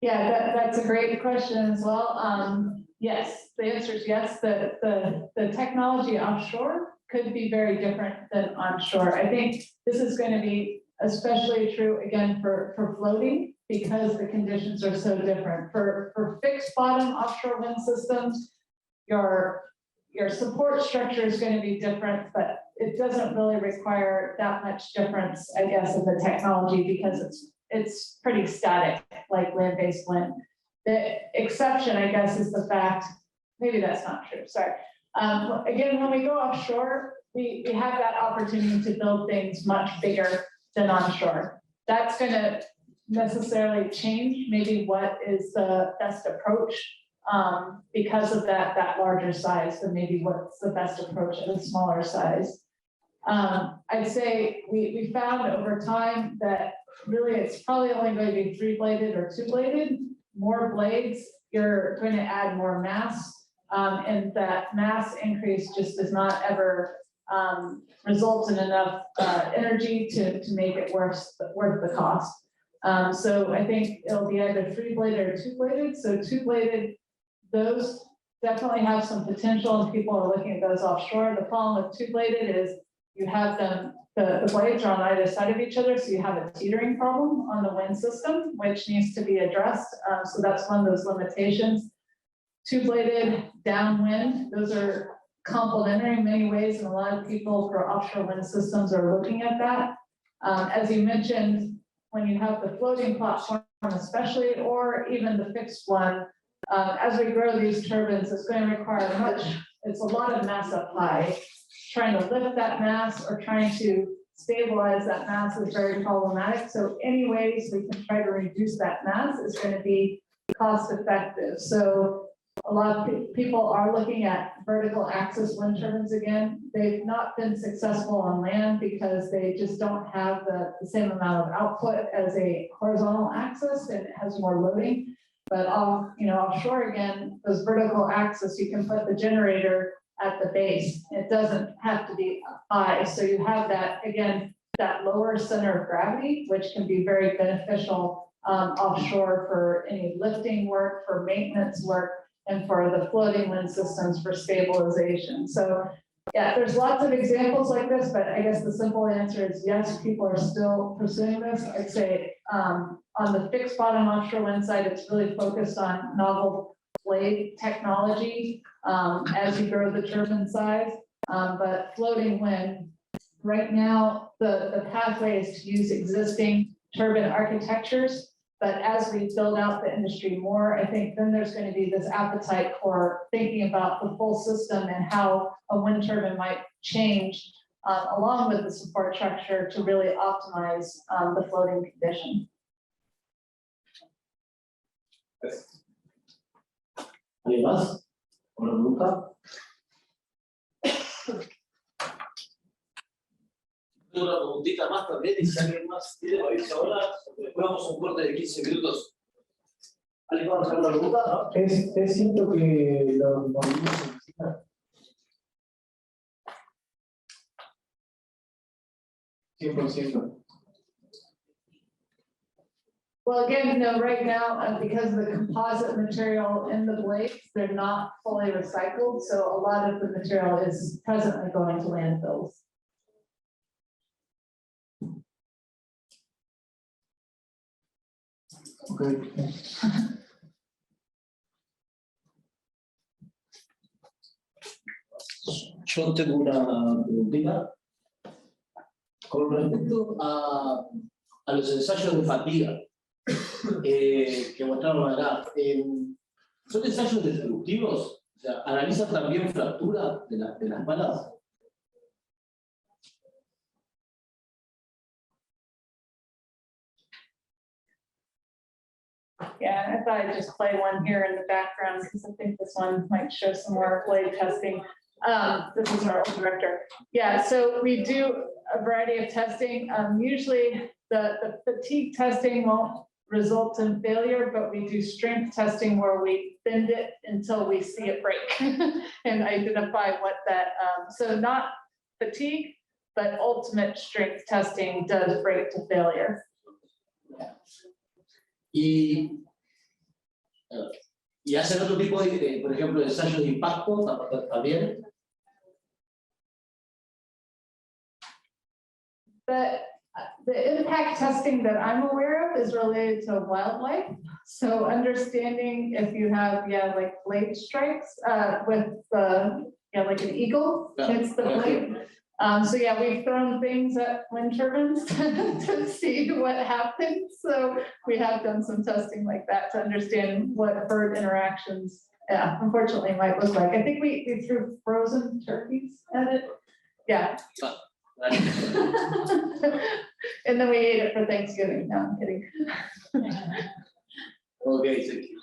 Speaker 2: Yeah, that's a great question as well. Yes, the answer is yes. The technology offshore could be very different than onshore. I think this is going to be especially true again for floating, because the conditions are so different. For fixed bottom offshore wind systems, your support structure is going to be different, but it doesn't really require that much difference, I guess, in the technology, because it's pretty static, like land-based wind. The exception, I guess, is the fact, maybe that's not true, sorry. Again, when we go offshore, we have that opportunity to build things much bigger than onshore. That's going to necessarily change maybe what is the best approach, because of that larger size, than maybe what's the best approach at a smaller size. I'd say we found over time that really it's probably only going to be 3-bladed or 2-bladed. More blades, you're going to add more mass, and that mass increase just does not ever result in enough energy to make it worth the cost. So I think it'll be either 3-bladed or 2-bladed. So 2-bladed, those definitely have some potential, and people are looking at those offshore. The problem with 2-bladed is you have them, the blades are on either side of each other, so you have a teetering problem on the wind system, which needs to be addressed. So that's one of those limitations. 2-bladed downwind, those are complementary in many ways, and a lot of people for offshore wind systems are looking at that. As you mentioned, when you have the floating platform especially, or even the fixed one, as we grow these turbines, it's going to require it's a lot of mass up high. Trying to lift that mass or trying to stabilize that mass is very problematic. So any ways we can try to reduce that mass is going to be cost effective. So a lot of people are looking at vertical axis wind turbines again. They've not been successful on land because they just don't have the same amount of output as a horizontal axis, and it has more loading. But offshore again, those vertical axis, you can put the generator at the base. It doesn't have to be high. So you have that, again, that lower center of gravity, which can be very beneficial offshore for any lifting work, for maintenance work, and for the floating wind systems for stabilization. So yeah, there's lots of examples like this, but I guess the simple answer is yes, people are still pursuing this. I'd say on the fixed bottom offshore wind side, it's really focused on novel blade technology as you grow the turbine size. But floating wind, right now, the pathway is to use existing turbine architectures. But as we build out the industry more, I think then there's going to be this appetite for thinking about the full system and how a wind turbine might change along with the support structure to really optimize the floating condition.
Speaker 14: ¿Alguien más? ¿Una pregunta? Tengo una preguntita más también, y si alguien más tiene para irse ahora, después vamos a un corte de 15 minutos. ¿Alguien va a hacer una pregunta? ¿No?
Speaker 10: Es cierto que los movimientos se necesitan. 100%.
Speaker 2: Well, again, no, right now, because of the composite material in the blades, they're not fully recycled. So a lot of the material is presently going to landfills.
Speaker 10: Okay.
Speaker 14: Yo tengo una preguntita con respecto a los ensayos de fatiga que mostraron acá. ¿Son ensayos destructivos? O sea, ¿analizan también fractura de las palas?
Speaker 2: Yeah, I thought I'd just play one here in the background because I think this one might show some more blade testing. This is our old director. Yeah, so we do a variety of testing. Usually the fatigue testing won't result in failure, but we do strength testing where we bend it until we see it break and identify what that, so not fatigue, but ultimate strength testing does break to failure.
Speaker 14: Y hacer otro tipo de, por ejemplo, ensayos de impacto también.
Speaker 2: The impact testing that I'm aware of is related to wildlife. So understanding if you have, like blade strikes with like an eagle hits the blade. So yeah, we've thrown things at wind turbines to see what happens. So we have done some testing like that to understand what bird interactions, unfortunately might look like. I think we threw frozen turkeys at it. Yeah. And then we ate it for Thanksgiving. No, I'm kidding.
Speaker 14: Okay, thank you.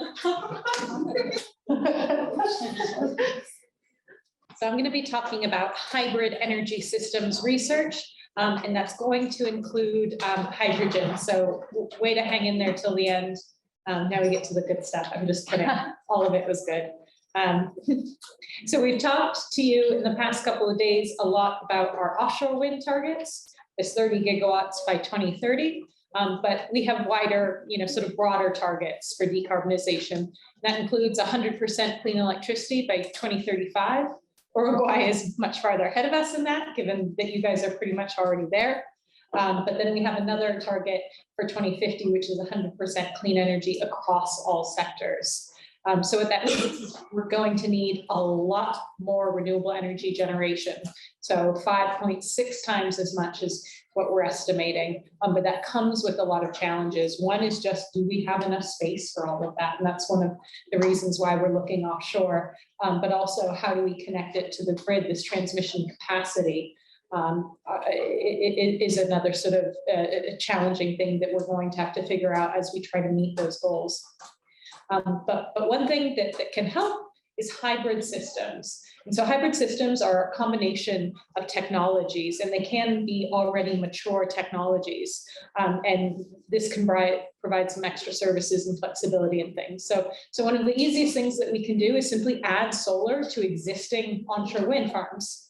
Speaker 5: So I'm going to be talking about hybrid energy systems research, and that's going to include hydrogen. So way to hang in there till the end. Now we get to the good stuff. I'm just kidding. All of it was good. So we've talked to you in the past couple of days a lot about our offshore wind targets, this 30 gigawatts by 2030. But we have wider, sort of broader targets for decarbonization. That includes 100% clean electricity by 2035. Uruguay is much farther ahead of us in that, given that you guys are pretty much already there. But then we have another target for 2050, which is 100% clean energy across all sectors. So what that means is we're going to need a lot more renewable energy generation. So 5.6 times as much as what we're estimating. But that comes with a lot of challenges. One is just, do we have enough space for all of that? And that's one of the reasons why we're looking offshore. But also, how do we connect it to the grid, this transmission capacity? It is another sort of a challenging thing that we're going to have to figure out as we try to meet those goals. But one thing that can help is hybrid systems. And so hybrid systems are a combination of technologies, and they can be already mature technologies. And this can provide some extra services and flexibility and things. So one of the easiest things that we can do is simply add solar to existing onshore wind farms.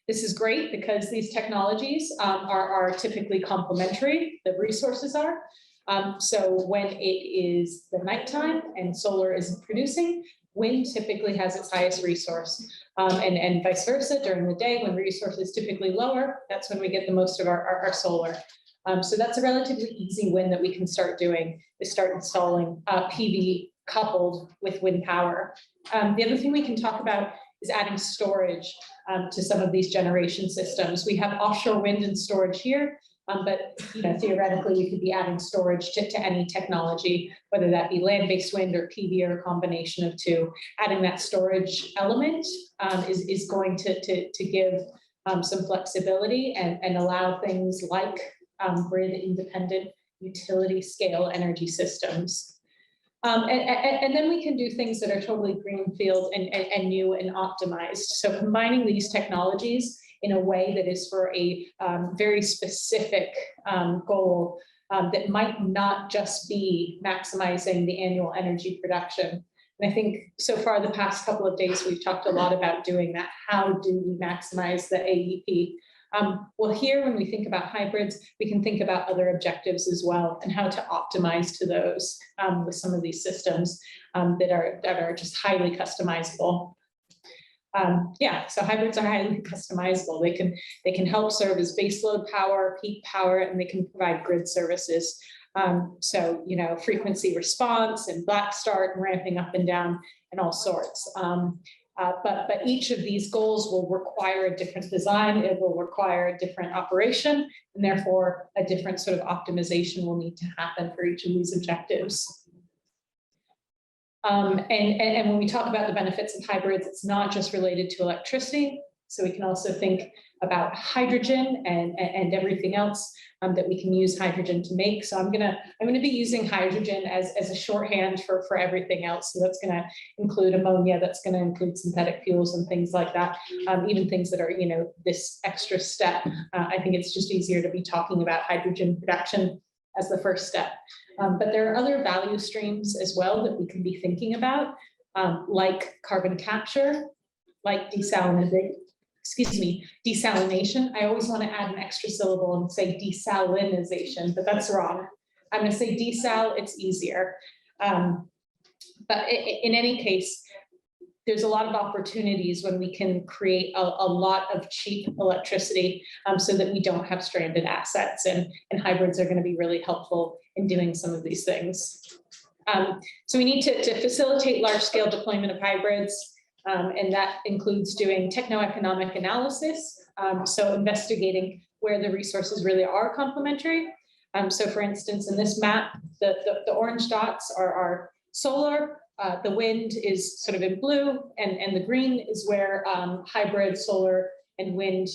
Speaker 5: This is great because these technologies are typically complementary, the resources are. So when it is the nighttime and solar isn't producing, wind typically has its highest resource, and vice versa. During the day, when resource is typically lower, that's when we get the most of our solar. So that's a relatively easy win that we can start doing, is start installing PV coupled with wind power. The other thing we can talk about is adding storage to some of these generation systems. We have offshore wind and storage here. But theoretically, we could be adding storage to any technology, whether that be land-based wind or PV or a combination of two. Adding that storage element is going to give some flexibility and allow things like grid-independent utility-scale energy systems. And then we can do things that are totally greenfield and new and optimized. So combining these technologies in a way that is for a very specific goal that might not just be maximizing the annual energy production. And I think so far the past couple of days, we've talked a lot about doing that. How do we maximize the AEP? Well, here, when we think about hybrids, we can think about other objectives as well and how to optimize to those with some of these systems that are just highly customizable. So hybrids are highly customizable. They can help serve as baseload power, peak power, and they can provide grid services. So frequency response and black start and ramping up and down and all sorts. But each of these goals will require a different design. It will require a different operation, and therefore a different sort of optimization will need to happen for each of these objectives. And when we talk about the benefits of hybrids, it's not just related to electricity. So we can also think about hydrogen and everything else that we can use hydrogen to make. So I'm gonna be using hydrogen as a shorthand for everything else. So that's gonna include ammonia, that's gonna include synthetic fuels and things like that. Even things that are, you know, this extra step. I think it's just easier to be talking about hydrogen production as the first step. But there are other value streams as well that we can be thinking about, like carbon capture, like desalination. I always want to add an extra syllable and say desalinization, but that's wrong. I'm going to say desal, it's easier. But in any case, there's a lot of opportunities when we can create a lot of cheap electricity so that we don't have stranded assets, and hybrids are going to be really helpful in doing some of these things. So we need to facilitate large-scale deployment of hybrids, and that includes doing techno-economic analysis, so investigating where the resources really are complementary. So for instance, in this map, the orange dots are solar, the wind is sort of in blue, and the green is where hybrid solar and wind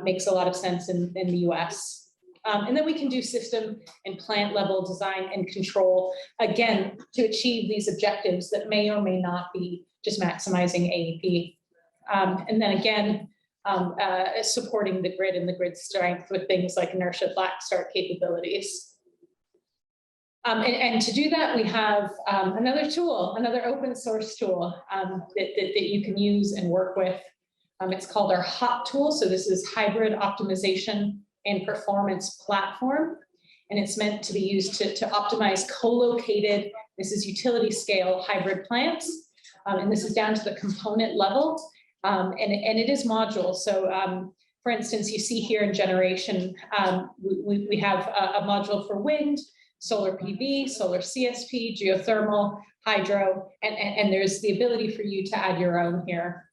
Speaker 5: makes a lot of sense in the US. And then we can do system and plant level design and control, again, to achieve these objectives that may or may not be just maximizing AEP. And then again, supporting the grid and the grid strength with things like inertia black start capabilities. And to do that, we have another tool, another open source tool that you can use and work with. It's called our HOP tool. So this is Hybrid Optimization and Performance Platform. And it's meant to be used to optimize co-located, this is utility scale hybrid plants. And this is down to the component level. And it is module. So for instance, you see here in generation, we have a module for wind, solar PV, solar CSP, geothermal, hydro, and there's the ability for you to add your own here.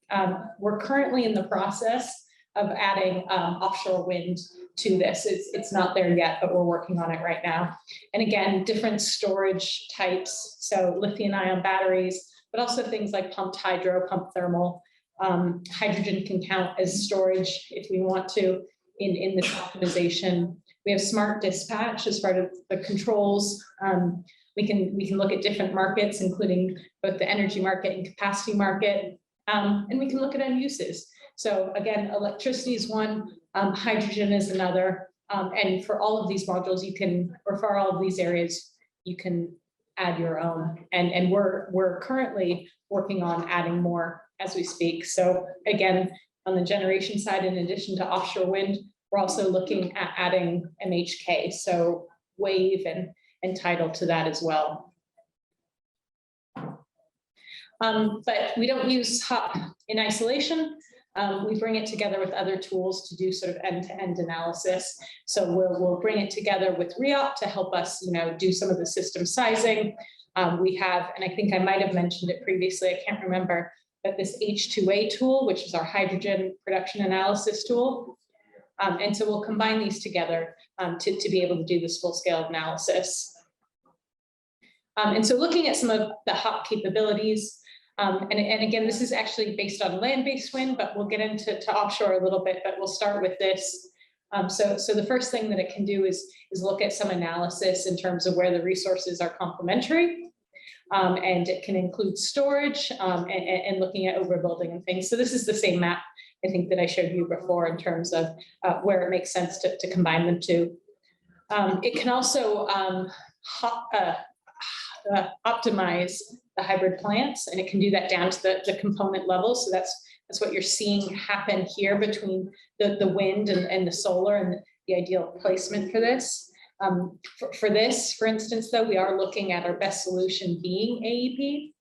Speaker 5: We're currently in the process of adding offshore wind to this. It's not there yet, but we're working on it right now. And again, different storage types, so lithium-ion batteries, but also things like pumped hydro, pumped thermal. Hydrogen can count as storage if we want to in this optimization. We have smart dispatch as part of the controls. We can look at different markets, including both the energy market and capacity market, and we can look at end uses. So again, electricity is one, hydrogen is another, and for all of these modules, you can, or for all of these areas, you can add your own. And we're currently working on adding more as we speak. So again, on the generation side, in addition to offshore wind, we're also looking at adding MHK, so wave and tidal to that as well. But we don't use HOP in isolation. We bring it together with other tools to do sort of end-to-end analysis. So we'll bring it together with REOP to help us, do some of the system sizing. We have, and I think I might have mentioned it previously, I can't remember, but this H2A tool, which is our hydrogen production analysis tool. And so we'll combine these together to be able to do this full-scale analysis. And so looking at some of the HOP capabilities, and again, this is actually based on land-based wind, but we'll get into offshore a little bit, but we'll start with this. So the first thing that it can do is look at some analysis in terms of where the resources are complementary. And it can include storage and looking at overbuilding and things. So this is the same map, I think, that I showed you before in terms of where it makes sense to combine them two. It can also optimize the hybrid plants, and it can do that down to the component level. So that's what you're seeing happen here between the wind and the solar and the ideal placement for this. For this, for instance, though, we are looking at our best solution being AEP.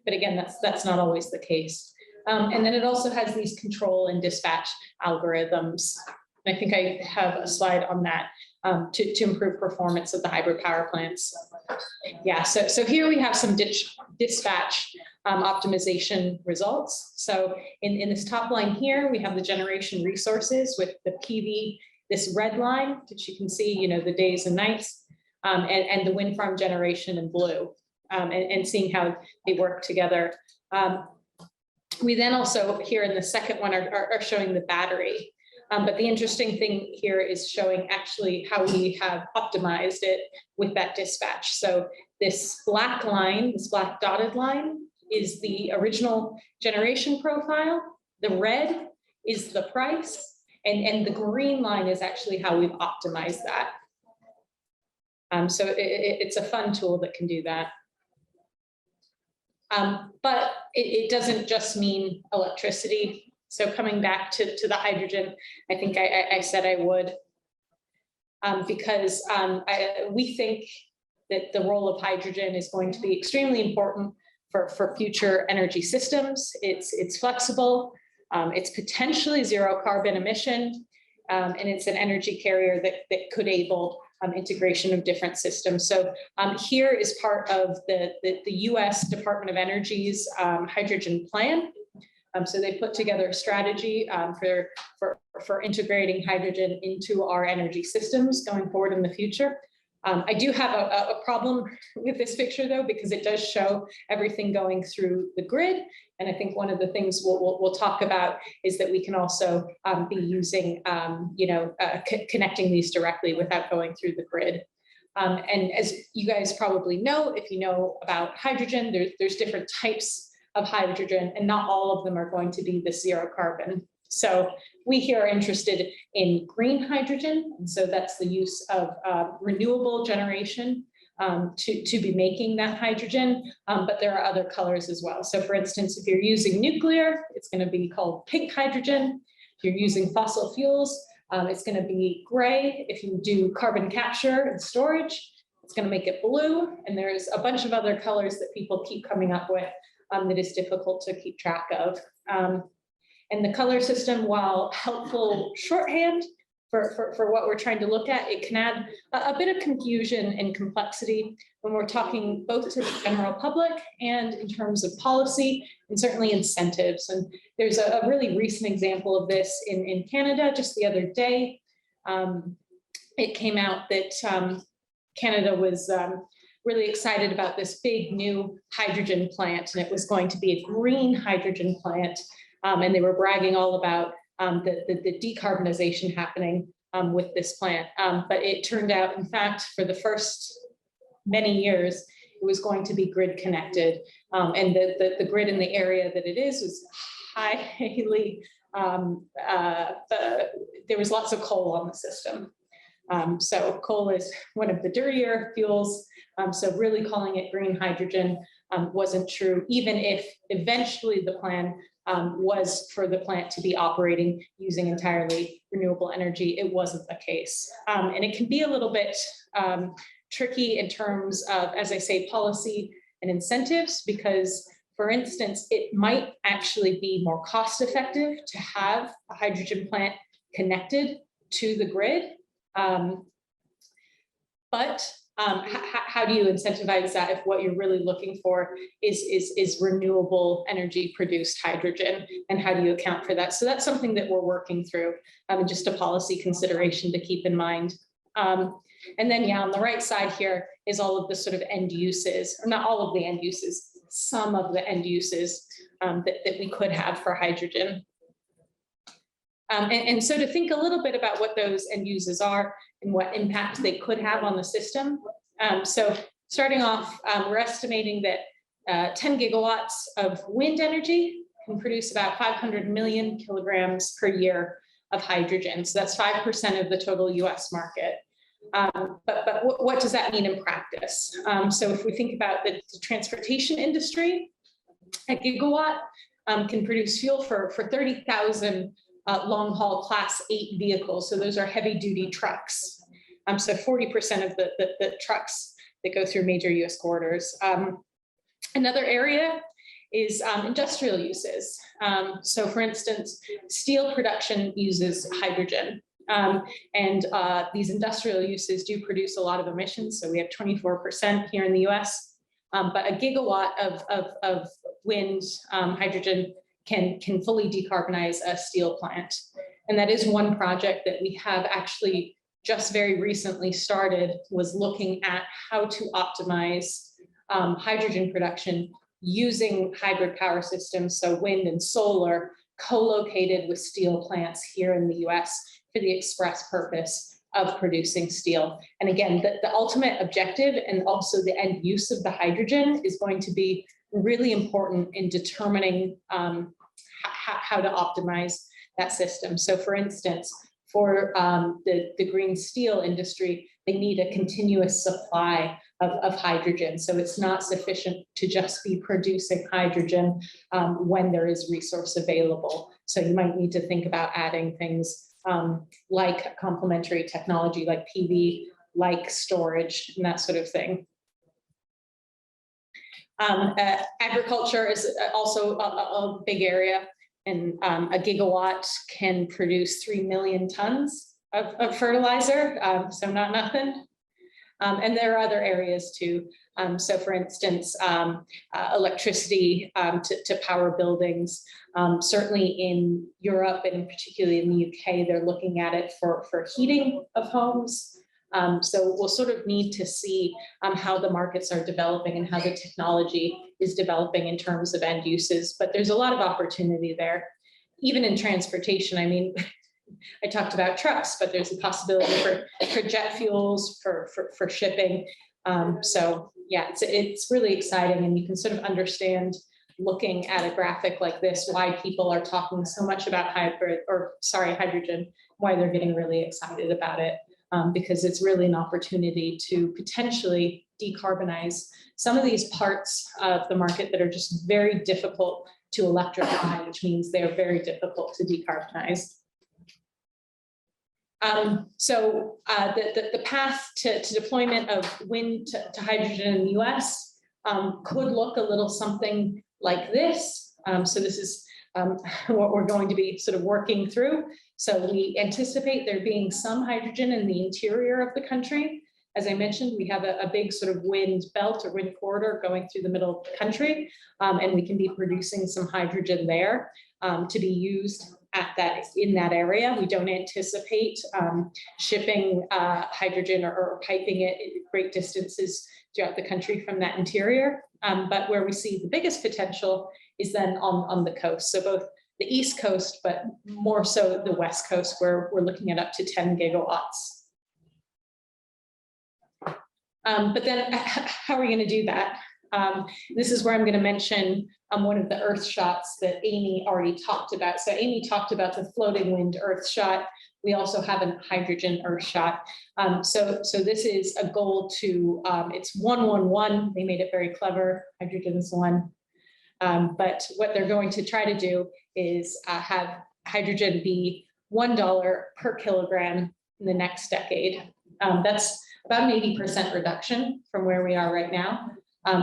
Speaker 5: But again, that's not always the case. And then it also has these control and dispatch algorithms. And I think I have a slide on that to improve performance of the hybrid power plants. Yeah, so here we have some dispatch optimization results. So in this top line here, we have the generation resources with the PV, this red line, which you can see, the days and nights, and the wind farm generation in blue, and seeing how they work together. We then also here in the second one are showing the battery. But the interesting thing here is showing actually how we have optimized it with that dispatch. So this black line, this black dotted line is the original generation profile. The red is the price, and the green line is actually how we've optimized that. So it's a fun tool that can do that. But it doesn't just mean electricity. So coming back to the hydrogen, I think I said I would, because we think that the role of hydrogen is going to be extremely important for future energy systems. It's flexible, it's potentially zero carbon emission, and it's an energy carrier that could enable integration of different systems. So here is part of the US Department of Energy's hydrogen plan. So they put together a strategy for integrating hydrogen into our energy systems going forward in the future. I do have a problem with this picture though, because it does show everything going through the grid. And I think one of the things we'll talk about is that we can also be using, connecting these directly without going through the grid. And as you guys probably know, if you know about hydrogen, there's different types of hydrogen, and not all of them are going to be the zero carbon. So we here are interested in green hydrogen. And so that's the use of renewable generation to be making that hydrogen, but there are other colors as well. So for instance, if you're using nuclear, it's going to be called pink hydrogen. If you're using fossil fuels, it's going to be gray. If you do carbon capture and storage, it's going to make it blue. And there's a bunch of other colors that people keep coming up with that is difficult to keep track of. And the color system, while helpful shorthand for what we're trying to look at, it can add a bit of confusion and complexity when we're talking both to the general public and in terms of policy and certainly incentives. And there's a really recent example of this in Canada just the other day. It came out that Canada was really excited about this big new hydrogen plant, and it was going to be a green hydrogen plant. And they were bragging all about the decarbonization happening with this plant. But it turned out, in fact, for the first many years, it was going to be grid connected. And the grid in the area that it is highly, there was lots of coal on the system. So coal is one of the dirtier fuels. So really calling it green hydrogen wasn't true, even if eventually the plan was for the plant to be operating using entirely renewable energy. It wasn't the case. And it can be a little bit tricky in terms of, as I say, policy and incentives, because, for instance, it might actually be more cost effective to have a hydrogen plant connected to the grid. But how do you incentivize that if what you're really looking for is renewable energy produced hydrogen, and how do you account for that? So that's something that we're working through, and just a policy consideration to keep in mind. And then, yeah, on the right side here is all of the sort of end uses, or not all of the end uses, some of the end uses that we could have for hydrogen. And so to think a little bit about what those end uses are and what impact they could have on the system. So starting off, we're estimating that 10 gigawatts of wind energy can produce about 500 million kilograms per year of hydrogen. So that's 5% of the total US market. But what does that mean in practice? So if we think about the transportation industry, a gigawatt can produce fuel for 30,000 long-haul Class 8 vehicles. So those are heavy-duty trucks. So 40% of the trucks that go through major US corridors. Another area is industrial uses. So for instance, steel production uses hydrogen. And these industrial uses do produce a lot of emissions. So we have 24% here in the US. But a gigawatt of wind hydrogen can fully decarbonize a steel plant. And that is one project that we have actually just very recently started, was looking at how to optimize hydrogen production using hybrid power systems, so wind and solar, co-located with steel plants here in the US for the express purpose of producing steel. And again, the ultimate objective and also the end use of the hydrogen is going to be really important in determining how to optimize that system. So for instance, for the green steel industry, they need a continuous supply of hydrogen. So it's not sufficient to just be producing hydrogen when there is resource available. So you might need to think about adding things like complementary technology, like PV, like storage, and that sort of thing. Agriculture is also a big area, and a gigawatt can produce 3 million tons of fertilizer, so not nothing. And there are other areas too. So for instance, electricity to power buildings. Certainly in Europe and particularly in the UK, they're looking at it for heating of homes. So we'll sort of need to see how the markets are developing and how the technology is developing in terms of end uses. But there's a lot of opportunity there. Even in transportation, I mean, I talked about trucks, but there's a possibility for jet fuels, for shipping. So yeah, it's really exciting, and you can sort of understand, looking at a graphic like this, why people are talking so much about hydrogen, why they're getting really excited about it, because it's really an opportunity to potentially decarbonize some of these parts of the market that are just very difficult to electrify, which means they're very difficult to decarbonize. So the path to deployment of wind to hydrogen in the US could look a little something like this. So this is what we're going to be sort of working through. So we anticipate there being some hydrogen in the interior of the country. As I mentioned, we have a big sort of wind belt or wind corridor going through the middle of the country, and we can be producing some hydrogen there to be used in that area. We don't anticipate shipping hydrogen or piping it great distances throughout the country from that interior. But where we see the biggest potential is then on the coast. So both the East Coast, but more so the West Coast, where we're looking at up to 10 gigawatts. But then how are we going to do that? This is where I'm going to mention one of the earth shots that Amy already talked about. So Amy talked about the floating wind earth shot. We also have a hydrogen earth shot. So this is a goal to, it's 1-1-1. They made it very clever. Hydrogen's one. But what they're going to try to do is have hydrogen be $1 per kilogram in the next decade. That's about an 80% reduction from where we are right now.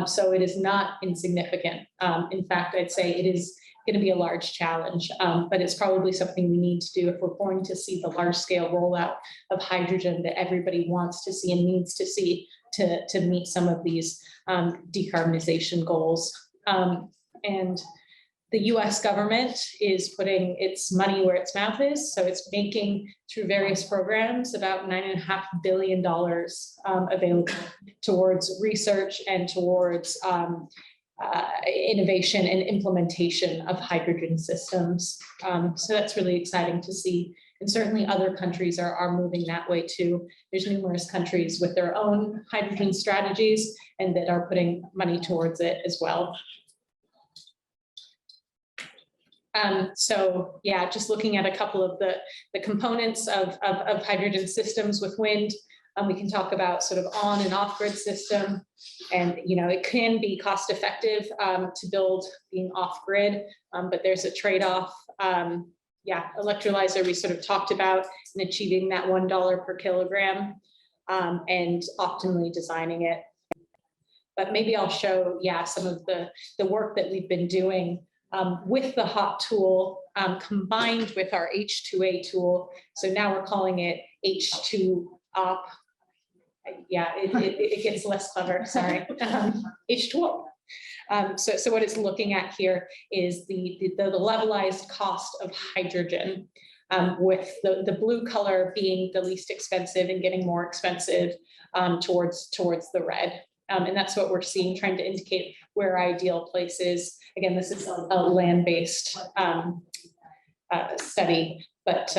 Speaker 5: So it is not insignificant. In fact, I'd say it is going to be a large challenge, but it's probably something we need to do if we're going to see the large scale rollout of hydrogen that everybody wants to see and needs to see to meet some of these decarbonization goals. And the US government is putting its money where its mouth is. So it's making, through various programs, about $9.5 billion available towards research and towards innovation and implementation of hydrogen systems. So that's really exciting to see. And certainly other countries are moving that way too. There's numerous countries with their own hydrogen strategies and that are putting money towards it as well. So yeah, just looking at a couple of the components of hydrogen systems with wind, we can talk about sort of on and off grid system. And, you know, it can be cost effective to build being off grid, but there's a trade-off. Yeah, electrolyzer we sort of talked about in achieving that $1 per kilogram and optimally designing it. But maybe I'll show, yeah, some of the work that we've been doing with the HOT tool combined with our H2A tool. So now we're calling it H2OP. Yeah, it gets less clever, sorry. H2O. So what it's looking at here is the levelized cost of hydrogen, with the blue color being the least expensive and getting more expensive towards the red. And that's what we're seeing, trying to indicate where our ideal place is. Again, this is a land-based study, but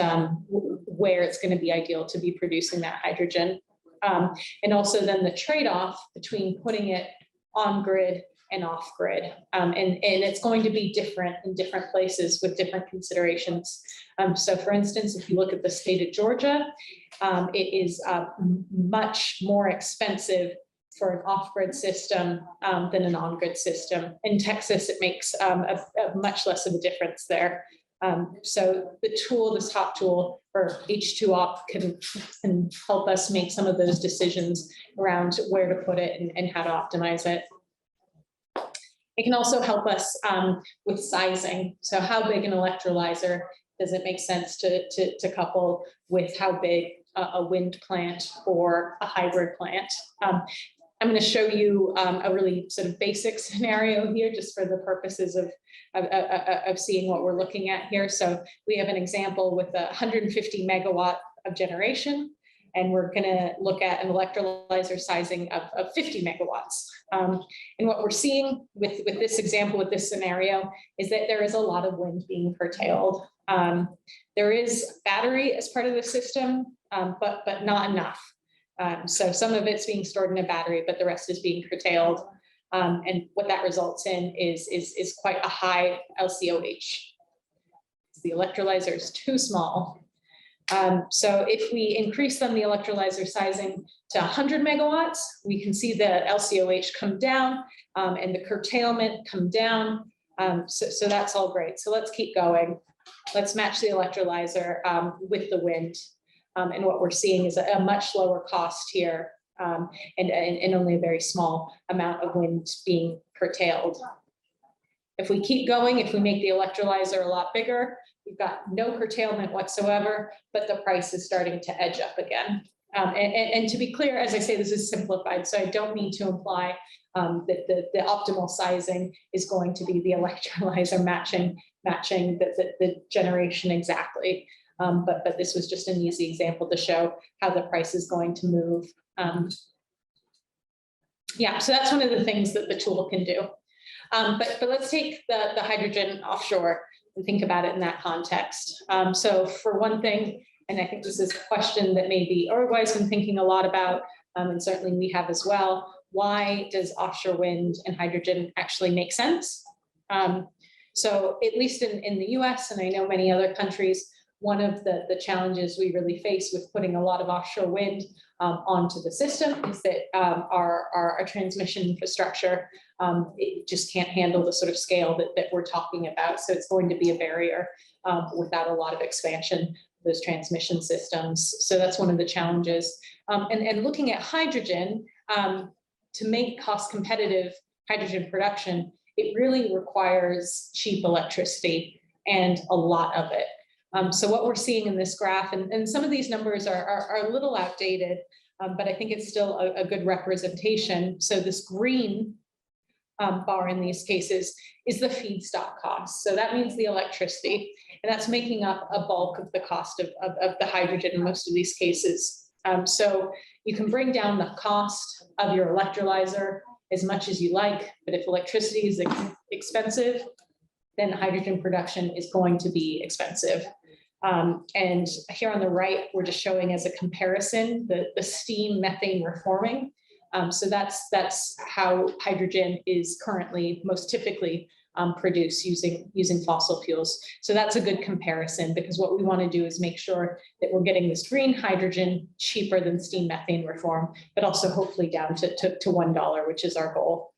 Speaker 5: where it's going to be ideal to be producing that hydrogen. And also then the trade-off between putting it on grid and off grid. And it's going to be different in different places with different considerations. So for instance, if you look at the state of Georgia, it is much more expensive for an off-grid system than an on-grid system. In Texas, it makes a much less of a difference there. So the tool, this top tool for H2Op can help us make some of those decisions around where to put it and how to optimize it. It can also help us with sizing. So how big an electrolyzer does it make sense to couple with how big a wind plant or a hybrid plant? I'm going to show you a really sort of basic scenario here, just for the purposes of seeing what we're looking at here. So we have an example with 150 megawatt of generation, and we're going to look at an electrolyzer sizing of 50 megawatts. And what we're seeing with this example, with this scenario, is that there is a lot of wind being curtailed. There is battery as part of the system, but not enough. So some of it's being stored in a battery, but the rest is being curtailed. And what that results in is quite a high LCOH. The electrolyzer is too small. So if we increase then the electrolyzer sizing to 100 megawatts, we can see the LCOH come down and the curtailment come down. So that's all great. So let's keep going. Let's match the electrolyzer with the wind. And what we're seeing is a much lower cost here and only a very small amount of wind being curtailed. If we keep going, if we make the electrolyzer a lot bigger, we've got no curtailment whatsoever, but the price is starting to edge up again. And to be clear, as I say, this is simplified, so I don't mean to imply that the optimal sizing is going to be the electrolyzer matching the generation exactly. But this was just an easy example to show how the price is going to move. Yeah, so that's one of the things that the tool can do. But let's take the hydrogen offshore and think about it in that context. So for one thing, and I think this is a question that maybe Uruguay's been thinking a lot about, and certainly we have as well, why does offshore wind and hydrogen actually make sense? So at least in the US, and I know many other countries, one of the challenges we really face with putting a lot of offshore wind onto the system is that our transmission infrastructure, it just can't handle the sort of scale that we're talking about. So it's going to be a barrier without a lot of expansion of those transmission systems. So that's one of the challenges. And looking at hydrogen, to make cost competitive hydrogen production, it really requires cheap electricity and a lot of it. So what we're seeing in this graph, and some of these numbers are a little outdated, but I think it's still a good representation. So this green bar in these cases is the feedstock cost. So that means the electricity, and that's making up a bulk of the cost of the hydrogen in most of these cases. So you can bring down the cost of your electrolyzer as much as you like, but if electricity is expensive, then hydrogen production is going to be expensive. And here on the right, we're just showing as a comparison the steam methane reforming. So that's how hydrogen is currently most typically produced using fossil fuels. So that's a good comparison, because what we want to do is make sure that we're getting this green hydrogen cheaper than steam methane reform, but also hopefully down to $1, which is our goal.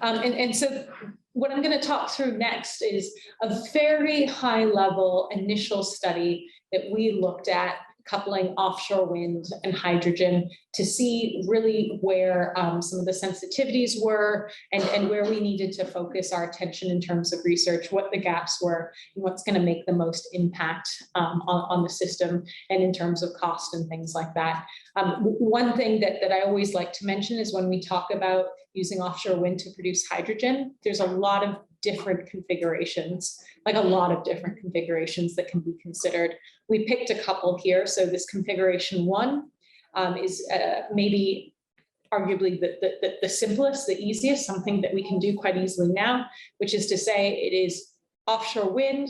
Speaker 5: And so what I'm going to talk through next is a very high level initial study that we looked at coupling offshore wind and hydrogen to see really where some of the sensitivities were and where we needed to focus our attention in terms of research, what the gaps were, and what's going to make the most impact on the system and in terms of cost and things like that. One thing that I always like to mention is when we talk about using offshore wind to produce hydrogen, there's a lot of different configurations, like a lot of different configurations that can be considered. We picked a couple here. So this configuration 1 is maybe arguably the simplest, the easiest, something that we can do quite easily now, which is to say it is offshore wind,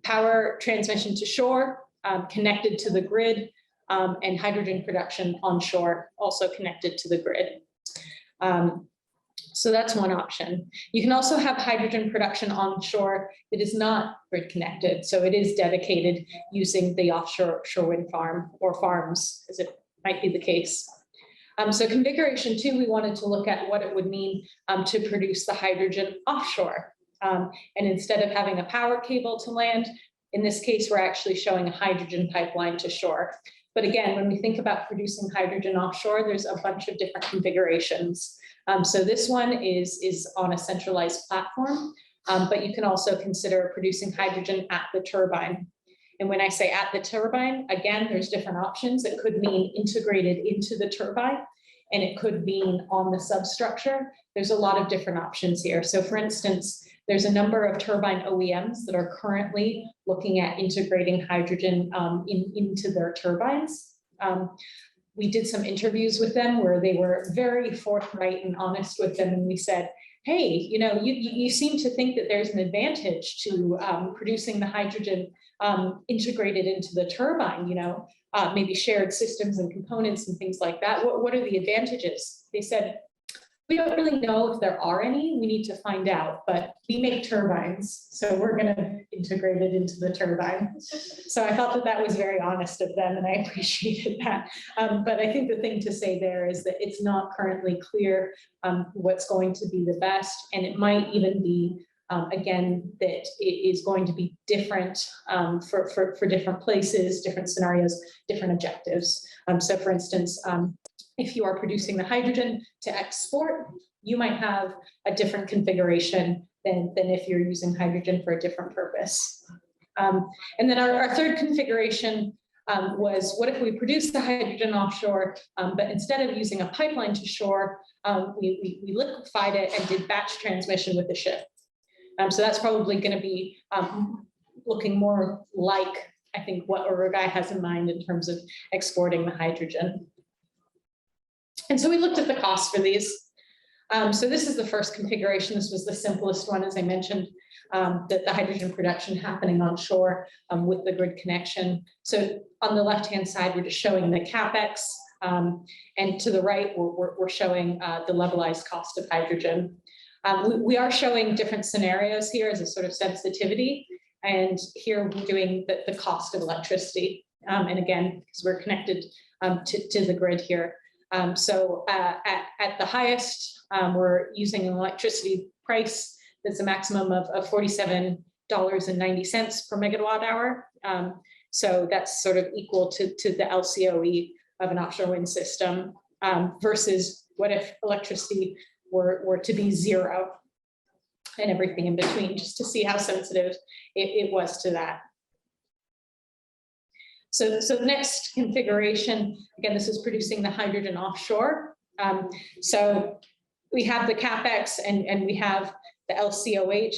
Speaker 5: power transmission to shore, connected to the grid, and hydrogen production onshore, also connected to the grid. So that's one option. You can also have hydrogen production onshore that is not grid connected. So it is dedicated using the offshore wind farm or farms, as it might be the case. So configuration 2, we wanted to look at what it would mean to produce the hydrogen offshore. And instead of having a power cable to land, in this case, we're actually showing a hydrogen pipeline to shore. But again, when we think about producing hydrogen offshore, there's a bunch of different configurations. So this one is on a centralized platform, but you can also consider producing hydrogen at the turbine. And when I say at the turbine, again, there's different options. It could mean integrated into the turbine, and it could mean on the substructure. There's a lot of different options here. So for instance, there's a number of turbine OEMs that are currently looking at integrating hydrogen into their turbines. We did some interviews with them where they were very forthright and honest with them. And we said, hey, you seem to think that there's an advantage to producing the hydrogen integrated into the turbine, maybe shared systems and components and things like that. What are the advantages? They said, we don't really know if there are any. We need to find out, but we make turbines, so we're going to integrate it into the turbine. So I thought that was very honest of them, and I appreciated that. But I think the thing to say there is that it's not currently clear what's going to be the best, and it might even be, again, that it is going to be different for different places, different scenarios, different objectives. So for instance, if you are producing the hydrogen to export, you might have a different configuration than if you're using hydrogen for a different purpose. And then our third configuration was, what if we produce the hydrogen offshore, but instead of using a pipeline to shore, we liquefied it and did batch transmission with the ship. So that's probably going to be looking more like, I think, what Uruguay has in mind in terms of exporting the hydrogen. And so we looked at the cost for these. So this is the first configuration. This was the simplest one, as I mentioned, the hydrogen production happening on shore with the grid connection. So on the left-hand side, we're just showing the CapEx. And to the right, we're showing the levelized cost of hydrogen. We are showing different scenarios here as a sort of sensitivity. And here we're doing the cost of electricity. And again, because we're connected to the grid here. So at the highest, we're using an electricity price that's a maximum of $47.90 per megawatt hour. So that's sort of equal to the LCOE of an offshore wind system, versus what if electricity were to be zero and everything in between, just to see how sensitive it was to that. So next configuration, again, this is producing the hydrogen offshore. So we have the CapEx and we have the LCOH,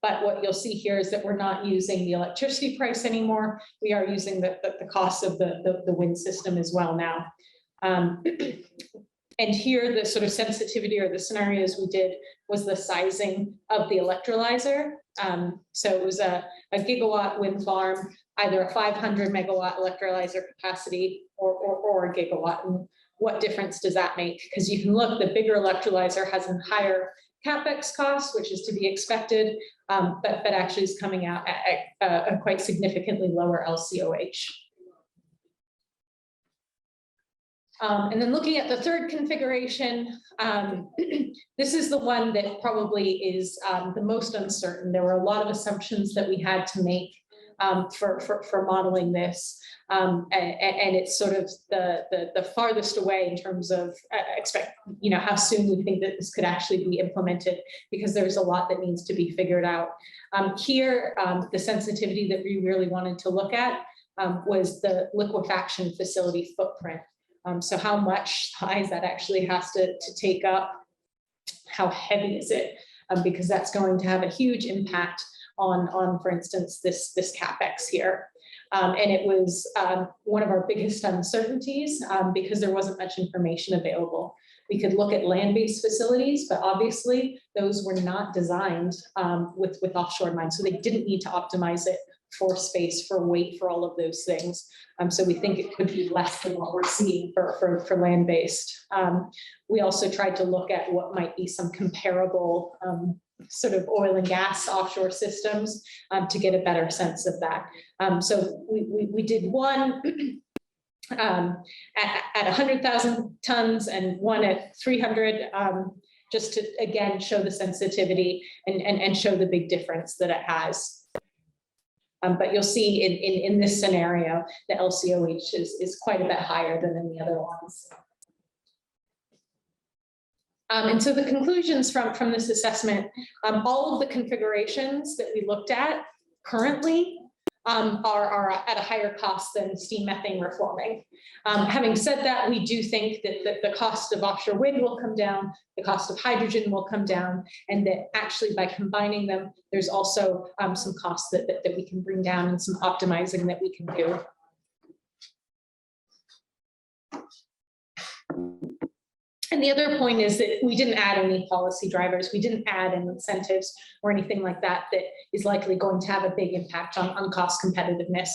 Speaker 5: but what you'll see here is that we're not using the electricity price anymore. We are using the cost of the wind system as well now. And here, the sort of sensitivity or the scenarios we did was the sizing of the electrolyzer. So it was a gigawatt wind farm, either a 500 megawatt electrolyzer capacity or a gigawatt. And what difference does that make? Because you can look, the bigger electrolyzer has a higher CapEx cost, which is to be expected, but actually is coming out at a quite significantly lower LCOH. And then looking at the third configuration, this is the one that probably is the most uncertain. There were a lot of assumptions that we had to make for modeling this. And it's sort of the farthest away in terms of how soon we think that this could actually be implemented, because there's a lot that needs to be figured out. Here, the sensitivity that we really wanted to look at was the liquefaction facility footprint. So how much size that actually has to take up, how heavy is it? Because that's going to have a huge impact on for instance, this CapEx here. And it was one of our biggest uncertainties because there wasn't much information available. We could look at land-based facilities, but obviously those were not designed with offshore in mind. So they didn't need to optimize it for space, for weight, for all of those things. So we think it could be less than what we're seeing for land-based. We also tried to look at what might be some comparable sort of oil and gas offshore systems to get a better sense of that. So we did one at 100,000 tons and one at 300, just to, again, show the sensitivity and show the big difference that it has. But you'll see in this scenario, the LCOH is quite a bit higher than in the other ones. And so the conclusions from this assessment, all of the configurations that we looked at currently are at a higher cost than steam methane reforming. Having said that, we do think that the cost of offshore wind will come down, the cost of hydrogen will come down, and that actually by combining them, there's also some costs that we can bring down and some optimizing that we can do. And the other point is that we didn't add any policy drivers. We didn't add any incentives or anything like that that is likely going to have a big impact on cost competitiveness.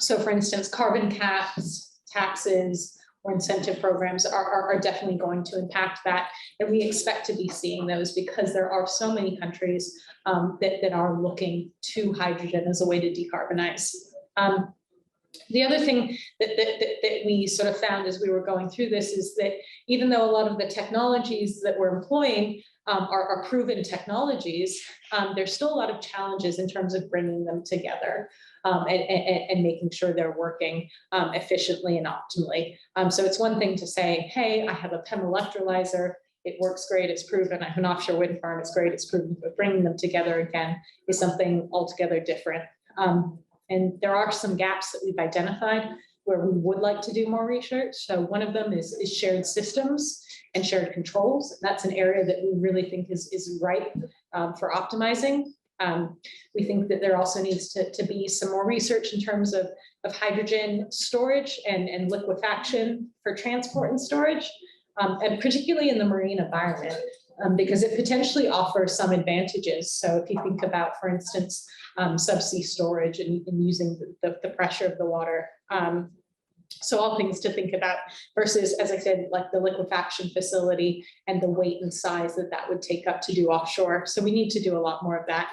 Speaker 5: So for instance, carbon caps, taxes, or incentive programs are definitely going to impact that. And we expect to be seeing those because there are so many countries that are looking to hydrogen as a way to decarbonize. The other thing that we sort of found as we were going through this is that even though a lot of the technologies that we're employing are proven technologies, there's still a lot of challenges in terms of bringing them together and making sure they're working efficiently and optimally. So it's one thing to say, hey, I have a PEM electrolyzer, it works great, it's proven. I have an offshore wind farm, it's great, it's proven. But bringing them together again is something altogether different. And there are some gaps that we've identified where we would like to do more research. So one of them is shared systems and shared controls. That's an area that we really think is ripe for optimizing. We think that there also needs to be some more research in terms of hydrogen storage and liquefaction for transport and storage, and particularly in the marine environment. Because it potentially offers some advantages. So if you think about, for instance, subsea storage and using the pressure of the water. So all things to think about versus, as I said, like the liquefaction facility and the weight and size that would take up to do offshore. So we need to do a lot more of that.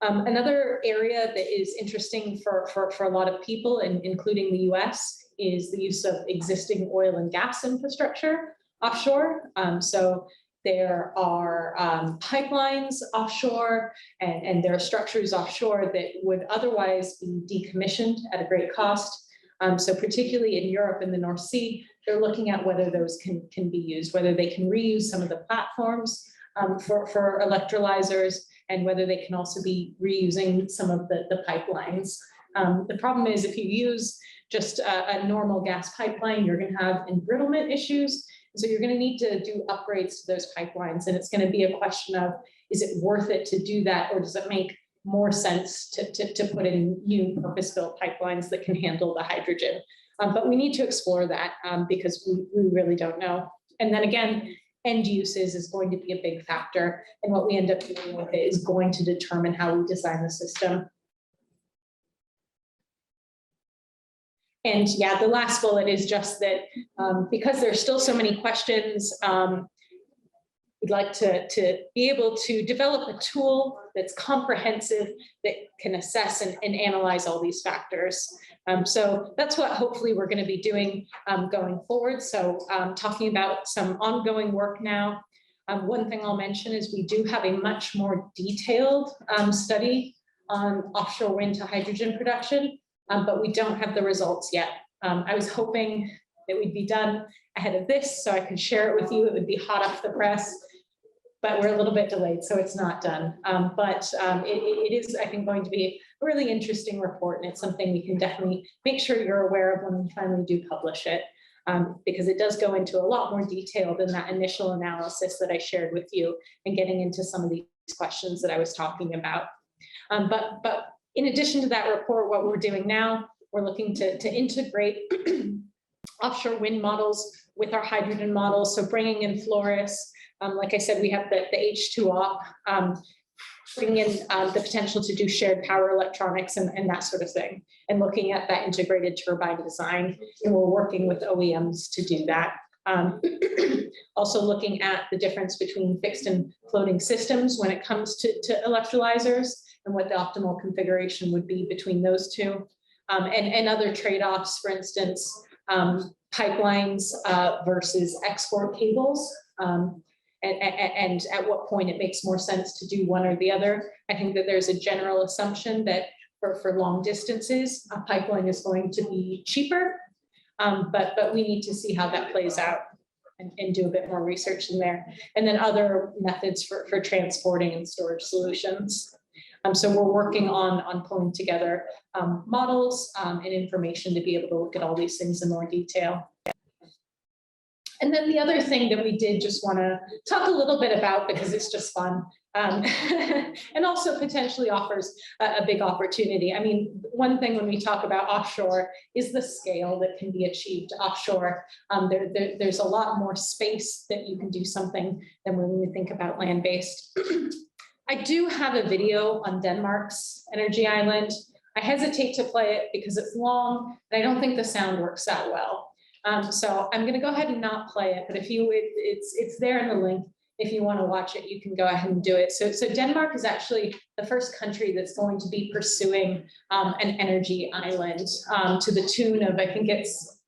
Speaker 5: Another area that is interesting for a lot of people, including the US, is the use of existing oil and gas infrastructure offshore. So there are pipelines offshore and there are structures offshore that would otherwise be decommissioned at a great cost. So particularly in Europe and the North Sea, they're looking at whether those can be used, whether they can reuse some of the platforms for electrolyzers and whether they can also be reusing some of the pipelines. The problem is if you use just a normal gas pipeline, you're going to have embrittlement issues. So you're going to need to do upgrades to those pipelines. And it's going to be a question of, is it worth it to do that? Or does it make more sense to put in new purpose-built pipelines that can handle the hydrogen? But we need to explore that because we really don't know. And then again, end uses is going to be a big factor. And what we end up doing with it is going to determine how we design the system. And yeah, the last bullet is just that because there's still so many questions, we'd like to be able to develop a tool that's comprehensive, that can assess and analyze all these factors. So that's what hopefully we're going to be doing going forward. So talking about some ongoing work now. One thing I'll mention is we do have a much more detailed study on offshore wind to hydrogen production. But we don't have the results yet. I was hoping that we'd be done ahead of this so I could share it with you. It would be hot off the press, but we're a little bit delayed, so it's not done. But it is, I think, going to be a really interesting report, and it's something we can definitely make sure you're aware of when we finally do publish it, because it does go into a lot more detail than that initial analysis that I shared with you and getting into some of these questions that I was talking about. But
Speaker 15: In addition to that report, what we're doing now, we're looking to integrate offshore wind models with our hydrogen models. So bringing in Flores, like I said, we have the H2 bringing in the potential to do shared power electronics and that sort of thing, and looking at that integrated turbine design. And we're working with OEMs to do that. Also looking at the difference between fixed and floating systems when it comes to electrolyzers and what the optimal configuration would be between those two. And other trade-offs, for instance, pipelines versus export cables, and at what point it makes more sense to do one or the other. I think that there's a general assumption that for long distances, a pipeline is going to be cheaper, but we need to see how that plays out and do a bit more research in there. And then other methods for transporting and storage solutions. So we're working on pulling together models and information to be able to look at all these things in more detail. And then the other thing that we did just want to talk a little bit about, because it's just fun, and also potentially offers a big opportunity. I mean, one thing when we talk about offshore is the scale that can be achieved offshore. There's a lot more space that you can do something than when we think about land-based. I do have a video on Denmark's energy island. I hesitate to play it because it's long, and I don't think the sound works that well. So I'm going to go ahead and not play it, but if you, it's there in the link. If you want to watch it, you can go ahead and do it. So Denmark is actually the first country that's going to be pursuing an energy island to the tune of, I think it's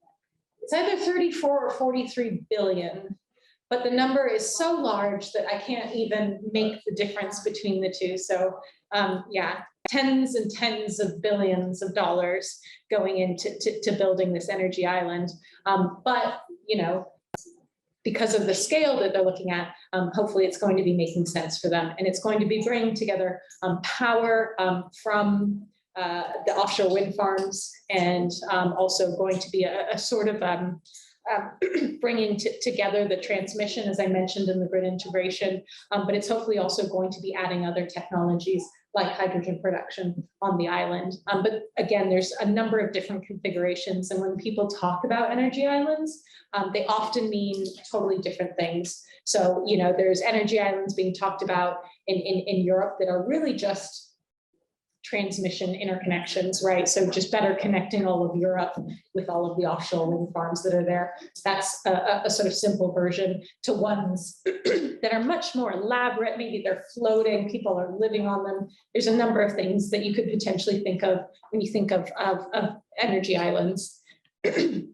Speaker 15: either 34 or 43 billion. But the number is so large that I can't even make the difference between the two. So yeah, tens and tens of billions of dollars going into building this energy island. But, you know, because of the scale that they're looking at, hopefully it's going to be making sense for them. And it's going to be bringing together power from the offshore wind farms, and also going to be a sort of bringing together the transmission, as I mentioned, in the grid integration, but it's hopefully also going to be adding other technologies like hydrogen production on the island. But again, there's a number of different configurations, and when people talk about energy islands, they often mean totally different things. So, you know, there's energy islands being talked about in Europe that are really just transmission interconnections, right? So just better connecting all of Europe with all of the offshore wind farms that are there. That's a sort of simple version to ones that are much more elaborate. Maybe they're floating, people are living on them. There's a number of things that you could potentially think of when you think of energy islands. And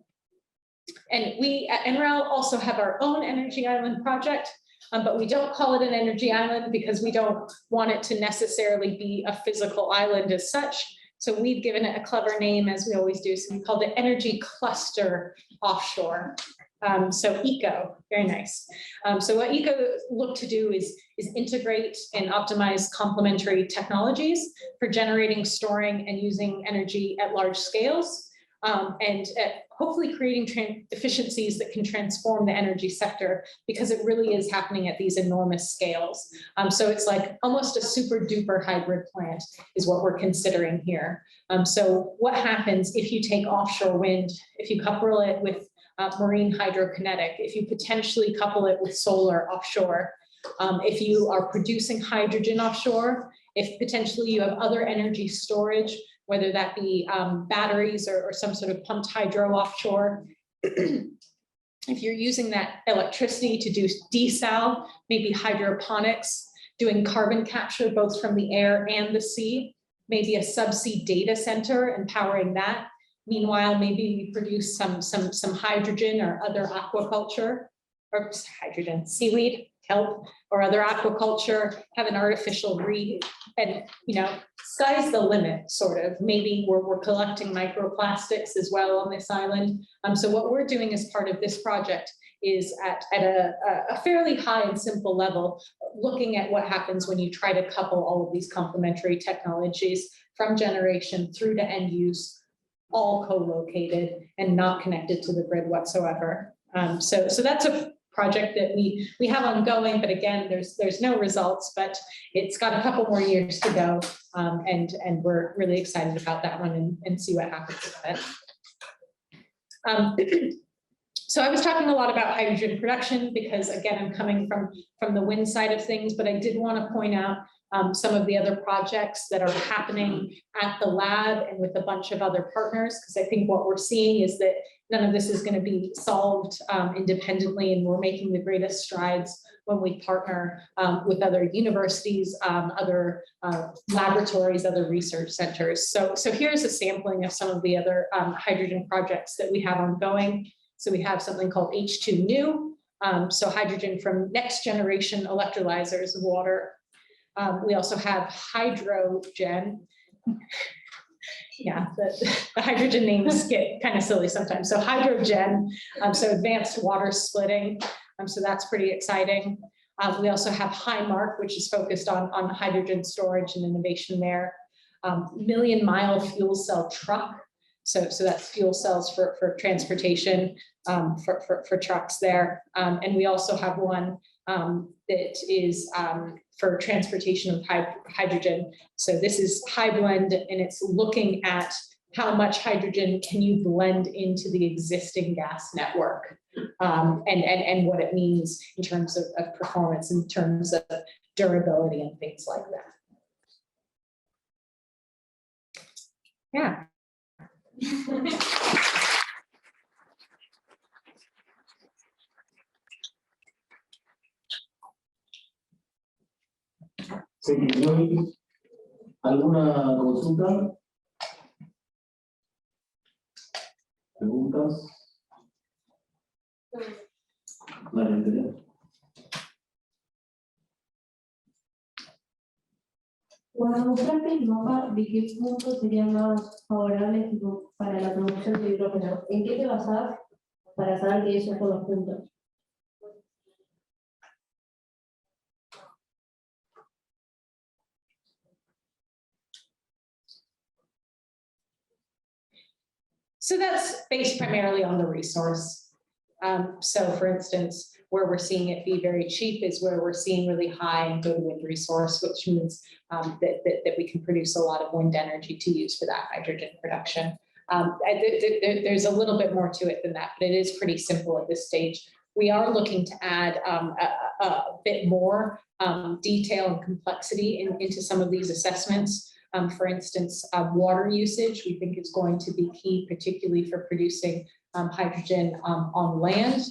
Speaker 15: we at NREL also have our own energy island project. But we don't call it an energy island because we don't want it to necessarily be a physical island as such. So we've given it a clever name, as we always do. So we called it Energy Cluster Offshore. So ECO, very nice. So what ECO looked to do is integrate and optimize complementary technologies for generating, storing, and using energy at large scales. And hopefully creating efficiencies that can transform the energy sector, because it really is happening at these enormous scales. So it's like almost a super duper hybrid plant is what we're considering here. So what happens if you take offshore wind, if you couple it with marine hydrokinetic, if you potentially couple it with solar offshore, if you are producing hydrogen offshore, if potentially you have other energy storage, whether that be batteries or some sort of pumped hydro offshore. If you're using that electricity to do desal, maybe hydroponics, doing carbon capture both from the air and the sea, maybe a subsea data center and powering that. Meanwhile, maybe we produce some hydrogen or other aquaculture, or hydrogen, seaweed, kelp, or other aquaculture, have an artificial reef, and, you know, sky's the limit, sort of. Maybe we're collecting microplastics as well on this island. So what we're doing as part of this project is at a fairly high and simple level, looking at what happens when you try to couple all of these complementary technologies from generation through to end use, all co-located and not connected to the grid whatsoever. So that's a
Speaker 5: project that we have ongoing, but again, there's no results, but it's got a couple more years to go. And we're really excited about that one and see what happens with it. So I was talking a lot about hydrogen production because again, I'm coming from the wind side of things, but I did want to point out some of the other projects that are happening at the lab and with a bunch of other partners, because I think what we're seeing is that none of this is going to be solved independently, and we're making the greatest strides when we partner with other universities, other laboratories, other research centers. So here's a sampling of some of the other hydrogen projects that we have ongoing. So we have something called H2 New, so hydrogen from next generation electrolyzers of water. We also have hydrogen. Yeah, the hydrogen names get kind of silly sometimes. So hydrogen, so advanced water splitting. So that's pretty exciting. We also have HiMark, which is focused on hydrogen storage and innovation there. Million-mile fuel cell truck. So that's fuel cells for transportation for trucks there. And we also have one that is for transportation of hydrogen. So this is HyBlend, and it's looking at how much hydrogen can you blend into the existing gas network, and what it means in terms of performance, in terms of durability and things like that. Yeah.
Speaker 14: Sí, ¿no hay alguna consulta? ¿Preguntas? Vale, Andrea.
Speaker 4: Cuando mostraste el mapa de qué puntos serían más favorables tipo, para la producción de hidrógeno, ¿en qué te basás para saber que esos son los puntos?
Speaker 5: So that's based primarily on the resource. So for instance, where we're seeing it be very cheap is where we're seeing really high and good wind resource, which means that we can produce a lot of wind energy to use for that hydrogen production. There's a little bit more to it than that, but it is pretty simple at this stage. We are looking to add a bit more detail and complexity into some of these assessments. For instance, water usage, we think is going to be key, particularly for producing hydrogen on land,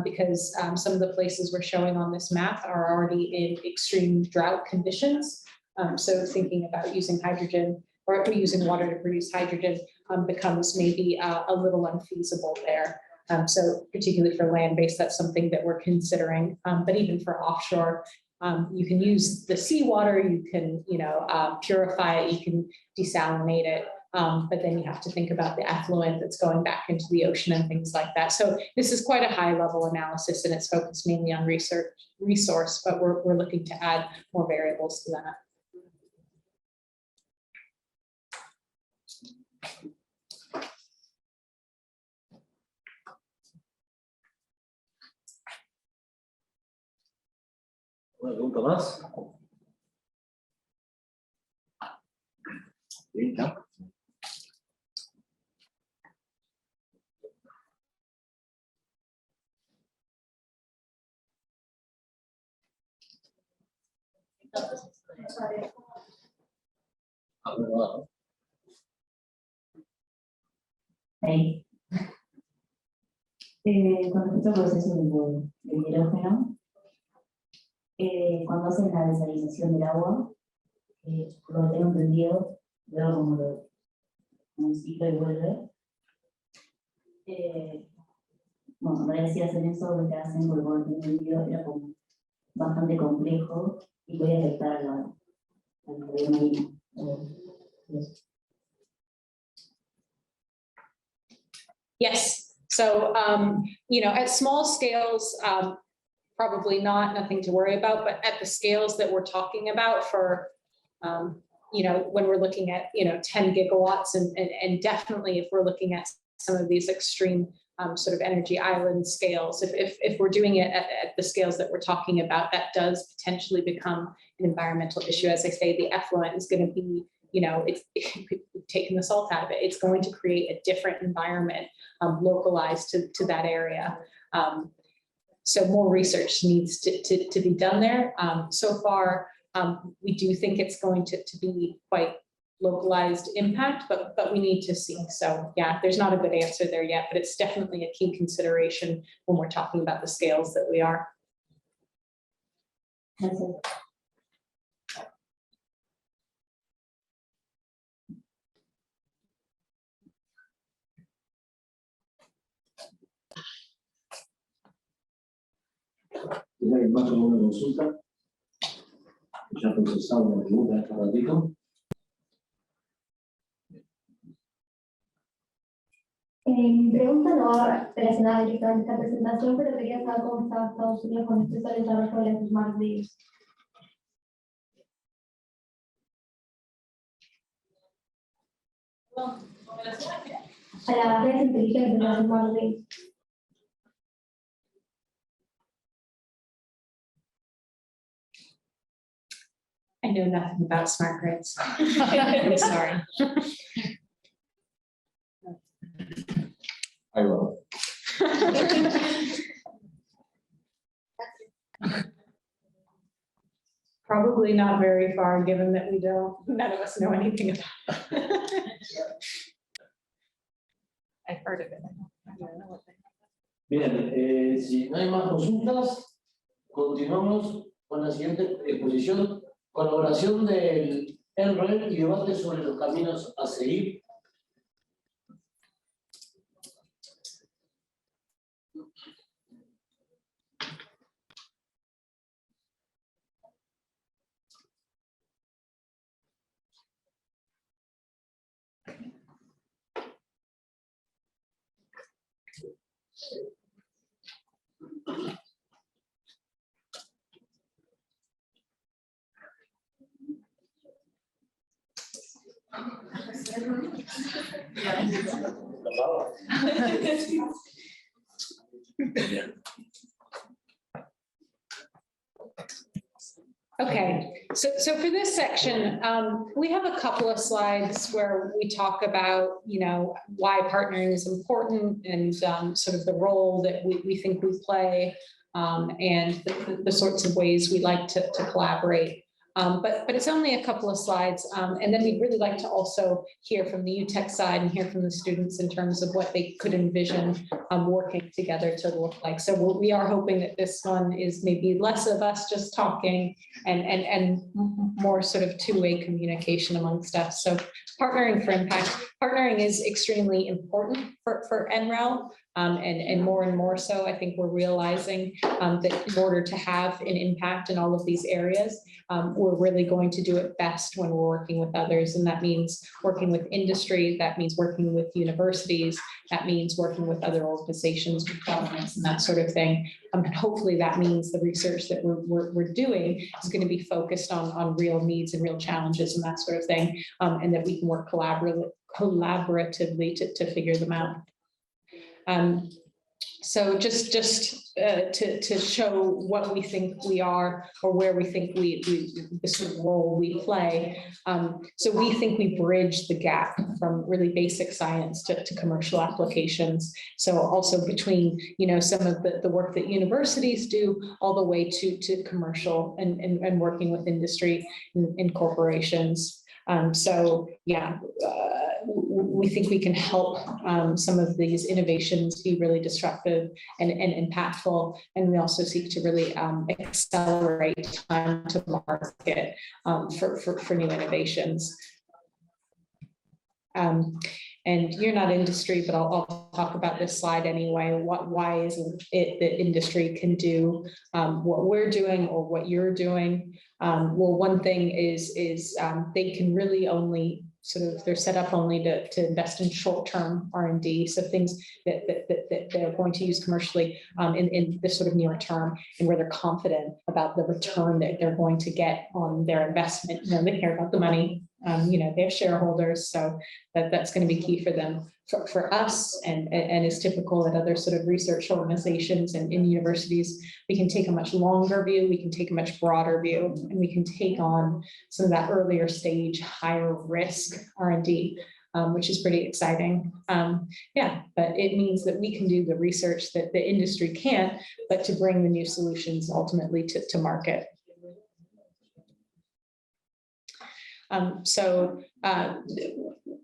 Speaker 5: because some of the places we're showing on this map are already in extreme drought conditions. So thinking about using hydrogen or using water to produce hydrogen becomes maybe a little unfeasible there. So particularly for land-based, that's something that we're considering, but even for offshore, you can use the seawater, you can, purify it, you can desalinate it, but then you have to think about the effluent that's going back into the ocean and things like that. So this is quite a high-level analysis, and it's focused mainly on resource, but we're looking to add more variables to that.
Speaker 14: ¿Una pregunta más? Sí, ya.
Speaker 4: Ahí. Con respecto al proceso del hidrógeno, cuando hacen la desalinización del agua, por lo que tengo entendido, veo como un ciclo y vuelve. Bueno, me parecía hacer eso, lo que hacen, porque por lo que tengo entendido era como bastante complejo y podía afectar a la vida marina.
Speaker 5: Yes, so, at small scales, probably nothing to worry about, but at the scales that we're talking about for, when we're looking at, 10 gigawatts and definitely if we're looking at some of these extreme sort of energy island scales. If we're doing it at the scales that we're talking about, that does potentially become an environmental issue. As I say, the effluent is going to be, we've taken the salt out of it. It's going to create a different environment localized to that area. So more research needs to be done there. So far, we do think it's going to be quite localized impact, but we need to see. So yeah, there's not a good answer there yet, but it's definitely a key consideration when we're talking about the scales that we are.
Speaker 14: ¿Tiene alguien más con una consulta? Ya procesado una pregunta hace un ratito.
Speaker 4: Mi pregunta no va relacionada directamente a esta presentación, pero quería saber cómo estaba Estados Unidos con respecto al desarrollo de las Smart Grids. A las redes inteligentes de las Smart Grids.
Speaker 5: I know nothing about smart grids. I'm sorry.
Speaker 7: I will.
Speaker 5: Probably not very far, given that none of us know anything about it. I've heard of it. I don't know what they
Speaker 14: Bien, si no hay más consultas, continuamos con la siguiente exposición. Colaboración del NREL y debate sobre los caminos a seguir.
Speaker 5: Okay, so for this section, we have a couple of slides where we talk about, why partnering is important and sort of the role that we think we play and the sorts of ways we like to collaborate. But it's only a couple of slides. And then we'd really like to also hear from the UTech side and hear from the students in terms of what they could envision working together to look like. So we are hoping that this one is maybe less of us just talking and more sort of two-way communication amongst us. So partnering for impact. Partnering is extremely important for NREL. And more so, I think we're realizing that in order to have an impact in all of these areas, we're really going to do it best when we're working with others. And that means working with industry, that means working with universities, that means working with other organizations, with governments and that sort of thing. And hopefully that means the research that we're doing is going to be focused on real needs and real challenges and that sort of thing. And that we can work collaboratively to figure them out. So just to show what we think we are or where we think the sort of role we play. So we think we bridge the gap from really basic science to commercial applications. So also between, some of the work that universities do all the way to commercial and working with industry and corporations. So yeah, we think we can help some of these innovations be really disruptive and impactful. And we also seek to really accelerate time to market for new innovations. And you're not industry, but I'll talk about this slide anyway. Why isn't it that industry can do what we're doing or what you're doing? Well, one thing is they can really only they're set up only to invest in short-term R&D. So things that they're going to use commercially in this sort of near term and where they're confident about the return that they're going to get on their investment. They care about the money. They're shareholders, so that's going to be key for them. for us and is typical at other sort of research organizations and in universities, we can take a much longer view, we can take a much broader view, and we can take on some of that earlier stage, higher risk R&D, which is pretty exciting. Yeah, but it means that we can do the research that the industry can't, but to bring the new solutions ultimately to market.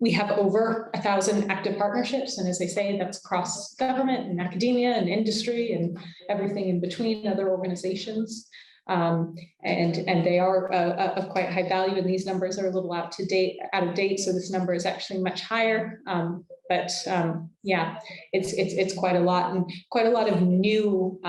Speaker 5: We have over 1,000 active partnerships, and as I say, that's across government and academia and industry and everything in between, other organizations. And they are of quite high value, and these numbers are a little out of date, so this number is actually much higher. Yeah, it's quite a lot, and quite a lot of new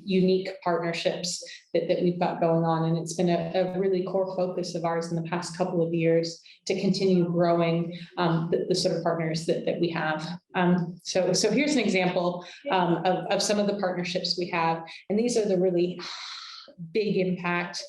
Speaker 5: unique partnerships that we've got going on, and it's been a really core focus of ours in the past couple of years to continue growing the sort of partners that we have. So here's an example of some of the partnerships we have, and these are the really big impact,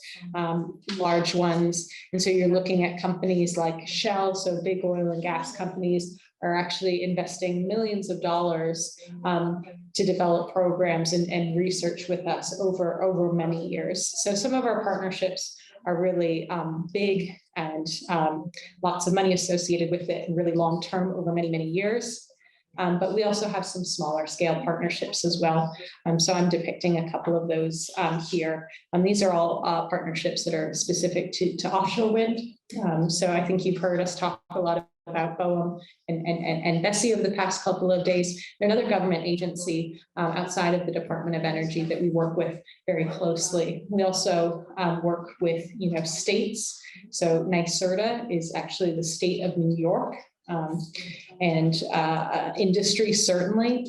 Speaker 5: large ones. And so you're looking at companies like Shell, so big oil and gas companies are actually investing millions of dollars to develop programs and research with us over many years. So some of our partnerships are really big and lots of money associated with it and really long-term over many, many years. But we also have some smaller scale partnerships as well. So I'm depicting a couple of those here. These are all partnerships that are specific to offshore wind. So I think you've heard us talk a lot about BOEM and BESI over the past couple of days. They're another government agency outside of the Department of Energy that we work with very closely. We also work with states. So NYSERDA is actually the state of New York. And industry certainly.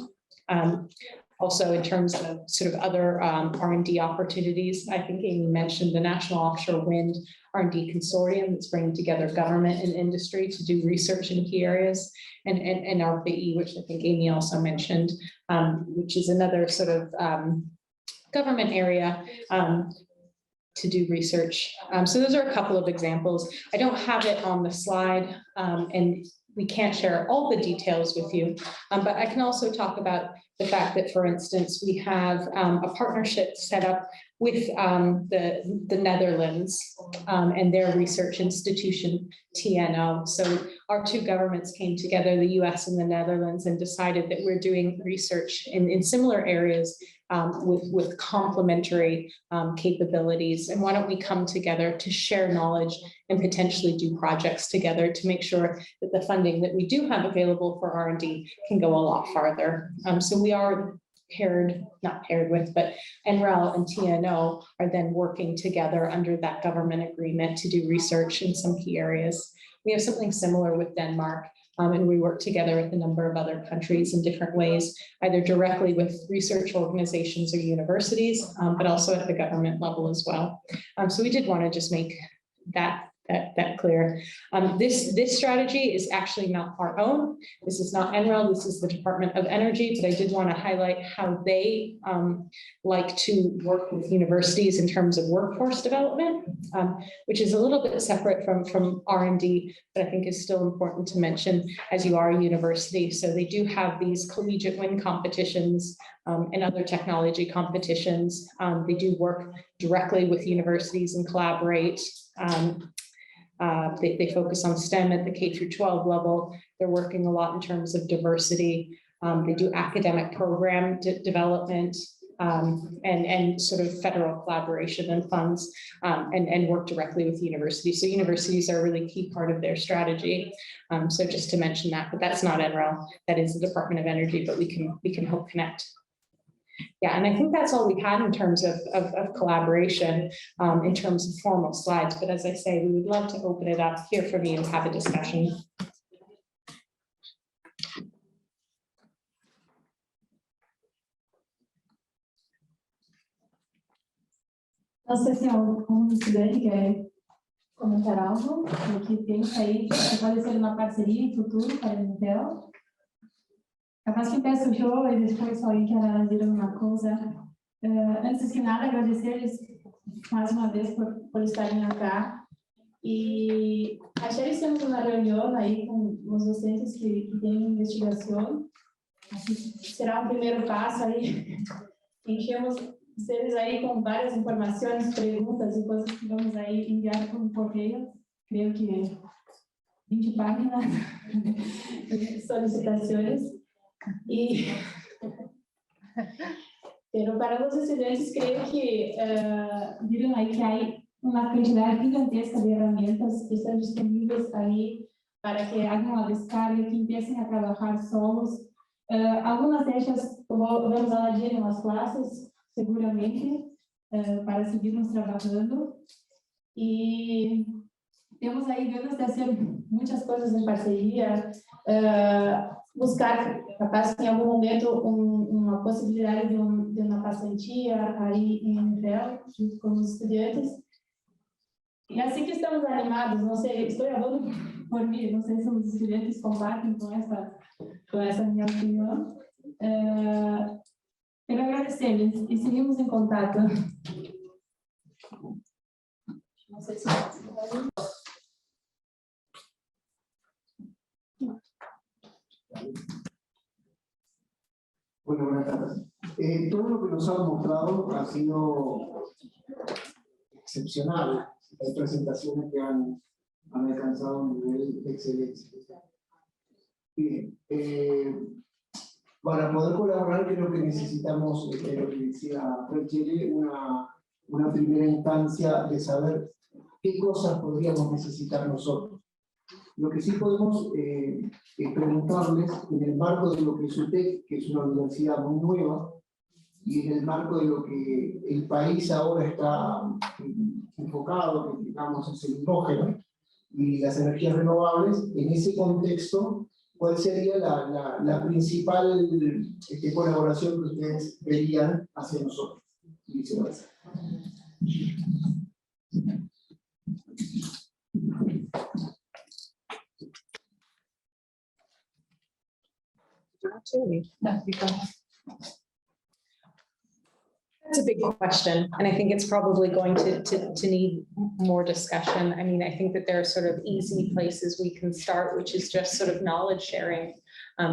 Speaker 5: Also in terms of sort of other R&D opportunities, I think Amy mentioned the National Offshore Wind R&D Consortium that's bringing together government and industry to do research in key areas, and RPE, which I think Amy also mentioned, which is another sort of government area to do research. So those are a couple of examples. I don't have it on the slide, and we can't share all the details with you, but I can also talk about the fact that, for instance, we have a partnership set up with the Netherlands and their research institution, TNO. So our two governments came together, the US and the Netherlands, and decided that we're doing research in similar areas with complementary capabilities. And why don't we come together to share knowledge and potentially do projects together to make sure that the funding that we do have available for R&D can go a lot farther. So we are not paired with, but NREL and TNO are then working together under that government agreement to do research in some key areas. We have something similar with Denmark. And we work together with a number of other countries in different ways, either directly with research organizations or universities, but also at the government level as well. So we did want to just make that clear. This strategy is actually not our own. This is not NREL, this is the Department of Energy, but I did want to highlight how they like to work with universities in terms of workforce development, which is a little bit separate from R&D, but I think is still important to mention as you are a university. So they do have these collegiate wind competitions and other technology competitions. They do work directly with universities and collaborate. They focus on STEM at the K through 12 level. They're working a lot in terms of diversity. They do academic program development and sort of federal collaboration and funds and work directly with universities. So universities are a really key part of their strategy. So just to mention that, but that's not NREL, that is the Department of Energy, but we can help connect. Yeah, and I think that's all we had in terms of collaboration, in terms of formal slides. But as I say, we would love to open it up, hear from you, and have a discussion.
Speaker 4: Não sei se algum estudante quer comentar algo, o que pensa aí, que pode ser uma parceria em futuro para o Intel. Capaz que peço o show e depois se alguém quer dizer alguma coisa. Antes de nada, agradecer-lhes mais uma vez por estarem aqui. Y ayer hicimos una reunión ahí con los docentes que tienen investigación. Así será un primer paso ahí. Enchemos ustedes ahí con varias informaciones, preguntas y cosas que vamos a enviar por correo. Creo que 20 páginas de solicitaciones. Pero para los estudiantes creo que vieron ahí que hay una cantidad gigantesca de herramientas que están disponibles ahí para que hagan la descarga, que empiecen a trabajar solos. Algunas de ellas vamos a dar en las clases, seguramente, para seguirnos trabajando. Y temos aí ganas de fazer muitas coisas em parceria, buscar, capaz, em algum momento, uma possibilidade de uma passantia aí em Israel, junto com os estudantes. E assim que estamos animados, não sei, estou falando por mim, não sei se os estudantes compartem com essa minha opinião. Quero agradecer-lhes e seguimos em contato. Não sei se
Speaker 1: Bueno, buenas tardes. Todo lo que nos han mostrado ha sido excepcional. Hay presentaciones que han alcanzado un nivel de excelencia. Bien, para poder colaborar creo que necesitamos, lo que decía Rachel, una primera instancia de saber qué cosas podríamos necesitar nosotros. Lo que sí podemos preguntarles, en el marco de lo que es UTEC, que es una universidad muy nueva, y en el marco de lo que el país ahora está enfocado, que digamos es el hidrógeno y las energías renovables, en ese contexto, ¿cuál sería la principal colaboración que ustedes verían hacia nosotros? Y viceversa.
Speaker 5: That's a big question, and I think it's probably going to need more discussion. I mean, I think that there are sort of easy places we can start, which is just sort of knowledge sharing.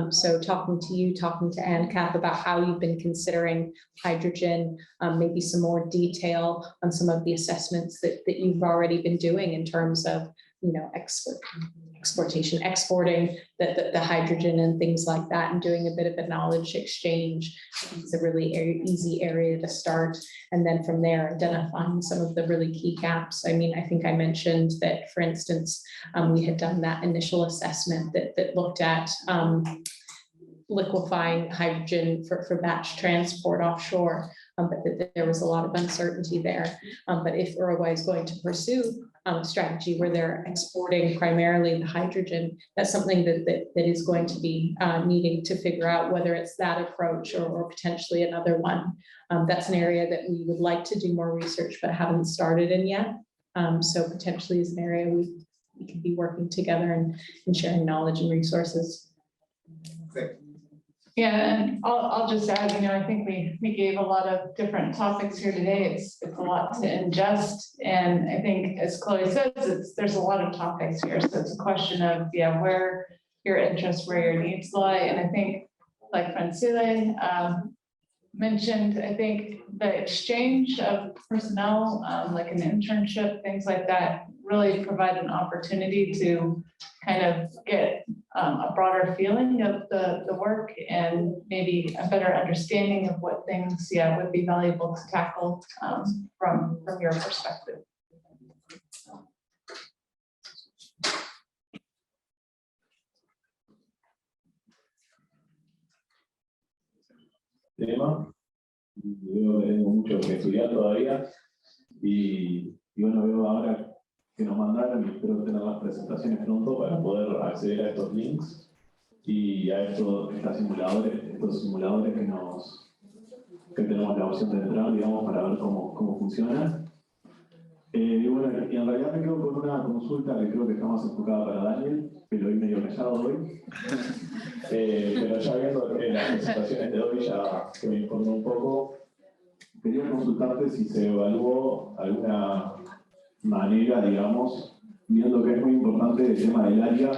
Speaker 5: So talking to you, talking to ANCAP about how you've been considering hydrogen, maybe some more detail on some of the assessments that you've already been doing in terms of, you know, exporting the hydrogen and things like that, and doing a bit of a knowledge exchange. It's a really easy area to start. And then from there, identifying some of the really key gaps. I mean, I think I mentioned that, for instance, we had done that initial assessment that looked at liquefying hydrogen for batch transport offshore, but that there was a lot of uncertainty there. But if Uruguay is going to pursue a strategy where they're exporting primarily the hydrogen, that's something that is going to be needing to figure out whether it's that approach or potentially another one. That's an area that we would like to do more research but haven't started in yet. So potentially is an area we could be working together and sharing knowledge and resources.
Speaker 1: Okay.
Speaker 2: Yeah, and I'll just add, you know, I think we gave a lot of different topics here today. It's a lot to ingest. And I think, as Chloe says, there's a lot of topics here. So it's a question of, yeah, where your interests, where your needs lie. And I think, like Francile mentioned, I think the exchange of personnel, like an internship, things like that, really provide an opportunity to kind of get a broader feeling of the work and maybe a better understanding of what things, yeah, would be valuable to tackle from your perspective.
Speaker 7: Tema, veo que tengo mucho que estudiar todavía y bueno, veo ahora que nos mandaron y espero tener las presentaciones pronto para poder acceder a estos links y a estos simuladores que tenemos la opción de entrar, digamos, para ver cómo funciona. Y bueno, y en realidad me quedo con una consulta que creo que está más enfocada para Daniel, que lo vi medio callado hoy. Pero ya viendo las presentaciones de hoy, ya que me informó un poco, quería consultarte si se evaluó alguna manera, digamos,
Speaker 9: viendo que es muy importante el tema del área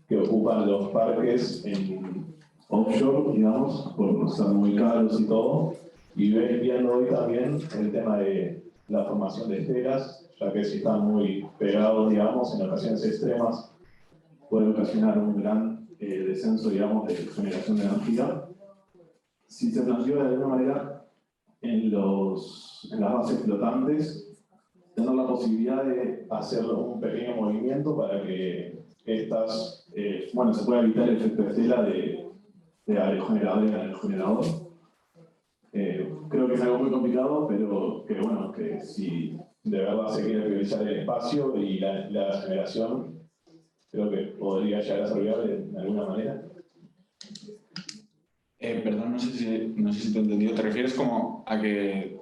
Speaker 9: que ocupan los parques en offshore, digamos, por ser muy caros y todo, y viendo hoy también el tema de la formación de esteras, ya que si están muy pegados, digamos, en ocasiones extremas, puede ocasionar un gran descenso, digamos, de generación de energía. Si se planteó de alguna manera en las bases flotantes, tener la posibilidad de hacer un pequeño movimiento para que estas, bueno, se pueda evitar el efecto estela de aerogenerador en aerogenerador. Creo que es algo muy complicado, pero que bueno, que si de verdad se quiere priorizar el espacio y la generación, creo que podría llegar a servir de alguna manera.
Speaker 7: Perdón, no sé si te he entendido. ¿Te refieres como a que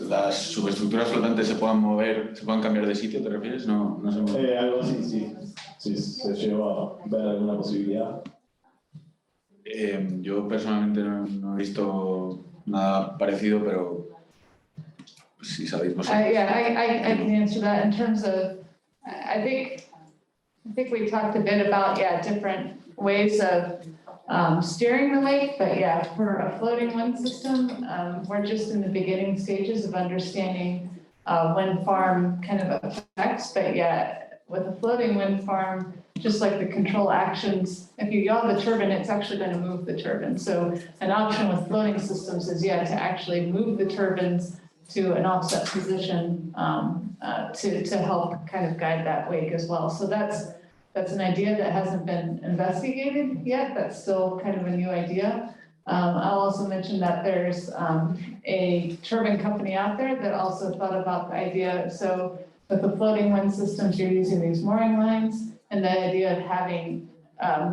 Speaker 7: las subestructuras flotantes se puedan mover, se puedan cambiar de sitio? ¿Te refieres? No sé.
Speaker 9: Algo así, sí. Si se lleva a ver alguna posibilidad.
Speaker 7: Yo personalmente no he visto nada parecido, pero si sabéis vosotros.
Speaker 2: I can answer that in terms of, I think we talked a bit about, different ways of steering the lake, but for a floating wind system, we're just in the beginning stages of understanding wind farm kind of effects, but with a floating wind farm, just like the control actions, if you yaw the turbine, it's actually going to move the turbine. So an option with floating systems is, to actually move the turbines to an offset position to help kind of guide that wake as well. So that's an idea that hasn't been investigated yet. That's still kind of a new idea. I'll also mention that there's a turbine company out there that also thought about the idea. So with the floating wind systems, you're using these mooring lines, and the idea of having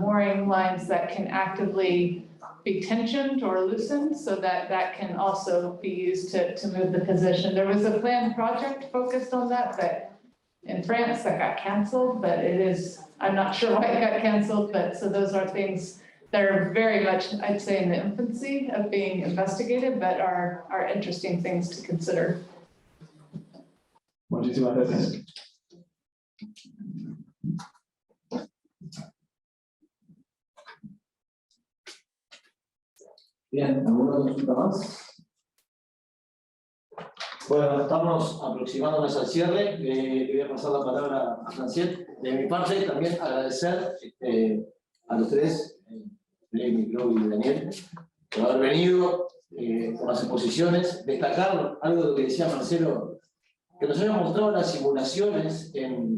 Speaker 2: mooring lines that can actively be tensioned or loosened so that can also be used to move the position. There was a planned project focused on that in France that got canceled, but I'm not sure why it got canceled, but so those are things that are very much, I'd say, in the infancy of being investigated, but are interesting things to consider.
Speaker 9: Muchísimas gracias.
Speaker 14: Bien, ¿alguna consulta más? Bueno, estamos aproximándonos al cierre. Le voy a pasar la palabra a Franciet. De mi parte, también agradecer a los tres, Lenny, Claudio y Daniel, por haber venido, por las exposiciones. Destacar algo de lo que decía Marcelo, que nos hayan mostrado las simulaciones en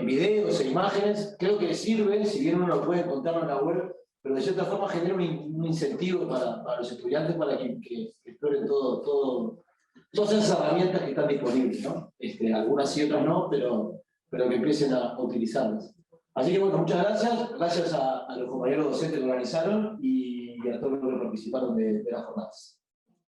Speaker 14: videos e imágenes. Creo que sirve, si bien uno lo puede encontrar en la web, pero de cierta forma genera un incentivo para los estudiantes para que exploren todas esas herramientas que están disponibles, ¿no? Algunas sí, otras no, pero que empiecen a utilizarlas. Así que bueno, muchas gracias a los compañeros docentes que organizaron y a todos los que participaron de las jornadas.